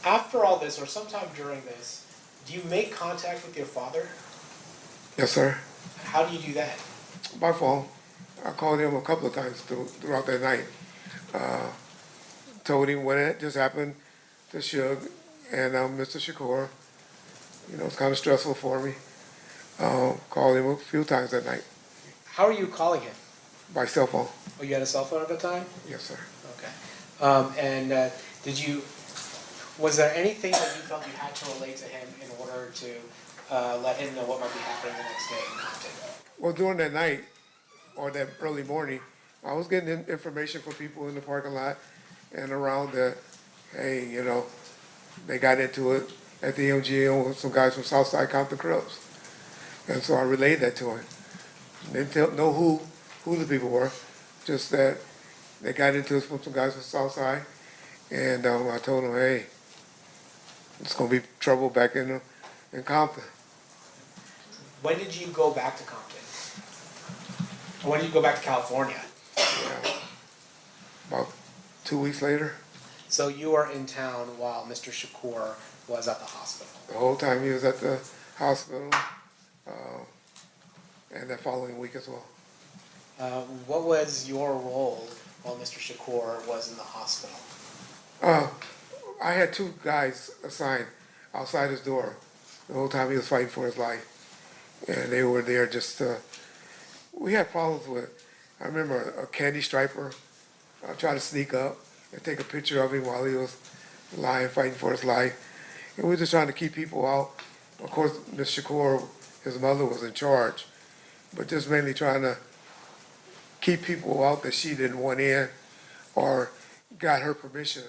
After all this, or sometime during this, do you make contact with your father? Yes, sir. How do you do that? By phone. I called him a couple of times throughout that night. Told him when it just happened to Shug and Mr. Shakur. It's kind of stressful for me. Called him a few times that night. How are you calling him? By cell phone. Oh, you had a cell phone at the time? Yes, sir. Okay. And was there anything that you felt you had to relate to him in order to let him know what might be happening the next day in Compton? Well, during that night, or that early morning, I was getting information from people in the parking lot and around that, hey, they got into it at the MGM with some guys from Southside Compton Clubs. And so I relayed that to him. Didn't know who the people were, just that they got into it from some guys from Southside. And I told him, hey, it's going to be trouble back in Compton. When did you go back to Compton? Or when did you go back to California? About 2 weeks later. So you were in town while Mr. Shakur was at the hospital? The whole time he was at the hospital, and that following week as well. What was your role while Mr. Shakur was in the hospital? I had 2 guys assigned outside his door the whole time he was fighting for his life. And they were there just we had problems with, I remember a candy striper tried to sneak up and take a picture of him while he was lying, fighting for his life. And we were just trying to keep people out. Of course, Ms. Shakur, his mother, was in charge, but just mainly trying to keep people out that she didn't want in or got her permission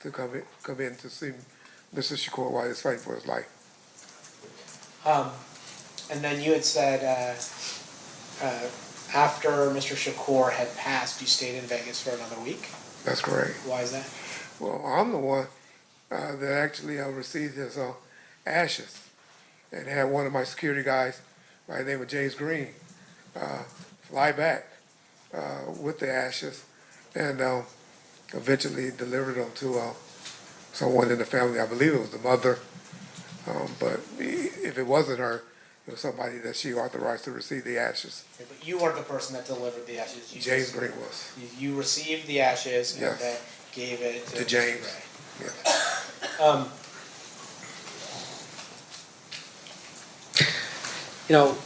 to come in to see Mr. Shakur while he was fighting for his life. And then you had said after Mr. Shakur had passed, you stayed in Vegas for another week? That's correct. Why is that? Well, I'm the one that actually received his ashes, and had one of my security guys by the name of James Green fly back with the ashes, and eventually delivered them to someone in the family. I believe it was the mother, but if it wasn't her, it was somebody that she authorized to receive the ashes. Okay, but you weren't the person that delivered the ashes. James Green was. You received the ashes and Yes. then gave it To Mr. James. Gray. Yeah. You know,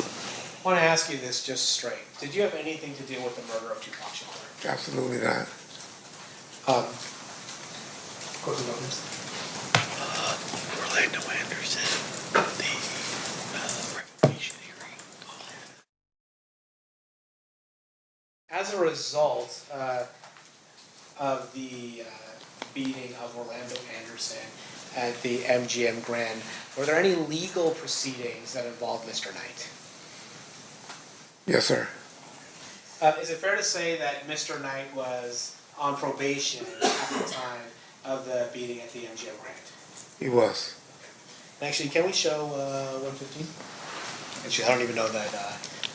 I want to ask you this just straight. Did you have anything to do with the murder of Tupac Shakur? Absolutely not. Courtney Williams. Orlando Anderson, the revocation hearing. As a result of the beating of Orlando Anderson at the MGM Grand, were there any legal proceedings that involved Mr. Knight? Yes, sir. Is it fair to say that Mr. Knight was on probation at the time of the beating at the MGM Grand? He was. Actually, can we show 115? Actually, I don't even know that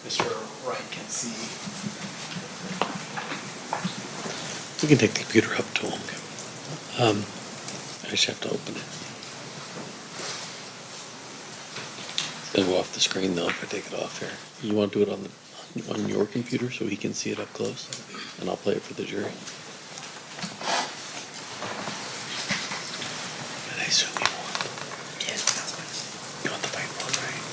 Mr. Wright can see. We can take the computer up to him. I just have to open it. It'll go off the screen though if I take it off here. You want to do it on your computer so he can see it up close? And I'll play it for the jury. And I assume you want. Yeah, you want the white one, right?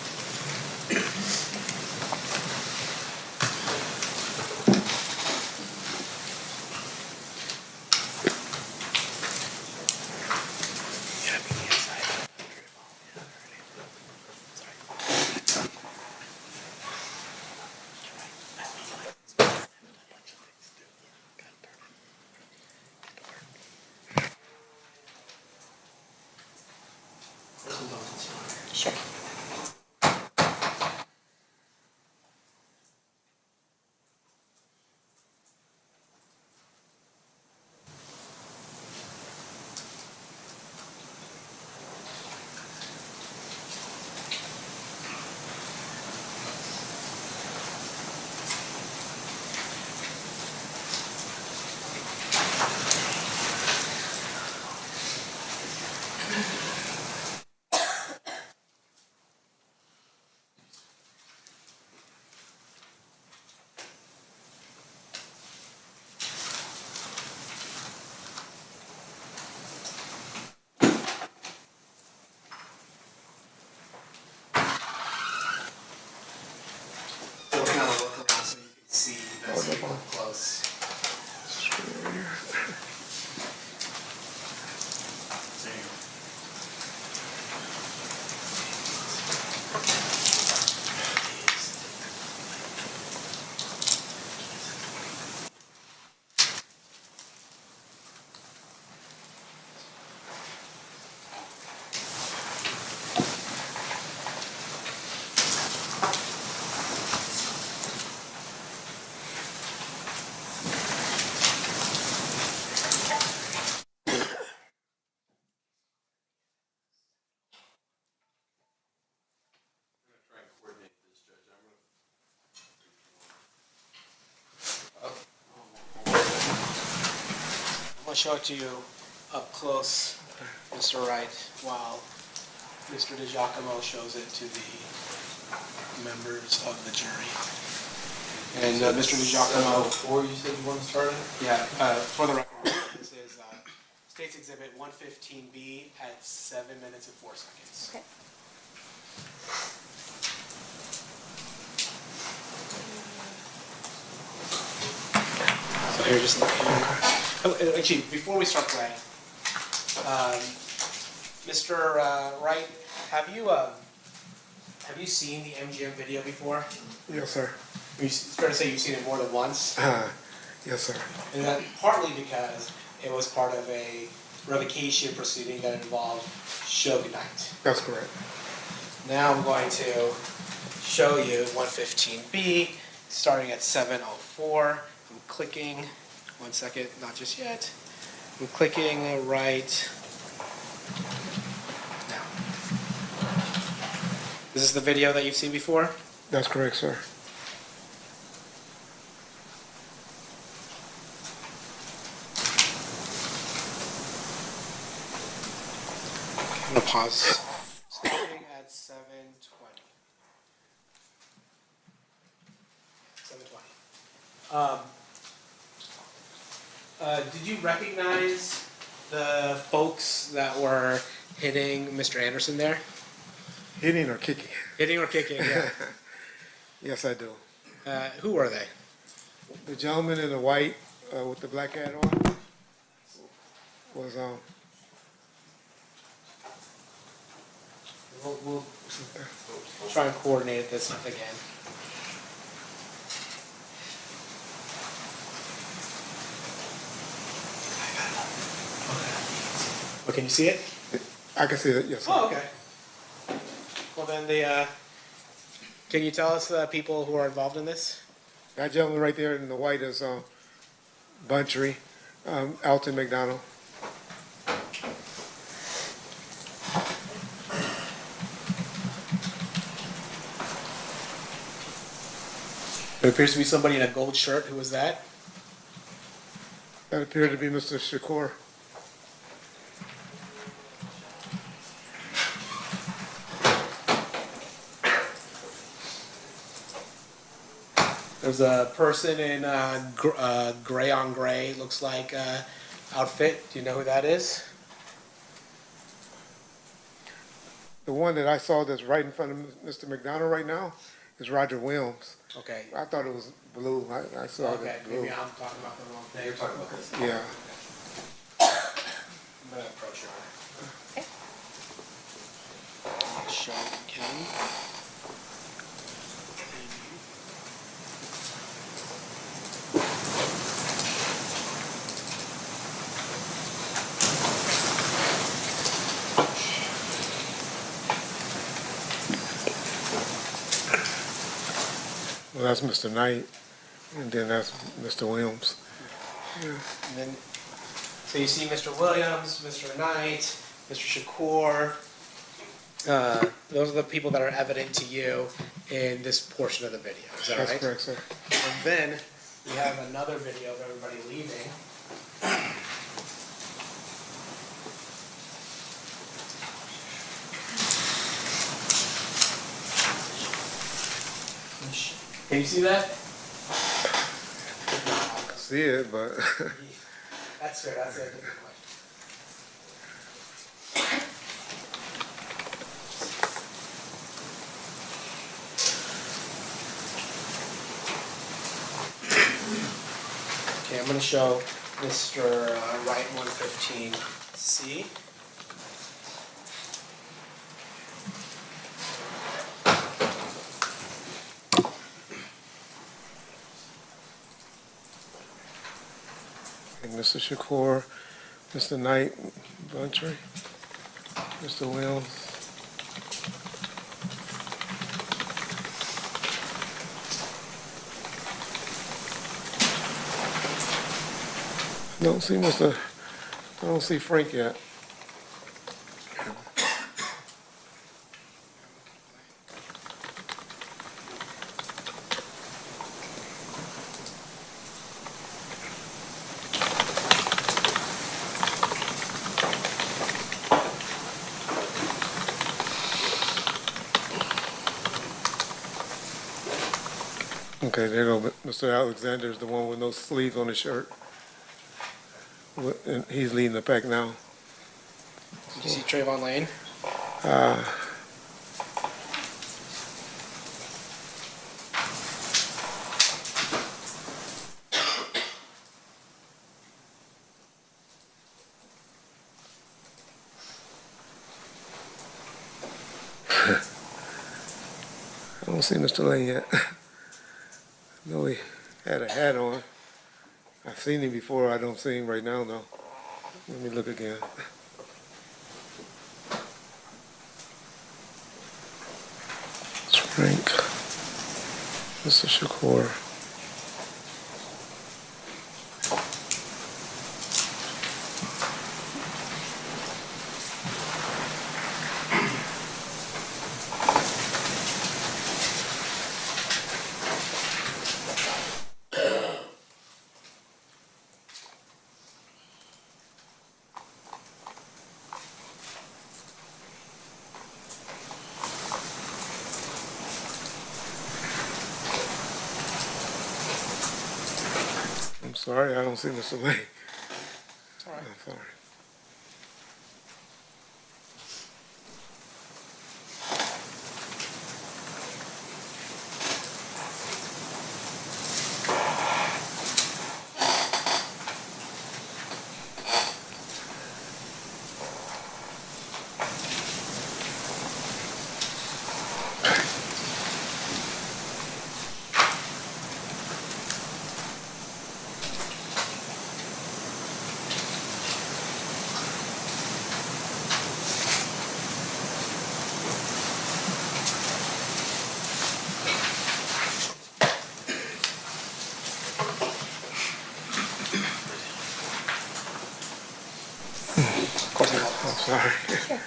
Sure. We'll kind of look around so you can see that's up close. I'll show it to you up close, Mr. Wright, while Mr. DiGiacomo shows it to the members of the jury. And Mr. DiGiacomo. Before you said you want to start it? Yeah, for the record, this is State's Exhibit 115B at 7 minutes and 4 seconds. Okay. So here, just look here. Oh, actually, before we start playing, Mr. Wright, have you seen the MGM video before? Yes, sir. It's fair to say you've seen it more than once. Yes, sir. And that partly because it was part of a revocation proceeding that involved Suge Knight. That's correct. Now I'm going to show you 115B, starting at 7:04. I'm clicking, one second, not just yet. I'm clicking right now. Is this the video that you've seen before? That's correct, sir. I'm gonna pause. Starting at 7:20. 7:20. Did you recognize the folks that were hitting Mr. Anderson there? Hitting or kicking? Hitting or kicking, yeah. Yes, I do. Who were they? The gentleman in the white with the black hat on was We'll try and coordinate this again. Oh, can you see it? I can see it. Yes. Sir. Oh, okay. Well, then can you tell us the people who are involved in this? That gentleman right there in the white is Buntry, Alton McDonald. There appears to be somebody in a gold shirt. Who was that? That appeared to be Mr. Shakur. There's a person in gray on gray, looks like outfit. Do you know who that is? The one that I saw that's right in front of Mr. McDonald right now is Roger Williams. Okay. I thought it was blue. I saw Okay, it blue. maybe I'm talking about the wrong thing. You're talking about this. Yeah. I'm gonna approach her. Okay. Show again. Well, that's Mr. Knight, and then that's Mr. Williams. Yeah. And then, so you see Mr. Williams, Mr. Knight, Mr. Shakur. Those are the people that are evident to you in this portion of the video. Is that That's right? correct, sir. And then we have another video of everybody leaving. Can you see that? I can see it, but That's fair. That's a different question. Okay, I'm going to show Mr. Wright 115C. and Mr. Shakur, Mr. Knight, Buntry, Mr. Williams. I don't see Frank yet. Okay, there you go. Mr. Alexander is the one with no sleeves on his shirt. And he's leading the pack now. Did you see Trayvon Lane? I don't see Mr. Lane yet. I know he had a hat on. I've seen him before. I don't see him right now, though. Let me look again. Frank, Mr. Shakur. I'm sorry, I don't see Mr. Lane. It's all right. I'm sorry. Of course I will. I'm sorry. Sure.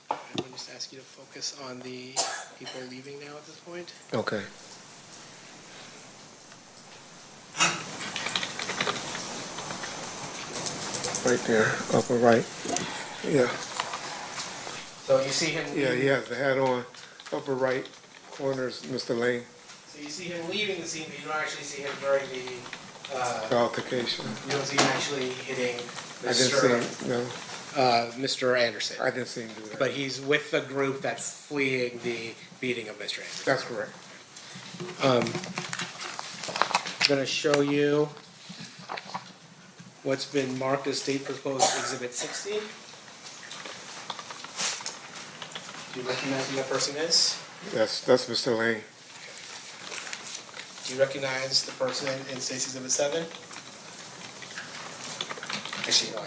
I'm going to just ask you to focus on the people leaving now at this point. Okay. Right there, upper right. Yeah. So you see him. Yeah, he has the hat on. Upper right corner is Mr. Lane. So you see him leaving the scene, but you don't actually see him during The altercation. You don't see him actually hitting I didn't see him, no. Mr. Anderson. I didn't see him do that. But he's with the group that's fleeing the beating of Mr. Anderson. That's correct. I'm going to show you what's been marked as State Proposed Exhibit 16. Do you recognize who that person is? That's Mr. Lane. Do you recognize the person in State's Exhibit 7? Actually, no, I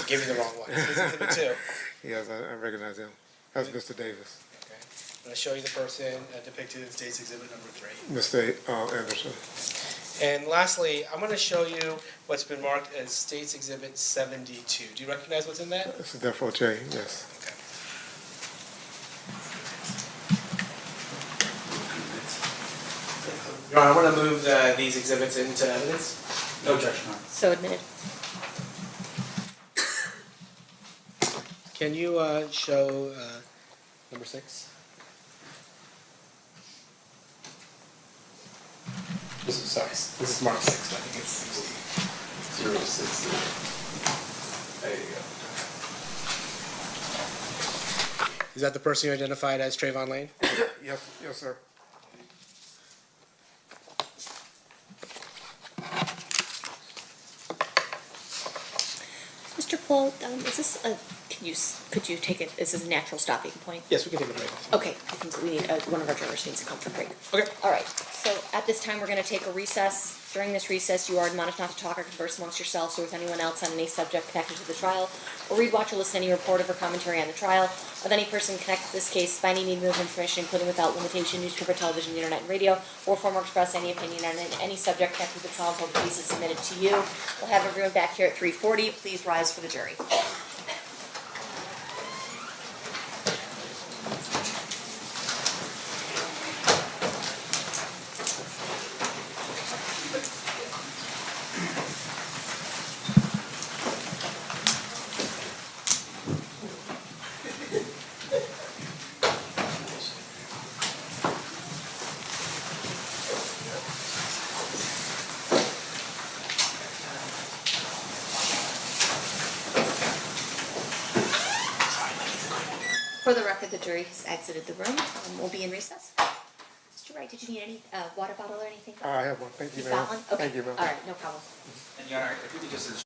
gave you the wrong one. State's Exhibit 2. Yes, I recognize him. That's Mr. Davis. Okay. I'm going to show you the person depicted in State's Exhibit number 3. Mr. Anderson. And lastly, I'm going to show you what's been marked as State's Exhibit 72. Do you recognize what's in that? It's a Death Row chain, yes. Okay. Your Honor, I'm going to move these exhibits into evidence. No objection, Your Honor. So admitted. Can you show number 6? This is Mark 6, but I think it's 060. There you go. Is that the person you identified as Trayvon Lane? Yes, sir. Mr. Paul, is this a, could you take it, is this a natural stopping point? Yes, we can take a break. Okay, I think we need, one of our drivers needs to come for a break. Okay. All right, so at this time, we're gonna take a recess. During this recess, you are admonished not to talk or converse amongst yourselves or with anyone else on any subject connected to the trial, or read, watch, or listen to any report or commentary on the trial of any person connected to this case by any medium of information, including without limitation, newspaper, television, internet, and radio, or form or express any opinion on any subject connected to the trial until the case is submitted to you. We'll have everyone back here at 3:40. Please rise for the jury. For the record, the jury has exited the room and will be in recess. Mr. Wright, did you need any water bottle or anything? I have one. Thank you, You've ma'am. got one? Okay. Thank you, ma'am. All right, no problem. And Your Honor, if we could just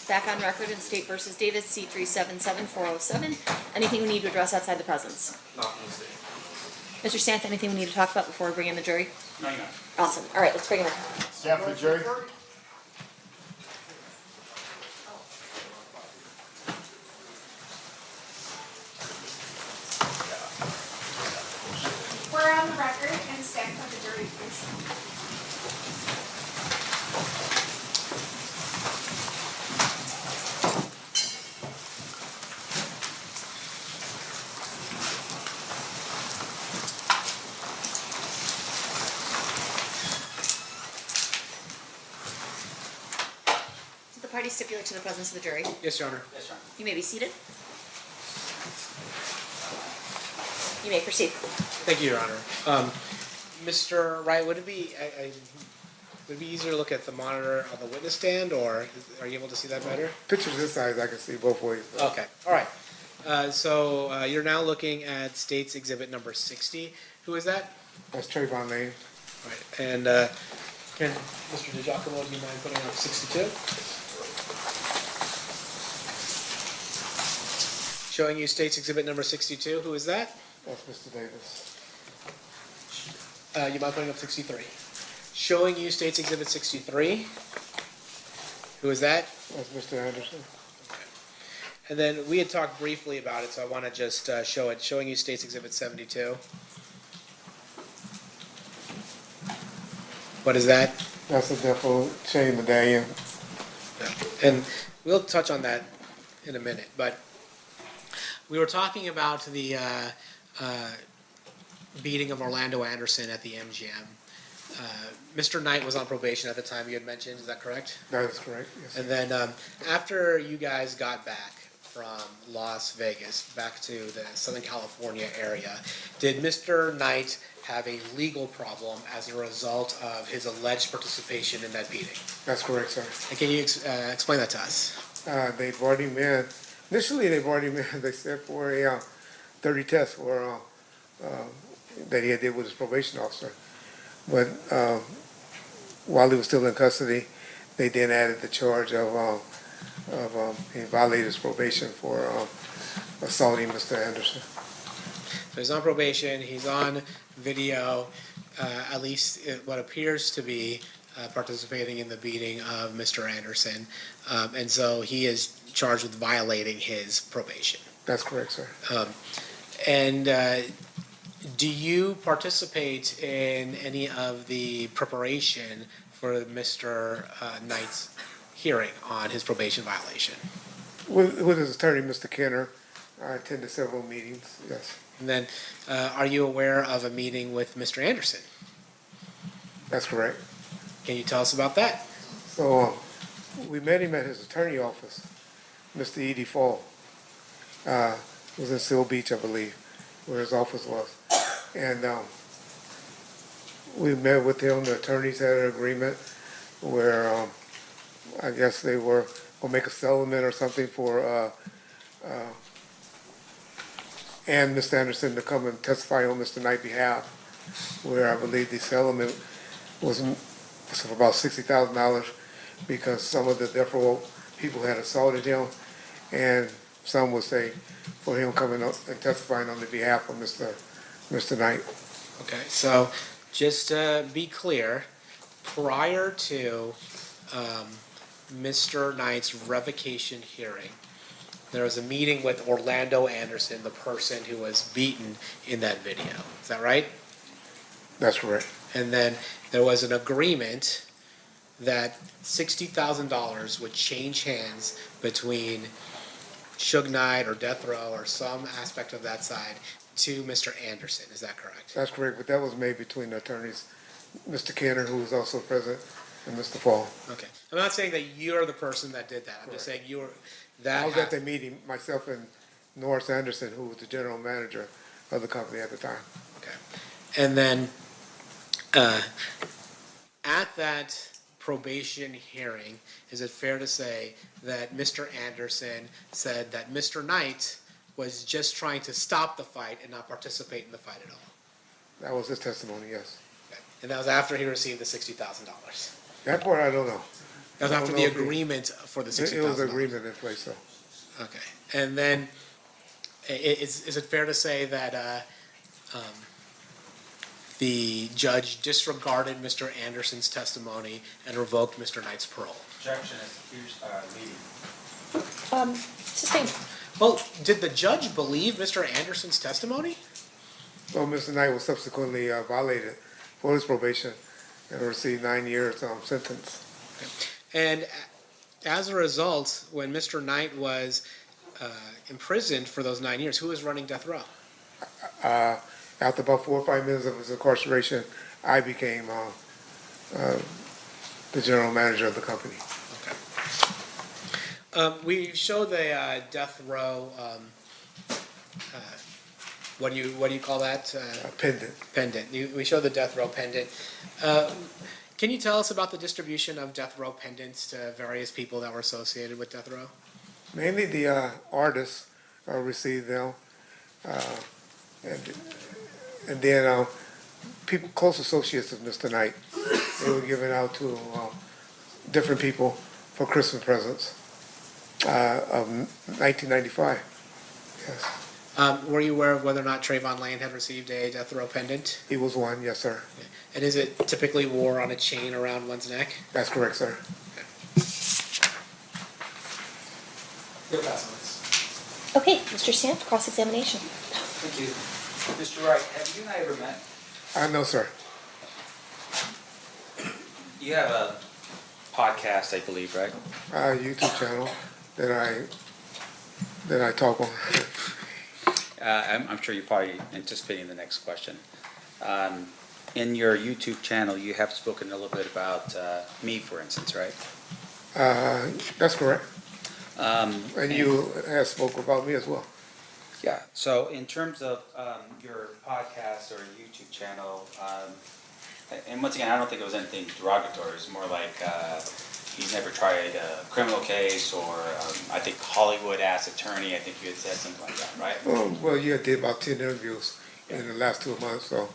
back on record in State versus Davis, C377407. Anything we need to address outside the presence? Not from the state. Mr. Santh, anything we need to talk about before we bring in the jury? No, you're not. Awesome. All right, let's bring him in. Stand for the jury. We're on the record and stand for the jury, please. The parties stipulate to the presence of the jury. Yes, Your Honor. Yes, Your Honor. You may be seated. You may proceed. Thank you, Your Honor. Mr. Wright, would it be easier to look at the monitor on the witness stand, or are you able to see that better? Pictures this size, I can see both ways. Okay, all right. So you're now looking at State's Exhibit number 60. Who is that? That's Trayvon Lane. All right, and can Mr. DiGiacomo, do you mind putting up 62? Showing you State's Exhibit number 62. Who is that? That's Mr. Davis. You mind putting up 63? Showing you State's Exhibit 63. Who is that? That's Mr. Anderson. And then we had talked briefly about it, so I want to just show it. Showing you State's Exhibit 72. What is that? That's a defo chain medallion. And we'll touch on that in a minute. But we were talking about the beating of Orlando Anderson at the MGM. Mr. Knight was on probation at the time you had mentioned. Is that correct? That is correct, yes. And then after you guys got back from Las Vegas back to the Southern California area, did Mr. Knight have a legal problem as a result of his alleged participation in that beating? That's correct, sir. And can you explain that to us? They brought him in. Initially, they brought him in, they said, for a 30 test for, that he had did with his probation officer. But while he was still in custody, they then added the charge of he violated his probation for assaulting Mr. Anderson. So he's on probation, he's on video, at least what appears to be participating in the beating of Mr. Anderson. And so he is charged with violating his probation. That's correct, sir. And do you participate in any of the preparation for Mr. Knight's hearing on his probation violation? With his attorney, Mr. Kenner, I attended several meetings, yes. And then, are you aware of a meeting with Mr. Anderson? That's correct. Can you tell us about that? So we met him at his attorney office, Mr. E.D. Fall. It was in Seal Beach, I believe, where his office was. And we met with him. The attorneys had an agreement where I guess they were going to make a settlement or something for and Mr. Anderson to come and testify on Mr. Knight's behalf, where I believe the settlement was for about $60,000 because some of the death row people had assaulted him, and some would say for him coming up and testifying on the behalf of Mr. Knight. Okay, so just to be clear, prior to Mr. Knight's revocation hearing, there was a meeting with Orlando Anderson, the person who was beaten in that video. Is that right? That's correct. And then there was an agreement that $60,000 would change hands between Suge Knight or Death Row or some aspect of that side to Mr. Anderson. Is that correct? That's correct, but that was made between the attorneys, Mr. Kenner, who was also present, and Mr. Fall. Okay. I'm not saying that you're the person that did that. I'm just saying you were that. I was at the meeting, myself and Norris Anderson, who was the general manager of the company at the time. Okay. And then at that probation hearing, is it fair to say that Mr. Anderson said that Mr. Knight was just trying to stop the fight and not participate in the fight at all? That was his testimony, yes. Okay. And that was after he received the $60,000? That part I don't know. That was I after don't the know if agreement for the It $60,000. was an agreement in place, so. Okay, and then is it fair to say that the judge disregarded Mr. Anderson's testimony and revoked Mr. Knight's parole? Objection is leading. Sustained. Well, did the judge believe Mr. Anderson's testimony? So Mr. Knight was subsequently violated for his probation and received 9 years sentence. And as a result, when Mr. Knight was imprisoned for those 9 years, who was running death row? After about 4 or 5 minutes of his incarceration, I became the general manager of the company. We showed the death row. What do you call that? A pendant. Pendant. We showed the death row pendant. Can you tell us about the distribution of death row pendants to various people that were associated with death row? Mainly the artists received them, and then people, close associates of Mr. Knight, they were given out to different people for Christmas presents of 1995. Yes. Were you aware of whether or not Trayvon Lane had received a death row pendant? He was one, yes, sir. And is it typically wore on a chain around one's neck? That's correct, sir. You'll pass on this. Okay, Mr. Stamp, cross-examination. Thank you. Mr. Wright, have you and I ever met? No, sir. You have a podcast, I believe, right? YouTube channel that I talk on. I'm sure you're probably anticipating the next question. In your YouTube channel, you have spoken a little bit about me, for instance, right? That's correct. And you have spoke about me as well. Yeah, so in terms of your podcast or YouTube channel, and once again, I don't think it was anything derogatory. It's more like he's never tried a criminal case, or I think Hollywood-ass attorney. I think you had said something like that, right? Well, you did about 10 interviews in the last 2 months, so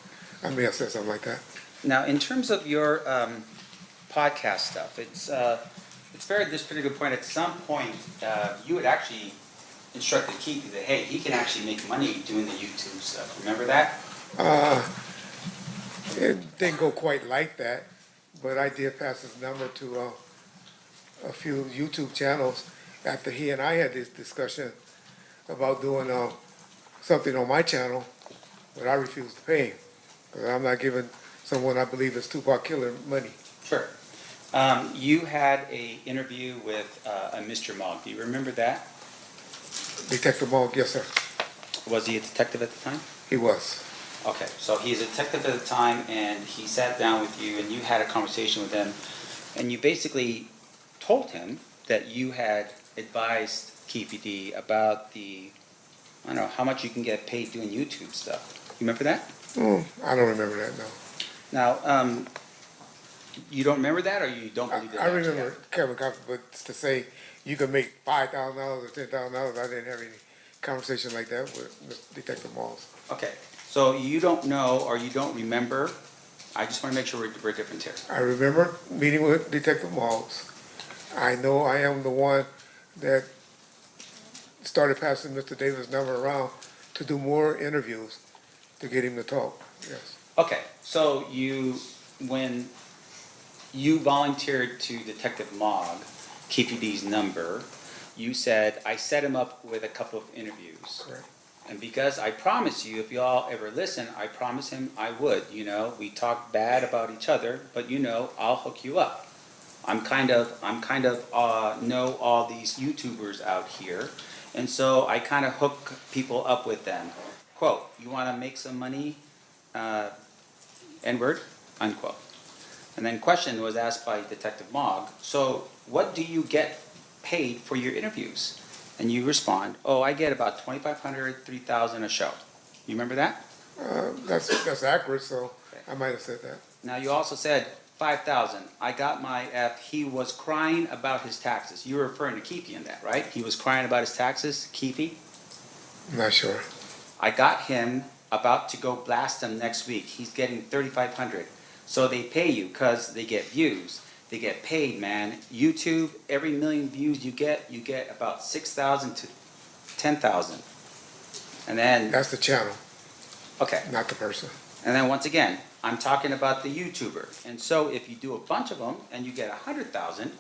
I may have said something like that. Now, in terms of your podcast stuff, it's very, this pretty good point. At some point, you had actually instructed Keith that, hey, he can actually make money doing the YouTube stuff. Remember that? It didn't go quite like that, but I did pass his number to a few YouTube channels after he and I had this discussion about doing something on my channel, but I refused to pay him because I'm not giving someone I believe is Tupac Killer money. Sure. You had a interview with a Mr. Mogg. Do you remember that? Detective Mogg, yes, sir. Was he a detective at the time? He was. Okay, so he's a detective at the time, and he sat down with you, and you had a conversation with him, and you basically told him that you had advised KPD about the, I don't know, how much you can get paid doing YouTube stuff. You remember that? I don't remember that, no. Now, you don't remember that, or you don't believe that? I remember Kevin Coffey, but to say you could make $5,000 or $10,000, I didn't have any conversation like that with Detective Mogg. Okay, so you don't know or you don't remember. I just want to make sure we're different here. I remember meeting with Detective Mogg. I know I am the one that started passing Mr. Davis' number around to do more interviews to get him to talk, yes. Okay, so when you volunteered to Detective Mogg, KPD's number, you said, I set him up with a couple of interviews. Correct. And because I promised you, if y'all ever listen, I promised him I would, we talk bad about each other, but I'll hook you up. I'm kind of know all these YouTubers out here, and so I kind of hook people up with them. Quote, you want to make some money, N-word, unquote. And then question was asked by Detective Mogg, so what do you get paid for your interviews? And you respond, oh, I get about $2,500, $3,000 a show. You remember that? That's accurate, so I might have said that. Now you also said $5,000. I got my F. He was crying about his taxes. You were referring to Keefe in that, right? He was crying about his taxes, Keefe? I'm not sure. I got him about to go blast him next week. He's getting $3,500. So they pay you because they get views. they get paid, man. YouTube, every million views you get about 6,000 to 10,000. And then. That's the channel. Okay. Not the person. And then once again, I'm talking about the YouTuber. And so if you do a bunch of them and you get 100,000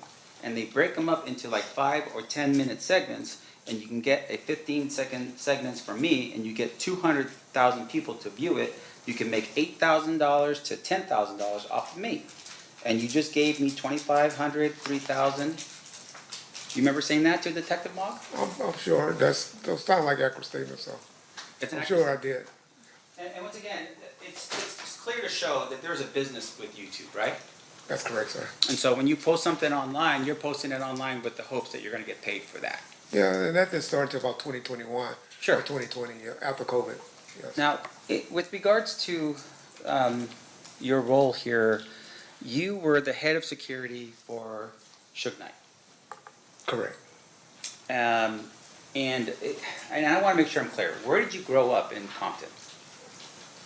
and they break them up into like 5 or 10-minute segments and you can get a 15-second segments from me and you get 200,000 people to view it, you can make $8,000 to $10,000 off of me. And you just gave me 2,500, 3,000. You remember saying that to Detective Mogg? I'm sure. Those sound like accurate statements, so. I'm sure I did. And once again, it's clear to show that there's a business with YouTube, right? That's correct, sir. And so when you post something online, you're posting it online with the hopes that you're going to get paid for that. Yeah, and that didn't start until about 2021. Sure. Or 2020, yeah, after COVID. Yes. Now, with regards to your role here, you were the head of security for Suge Knight. Correct. And I want to make sure I'm clear. Where did you grow up in Compton?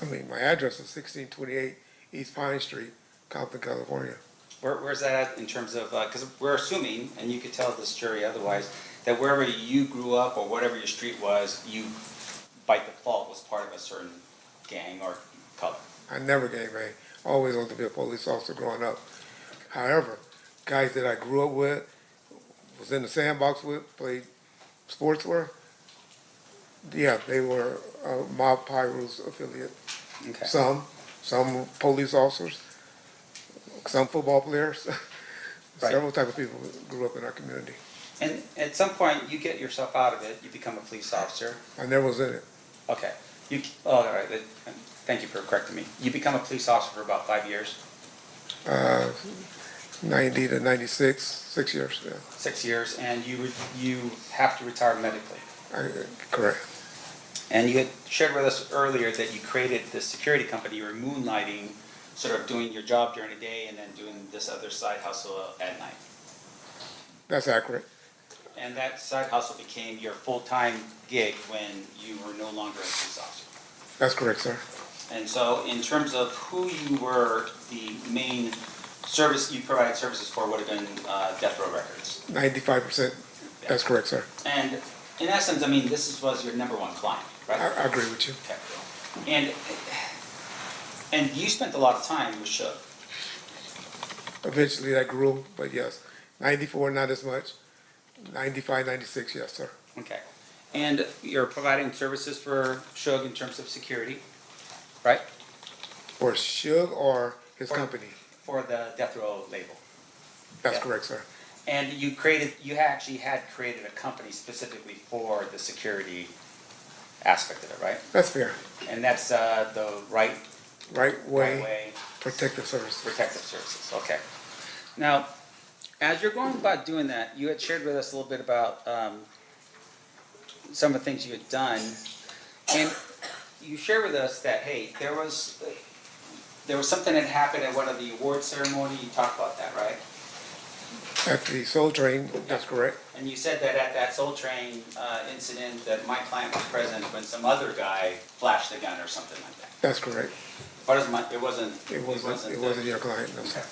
I mean, my address is 1628 East Pine Street, Compton, California. Where's that at in terms of, because we're assuming, and you could tell this jury otherwise, that wherever you grew up or whatever your street was, you, by default, was part of a certain gang or color. I never gangbanged. I always wanted to be a police officer growing up. However, guys that I grew up with, was in the sandbox with, played sports with, yeah, they were Mob Pyro's affiliate. Okay. Some police officers, some football players, several type of people grew up in our community. And at some point, you get yourself out of it, you become a police officer. I never was in it. Okay. All right. Thank you for correcting me. You become a police officer for about 5 years? 90 to 96, 6 years, yeah. 6 years, and you have to retire medically. Correct. And you had shared with us earlier that you created this security company. You were moonlighting, sort of doing your job during the day and then doing this other side hustle at night. That's accurate. And that side hustle became your full-time gig when you were no longer a police officer. That's correct, sir. And so in terms of who you were, the main service you provided services for would have been Death Row Records. 95%. That's correct, sir. And in essence, I mean, this was your number one client, right? I agree with you. Okay. And you spent a lot of time with Suge. Eventually that grew, but yes. 94, not as much. 95, 96, yes, sir. Okay. And you're providing services for Suge in terms of security, right? For Suge or his company? For the Death Row label. That's correct, sir. And you actually had created a company specifically for the security aspect of it, right? That's fair. And that's the Right Way Protective Services. Protective Services, okay. Now, as you're going about doing that, you had shared with us a little bit about some of the things you had done. And you shared with us that, hey, there was something that happened at one of the award ceremony. You talked about that, right? At the Soul Train, that's correct. And you said that at that Soul Train incident that my client was present when some other guy flashed a gun or something like that. That's correct. It wasn't your client, no, sir.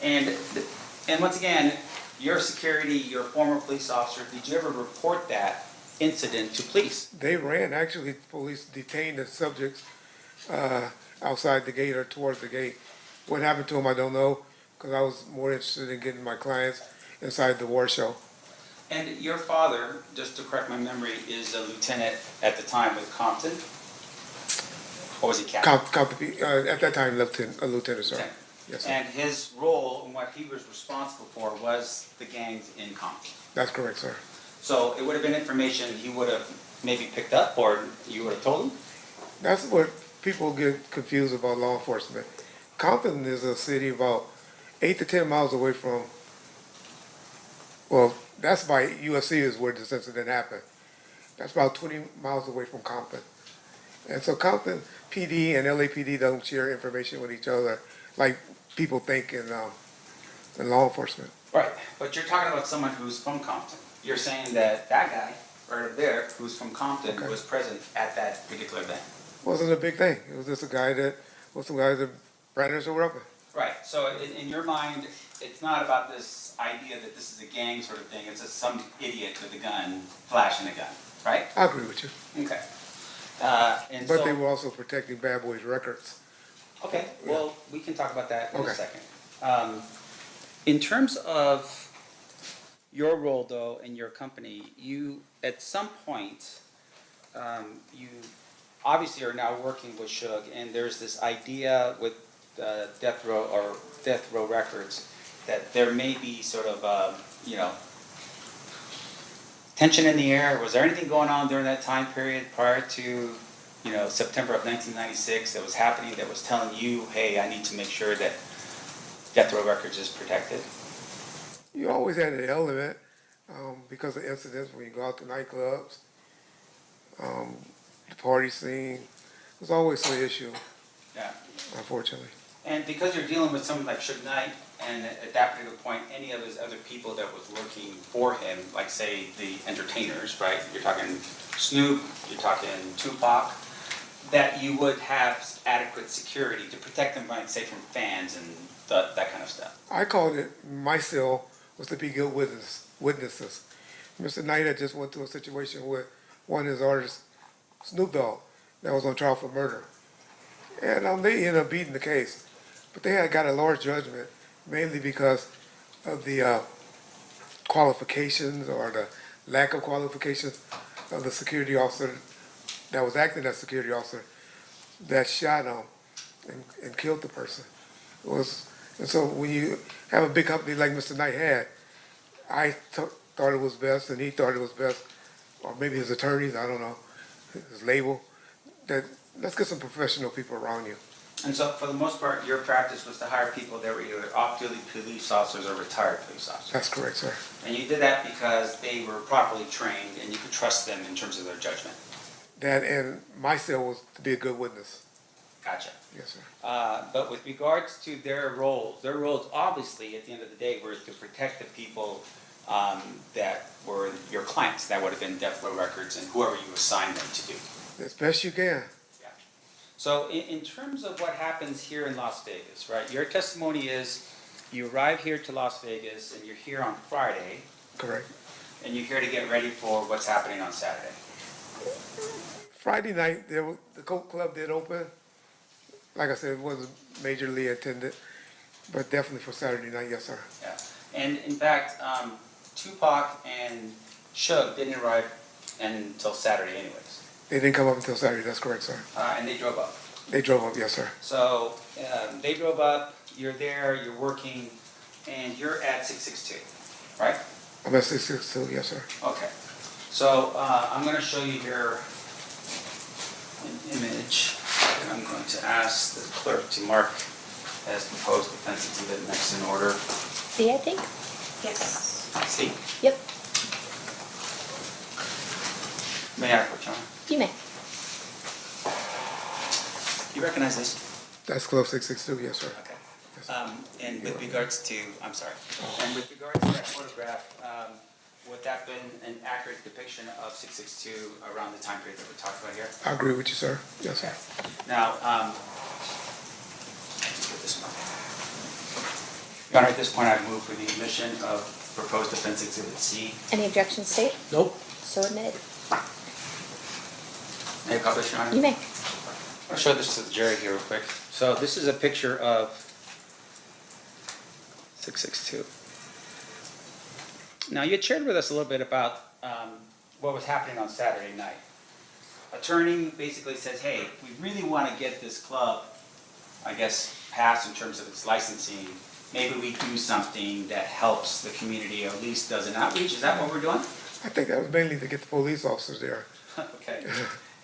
And once again, your security, you're a former police officer. Did you ever report that incident to police? They ran, actually, police detained the subjects outside the gate or towards the gate. What happened to them, I don't know, because I was more interested in getting my clients inside the war show. And your father, just to correct my memory, is a lieutenant at the time with Compton? Or was he captain? At that time, a lieutenant, sir. Yes, sir. And his role and what he was responsible for was the gangs in Compton. That's correct, sir. So it would have been information he would have maybe picked up or you would have told him? That's what people get confused about law enforcement. Compton is a city about 8 to 10 miles away from, well, that's by USC is where this incident happened. That's about 20 miles away from Compton. And so Compton PD and LAPD don't share information with each other like people think in law enforcement. Right, but you're talking about someone who's from Compton. You're saying that guy right up there who's from Compton was present at that particular event. Wasn't a big thing. It was just a guy that brandished a weapon. Right, so in your mind, it's not about this idea that this is a gang sort of thing, it's just some idiot with a gun flashing a gun, right? I agree with you. Okay. And But they so, were also protecting Bad Boys Records. okay, well, we can talk about that in a Okay. second. In terms of your role though in your company, you, at some point, you obviously are now working with Suge, and there's this idea with Death Row Records that there may be sort of, tension in the air. Was there anything going on during that time period prior to, September of 1996 that was happening that was telling you, hey, I need to make sure that Death Row Records is protected? You always had an element because of incidents when you go out to nightclubs, the party scene. There's always some issue, Yeah. unfortunately. And because you're dealing with someone like Suge Knight, and at that particular point, any of his other people that was working for him, like say the entertainers, right? You're talking Snoop, you're talking Tupac, that you would have adequate security to protect them, like say from fans and that kind of stuff. I called it, my cell was to be good witnesses. Mr. Knight had just went through a situation with one of his artists, Snoop Dogg, that was on trial for murder. And they ended up beating the case. But they had got a large judgment, mainly because of the qualifications or the lack of qualifications of the security officer that was acting as security officer that shot him and killed the person. And so when you have a big company like Mr. Knight had, I thought it was best, and he thought it was best, or maybe his attorneys, I don't know, his label, that let's get some professional people around you. And so for the most part, your practice was to hire people that were either off-duty police officers or retired police officers. That's correct, sir. And you did that because they were properly trained and you could trust them in terms of their judgment. That and my cell was to be a good witness. Gotcha. Yes, sir. But with regards to their roles obviously at the end of the day were to protect the people that were your clients. That would have been Death Row Records and whoever you assigned them to do. As best you can. So in terms of what happens here in Las Vegas, right? Your testimony is you arrive here to Las Vegas and you're here on Friday. Correct. And you're here to get ready for what's happening on Saturday. Friday night, the Coke Club did open. Like I said, it wasn't majorly attended, but definitely for Saturday night, yes, sir. Yeah. And in fact, Tupac and Suge didn't arrive until Saturday anyways. They didn't come up until Saturday, that's correct, sir. And they drove up. They drove up, yes, sir. So they drove up, you're there, you're working, and you're at 662, right? I'm at 662, yes, sir. Okay. So I'm going to show you here an image. And I'm going to ask the clerk to mark as proposed defense exhibit next in order. C, I think? Yes. C? Yep. May I approach, Your Honor? You may. You recognize this? That's Club 662, yes, sir. Okay. And with regards to, I'm sorry, and with regards to that photograph, would that been an accurate depiction of 662 around the time period that we're talking about here? I agree with you, sir. Yes, sir. Now, let's get this one. Your Honor, at this point, I move for the admission of proposed defense exhibit C. Any objections, State? Nope. So admitted. May I publish, Your Honor? You may. I'll show this to the jury here real quick. So this is a picture of 662. Now, you had shared with us a little bit about what was happening on Saturday night. Attorney basically says, hey, if we really want to get this club, I guess, passed in terms of its licensing, maybe we do something that helps the community or at least does an outreach. Is that what we're doing? I think that was mainly to get the police officers there. Okay.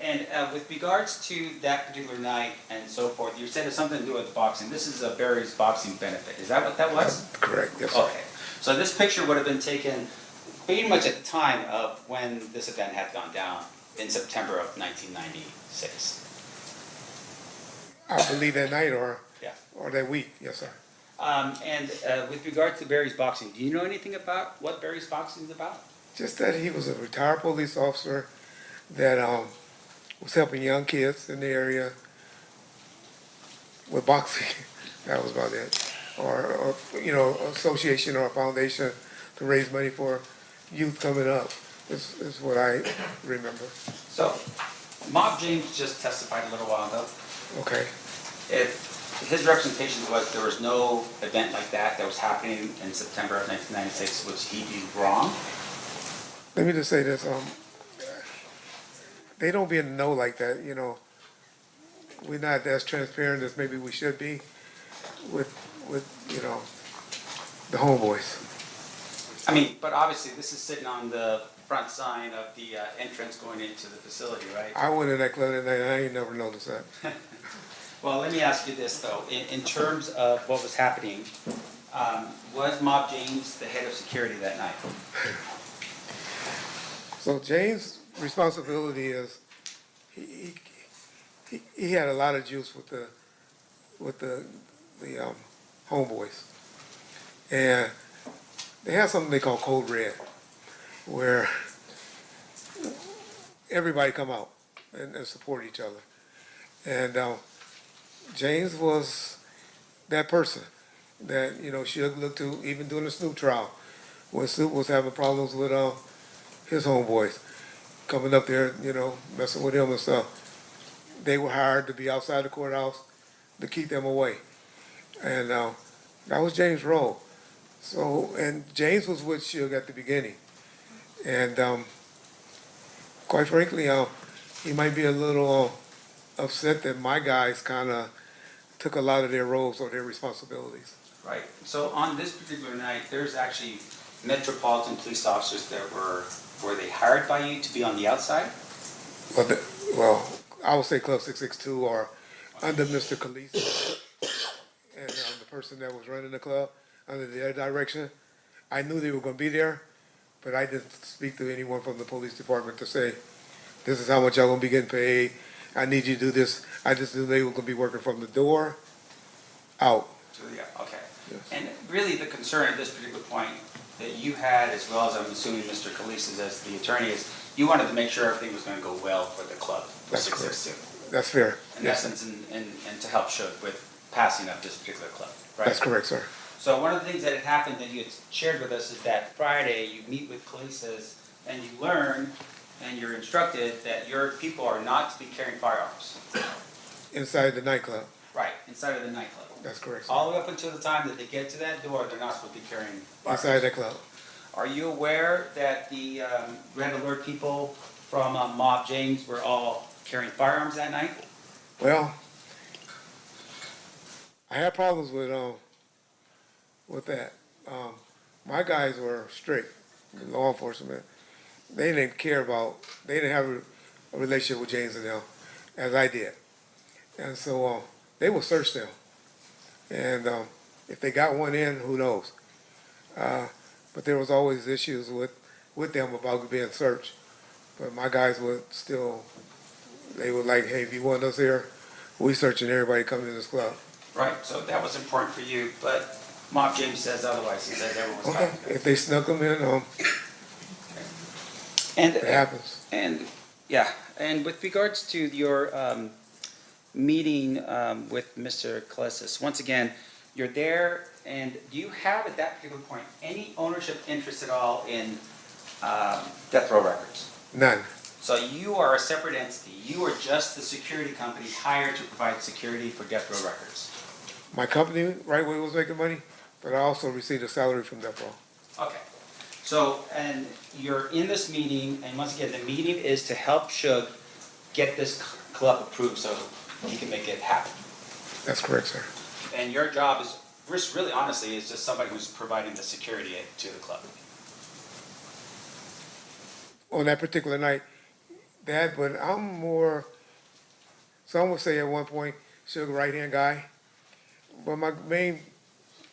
And with regards to that particular night and so forth, you said it's something to do with boxing. This is a Barry's boxing benefit. Is that what that was? That's correct, yes, sir. Okay. So this picture would have been taken pretty much at the time of when this event had gone down in September of 1996. I believe that night or Yeah. or that week, yes, sir. And with regards to Barry's boxing, do you know anything about what Barry's boxing is about? Just that he was a retired police officer that was helping young kids in the area with boxing. That was about it. or, you know, association or a foundation to raise money for youth coming up, is what I remember. So, Mob James just testified a little while ago. Okay. If his representation was there was no event like that was happening in September of 1996, would he be wrong? Let me just say this, they don't be in the know like that, you know. We're not as transparent as maybe we should be with you know, the homeboys. I mean, but obviously this is sitting on the front sign of the entrance going into the facility, right? I went in that club that night and I ain't never noticed that. Well, let me ask you this though, in terms of what was happening, was Mob James the head of security that night? So James' responsibility is he had a lot of juice with the homeboys, and they have something they call Code Red, where everybody come out and support each other, and James was that person that, you know, Suge looked to, even during the Snoop trial, when Snoop was having problems with his homeboys, coming up there, you know, messing with him and stuff. They were hired to be outside the courthouse to keep them away. And that was James' role. So, and James was with Suge at the beginning. And quite frankly, he might be a little upset that my guys kind of took a lot of their roles or their responsibilities. Right. So on this particular night, there's actually Metropolitan police officers that were they hired by you to be on the outside? Well, I would say Club 662 or under Mr. Khalees and the person that was running the club, under their direction. I knew they were going to be there, but I didn't speak to anyone from the police department to say, this is how much y'all going to be getting paid. I need you to do this. I just knew they were going to be working from the door out. Okay. Yes. And really the concern at this particular point that you had, as well as I'm assuming Mr. Khalees as the attorney, is you wanted to make sure everything was going to go well for the club. That's correct. That's fair. In essence, and to help Suge with passing up this particular club, right? That's correct, sir. So one of the things that had happened that you had shared with us is that Friday you meet with Khalees and you learn and you're instructed that your people are not to be carrying firearms. Inside the nightclub. Right, inside of the nightclub. That's correct, sir. All the way up until the time that they get to that door, they're not supposed to be carrying firearms. Inside the club. Are you aware that the Red Alert people from Mob James were all carrying firearms that night? Well, I had problems with that. My guys were strict, law enforcement. They didn't care about, they didn't have a relationship with James and them, as I did. And so they would search them. And if they got one in, who knows? But there was always issues with them about being searched. But my guys would still, they were like, hey, if you want us here, we searching everybody coming to this club. Right, so that was important for you, but Mob James says otherwise. He says everyone's okay. If they snuck them in, it happens. And yeah, and with regards to your meeting with Mr. Khalees, once again, you're there, and do you have at that particular point any ownership interest at all in Death Row Records? None. So you are a separate entity. You are just the security company hired to provide security for Death Row Records. My company, right where it was making money, but I also received a salary from Death Row. Okay. So, and you're in this meeting, and once again, the meeting is to help Suge get this club approved so he can make it happen. That's correct, sir. And your job is, really honestly, is just somebody who's providing the security to the club. On that particular night, but I'm more, some would say at one point, Suge right-hand guy. But my main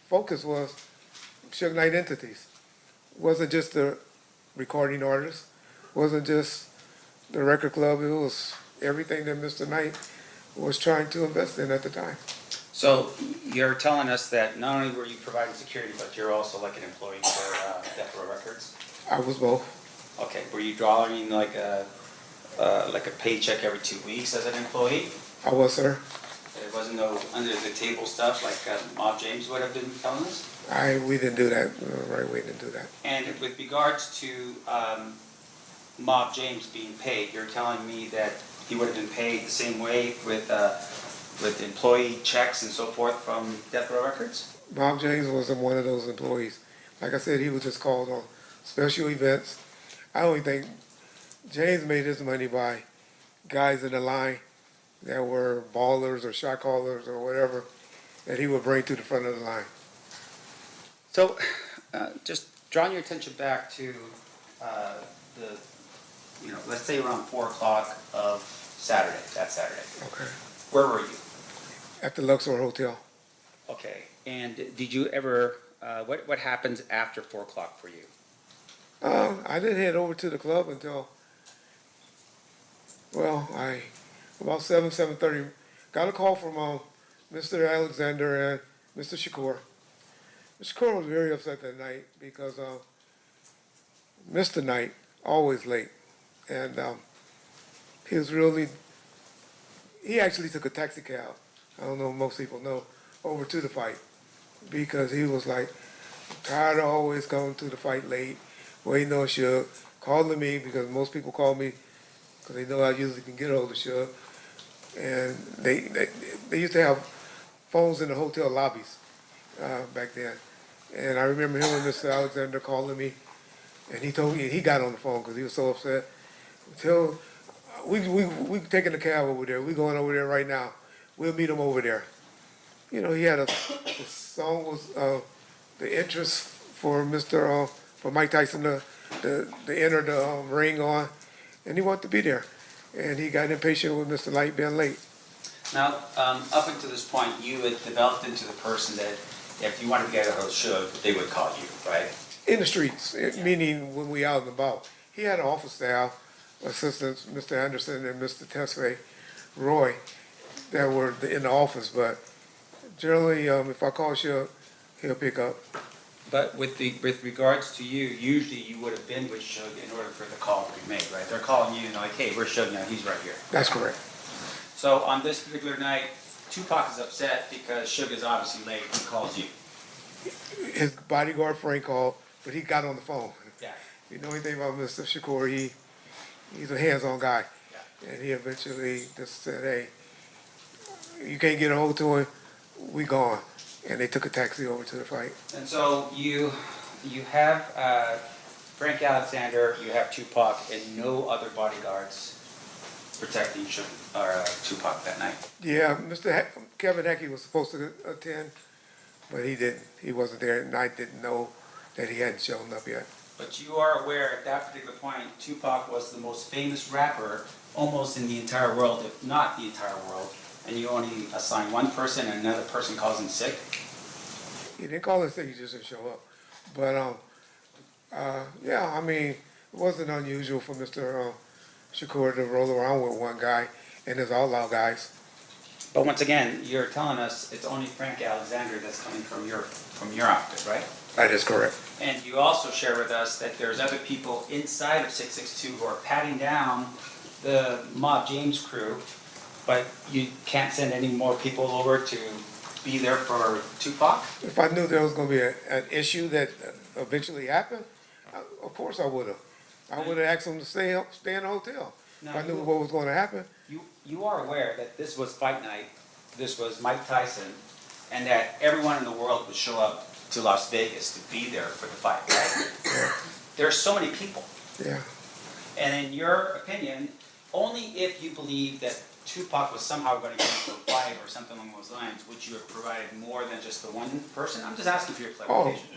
focus was Suge Knight entities. It wasn't just the recording artist, wasn't just the record club, it was everything that Mr. Knight was trying to invest in at the time. So you're telling us that not only were you providing security, but you're also like an employee for Death Row Records? I was both. Okay, were you drawing like a paycheck every 2 weeks as an employee? I was, sir. There wasn't no under the table stuff like Mob James would have been telling us? We didn't do that, right, we didn't do that. And with regards to Mob James being paid, you're telling me that he would have been paid the same way with employee checks and so forth from Death Row Records? Bob James wasn't one of those employees. Like I said, he was just called on special events. I only think James made his money by guys in the line that were ballers or shot callers or whatever that he would bring to the front of the line. So, just drawing your attention back to let's say around 4 o'clock of Saturday, that Saturday. Okay. Where were you? At the Luxor Hotel. Okay, and did you ever, what happens after 4 o'clock for you? I didn't head over to the club until, about 7:30, got a call from Mr. Alexander and Mr. Shakur. Mr. Shakur was very upset that night because Mr. Knight, always late. And he actually took a taxi cab, I don't know if most people know, over to the fight because he was like, tired of always coming to the fight late, waiting on Suge, calling me because most people call me because they know I usually can get a hold of Suge. And they used to have phones in the hotel lobbies back then. And I remember him and Mr. Alexander calling me, and he told me, he got on the phone because he was so upset. We taking the cab over there. We going over there right now. We'll meet him over there. You know, he had the song was the interest for for Mike Tyson to enter the ring on, and he wanted to be there. And he got impatient with Mr. Light being late. Now, up until this point, you had developed into the person that if you wanted to get a hold of Suge, they would call you, right? In the streets, meaning when we out and about. He had an office staff, assistants, Mr. Anderson and Mr. Tesfaye Roy, that were in the office, but generally, if I call Suge, he'll pick up. But with regards to you, usually you would have been with Suge in order for the call to be made, right? They're calling you and they're like, hey, where's Suge now? He's right here. That's correct. So on this particular night, Tupac is upset because Suge is obviously late and calls you. His bodyguard Frank called, but he got on the phone. Yeah. If you know anything about Mr. Shakur, he's a hands-on guy. Yeah. And he eventually just said, hey, you can't get a hold to him, we gone. And they took a taxi over to the fight. And so you have Frank Alexander, you have Tupac, and no other bodyguards protecting Tupac that night. Yeah, Kevin Heckey was supposed to attend, but he didn't. He wasn't there, and I didn't know that he hadn't shown up yet. But you are aware at that particular point, Tupac was the most famous rapper almost in the entire world, if not the entire world, and you only assign one person and another person calls him sick? He didn't call in sick, he just didn't show up. But, yeah, I mean, it wasn't unusual for Mr. Shakur to roll around with one guy and his outlaw guys. But once again, you're telling us it's only Frank Alexander that's coming from your outfit, right? That is correct. And you also share with us that there's other people inside of 662 who are patting down the Mob James crew, but you can't send any more people over to be there for Tupac? If I knew there was going to be an issue that eventually happened, of course I would have. I would have asked them to stay in the hotel. Now, if I knew what was going to happen. You are aware that this was fight night, this was Mike Tyson, and that everyone in the world would show up to Las Vegas to be there for the fight, right? Yeah. There are so many people. Yeah. And in your opinion, only if you believe that Tupac was somehow going to get into a fight or something along those lines, would you have provided more than just the one person? I'm just asking for your clarification.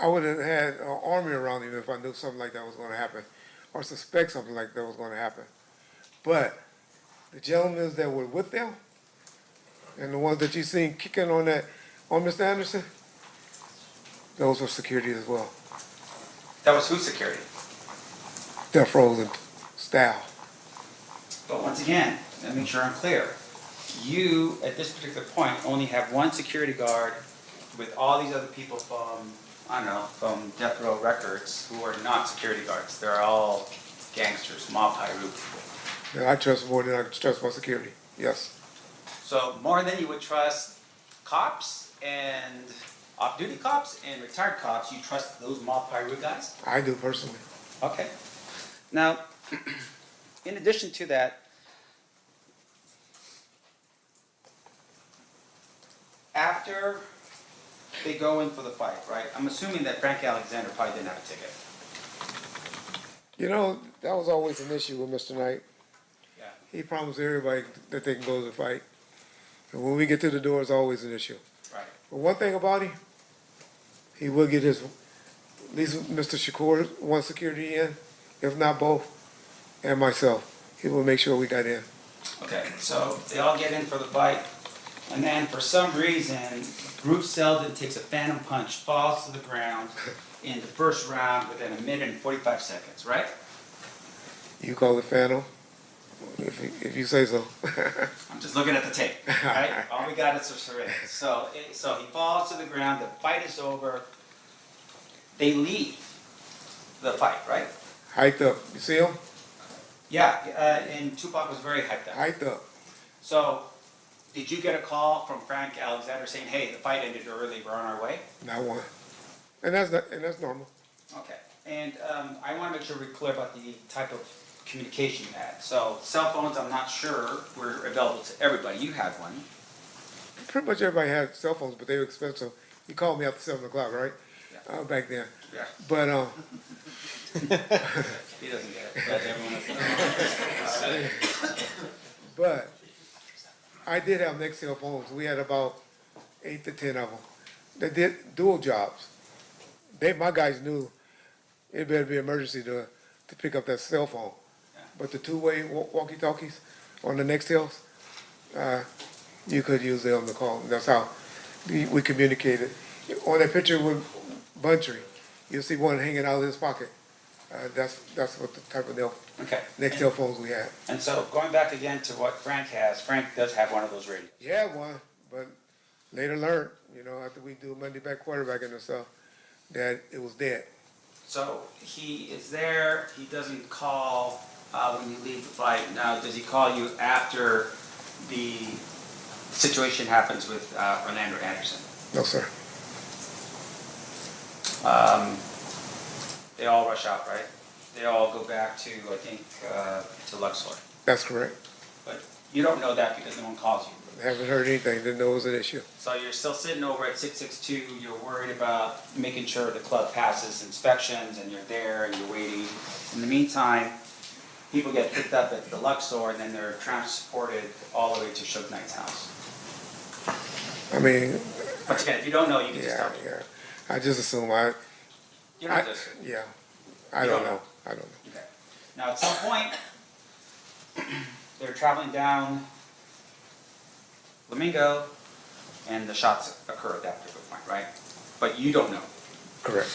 I would have had an army around him if I knew something like that was going to happen, or suspect something like that was going to happen. But the gentlemen that were with them, and the ones that you seen kicking on Mr. Anderson, those were security as well. That was whose security? Death Row's staff. But once again, let me make sure I'm clear. You, at this particular point, only have one security guard with all these other people from, I don't know, from Death Row Records who are not security guards. They're all gangsters, mob Pyru people. Yeah, I trust more than I trust my security, yes. So more than you would trust cops and off-duty cops and retired cops, you trust those mob pirate guys? I do personally. Okay. Now, in addition to that, after they go in for the fight, right? I'm assuming that Frank Alexander probably didn't have a ticket. You know, that was always an issue with Mr. Knight. Yeah. He promised everybody that they can go to the fight. And when we get to the door, it's always an issue. Right. But one thing about him, he will get his, at least Mr. Shakur, one security in, if not both, and myself. He will make sure we got in. Okay, so they all get in for the fight, and then for some reason, Bruce Seldon takes a phantom punch, falls to the ground in the first round within 1 minute and 45 seconds, right? You call it Phantom, if you say so. I'm just looking at the tape, right? All we got is a syringe. So he falls to the ground, the fight is over, they leave the fight, right? Hyped up. You see him? Yeah, and Tupac was very hyped up. Hyped up. So, did you get a call from Frank Alexander saying, hey, the fight ended early, we're on our way? Not one. And that's normal. Okay, and I want to make sure we're clear about the type of communication you had. So, cell phones, I'm not sure were available to everybody. You had one. Pretty much everybody had cell phones, but they were expensive. He called me after 7 o'clock, right? Yeah. Back then. Yeah. But He doesn't get it, but everyone else. but I did have Nextel phones. We had about 8 to 10 of them. They did dual jobs. My guys knew it better be emergency to pick up that cell phone. Yeah. But the two-way walkie-talkies on the Nextels, you could use them to call. That's how we communicated. On that picture with Buntry, you'll see one hanging out of his pocket. That's what the type of Okay. Nextel phones we had. And so, going back again to what Frank has, Frank does have one of those radios. He had one, but later learned, after we do Monday back quarterbacking and stuff, that it was dead. So, he is there, he doesn't call when you leave the fight. Now, does he call you after the situation happens with Orlando Anderson? No, sir. They all rush out, right? They all go back to, I think, to Luxor. That's correct. But you don't know that because no one calls you. Haven't heard anything, didn't know it was an issue. So you're still sitting over at 662, you're worried about making sure the club passes inspections, and you're there and you're waiting. In the meantime, people get picked up at the Luxor, and then they're transported all the way to Suge Knight's house. I mean... But again, if you don't know, you can just tell me. Yeah. I just assume You're not just... Yeah. I don't know. I don't know. Okay. Now, at some point, they're traveling down Flamingo, and the shots occur at that particular point, right? But you don't know. Correct.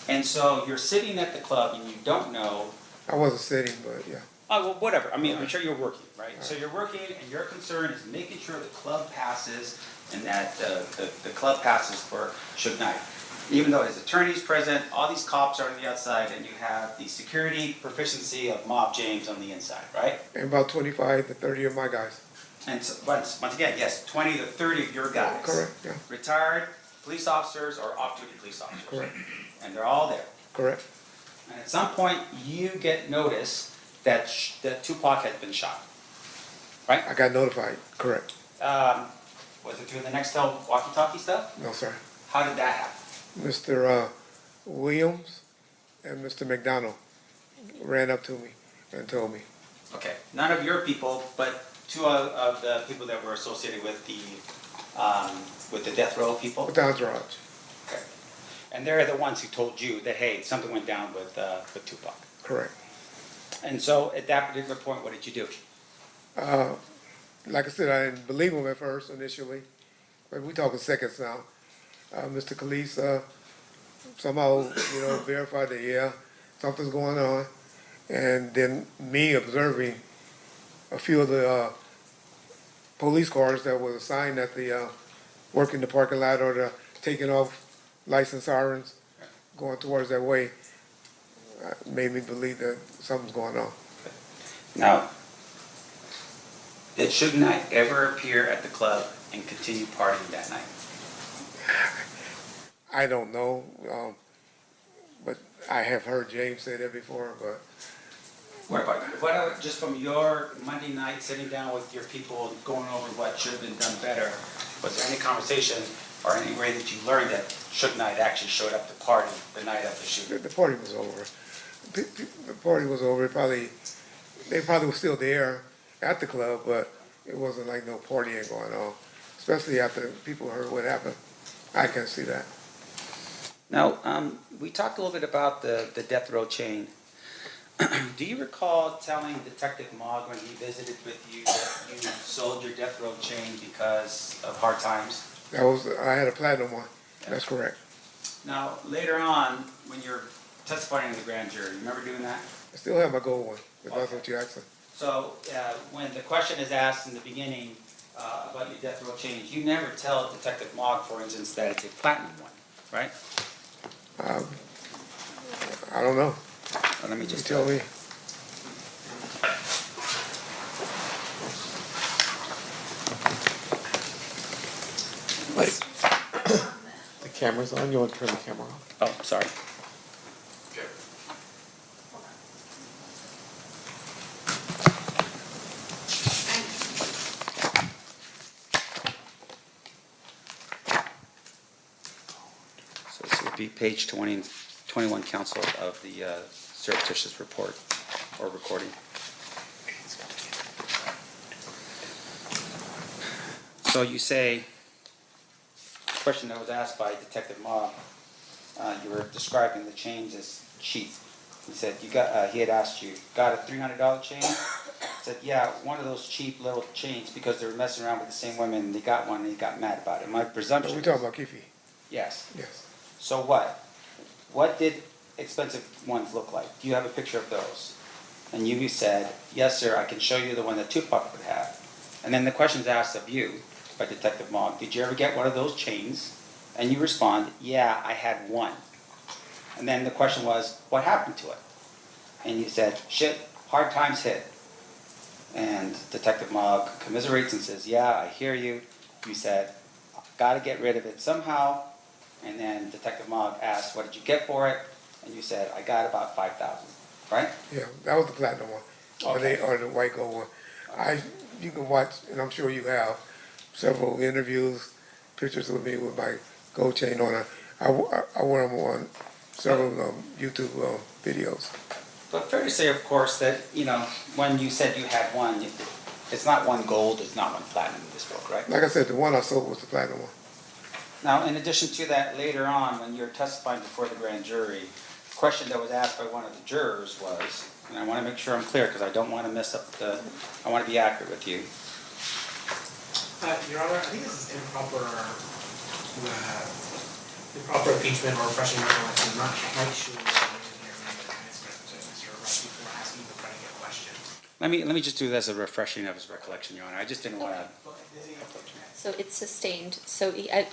And so you're sitting at the club and you don't know. I wasn't sitting, but yeah. Oh, well, whatever. I mean, I'm sure you're working, right? So you're working, and your concern is making sure the club passes and that the club passes for Suge Knight. Even though his attorney's present, all these cops are on the outside, and you have the security proficiency of Mob James on the inside, right? And about 25 to 30 of my guys. And so, once again, yes, 20 to 30 of your guys. Correct, yeah. Retired police officers or off-duty police officers. Correct. And they're all there. Correct. And at some point, you get notice that Tupac had been shot, right? I got notified. Correct. Was it through the Nextel walkie-talkie stuff? No, sir. How did that happen? Mr. Williams and Mr. McDonald ran up to me and told me. Okay, none of your people, but two of the people that were associated with the death row people? With the entourage. Okay. And they're the ones who told you that, hey, something went down with Tupac. Correct. And so at that particular point, what did you do? Like I said, I didn't believe him at first initially, but we talking seconds now. Mr. Khalees somehow, verified that, yeah, something's going on. And then me observing a few of the police cars that were assigned at the working the parking lot or the taking off license sirens going towards that way made me believe that something's going on. Now, Did Suge Knight ever appear at the club and continue partying that night? I don't know, but I have heard James say that before, but. What about just from your Monday night sitting down with your people and going over what should have been done better? Was there any conversation or any way that you learned that Suge Knight actually showed up to party the night of the shooting? The party was over. The party was over. They probably were still there at the club, but it wasn't like no partying going on, especially after people heard what happened. I can see that. Now, we talked a little bit about the death row chain. Do you recall telling Detective Mogg when he visited with you that you sold your death row chain because of hard times? I had a platinum one. That's correct. Now, later on, when you're testifying in the grand jury, you remember doing that? I still have my gold one, if that's what you're asking. So, when the question is asked in the beginning about your death row chain, you never tell Detective Mogg, for instance, that it's a platinum one, right? I don't know. Well, let me just tell me. Wait. The camera's on. You want to turn the camera off? Oh, sorry. So this would be page 21, counsel, of the surreptitious report or recording. So you say, the question that was asked by Detective Mogg, you were describing the chains as cheap. He said, he had asked you, got a $300 chain? He said, yeah, one of those cheap little chains because they were messing around with the same women and they got one and he got mad about it. My presumption. Are we talking about Kifi? Yes. Yes. So what? What did expensive ones look like? Do you have a picture of those? And you said, yes, sir, I can show you the one that Tupac would have. And then the question's asked of you by Detective Mogg, did you ever get one of those chains? And you respond, yeah, I had one. And then the question was, what happened to it? And you said, shit, hard times hit. And Detective Mogg commiserates and says, yeah, I hear you. You said, gotta get rid of it somehow. And then Detective Mogg asked, what did you get for it? And you said, I got about $5,000, right? Yeah, that was the platinum one, Okay. or the white gold one. You can watch, and I'm sure you have, several interviews, pictures with me with my gold chain on. I wear them on several YouTube videos. But fair to say, of course, that, when you said you had one, it's not one gold, it's not one platinum in this book, right? Like I said, the one I sold was the platinum one. Now, in addition to that, later on, when you're testifying before the grand jury, the question that was asked by one of the jurors was, and I want to make sure I'm clear because I don't want to mess up I want to be accurate with you. Your Honor, I think this is improper impeachment or refreshing recollection. I'm not quite sure what I'm here in the transcript to Mr. Russ before asking the predicate question. Let me just do this as a refreshing of his recollection, Your Honor. I just didn't want to. So it's sustained. So I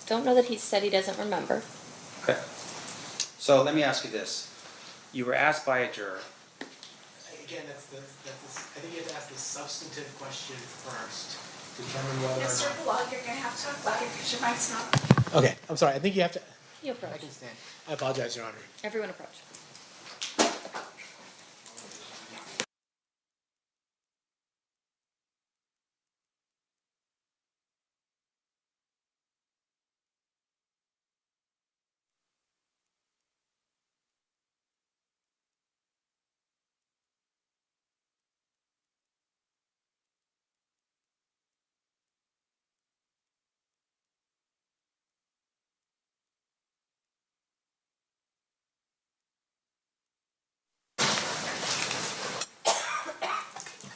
don't know that he said he doesn't remember. Okay. So let me ask you this. You were asked by a juror. Again, I think you have to ask the substantive question first. Determine whether or not. Mr. Blog, you're gonna have to talk louder because your mic's not. Okay, I'm sorry. I think you have to. You approach. I can stand. I apologize, Your Honor. Everyone approach.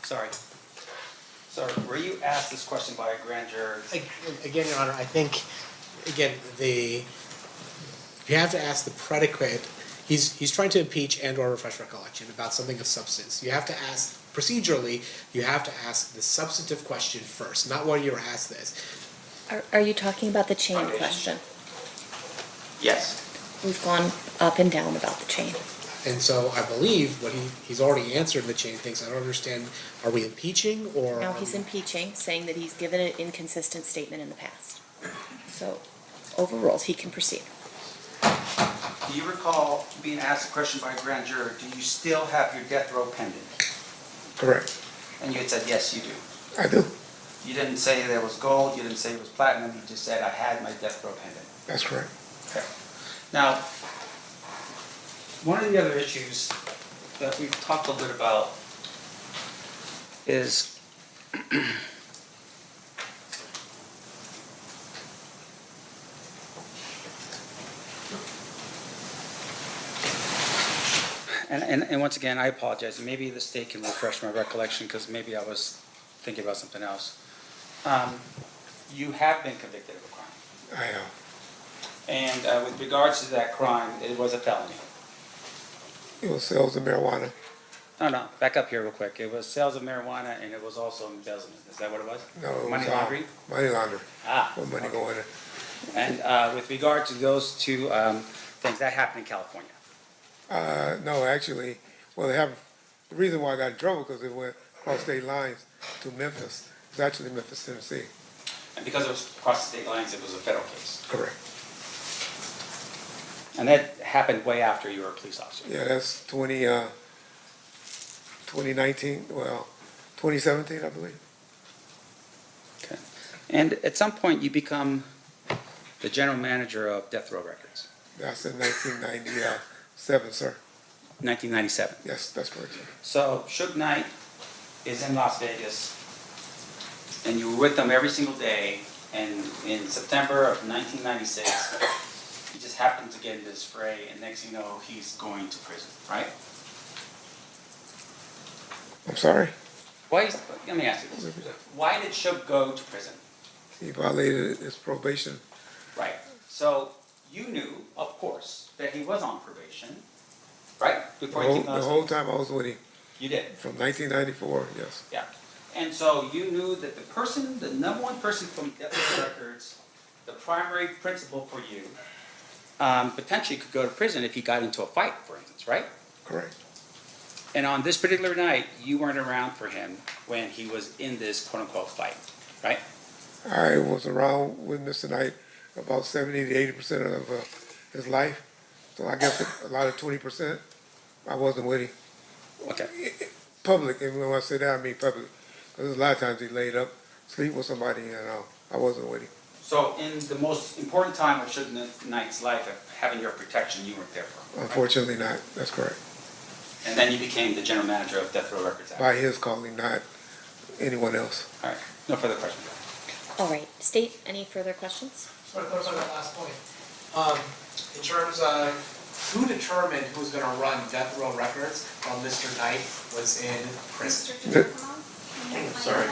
Sorry. So were you asked this question by a grand juror? Again, Your Honor, I think, again, you have to ask the predicate. He's trying to impeach and or refresh recollection about something of substance. You have to ask, procedurally, you have to ask the substantive question first, not whether you were asked this. Are you talking about the chain question? Yes. We've gone up and down about the chain. And so I believe what he's already answered in the chain of things. I don't understand, are we impeaching or? Now he's impeaching, saying that he's given an inconsistent statement in the past. So overruled, he can proceed. Do you recall being asked a question by a grand juror, do you still have your death row pending? Correct. And you had said, yes, you do. I do. You didn't say there was gold, you didn't say it was platinum, you just said, I had my death row pending. That's correct. Okay. Now, one of the other issues that we've talked a little bit about is and once again, I apologize. Maybe the state can refresh my recollection because maybe I was thinking about something else. You have been convicted of a crime. I am. And with regards to that crime, it was a felony. It was sales of marijuana. No, back up here real quick. It was sales of marijuana and it was also embezzlement. Is that what it was? No, it money was, laundering? Money laundering. Ah. What money going in? And with regard to those two things, that happened in California. No, actually, well, the reason why I got in trouble because it went across state lines to Memphis. It's actually Memphis, Tennessee. And because it was across the state lines, it was a federal case. Correct. And that happened way after you were a police officer. Yeah, that's 2019, well, 2017, I believe. Okay. And at some point, you become the general manager of Death Row Records. That's in 1997, sir. 1997. Yes, that's correct, sir. So Suge Knight is in Las Vegas, and you were with them every single day, and in September of 1996, he just happened to get into this fray, and next thing you know, he's going to prison, right? I'm sorry? Let me ask you this. Why did Suge go to prison? He violated his probation. Right. So you knew, of course, that he was on probation, right? Before he came to The Las whole Vegas? time I was with him. You did? From 1994, yes. Yeah. And so you knew that the person, the number one person from Death Row Records, the primary principal for you, potentially could go to prison if he got into a fight, for instance, right? Correct. And on this particular night, you weren't around for him when he was in this quote-unquote fight, right? I was around with Mr. Knight about 70 to 80% of his life. So I guess a lot of 20%, I wasn't with him. Okay. Public, and when I say that, I mean public. Because a lot of times he laid up, sleep with somebody, and I wasn't with him. So in the most important time of Suge Knight's life, of having your protection, you weren't there for him. Unfortunately not, that's correct. And then you became the general manager of Death Row Records. By his calling, not anyone else. All right, no further questions. All right, State, any further questions? Just want to clarify that last point. In terms of who determined who was going to run Death Row Records while Mr. Knight was in prison? Sorry.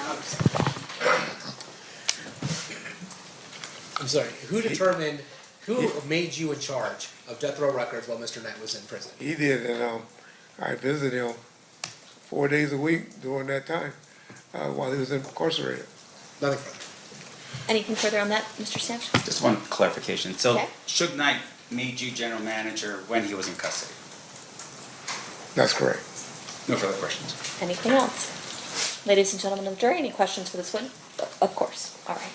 I'm sorry. Who determined? Who made you in charge of Death Row Records while Mr. Knight was in prison? He did, and I visited him 4 days a week during that time while he was incarcerated. Nothing further. Anything further on that, Mr. Sampson? Just one clarification. So Okay. Suge Knight made you general manager when he was in custody? That's correct. No further questions. Anything else? Ladies and gentlemen of the jury, any questions for this witness? Of course. All right.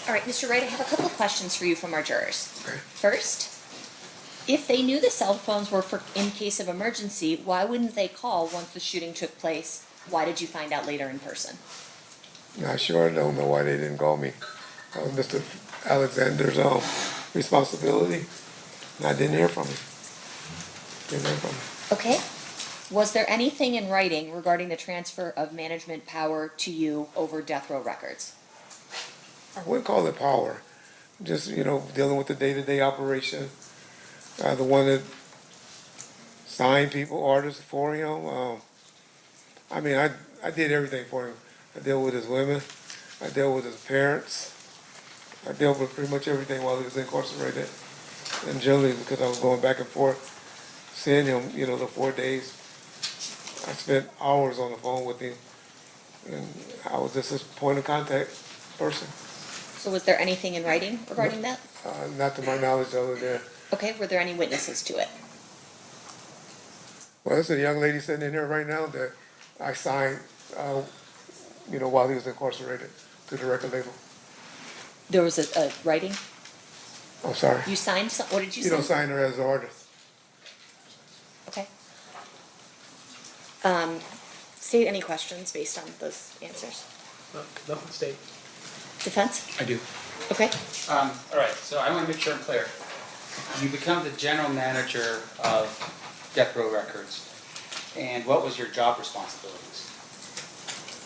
All right, Mr. Wright, I have a couple of questions for you from our jurors. First, if they knew the cell phones were for in case of emergency, why wouldn't they call once the shooting took place? Why did you find out later in person? Not sure, I don't know why they didn't call me. Mr. Alexander's responsibility, and I didn't hear from him. Didn't hear from him. Okay. Was there anything in writing regarding the transfer of management power to you over death row records? I wouldn't call it power, just, dealing with the day-to-day operation. The one that signed people, artists for him. I did everything for him. I dealt with his women. I dealt with his parents. I dealt with pretty much everything while he was incarcerated. And generally, because I was going back and forth, seeing him, the 4 days, I spent hours on the phone with him. And I was just his point of contact person. So was there anything in writing regarding that? Not to my knowledge, other than, Okay, were there any witnesses to it? well, there's a young lady sitting in here right now that I signed, while he was incarcerated to the record label. There was a writing? I'm sorry. You signed some, what did you You don't sign? sign her as an artist. Okay. State any questions based on those answers? Nothing state. Defense? I do. Okay. All right, so I want to make sure I'm clear. You become the general manager of Death Row Records, and what was your job responsibilities?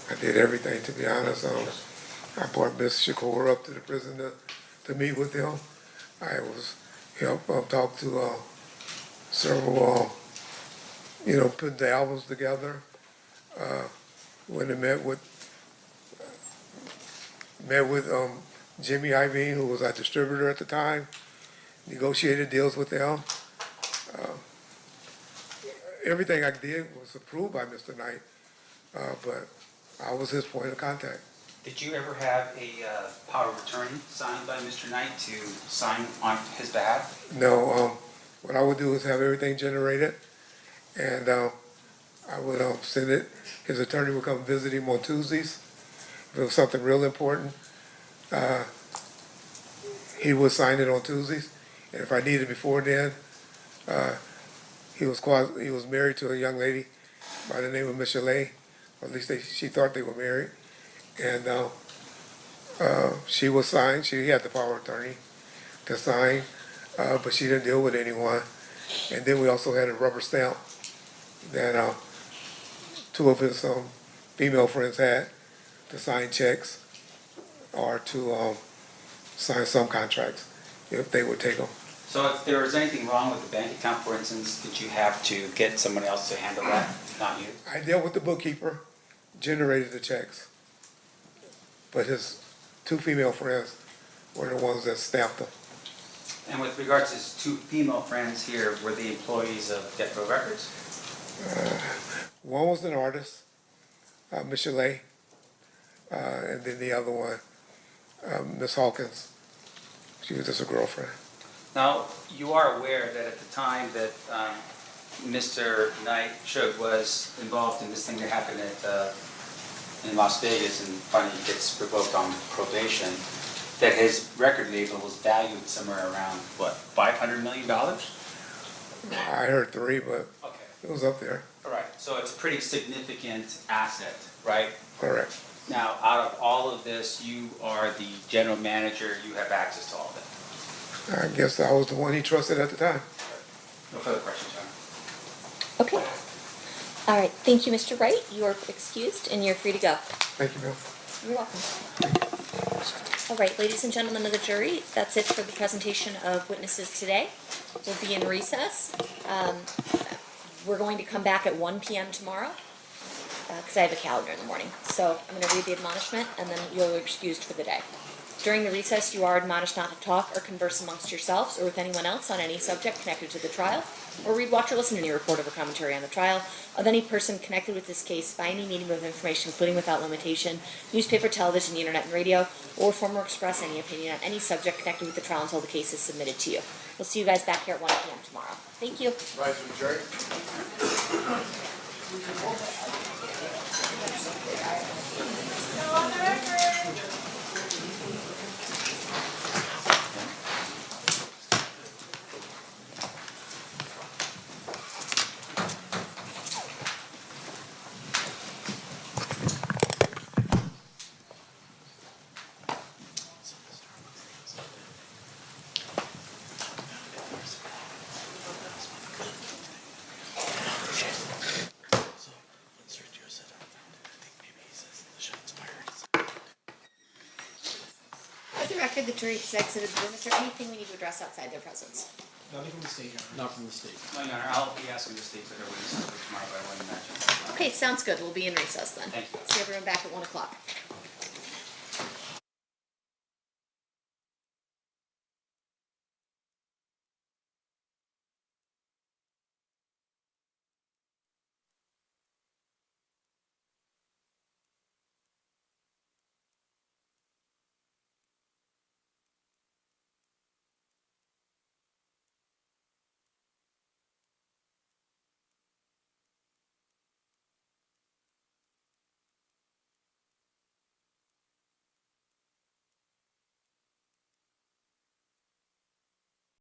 I did everything, to be honest. I brought Miss Shakur up to the prison to meet with them. I was helped talk to several, putting the albums together. When I met with Jimmy Iovine, who was our distributor at the time, negotiated deals with them. Everything I did was approved by Mr. Knight, but I was his point of contact. Did you ever have a power of attorney signed by Mr. Knight to sign on his behalf? No, what I would do is have everything generated, and I would send it. His attorney would come visit him on Tuesdays. If it was something real important, he would sign it on Tuesdays. And if I needed before then, he was married to a young lady by the name of Michelle, or at least she thought they were married. And she was signed. She had the power of attorney to sign, but she didn't deal with anyone. And then we also had a rubber stamp that two of his female friends had to sign checks or to sign some contracts if they would take them. So if there was anything wrong with the bank account, for instance, did you have to get someone else to handle that, not you? I dealt with the bookkeeper, generated the checks, but his two female friends were the ones that stamped them. And with regards to his two female friends here, were they employees of Death Row Records? One was an artist, Michelle, and then the other one, Miss Hawkins. She was just a girlfriend. Now, you are aware that at the time that Mr. Knight was involved in this thing that happened in Las Vegas and finally gets revoked on probation, that his record label was valued somewhere around, what, $500 million? I heard 3, but it was up there. All right, so it's a pretty significant asset, right? Correct. Now, out of all of this, you are the general manager, you have access to all of it. I guess I was the one he trusted at the time. No further questions, Your Honor. Okay. All right, thank you, Mr. Wright. You are excused and you're free to go. Thank you, Bill. You're welcome. All right, ladies and gentlemen of the jury, that's it for the presentation of witnesses today. We'll be in recess. We're going to come back at 1 p.m. tomorrow because I have a calendar in the morning. So I'm going to read the admonishment and then you're excused for the day. During the recess, you are admonished not to talk or converse amongst yourselves or with anyone else on any subject connected to the trial, or read, watch, or listen to any report of or commentary on the trial of any person connected with this case by any medium of information, including without limitation, newspaper, television, the internet, and radio, or form or express any opinion on any subject connected with the trial until the case is submitted to you. We'll see you guys back here at 1 p.m. tomorrow. Thank you. Rise for the jury. So on the record. after the troops exited the room, is there anything we need to address outside their presence? Nothing from the state, Your Honor. Not from the state. No, Your Honor, I'll be asking the state for their witnesses tomorrow, but I wouldn't imagine. Okay, sounds good. We'll be in recess then. Thank you. See everyone back at 1 o'clock.